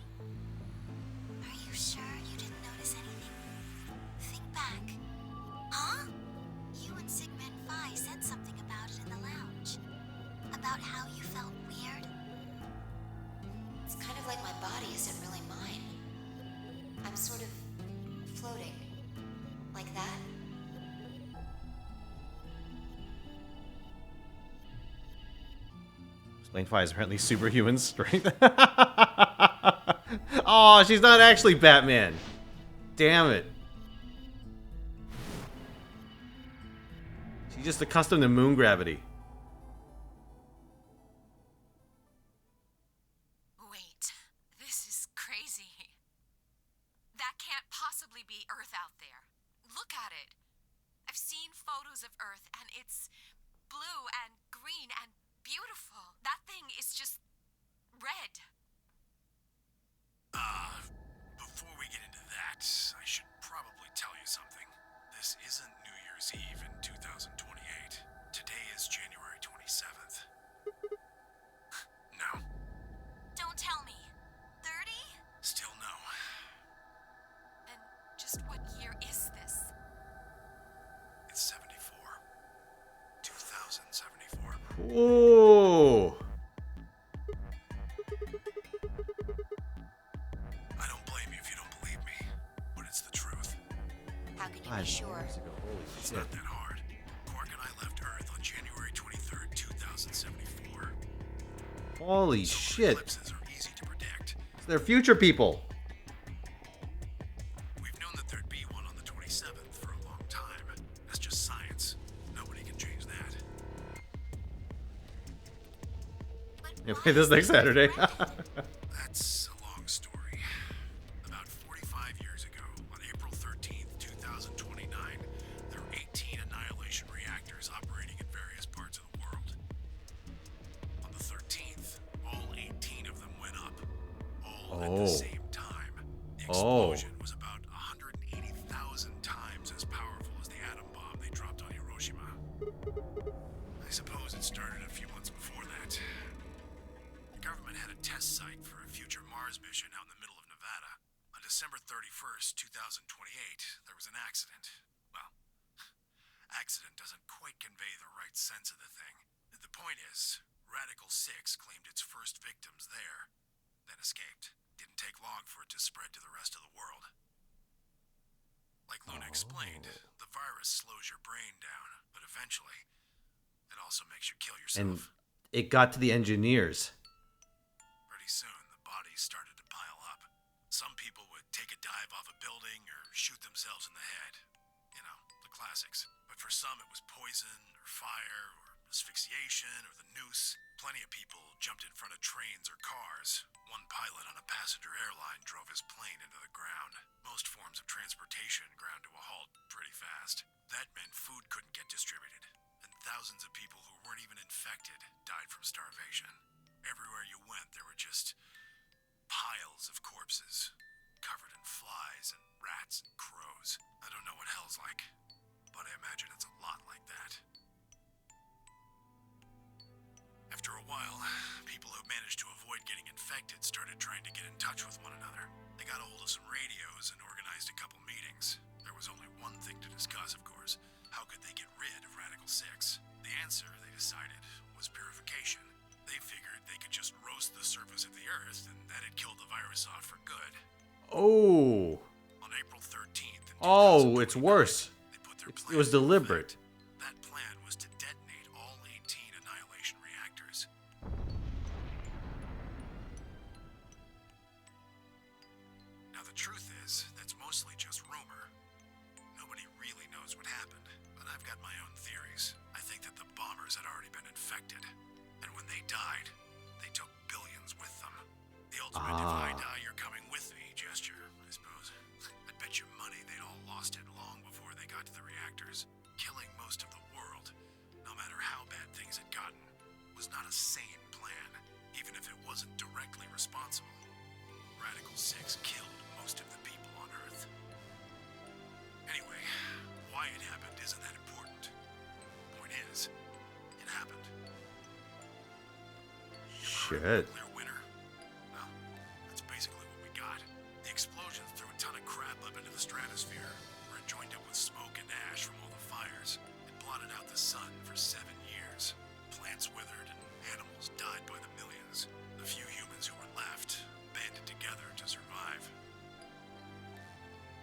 Are you sure you didn't notice anything? Think back. Huh? You and Sigma and Phi said something about it in the lounge. About how you felt weird. It's kind of like my body isn't really mine. I'm sort of floating. Like that. Explain Phi is apparently superhuman strength. Oh, she's not actually Batman. Damn it. She's just accustomed to moon gravity. Wait, this is crazy. That can't possibly be Earth out there. Look at it. I've seen photos of Earth and it's blue and green and beautiful. That thing is just red. Before we get into that, I should probably tell you something. This isn't New Year's Eve in 2028. Today is January 27th. No. Don't tell me. 30? Still no. And just what year is this? It's 74. 2074. Ooh. I don't blame you if you don't believe me, but it's the truth. How can you 5 be sure? years ago. Holy It's shit. not that hard. Quark and I left Earth on January 23rd, 2074. Holy shit. Eclipses are easy to predict. They're future people. We've known that there'd be one on the 27th for a long time. That's just science. Nobody can change that. Yeah, play this next Saturday. That's a long story. About 45 years ago, on April 13th, 2029, there were 18 annihilation reactors operating in various parts of the world. On the 13th, all 18 of them went up, all at the same time. The explosion was about 180,000 times as powerful as the atom bomb they dropped on Hiroshima. I suppose it started a few months before that. The government had a test site for a future Mars mission out in the middle of Nevada. On December 31st, 2028, there was an accident. Well, accident doesn't quite convey the right sense of the thing. The point is, Radical 6 claimed its first victims there, then escaped. Didn't take long for it to spread to the rest of the world. Like Luna explained, the virus slows your brain down, but eventually, it also makes you kill And yourself. it got to the engineers. Pretty soon, the bodies started to pile up. Some people would take a dive off a building or shoot themselves in the head. You know, the classics. But for some, it was poison, or fire, or asphyxiation, or the noose. Plenty of people jumped in front of trains or cars. One pilot on a passenger airline drove his plane into the ground. Most forms of transportation ground to a halt pretty fast. That meant food couldn't get distributed, and thousands of people who weren't even infected died from starvation. Everywhere you went, there were just piles of corpses, covered in flies and rats and crows. I don't know what hell's like, but I imagine it's a lot like that. After a while, people who managed to avoid getting infected started trying to get in touch with one another. They got a hold of some radios and organized a couple meetings. There was only one thing to discuss, of course. How could they get rid of Radical 6? The answer, they decided, was purification. They figured they could just roast the surface of the Earth and that'd kill the virus off for good. Oh. On April 13th, Oh, it's worse. It was in deliberate. That plan was to detonate all 18 annihilation reactors. Now the truth is, that's mostly just rumor. Nobody really knows what happened, but I've got my own theories. I think that the bombers had already been infected, and when they died, they took billions with them. The ultimate if I die, you're coming with me gesture, I suppose. I'd bet you money they'd all lost it long before they got to the reactors. Killing most of the world, no matter how bad things had gotten, was not a sane plan, even if it wasn't directly responsible. Radical 6 killed most of the people on Earth. Anyway, why it happened isn't that important. Point is, it happened. Shit. Nuclear winter? Well, that's basically what we got. The explosions threw a ton of crap up into the stratosphere, where it joined up with smoke and ash from all the fires. It blotted out the sun for 7 years. Plants withered and animals died by the millions. The few humans who were left banded together to survive.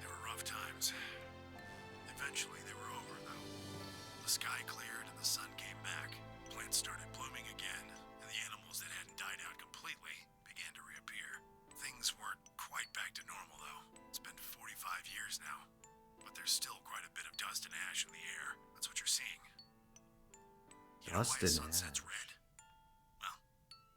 They were rough times. Eventually they were over, though. The sky cleared and the sun came back. Plants started blooming again, and the animals that hadn't died out completely began to reappear. Things weren't quite back to normal, though. It's been 45 years now, but there's still quite a bit of dust and ash in the air. That's what you're seeing. You know why a sunset's red? Well,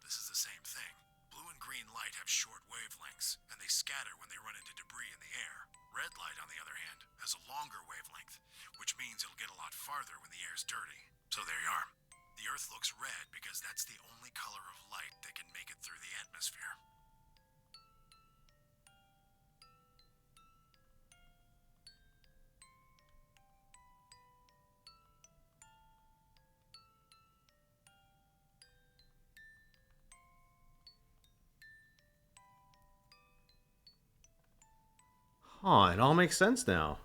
this is the same thing. Blue and green light have short wavelengths, and they scatter when they run into debris in the air. Red light, on the other hand, has a longer wavelength, which means it'll get a lot farther when the air's dirty. So there you are. The Earth looks red because that's the only color of light that can make it through the atmosphere. Huh, it all makes sense now.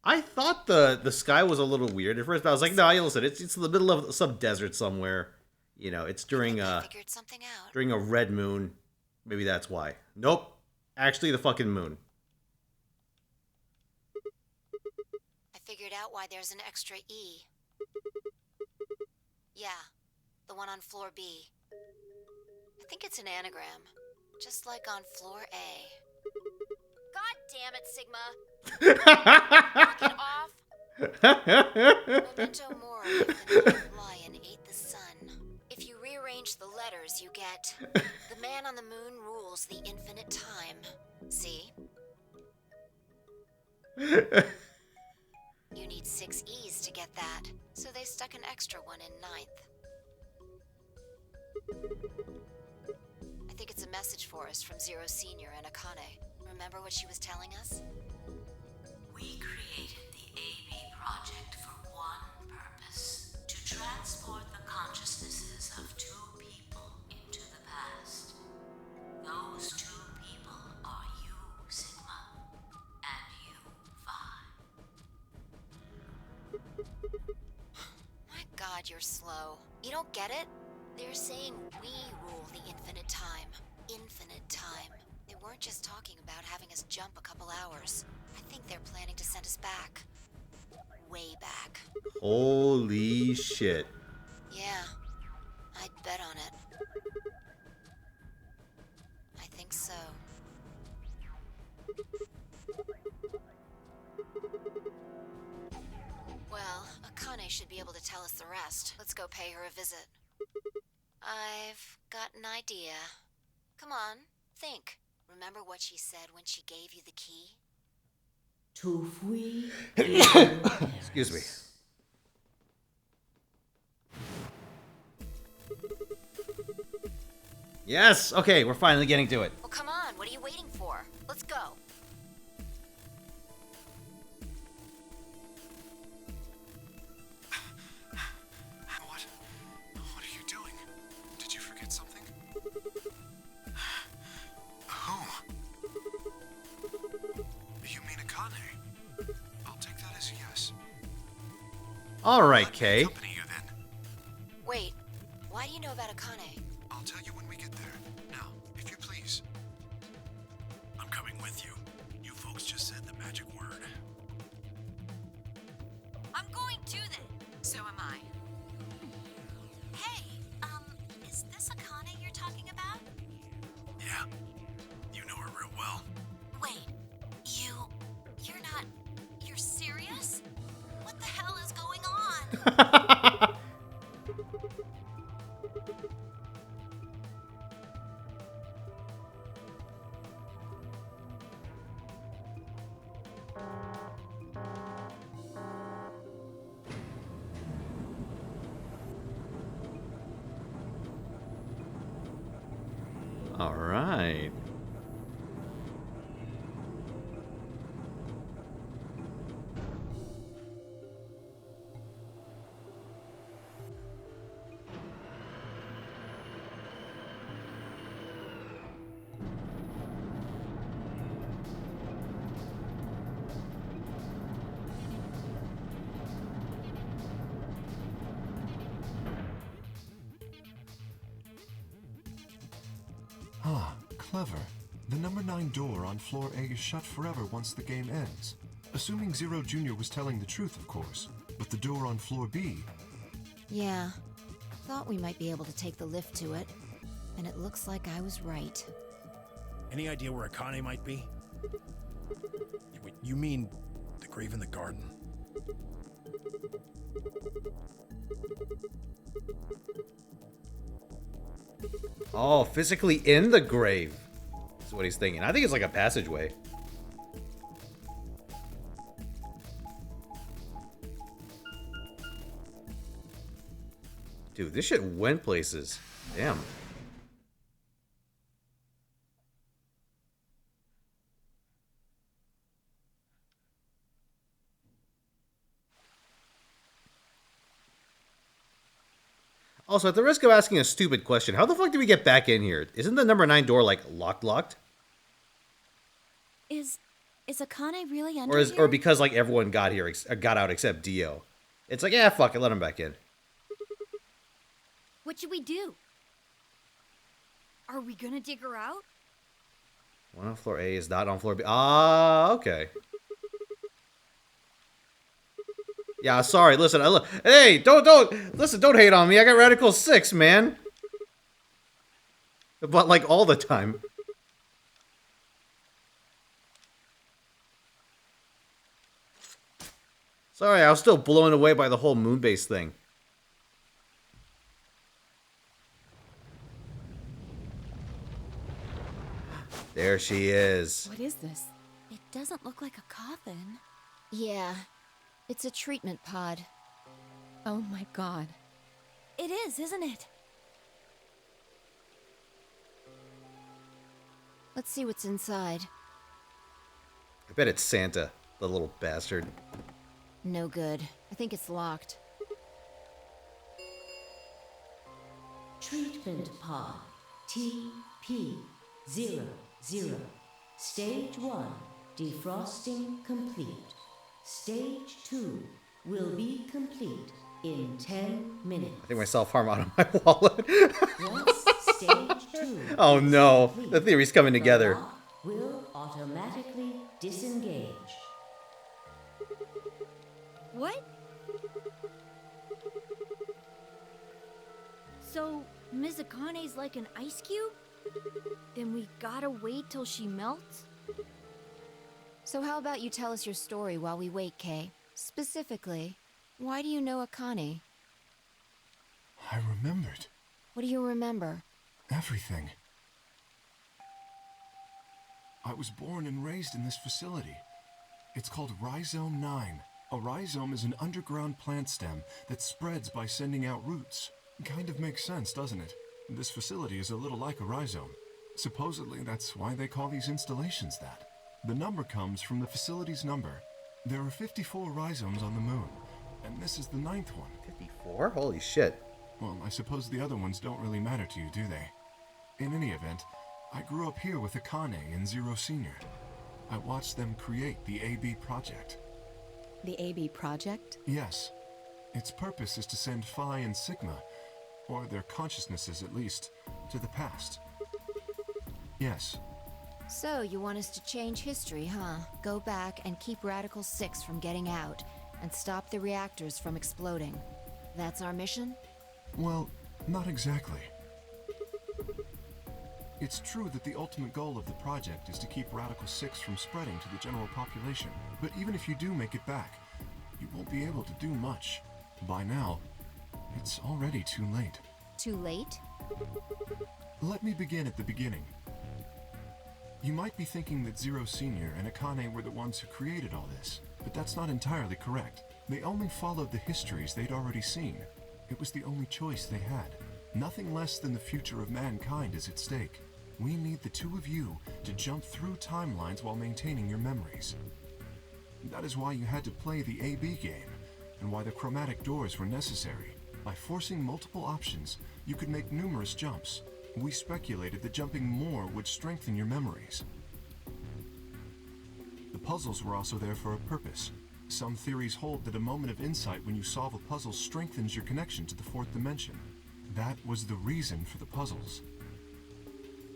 I thought the sky was a little weird at first, but I was like, no, listen, it's in the middle of some desert somewhere. You know, it's during Figured something out. during a red moon. Maybe that's why. Nope. Actually the fucking moon. I figured out why there's an extra E. Yeah, the one on floor B. I think it's an anagram, just like on floor A. God damn it, Sigma! Knock it off! Memento mori, the night lion ate the sun. If you rearrange the letters, you get the man on the moon rules the infinite time. See? You need 6 E's to get that, so they stuck an extra one in 9th. I think it's a message for us from Zero Senior and Akane. Remember what she was telling us? We created the AB project for one purpose: to transport the consciousnesses of 2 people into the past. Those 2 people are you, Sigma, and you, Vi. you're slow. You don't get it? They're saying we rule the infinite time. Infinite time. They weren't just talking about having us jump a couple hours. I think they're planning to send us back. Way back. Holy shit. Yeah, I'd bet on it. I think so. Well, Akane should be able to tell us the rest. Let's go pay her a visit. I've got an idea. Come on, think. Remember what she said when she gave you the key? To free. Excuse me. Yes! Okay, we're finally getting to it. Well, come on, what are you waiting for? Let's go. What are you doing? Did you forget something? Who? You mean Akane? I'll take that as a yes. Alright, Kay. Accompany you then. Wait, why do you know about Akane? I'll tell you when we get there. Now, if you please. I'm coming with you. You folks just said the magic word. I'm going to then. So am I. Hey, is this Akane you're talking about? Yeah. You know her real well. Wait, you're not, you're serious? What the hell is going on? Alright. Ah, clever. The number 9 door on floor A is shut forever once the game ends. Assuming Zero Jr. was telling the truth, of course. But the door on floor B... Yeah. Thought we might be able to take the lift to it. And it looks like I was right. Any idea where Akane might be? Wait, you mean the grave in the garden? Oh, physically in the grave. That's what he's thinking. I think it's like a passageway. Dude, this shit went places. Damn. Also, at the risk of asking a stupid question, how the fuck did we get back in here? Isn't the number 9 door, like, locked? Is Akane really under here? Or because, like, everyone got here, got out except Dio. It's like, yeah, fuck it, let him back in. What should we do? Are we gonna dig her out? One on floor A is not on floor B. Ah, okay. Yeah, sorry. Listen, hey, don't hate on me. I got Radical 6, man. But like all the time. Sorry, I was still blown away by the whole Moonbase thing. There she is. What is this? It doesn't look like a coffin. Yeah. It's a treatment pod. Oh my god. It is, isn't it? Let's see what's inside. I bet it's Santa, the little bastard. No good. I think it's locked. Treatment pod TP00. Stage 1 defrosting complete. Stage 2 will be complete in 10 minutes. I think my self-harm out of my wallet. Once stage 2 Oh is no, complete, the theory's coming the together. lock will automatically disengage. What? So, Ms. Akane's like an ice cube? Then we gotta wait till she melts? So how about you tell us your story while we wait, Kay? Specifically, why do you know Akane? I remembered. What do you remember? Everything. I was born and raised in this facility. It's called Rhizome 9. A rhizome is an underground plant stem that spreads by sending out roots. Kind of makes sense, doesn't it? This facility is a little like a rhizome. Supposedly, that's why they call these installations that. The number comes from the facility's number. There are 54 rhizomes on the moon, and this is the 9th one. 54? Holy shit. Well, I suppose the other ones don't really matter to you, do they? In any event, I grew up here with Akane and Zero Senior. I watched them create the AB project. The AB project? Yes. Its purpose is to send Phi and Sigma, or their consciousnesses at least, to the past. Yes. So, you want us to change history, huh? Go back and keep Radical 6 from getting out, and stop the reactors from exploding. That's our mission? Well, not exactly. It's true that the ultimate goal of the project is to keep Radical 6 from spreading to the general population, but even if you do make it back, you won't be able to do much. By now, it's already too late. Too late? Let me begin at the beginning. You might be thinking that Zero Senior and Akane were the ones who created all this, but that's not entirely correct. They only followed the histories they'd already seen. It was the only choice they had. Nothing less than the future of mankind is at stake. We need the two of you to jump through timelines while maintaining your memories. That is why you had to play the AB game, and why the chromatic doors were necessary. By forcing multiple options, you could make numerous jumps. We speculated that jumping more would strengthen your memories. The puzzles were also there for a purpose. Some theories hold that a moment of insight when you solve a puzzle strengthens your connection to the fourth dimension. That was the reason for the puzzles.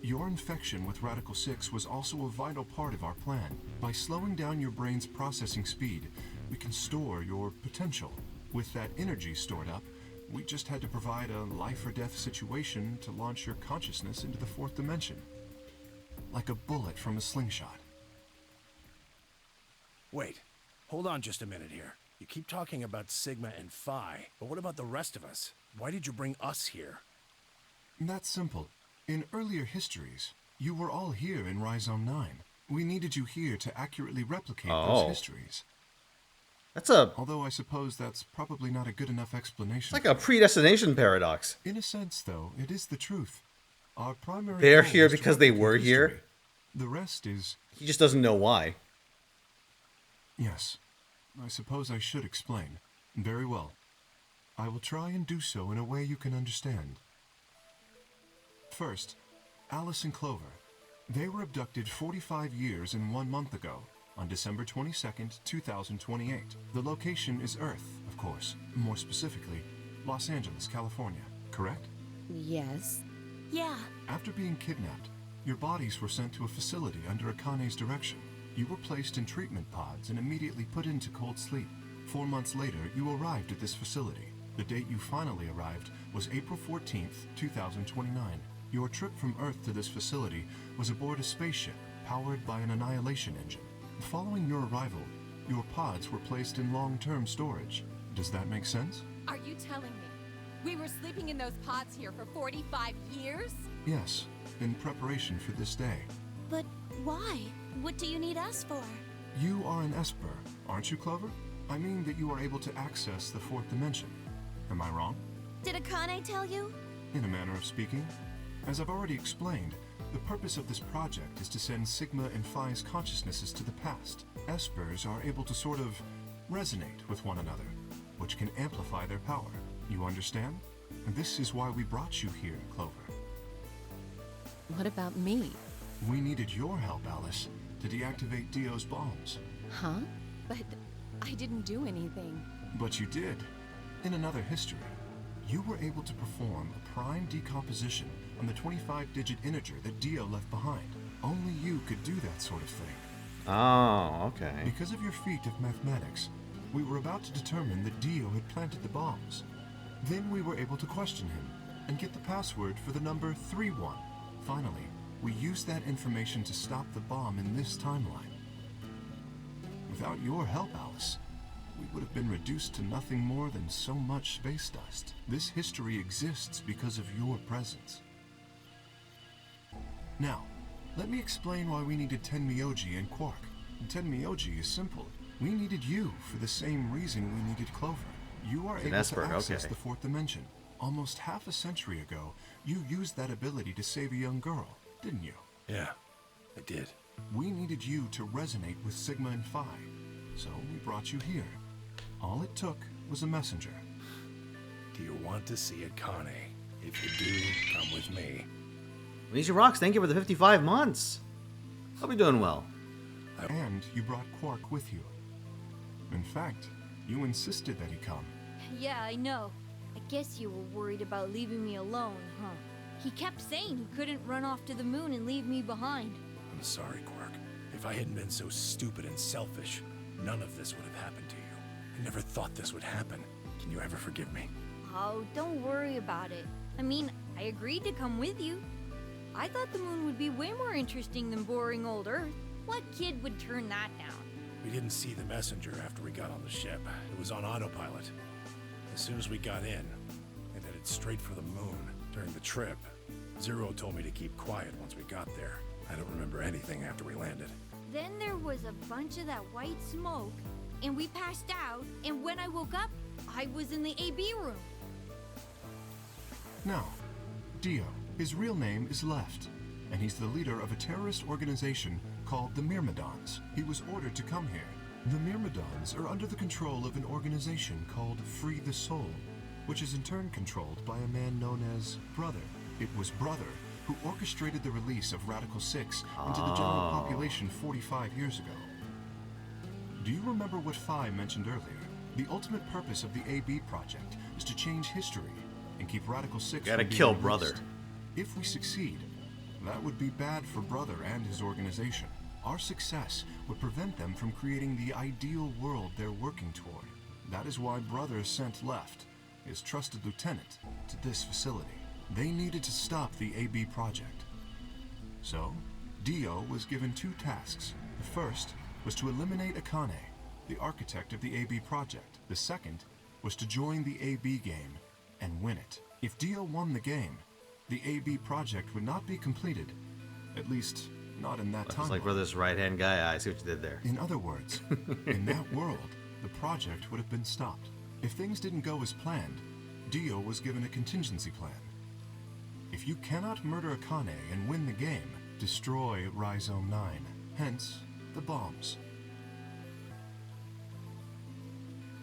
Your infection with Radical 6 was also a vital part of our plan. By slowing down your brain's processing speed, we can store your potential. With that energy stored up, we just had to provide a life-or-death situation to launch your consciousness into the fourth dimension. Like a bullet from a slingshot. Wait, hold on just a minute here. You keep talking about Sigma and Phi, but what about the rest of us? Why did you bring us here? That's simple. In earlier histories, you were all here in Rhizome 9. We needed you here to accurately replicate those histories. Although I suppose that's probably not a good enough explanation. It's like a predestination paradox. In a sense, though, it is the truth. Our primary They're goal here is to because they replicate were history. here. The rest is... He just doesn't know why. Yes. I suppose I should explain. Very well. I will try and do so in a way you can understand. First, Alice and Clover. They were abducted 45 years and 1 month ago, on December 22nd, 2028. The location is Earth, of course. More specifically, Los Angeles, California. Correct? Yes. Yeah. After being kidnapped, your bodies were sent to a facility under Akane's direction. You were placed in treatment pods and immediately put into cold sleep. 4 months later, you arrived at this facility. The date you finally arrived was April 14th, 2029. Your trip from Earth to this facility was aboard a spaceship powered by an annihilation engine. Following your arrival, your pods were placed in long-term storage. Does that make sense? Are you telling me we were sleeping in those pods here for 45 years? Yes, in preparation for this day. But why? What do you need us for? You are an Esper, aren't you, Clover? I mean that you are able to access the fourth dimension. Am I wrong? Did Akane tell you? In a manner of speaking. As I've already explained, the purpose of this project is to send Sigma and Phi's consciousnesses to the past. Espers are able to sort of resonate with one another, which can amplify their power. You understand? And this is why we brought you here, Clover. What about me? We needed your help, Alice, to deactivate Dio's bombs. Huh? But I didn't do anything. But you did. In another history, you were able to perform a prime decomposition on the 25-digit integer that Dio left behind. Only you could do that sort of thing. Oh, okay. Because of your feat of mathematics, we were about to determine that Dio had planted the bombs. Then we were able to question him and get the password for the number 31. Finally, we used that information to stop the bomb in this timeline. Without your help, Alice, we would have been reduced to nothing more than so much space dust. This history exists because of your presence. Now, let me explain why we needed Tenmyoji and Quark. Tenmyoji is simple. We needed you for the same reason we needed Clover. You are able to access the fourth dimension. Almost half a century ago, you used that ability to save a young girl, didn't you? Yeah, I did. We needed you to resonate with Sigma and Phi, so we brought you here. All it took was a messenger. Do you want to see it, Kane? If you do, come with me. Amnesia Rocks, thank you for the 55 months. Hope you're doing well. And you brought Quark with you. In fact, you insisted that he come. Yeah, I know. I guess you were worried about leaving me alone, huh? He kept saying he couldn't run off to the moon and leave me behind. I'm sorry, Quark. If I hadn't been so stupid and selfish, none of this would have happened to you. I never thought this would happen. Can you ever forgive me? Oh, don't worry about it. I mean, I agreed to come with you. I thought the moon would be way more interesting than boring old Earth. What kid would turn that down? We didn't see the messenger after we got on the ship. It was on autopilot. As soon as we got in, it headed straight for the moon. During the trip, Zero told me to keep quiet once we got there. I don't remember anything after we landed. Then there was a bunch of that white smoke, and we passed out, and when I woke up, I was in the AB room. Now, Dio, his real name is Left, and he's the leader of a terrorist organization called the Myrmidons. He was ordered to come here. The Myrmidons are under the control of an organization called Free the Soul, which is in turn controlled by a man known as Brother. It was Brother who orchestrated the release of Radical 6 into the general population 45 years ago. Do you remember what Phi mentioned earlier? The ultimate purpose of the AB project is to change history and keep Radical 6 Gotta from being kill released. Brother. If we succeed, that would be bad for Brother and his organization. Our success would prevent them from creating the ideal world they're working toward. That is why Brother sent Left, his trusted lieutenant, to this facility. They needed to stop the AB project. So, Dio was given two tasks. The first was to eliminate Akane, the architect of the AB project. The second was to join the AB game and win it. If Dio won the game, the AB project would not be completed, at least not in that time. It's like Brother's right-hand guy. I see what you did there. In other words, in that world, the project would have been stopped. If things didn't go as planned, Dio was given a contingency plan. If you cannot murder Akane and win the game, destroy Rhizome 9. Hence, the bombs.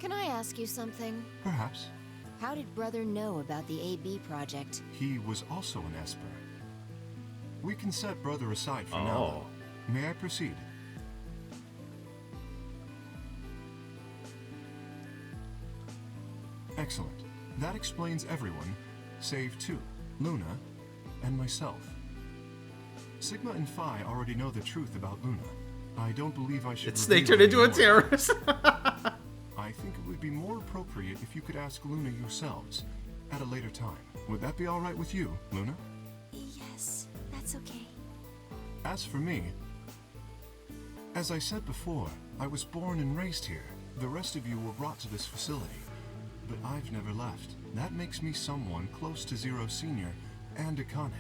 Can I ask you something? Perhaps. How did Brother know about the AB project? He was also an Esper. We can set Brother aside for now. May I proceed? Excellent. That explains everyone, save two, Luna and myself. Sigma and Phi already know the truth about Luna. I don't believe I should. It's Snake turned into a terrorist. I think it would be more appropriate if you could ask Luna yourselves at a later time. Would that be all right with you, Luna? Yes, that's okay. As for me, as I said before, I was born and raised here. The rest of you were brought to this facility, but I've never left. That makes me someone close to Zero Senior and Akane.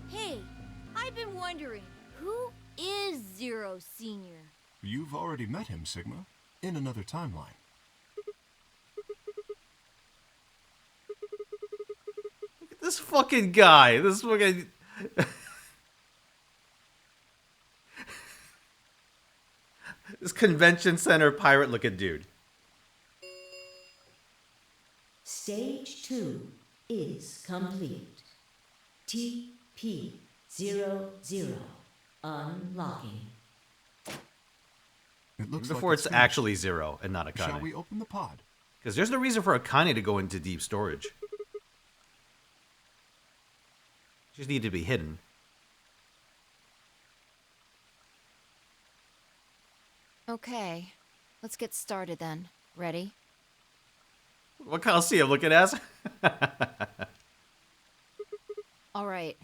Hey, I've been wondering, who is Zero Senior? You've already met him, Sigma, in another timeline. This fucking guy. This fucking... This convention center pirate looking dude. Stage 2 is complete. TP00 unlocking. It looks Before like it's finished. actually Zero and not Akane. Shall we open the pod? Because there's no reason for Akane to go into deep storage. Just need to be hidden. Okay, let's get started then. Ready? What Coliseum looking at? All right,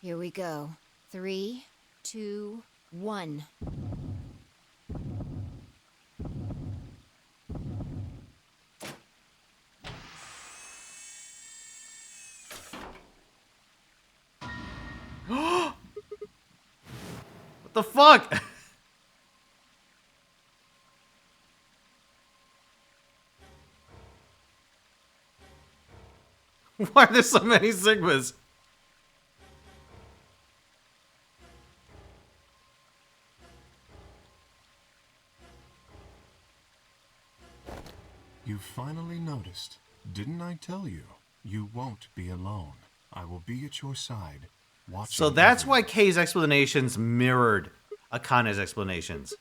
here we go. 3, 2, 1. What the fuck? Why are there so many Sigmas? You finally noticed. Didn't I tell you? You won't be alone. I will be at your side, watching. So that's everyone. why Kei's explanations mirrored Akane's explanations.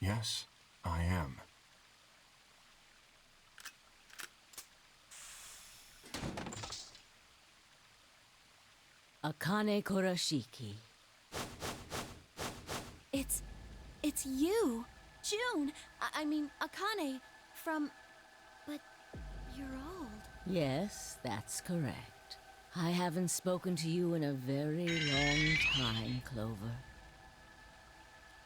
Yes, I am. Akane Kurashiki. It's you, June. I mean, Akane from. But you're old. Yes, that's correct. I haven't spoken to you in a very long time, Clover.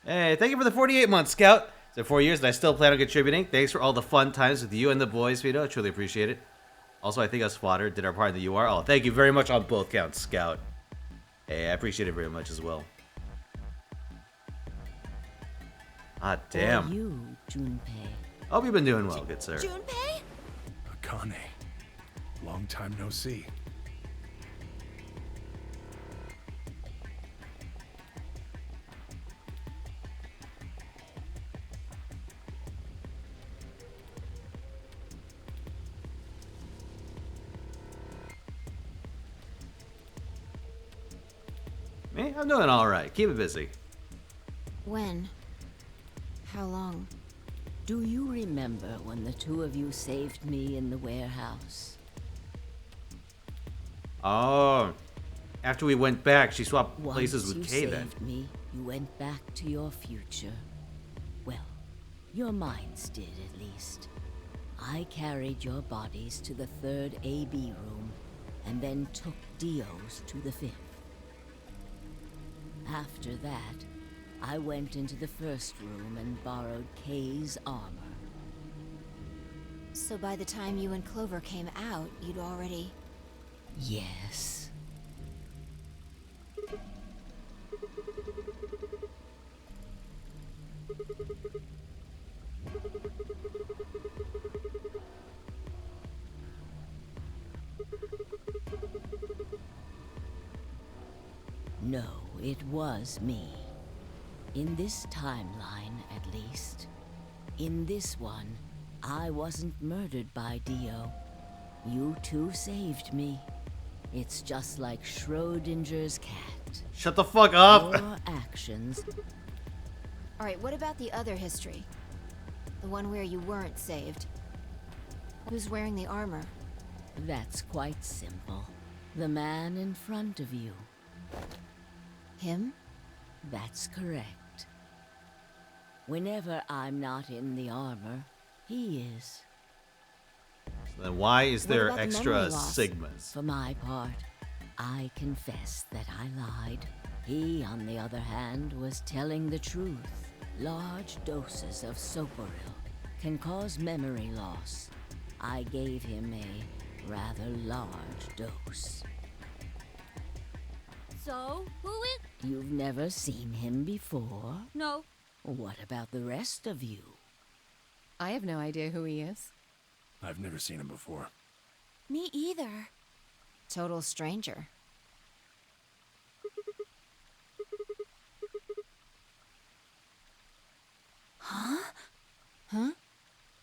Hey, thank you for the 48 months, Scout. It's been 4 years and I still plan on contributing. Thanks for all the fun times with you and the boys, Fino. I truly appreciate it. Also, I think us fodder did our part in the UR. Oh, thank you very much on both counts, Scout. Hey, I appreciate it very much as well. Ah, damn. Or you, Junpei. Hope you've been doing well, good sir. Junpei? Akane. Long time no see. Me? I'm doing alright. Keep it busy. When? How long? Do you remember when the two of you saved me in the warehouse? Oh. After we went back, she swapped Once places you with Kei then. saved me, you went back to your future. Well, your minds did at least. I carried your bodies to the 3rd AB room, and then took Dio's to the 5th. After that, I went into the 1st room and borrowed Kei's armor. So by the time you and Clover came out, you'd already... Yes. No, it was me. In this timeline, at least. In this one, I wasn't murdered by Dio. You two saved me. It's just like Schrodinger's cat. Shut the fuck up! Your actions... Alright, what about the other history? The one where you weren't saved? Who's wearing the armor? That's quite simple. The man in front of you. Him? That's correct. Whenever I'm not in the armor, he is. Then why is What there about the extra memory loss? Sigmas? For my part, I confess that I lied. He, on the other hand, was telling the truth. Large doses of soporil can cause memory loss. I gave him a rather large dose. So, who is... You've never seen him before? No. What about the rest of you? I have no idea who he is. I've never seen him before. Me either. Total stranger. Huh? Huh?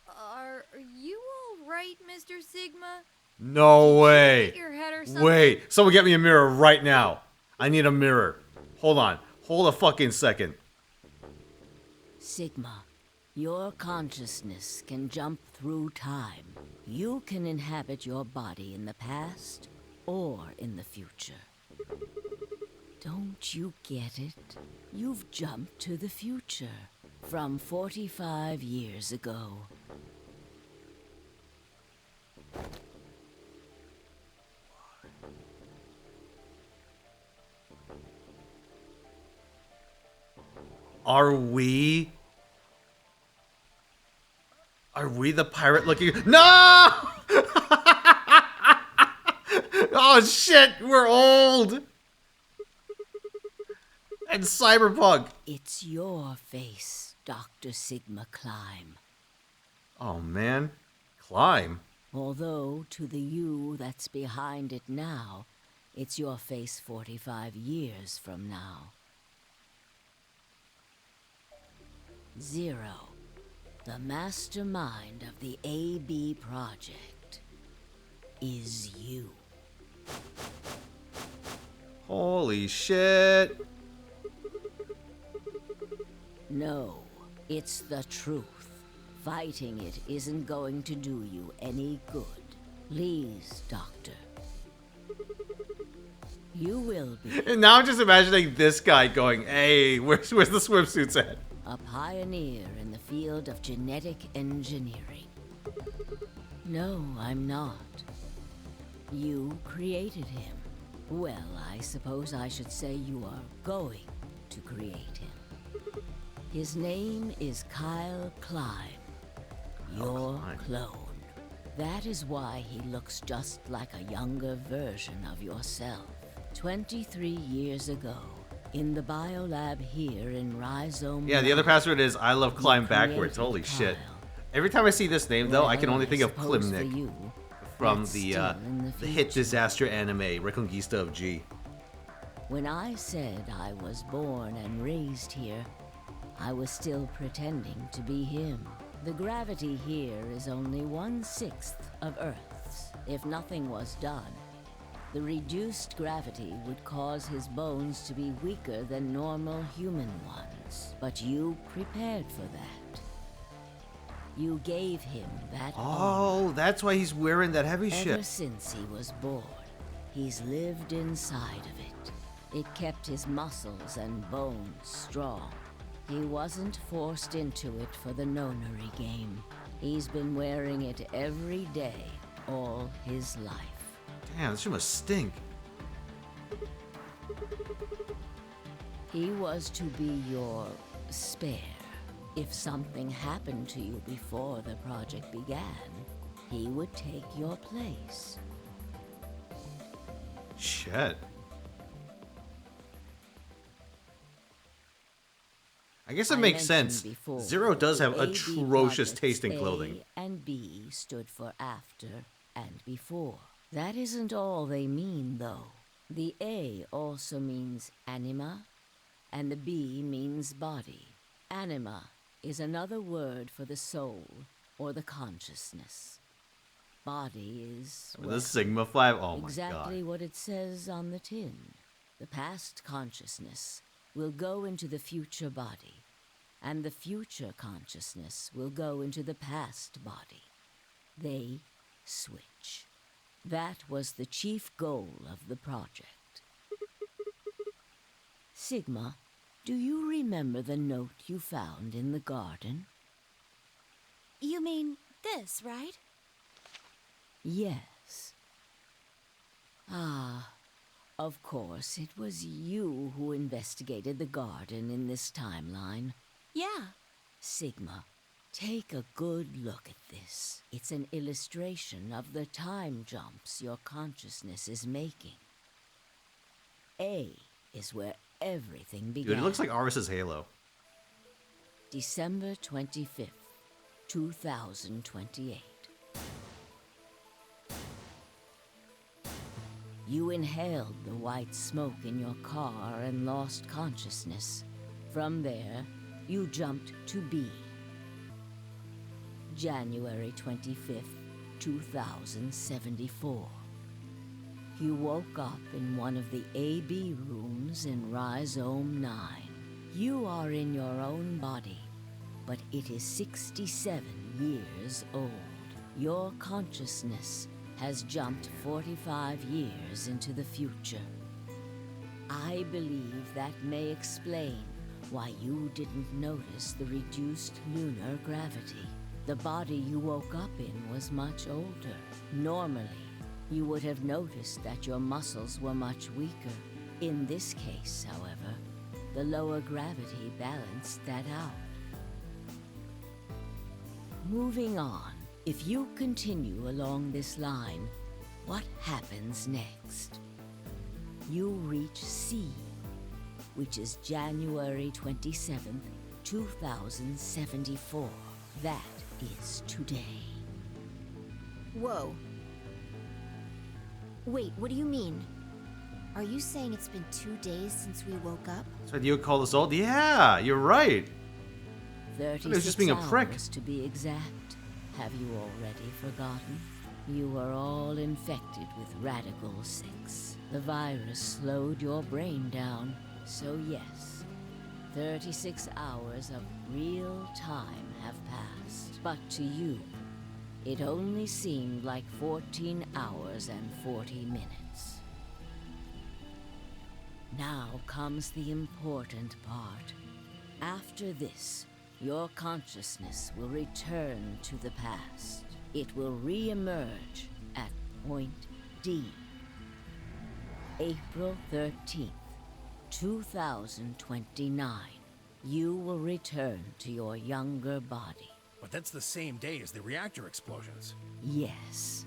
Are you alright, Mr. Sigma? No way. hit your head or something? Wait, someone get me a mirror right now. I need a mirror. Hold on. Hold a fucking second. Sigma, Your consciousness can jump through time. You can inhabit your body in the past or in the future. Don't you get it? You've jumped to the future from 45 years ago. Are we the pirate looking? No! Oh shit, we're old. And cyberpunk. It's your face, Dr. Sigma Climb. Oh man, climb. Although to the you that's behind it now, it's your face 45 years from now. Zero, the mastermind of the AB project, is you. Holy shit. No, it's the truth. Fighting it isn't going to do you any good. Please, Doctor. You will be. And now I'm just imagining this guy going, hey, where's the swimsuits at? A pioneer in the field of genetic engineering. No, I'm not. You created him. Well, I suppose I should say you are going to create him. His name is Kyle Climb. Your clone. That is why he looks just like a younger version of yourself. 23 years ago, in the biolab here in Rhizome. Yeah, the other password is I love climb backwards. Holy shit. Every time I see this name, though, I can only think of Klimnik from the hit disaster anime, Reconquista of G. When I said I was born and raised here, I was still pretending to be him. The gravity here is only 1/6 of Earth's. If nothing was done, the reduced gravity would cause his bones to be weaker than normal human ones. But you prepared for that. You gave him that Oh, that's why he's wearing that heavy shit. Ever since he was born, he's lived inside of it. It kept his muscles and bones strong. He wasn't forced into it for the nonary game. He's been wearing it every day, all his life. Damn, this shit must stink. He was to be your spare. If something happened to you before the project began, he would take your place. Shit. I guess it makes sense. Before, Zero does have AB atrocious projects taste in clothing. A and B stood for after and before. That isn't all they mean, though. The A also means anima, and the B means body. Anima is another word for the soul or the consciousness. Body is, well, The Sigma 5, oh my exactly god. what it says on the tin. The past consciousness will go into the future body, and the future consciousness will go into the past body. They switch. That was the chief goal of the project. Sigma, do you remember the note you found in the garden? You mean this, right? Yes. Ah, of course, it was you who investigated the garden in this timeline. Yeah. Sigma, take a good look at this. It's an illustration of the time jumps your consciousness is making. A is where everything began. Dude, it looks like Aris's Halo. December 25th, 2028. You inhaled the white smoke in your car and lost consciousness. From there, you jumped to B. January 25th, 2074. You woke up in one of the AB rooms in Rhizome 9. You are in your own body, but it is 67 years old. Your consciousness has jumped 45 years into the future. I believe that may explain why you didn't notice the reduced lunar gravity. The body you woke up in was much older. Normally, you would have noticed that your muscles were much weaker. In this case, however, the lower gravity balanced that out. Moving on, if you continue along this line, what happens next? You reach C, which is January 27th, 2074. That is today. Whoa. Wait, what do you mean? Are you saying it's been 2 days since we woke up? So you would call this old? Yeah, you're right. 36 just being a prick. hours to be exact. Have you already forgotten? You are all infected with Radical 6. The virus slowed your brain down, so yes, 36 hours of real time have passed. But to you, it only seemed like 14 hours and 40 minutes. Now comes the important part. After this, your consciousness will return to the past. It will re-emerge at point D. April 13th, 2029. You will return to your younger body. But that's the same day as the reactor explosions. Yes.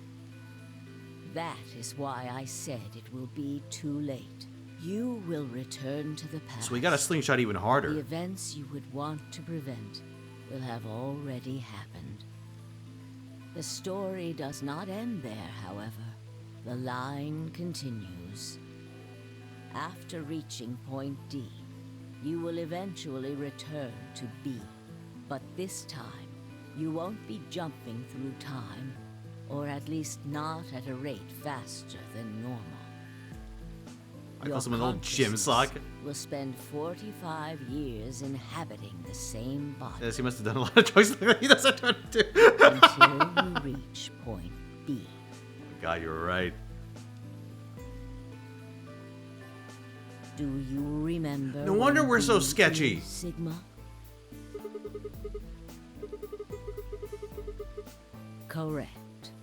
That is why I said it will be too late. You will return to the past. So we got a slingshot even harder. The events you would want to prevent will have already happened. The story does not end there, however. The line continues. After reaching point D, you will eventually return to B. But this time, you won't be jumping through time, or at least not at a rate faster than normal. I call someone an old gym sock. Will spend 45 years inhabiting the same body. Yes, he must have done a lot of choices like that. He doesn't know what to do. Until you reach point B. God, you're right. Do you remember? No wonder when we're so B sketchy. is Sigma? Correct.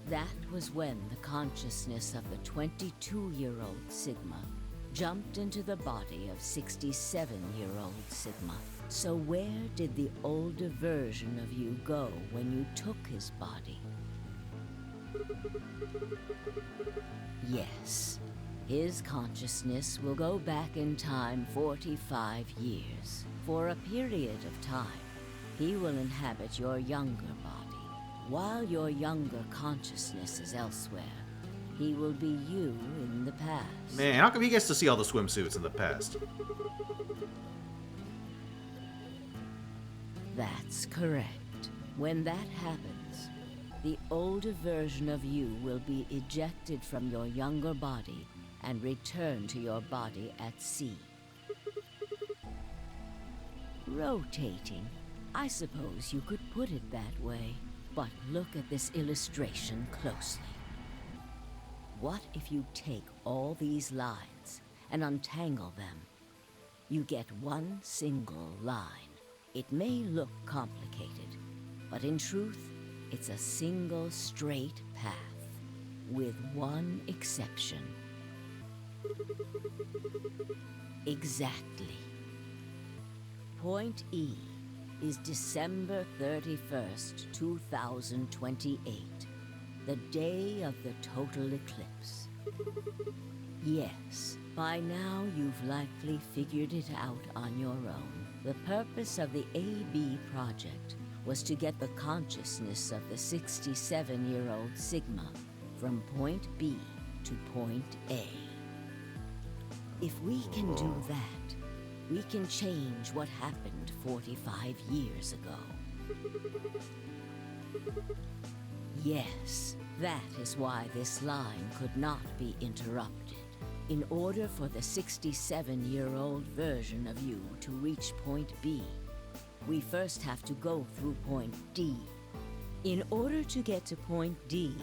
That was when the consciousness of the 22-year-old Sigma jumped into the body of 67-year-old Sigma. So where did the older version of you go when you took his body? Yes, his consciousness will go back in time 45 years. For a period of time, he will inhabit your younger body. While your younger consciousness is elsewhere, he will be you in the past. Man, how come he gets to see all the swimsuits in the past? That's correct. When that happens, the older version of you will be ejected from your younger body and return to your body at sea. Rotating. I suppose you could put it that way. But look at this illustration closely. What if you take all these lines and untangle them? You get one single line. It may look complicated, but in truth, it's a single straight path, with one exception. Exactly. Point E is December 31st, 2028, the day of the total eclipse. Yes, by now you've likely figured it out on your own. The purpose of the AB project was to get the consciousness of the 67-year-old Sigma from point B to point A. If we can do that, we can change what happened 45 years ago. Yes, that is why this line could not be interrupted. In order for the 67-year-old version of you to reach point B, we first have to go through point D. In order to get to point D,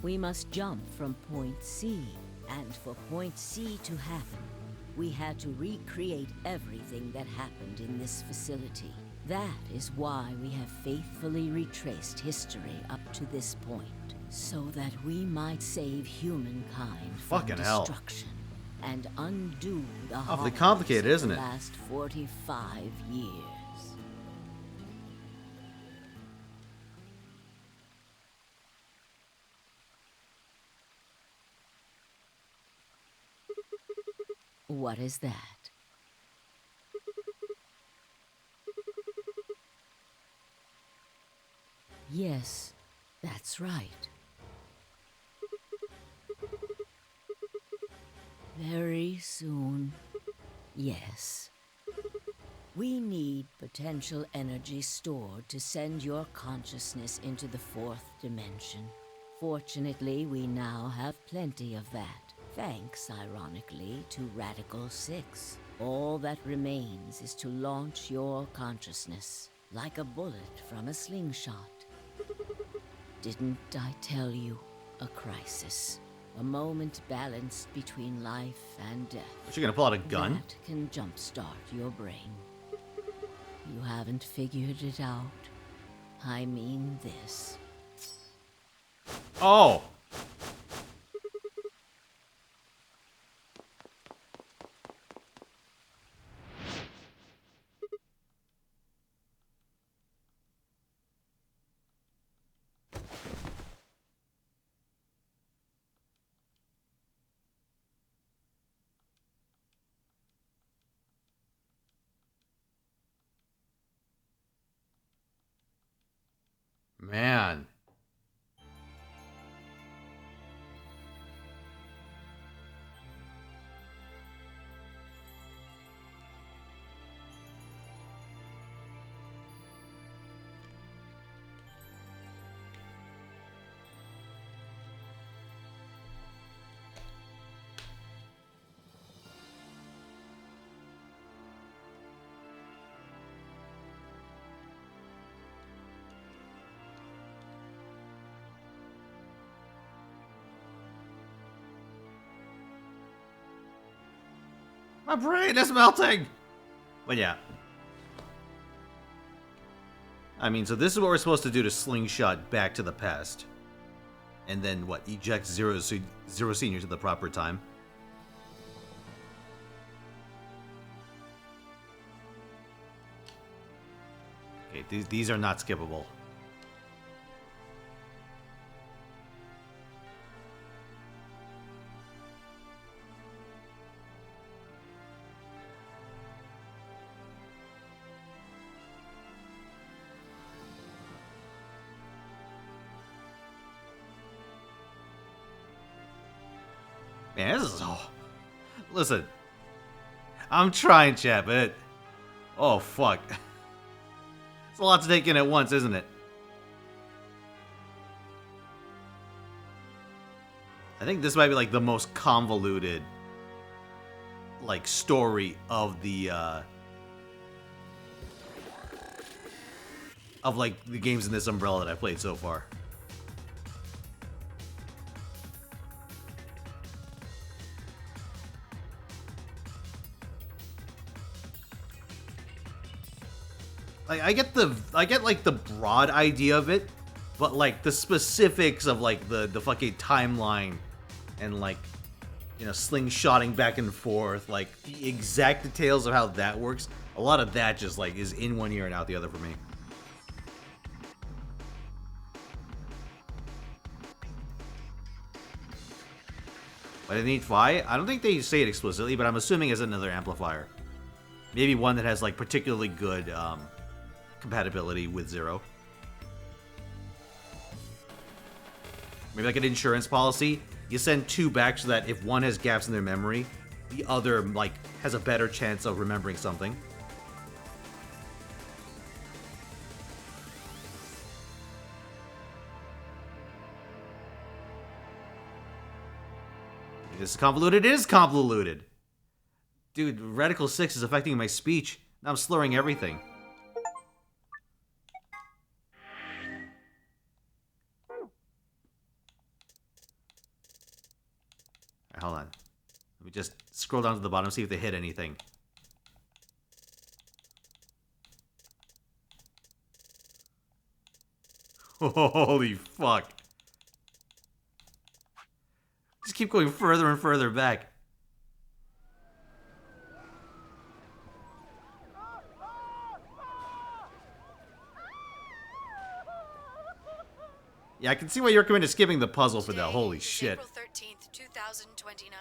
we must jump from point C. And for point C to happen, we had to recreate everything that happened in this facility. That is why we have faithfully retraced history up to this point, so that we might save humankind from Fucking hell. destruction and undo the Awfully horrors complicated, of the isn't it? last 45 years. What is that? Yes, that's right. Very soon, yes. We need potential energy stored to send your consciousness into the fourth dimension. Fortunately, we now have plenty of that. Thanks, ironically, to Radical 6. All that remains is to launch your consciousness, like a bullet from a slingshot. Didn't I tell you? A crisis. A moment balanced between life and death. Is she gonna pull out a gun? That can jumpstart your brain. You haven't figured it out. I mean this. Oh! Man. My brain is melting! But yeah. I mean, so this is what we're supposed to do to slingshot back to the past. And then, what, eject Zero Senior to the proper time. Okay, these are not skippable. Man, this is all... Listen. I'm trying, chat, but... Oh, fuck. It's a lot to take in at once, isn't it? I think this might be, like, the most convoluted... like, story of the, of, like, the games in this umbrella that I've played so far. Like, I get like the broad idea of it, but like the specifics of like the fucking timeline and like, you know, slingshotting back and forth, like the exact details of how that works, a lot of that just like is in one ear and out the other for me. But I need Phi? I don't think they say it explicitly, but I'm assuming it's another amplifier. Maybe one that has like particularly good compatibility with Zero. Maybe like an insurance policy. You send two back so that if one has gaps in their memory, the other like has a better chance of remembering something. This is convoluted. It is convoluted. Dude, Radical 6 is affecting my speech. Now I'm slurring everything. hold on. Let me just scroll down to the bottom, see if they hit anything. Holy fuck. Just keep going further and further back. Yeah, I can see why you're committed to skipping the puzzle for that. Holy shit. April 13th, 2029.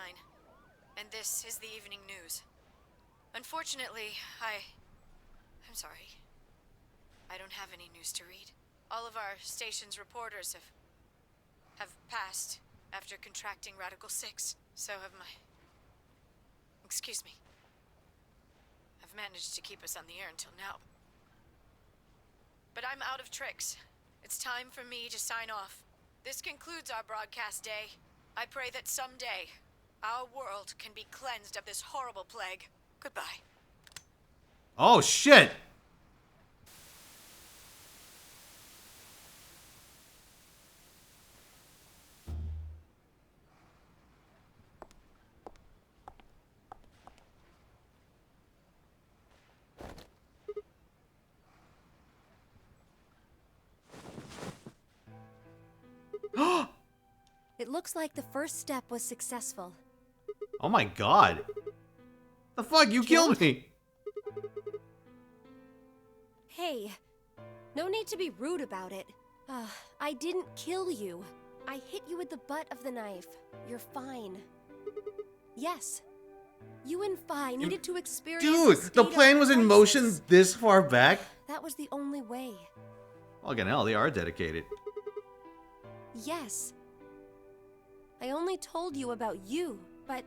And this is the evening news. Unfortunately, I'm sorry. I don't have any news to read. All of our station's reporters have passed after contracting Radical 6. So have my... Excuse me. I've managed to keep us on the air until now. But I'm out of tricks. It's time for me to sign off. This concludes our broadcast day. I pray that someday our world can be cleansed of this horrible plague. Goodbye. Oh, shit! It looks like the first step was successful. Oh my god. The fuck? You killed me! Hey, no need to be rude about it. I didn't kill you. I hit you with the butt of the knife. You're fine. Yes. You and Fi needed to experience Dude, the plan was in motion this far back? That was the only way. Fucking hell, they are dedicated. Yes. I only told you about you, but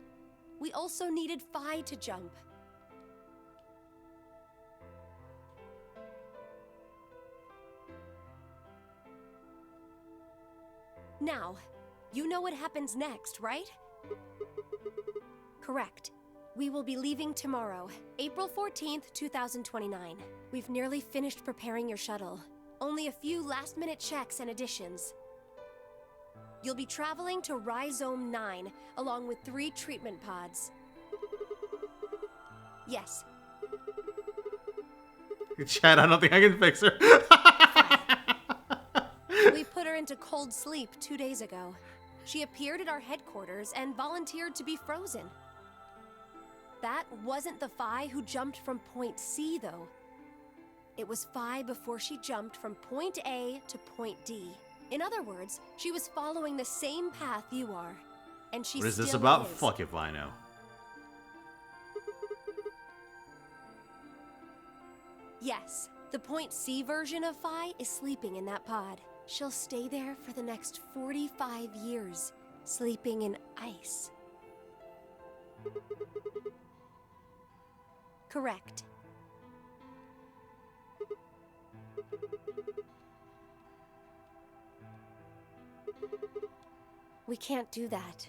we also needed Fi to jump. Now, you know what happens next, right? Correct. We will be leaving tomorrow, April 14th, 2029. We've nearly finished preparing your shuttle. Only a few last-minute checks and additions. You'll be traveling to Rhizome 9, along with 3 treatment pods. Yes. Chad, I don't think I can fix her. We put her into cold sleep 2 days ago. She appeared at our headquarters and volunteered to be frozen. That wasn't the Fi who jumped from Point C, though. It was Fi before she jumped from Point A to Point D. In other words, she was following the same path you are. And she What is this still about? is. Fuck if I know. Yes, the Point C version of Fi is sleeping in that pod. She'll stay there for the next 45 years, sleeping in ice. Correct. We can't do that.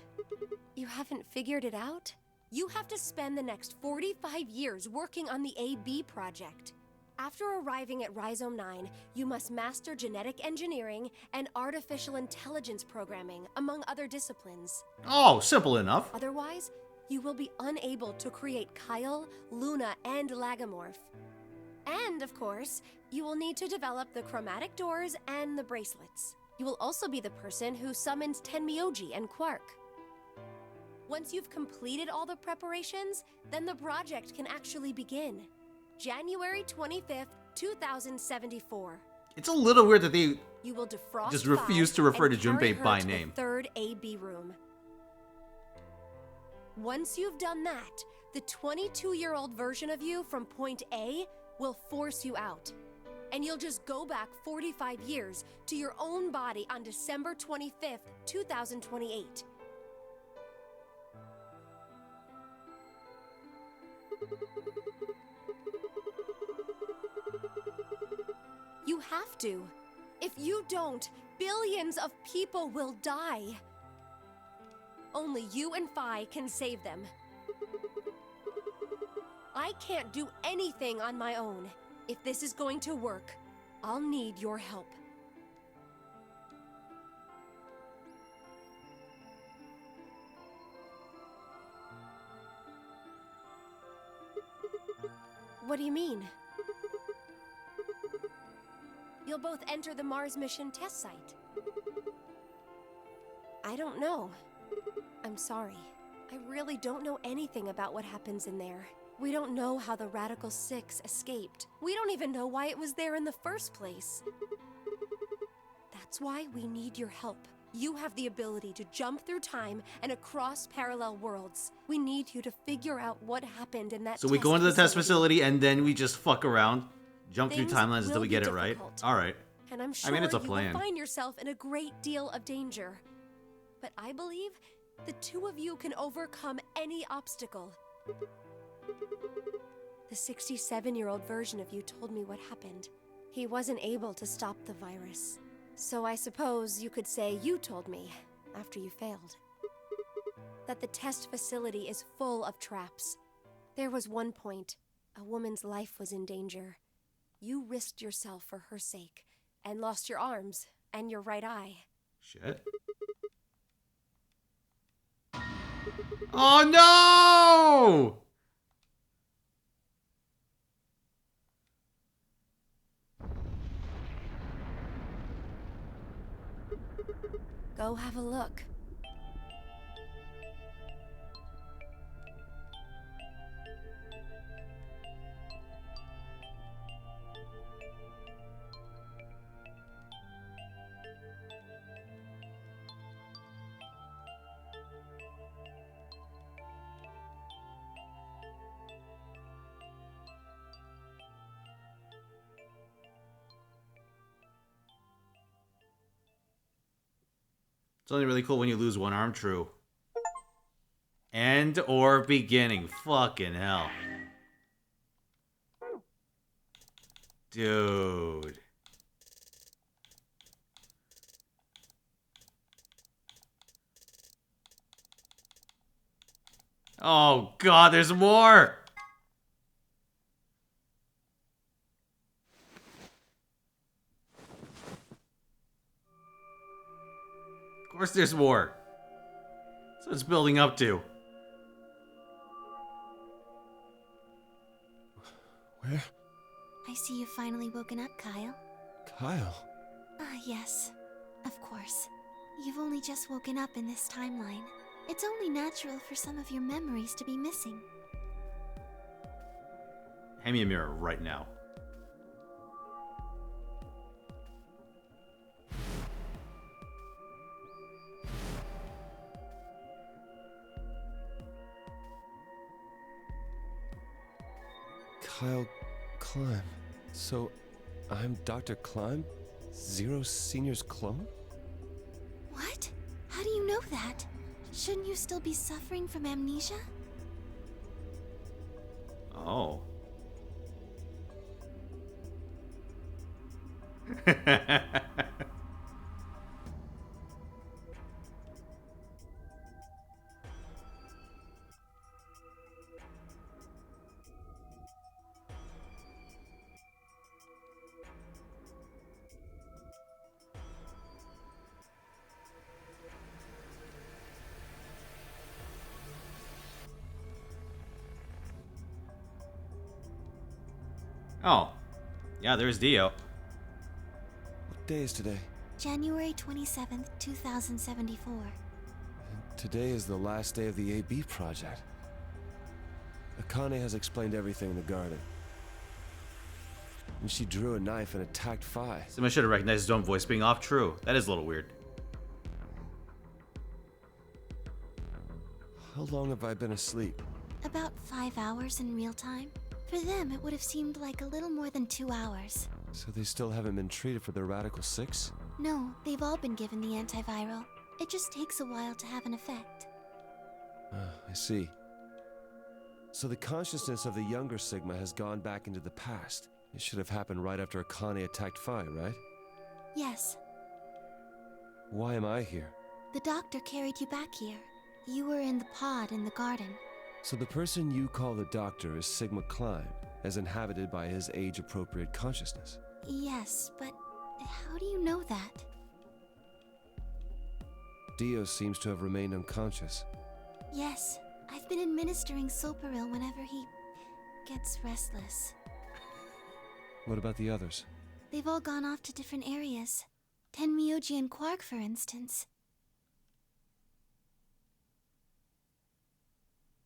You haven't figured it out? You have to spend the next 45 years working on the AB project. After arriving at Rhizome 9, you must master genetic engineering and artificial intelligence programming, among other disciplines. Oh, simple enough. Otherwise, you will be unable to create Kyle, Luna, and Lagomorph. And, of course, you will need to develop the chromatic doors and the bracelets. You will also be the person who summons Tenmyoji and Quark. Once you've completed all the preparations, then the project can actually begin. January 25th, 2074. It's a little weird that they You will defrost just refuse to refer to and carry Junpei her by to name. The third AB room. Once you've done that, the 22-year-old version of you from Point A will force you out. And you'll just go back 45 years to your own body on December 25th, 2028. You have to. If you don't, billions of people will die. Only you and Fi can save them. I can't do anything on my own. If this is going to work, I'll need your help. What do you mean? You'll both enter the Mars mission test site. I don't know. I'm sorry. I really don't know anything about what happens in there. We don't know how the Radical Six escaped. We don't even know why it was there in the first place. That's why we need your help. You have the ability to jump through time and across parallel worlds. We need you to figure out what happened in that So we go into the test facility and then we just fuck around, jump through Things timelines until will we be get it right. difficult. All right. And I'm sure I mean, it's a you plan. will find yourself in a great deal of danger. But I believe the two of you can overcome any obstacle. The 67-year-old version of you told me what happened. He wasn't able to stop the virus. So I suppose you could say you told me, after you failed, that the test facility is full of traps. There was one point, a woman's life was in danger. You risked yourself for her sake, and lost your arms and your right eye. Shit. Oh no! Go have a look. It's only really cool when you lose one arm, true. End or beginning. Fucking hell. Dude. Oh god, there's more! Of course there's more. That's what it's building up to. Where? I see you've finally woken up, Kyle. Kyle? Ah, yes. Of course. You've only just woken up in this timeline. It's only natural for some of your memories to be missing. Hand me a mirror right now. Kyle Climb. So, I'm Dr. Climb? Zero Senior's clone? What? How do you know that? Shouldn't you still be suffering from amnesia? Oh. Oh. Yeah, there's Dio. What day is today? January 27th, 2074. Today is the last day of the AB project. Akane has explained everything in the garden. And she drew a knife and attacked Phi. Someone should have recognized his own voice being off. True. That is a little weird. How long have I been asleep? About 5 hours in real time. For them, it would have seemed like a little more than 2 hours. So they still haven't been treated for their Radical Six? No, they've all been given the antiviral. It just takes a while to have an effect. I see. So the consciousness of the younger Sigma has gone back into the past. It should have happened right after Akane attacked Phi, right? Yes, Why am I here? the doctor carried you back here. You were in the pod in the garden. So the person you call the Doctor is Sigma Climb, as inhabited by his age-appropriate consciousness. Yes, but how do you know that? Dio seems to have remained unconscious. Yes, I've been administering Soparil whenever he gets restless. What about the others? They've all gone off to different areas. Tenmyoji and Quark, for instance.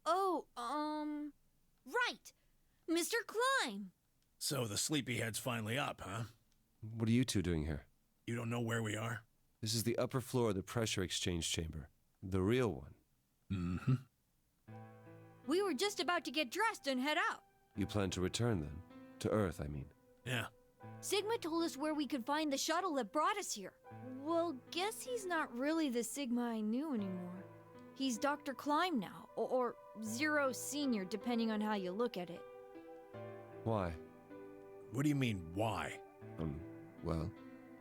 Oh, right. Mr. Klein. So the sleepyhead's finally up, huh? What are you two doing here? You don't know where we are? This is the upper floor of the pressure exchange chamber. The real one. Mm-hmm. We were just about to get dressed and head out. You plan to return then? To Earth, I mean. Yeah. Sigma told us where we could find the shuttle that brought us here. Well, guess he's not really the Sigma I knew anymore. He's Dr. Klein now, or Zero Senior, depending on how you look at it. Why? What do you mean, why? Well,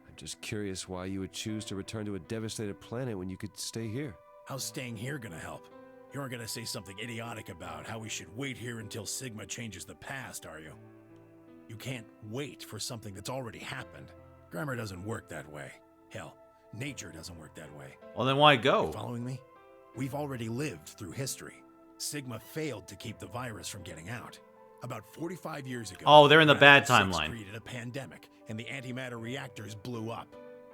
I'm just curious why you would choose to return to a devastated planet when you could stay here. How's staying here gonna help? You aren't gonna say something idiotic about how we should wait here until Sigma changes the past, are you? You can't wait for something that's already happened. Grammar doesn't work that way. Hell, nature doesn't work that way. Well, then why go? You following me? We've already lived through history. Sigma failed to keep the virus from getting out. About 45 years ago... Oh, they're in the bad Raptor 6 timeline. created a pandemic, and the antimatter reactors blew up.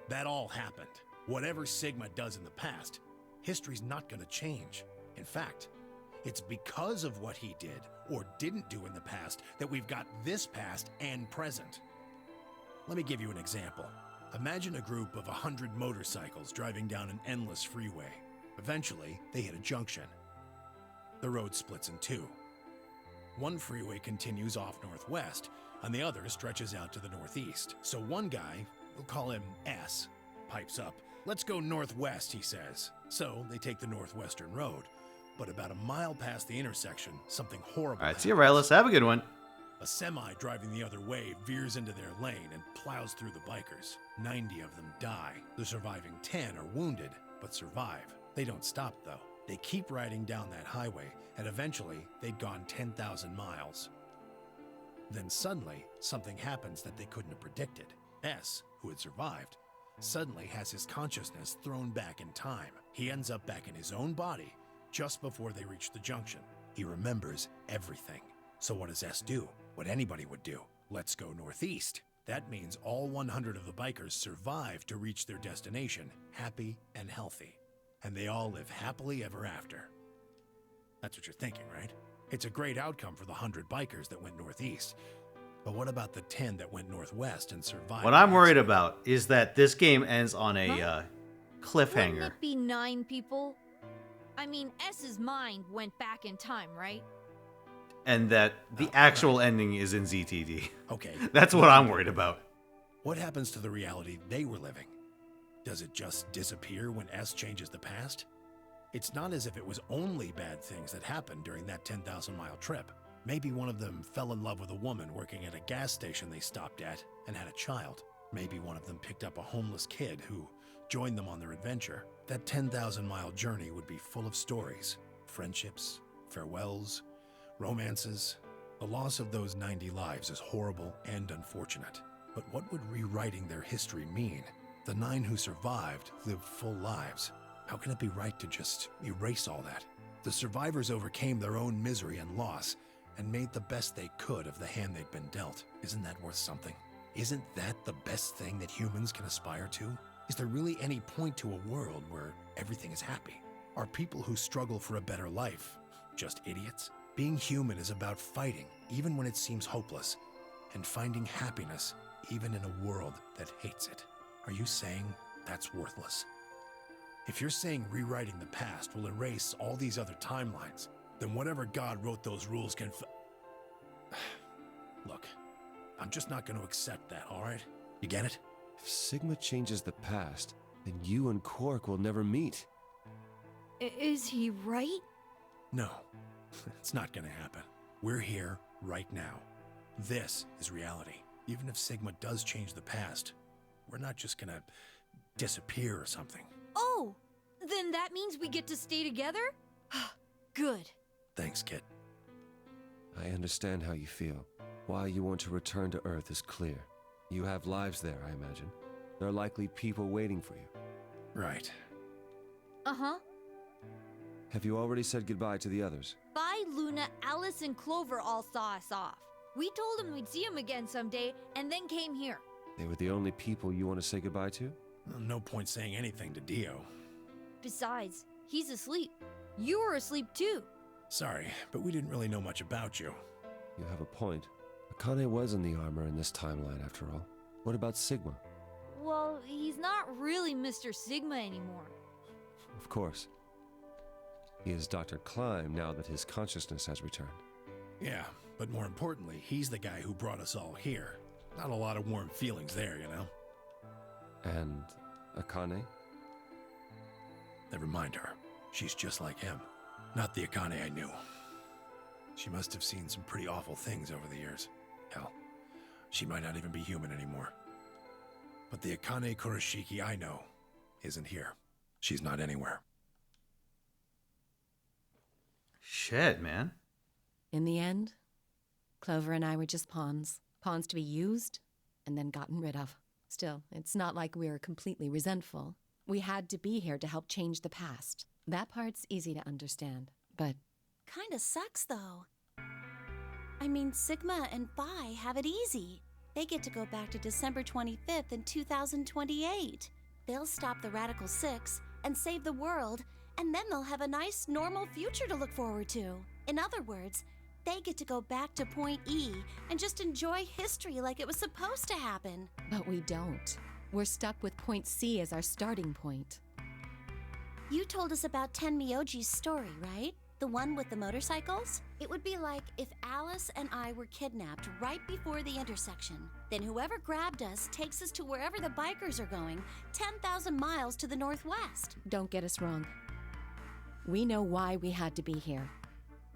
That all happened. Whatever Sigma does in the past, history's not going to change. In fact, it's because of what he did, or didn't do in the past, that we've got this past and present. Let me give you an example. Imagine a group of 100 motorcycles driving down an endless freeway. Eventually, they hit a junction. The road splits in two. One freeway continues off northwest, and the other stretches out to the northeast. So one guy, we'll call him S, pipes up. "Let's go northwest," he says. So they take the northwestern road. But about a mile past the intersection, something horrible All right, happens. see you, Rylus. Have a good one. A semi driving the other way veers into their lane and plows through the bikers. 90 of them die. The surviving 10 are wounded, but survive. They don't stop, though. They keep riding down that highway, and eventually they'd gone 10,000 miles. Then suddenly, something happens that they couldn't have predicted. S, who had survived, suddenly has his consciousness thrown back in time. He ends up back in his own body just before they reach the junction. He remembers everything. So what does S do? What anybody would do. Let's go northeast. That means all 100 of the bikers survive to reach their destination, happy and healthy. And they all live happily ever after. That's what you're thinking, right? It's a great outcome for the 100 bikers that went northeast. But what about the 10 that went northwest and survived? What I'm worried about is that this game ends on a Wouldn't cliffhanger. it be 9 people? I mean, S's mind went back in time, right? And that the actual ending is in ZTD. Okay. That's what I'm worried about. What happens to the reality they were living? Does it just disappear when S changes the past? It's not as if it was only bad things that happened during that 10,000-mile trip. Maybe one of them fell in love with a woman working at a gas station they stopped at and had a child. Maybe one of them picked up a homeless kid who joined them on their adventure. That 10,000-mile journey would be full of stories, friendships, farewells, romances. The loss of those 90 lives is horrible and unfortunate. But what would rewriting their history mean? The 9 who survived lived full lives. How can it be right to just erase all that? The survivors overcame their own misery and loss and made the best they could of the hand they'd been dealt. Isn't that worth something? Isn't that the best thing that humans can aspire to? Is there really any point to a world where everything is happy? Are people who struggle for a better life just idiots? Being human is about fighting, even when it seems hopeless, and finding happiness, even in a world that hates it. Are you saying that's worthless? If you're saying rewriting the past will erase all these other timelines, then whatever God wrote those rules can Look, I'm just not going to accept that, all right? You get it? If Sigma changes the past, then you and Quark will never meet. Is he right? No, it's not going to happen. We're here right now. This is reality. Even if Sigma does change the past, we're not just going to disappear or something. Oh, then that means we get to stay together? Good. Thanks, kid. I understand how you feel. Why you want to return to Earth is clear. You have lives there, I imagine. There are likely people waiting for you. Right. Uh-huh. Have you already said goodbye to the others? Bye, Luna, Alice, and Clover all saw us off. We told them we'd see him again someday, and then came here. They were the only people you want to say goodbye to? Well, no point saying anything to Dio. Besides, he's asleep. You were asleep too. Sorry, but we didn't really know much about you. You have a point. Akane was in the armor in this timeline, after all. What about Sigma? Well, he's not really Mr. Sigma anymore. Of course. He is Dr. Klein now that his consciousness has returned. Yeah, but more importantly, he's the guy who brought us all here. Not a lot of warm feelings there, you know? And Akane? Never mind her. She's just like him. Not the Akane I knew. She must have seen some pretty awful things over the years. Hell, she might not even be human anymore. But the Akane Kurashiki I know isn't here. She's not anywhere. Shit, man. In the end, Clover and I were just pawns. Pawns to be used and then gotten rid of. Still, it's not like we're completely resentful. We had to be here to help change the past. That part's easy to understand, but... Kinda sucks, though. I mean, Sigma and Phi have it easy. They get to go back to December 25th in 2028. They'll stop the Radical Six and save the world, and then they'll have a nice, normal future to look forward to. In other words, they get to go back to Point E and just enjoy history like it was supposed to happen. But we don't. We're stuck with Point C as our starting point. You told us about Tenmyoji's story, right? The one with the motorcycles? It would be like if Alice and I were kidnapped right before the intersection. Then whoever grabbed us takes us to wherever the bikers are going, 10,000 miles to the northwest. Don't get us wrong. We know why we had to be here.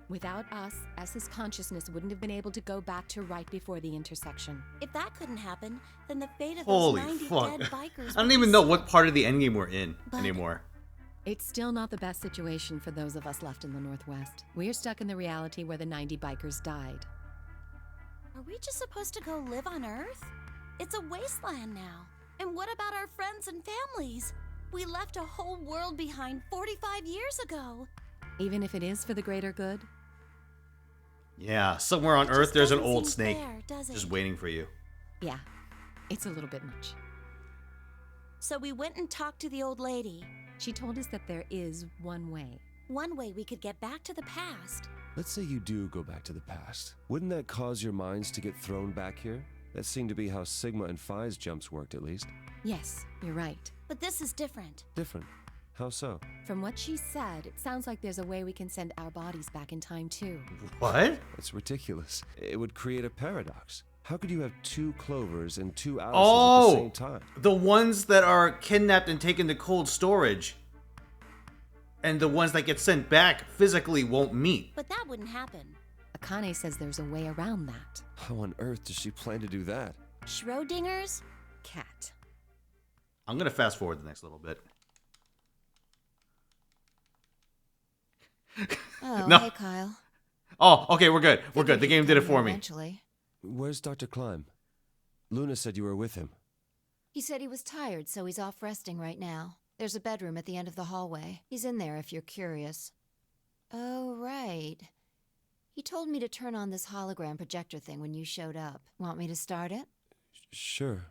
Without us, S's consciousness wouldn't have been able to go back to right before the intersection. If that couldn't happen, then the fate of Holy those 90 fuck. dead bikers I don't would even be know so- what part of the endgame we're in anymore. It's still not the best situation for those of us left in the Northwest. We're stuck in the reality where the 90 bikers died. Are we just supposed to go live on Earth? It's a wasteland now. And what about our friends and families? We left a whole world behind 45 years ago. Even if it is for the greater good? Yeah, somewhere on Earth there's an doesn't old seem snake fair, does just it? waiting for you. Yeah, it's a little bit much. So we went and talked to the old lady. She told us that there is one way. One way we could get back to the past. Let's say you do go back to the past. Wouldn't that cause your minds to get thrown back here? That seemed to be how Sigma and Phi's jumps worked, at least. Yes, you're right. But this is different. Different. How so? From what she said, it sounds like there's a way we can send our bodies back in time, too. What? That's ridiculous. It would create a paradox. How could you have two Clovers and two Alices Oh, at the same time? the ones that are kidnapped and taken to cold storage, and the ones that get sent back physically won't meet. But that wouldn't happen. Akane says there's a way around that. How on earth does she plan to do that? Schrodinger's cat. I'm gonna fast forward the next little bit. Oh, No. hey, Kyle. Oh, okay, we're good. We're good. The game did it for me. Eventually. Where's Dr. Klein? Luna said you were with him. He said he was tired, so he's off resting right now. There's a bedroom at the end of the hallway. He's in there if you're curious. Oh, right. He told me to turn on this hologram projector thing when you showed up. Want me to start it? Sure.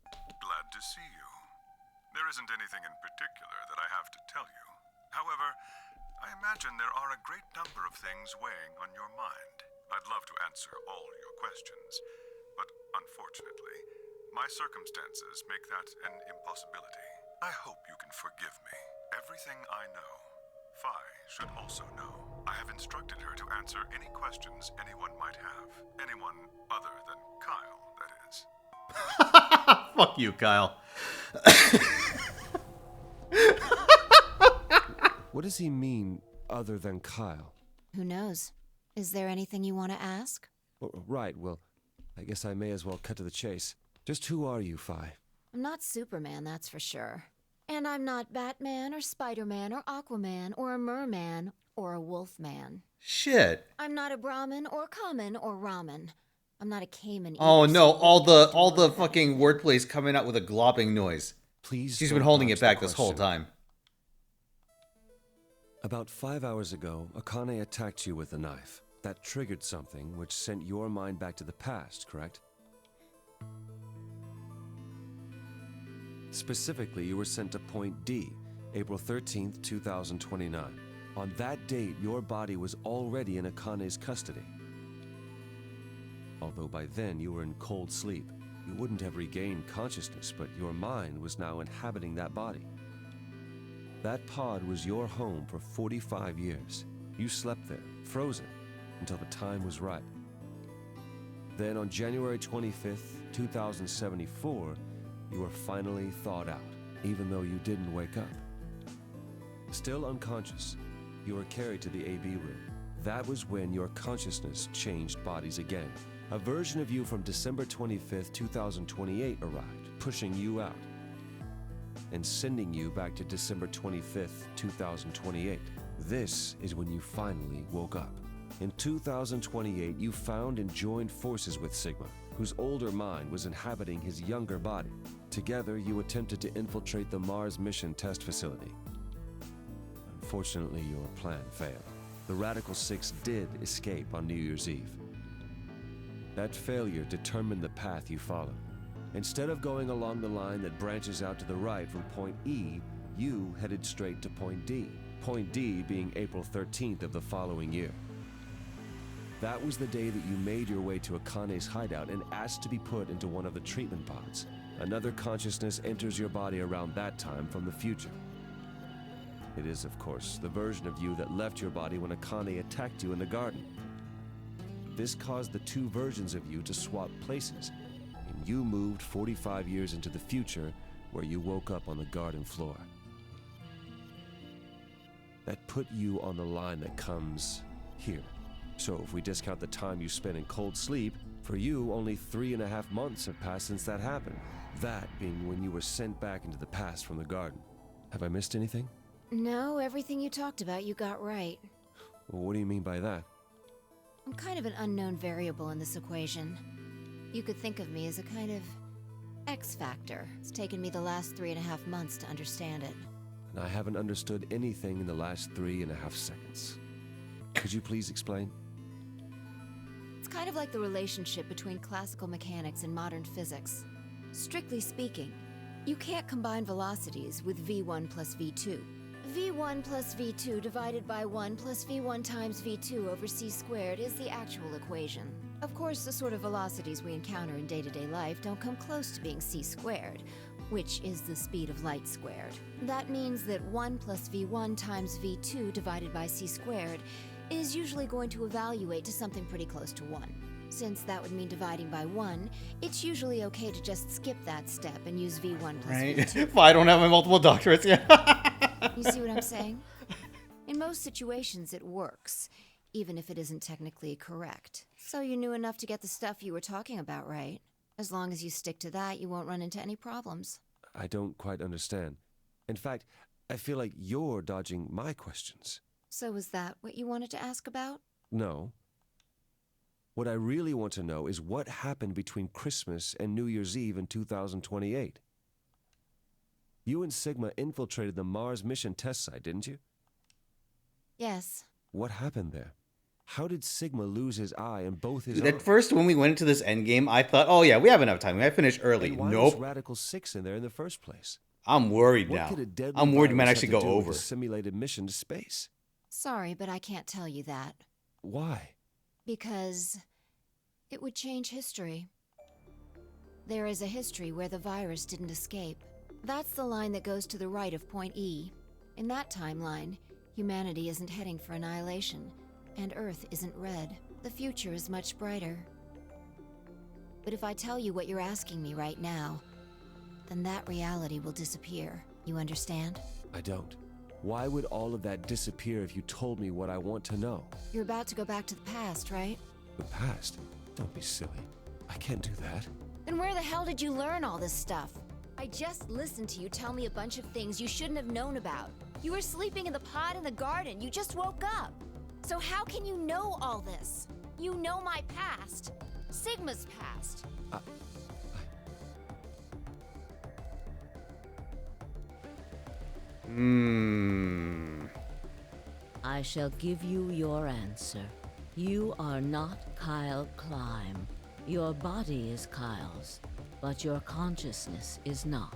Glad to see you. There isn't anything in particular that I have to tell you. However, I imagine there are a great number of things weighing on your mind. I'd love to answer all your questions, but unfortunately, my circumstances make that an impossibility. I hope you can forgive me. Everything I know, Phi should also know. I have instructed her to answer any questions anyone might have. Anyone other than Kyle, that is. Fuck you, Kyle. What does he mean, other than Kyle? Who knows? Is there anything you want to ask? Right, well, I guess I may as well cut to the chase. Just who are you, Phi? I'm not Superman, that's for sure. And I'm not Batman or Spider-Man or Aquaman or a merman or a wolfman. Shit. I'm not a Brahmin or Kamen or Ramen. I'm not a Cayman. Oh either, no, so all the fucking wordplay's coming out with a glopping noise. Please. She's been holding it back this whole time. About 5 hours ago, Akane attacked you with a knife. That triggered something which sent your mind back to the past, correct? Specifically, you were sent to Point D, April 13th, 2029. On that date, your body was already in Akane's custody. Although by then you were in cold sleep, you wouldn't have regained consciousness, but your mind was now inhabiting that body. That pod was your home for 45 years. You slept there, frozen, until the time was right. Then on January 25th, 2074, you were finally thawed out, even though you didn't wake up. Still unconscious, you were carried to the AB room. That was when your consciousness changed bodies again. A version of you from December 25th, 2028 arrived, pushing you out and sending you back to December 25th, 2028. This is when you finally woke up. In 2028, you found and joined forces with Sigma, whose older mind was inhabiting his younger body. Together, you attempted to infiltrate the Mars mission test facility. Unfortunately, your plan failed. The Radical Six did escape on New Year's Eve. That failure determined the path you followed. Instead of going along the line that branches out to the right from Point E, you headed straight to Point D. Point D being April 13th of the following year. That was the day that you made your way to Akane's hideout and asked to be put into one of the treatment pods. Another consciousness enters your body around that time from the future. It is, of course, the version of you that left your body when Akane attacked you in the garden. This caused the two versions of you to swap places, and you moved 45 years into the future, where you woke up on the garden floor. That put you on the line that comes here. So if we discount the time you spent in cold sleep, for you only 3.5 months have passed since that happened. That being when you were sent back into the past from the garden. Have I missed anything? No, everything you talked about you got right. Well, what do you mean by that? I'm kind of an unknown variable in this equation. You could think of me as a kind of X factor. It's taken me the last 3.5 months to understand it. And I haven't understood anything in the last 3.5 seconds. Could you please explain? It's kind of like the relationship between classical mechanics and modern physics. Strictly speaking, you can't combine velocities with v1 plus v2. v1 plus v2 divided by 1 plus v1 times v2 over c squared is the actual equation. Of course, the sort of velocities we encounter in day-to-day life don't come close to being c squared, which is the speed of light squared. That means that 1 plus v1 times v2 divided by c squared is usually going to evaluate to something pretty close to 1. Since that would mean dividing by 1, it's usually okay to just skip that step and use v1 plus v2. If I don't have my multiple doctorates yet. You see what I'm saying? In most situations, it works, even if it isn't technically correct. So you knew enough to get the stuff you were talking about right. As long as you stick to that, you won't run into any problems. I don't quite understand. In fact, I feel like you're dodging my questions. So was that what you wanted to ask about? No. What I really want to know is what happened between Christmas and New Year's Eve in 2028. You and Sigma infiltrated the Mars mission test site, didn't you? Yes. What happened there? How did Sigma lose his eye and both his Dude, arms? at first, when we went into this endgame, I thought, oh yeah, we have enough time. We might finish early. And why Nope. was Radical 6 in there in the first place? I'm worried What now. could a deadly I'm worried we might virus actually have to go do with over. a simulated mission to space? Sorry, but I can't tell you that. Why? Because it would change history. There is a history where the virus didn't escape. That's the line that goes to the right of Point E. In that timeline, humanity isn't heading for annihilation, and Earth isn't red. The future is much brighter. But if I tell you what you're asking me right now, then that reality will disappear. You understand? I don't. Why would all of that disappear if you told me what I want to know? You're about to go back to the past, right? The past? Don't be silly. I can't do that. Then where the hell did you learn all this stuff? I just listened to you tell me a bunch of things you shouldn't have known about. You were sleeping in the pod in the garden. You just woke up. So how can you know all this? You know my past. Sigma's past. I shall give you your answer. You are not Kyle Climb. Your body is Kyle's, but your consciousness is not.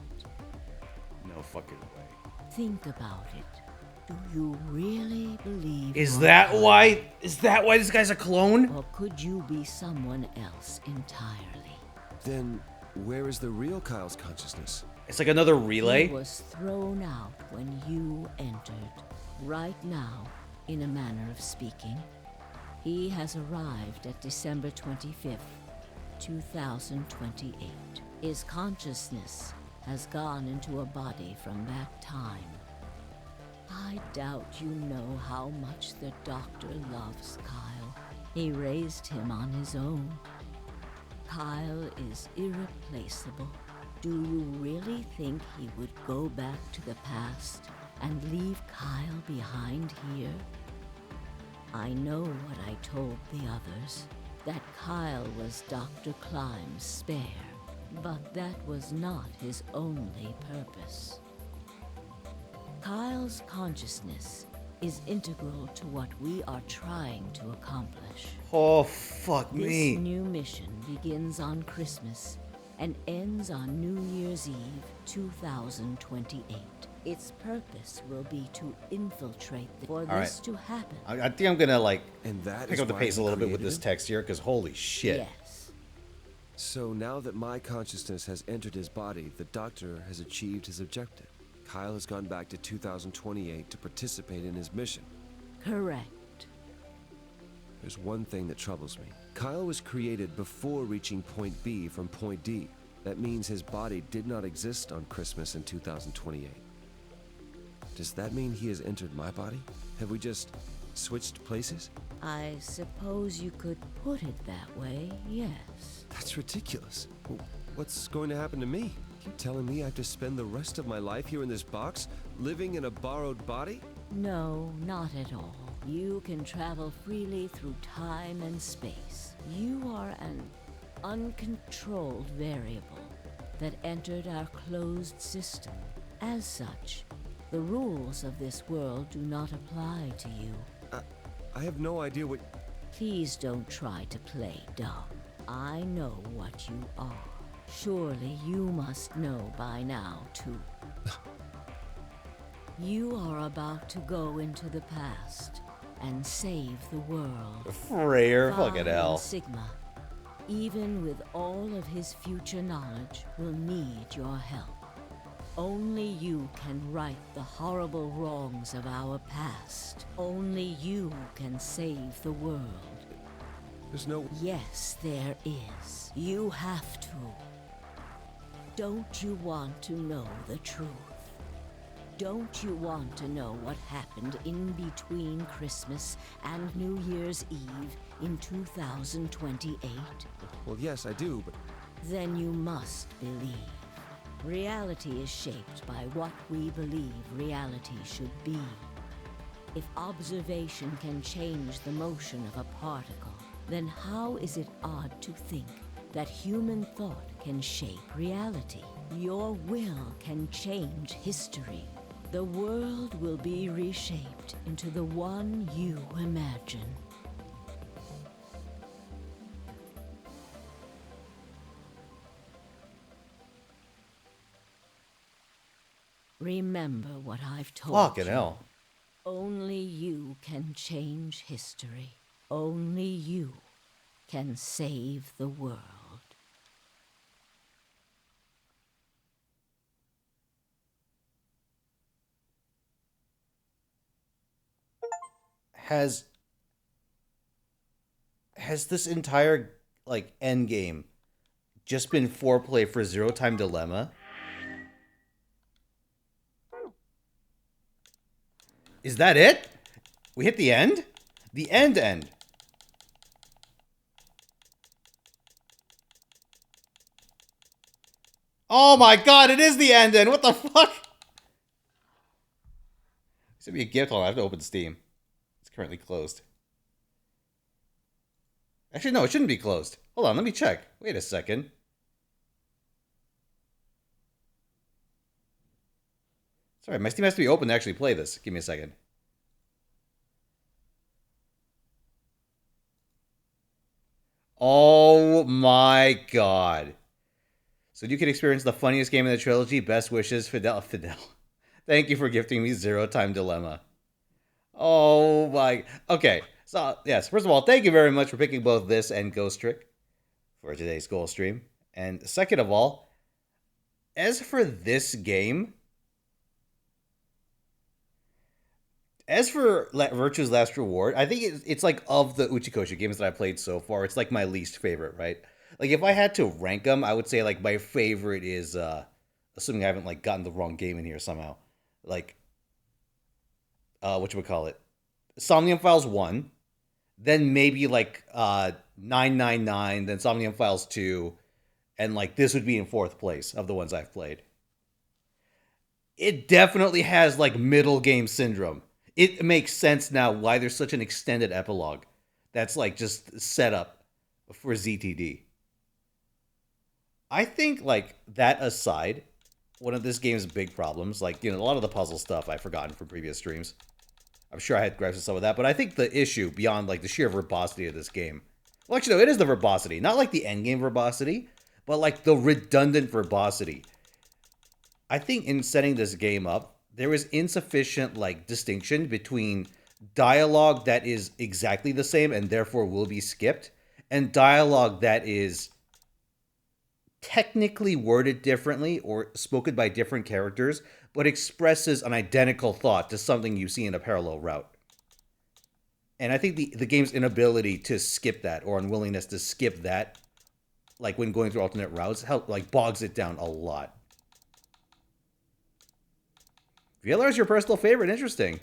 No fucking way. Think about it. Do you really believe Is you're that Kyle? why? Is that why this guy's a clone? Or could you be someone else entirely? Then where is the real Kyle's consciousness? It's like another relay. He was thrown out when you entered. Right now, in a manner of speaking, he has arrived at December 25th, 2028. His consciousness has gone into a body from that time. I doubt you know how much the doctor loves Kyle. He raised him on his own. Kyle is irreplaceable. Do you really think he would go back to the past and leave Kyle behind here? I know what I told the others, that Kyle was Dr. Climb's spare, but that was not his only purpose. Kyle's consciousness is integral to what we are trying to accomplish. Oh, fuck me. This new mission begins on Christmas and ends on New Year's Eve, 2028. Its purpose will be to infiltrate for All this right. to happen. I think I'm gonna like And that pick is up the why pace a he little bit with created this him? text here, because holy shit. Yes. So now that my consciousness has entered his body, the doctor has achieved his objective. Kyle has gone back to 2028 to participate in his mission. Correct. There's one thing that troubles me. Kyle was created before reaching point B from point D. That means his body did not exist on Christmas in 2028. Does that mean he has entered my body? Have we just switched places? I suppose you could put it that way, yes. That's ridiculous. What's going to happen to me? You telling me I have to spend the rest of my life here in this box, living in a borrowed body? No, not at all. You can travel freely through time and space. You are an uncontrolled variable that entered our closed system. As such, the rules of this world do not apply to you. I have no idea what... Please don't try to play dumb. I know what you are. Surely you must know by now, too. You are about to go into the past and save the world. Freyer, fucking Phi hell. and Sigma, even with all of his future knowledge, will need your help. Only you can right the horrible wrongs of our past. Only you can save the world. There's no... Yes, there is. You have to. Don't you want to know the truth? Don't you want to know what happened in between Christmas and New Year's Eve in 2028? Well, yes, I do, but... Then you must believe. Reality is shaped by what we believe reality should be. If observation can change the motion of a particle, then how is it odd to think that human thought can shape reality? Your will can change history. The world will be reshaped into the one you imagine. Remember what I've told Fucking you. hell. Only you can change history. Only you can save the world. Has this entire like end game just been foreplay for Zero Time Dilemma? Is that it? We hit the end? The end. Oh my god, it is the end. What the fuck? This would be a gift. Hold on, I have to open Steam. It's currently closed. Actually, no, it shouldn't be closed. Hold on, let me check. Wait a second. Sorry, my Steam has to be open to actually play this. Give me a second. Oh my god. So you can experience the funniest game in the trilogy. Best wishes, Fidel. Thank you for gifting me Zero Time Dilemma. Oh my. Okay. So, yes, first of all, thank you very much for picking both this and Ghost Trick for today's goal stream. And second of all, as for this game, as for Virtue's Last Reward, I think it's like of the Uchikoshi games that I played so far, it's like my least favorite, right? Like if I had to rank them, I would say like my favorite is assuming I haven't like gotten the wrong game in here somehow. Like whatchamacallit? Somnium Files 1, then maybe like 999, then Somnium Files 2, and like this would be in fourth place of the ones I've played. It definitely has like middle game syndrome. It makes sense now why there's such an extended epilogue that's like just set up for ZTD. I think like that aside, one of this game's big problems, like, you know, a lot of the puzzle stuff I've forgotten from previous streams. I'm sure I had gripes with some of that, but I think the issue beyond like the sheer verbosity of this game, well, actually, no, it is the verbosity, not like the endgame verbosity, but like the redundant verbosity. I think in setting this game up, there is insufficient like distinction between dialogue that is exactly the same and therefore will be skipped, and dialogue that is technically worded differently or spoken by different characters, but expresses an identical thought to something you see in a parallel route. And I think the game's inability to skip that, or unwillingness to skip that, like when going through alternate routes, bogs it down a lot. VLR is your personal favorite. Interesting.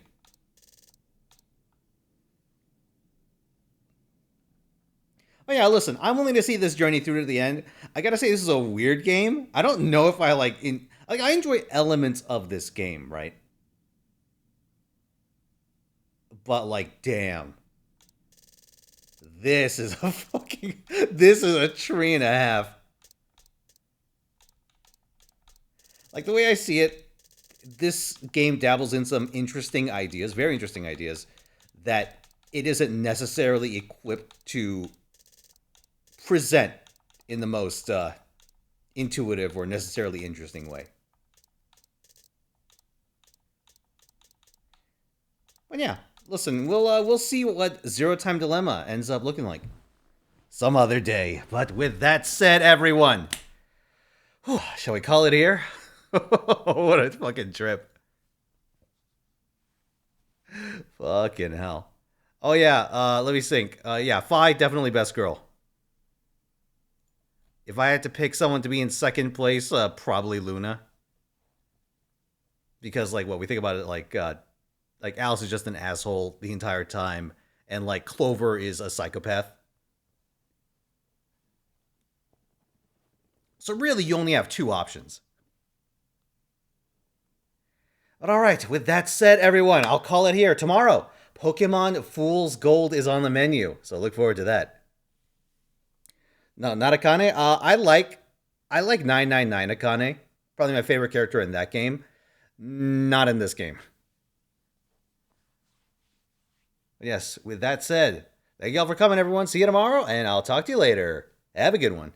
Oh yeah, listen, I'm willing to see this journey through to the end. I gotta say, this is a weird game. I don't know if I I enjoy elements of this game, right? But like, damn. This is a this is a tree and a half. Like, the way I see it, this game dabbles in some interesting ideas, very interesting ideas, that it isn't necessarily equipped to present in the most intuitive or necessarily interesting way. But yeah, listen, we'll see what Zero Time Dilemma ends up looking like some other day. But with that said, everyone, shall we call it here? What a fucking trip. Fucking hell. Oh yeah, let me think. Yeah, Fi, definitely best girl. If I had to pick someone to be in second place, probably Luna. Because like what we think about it, like Alice is just an asshole the entire time, and like Clover is a psychopath. So really, you only have two options. But all right, with that said, everyone, I'll call it here. Tomorrow, Pokemon Fool's Gold is on the menu, so look forward to that. No, not Akane. I like 999 Akane. Probably my favorite character in that game. Not in this game. But yes, with that said, thank you all for coming, everyone. See you tomorrow, and I'll talk to you later. Have a good one.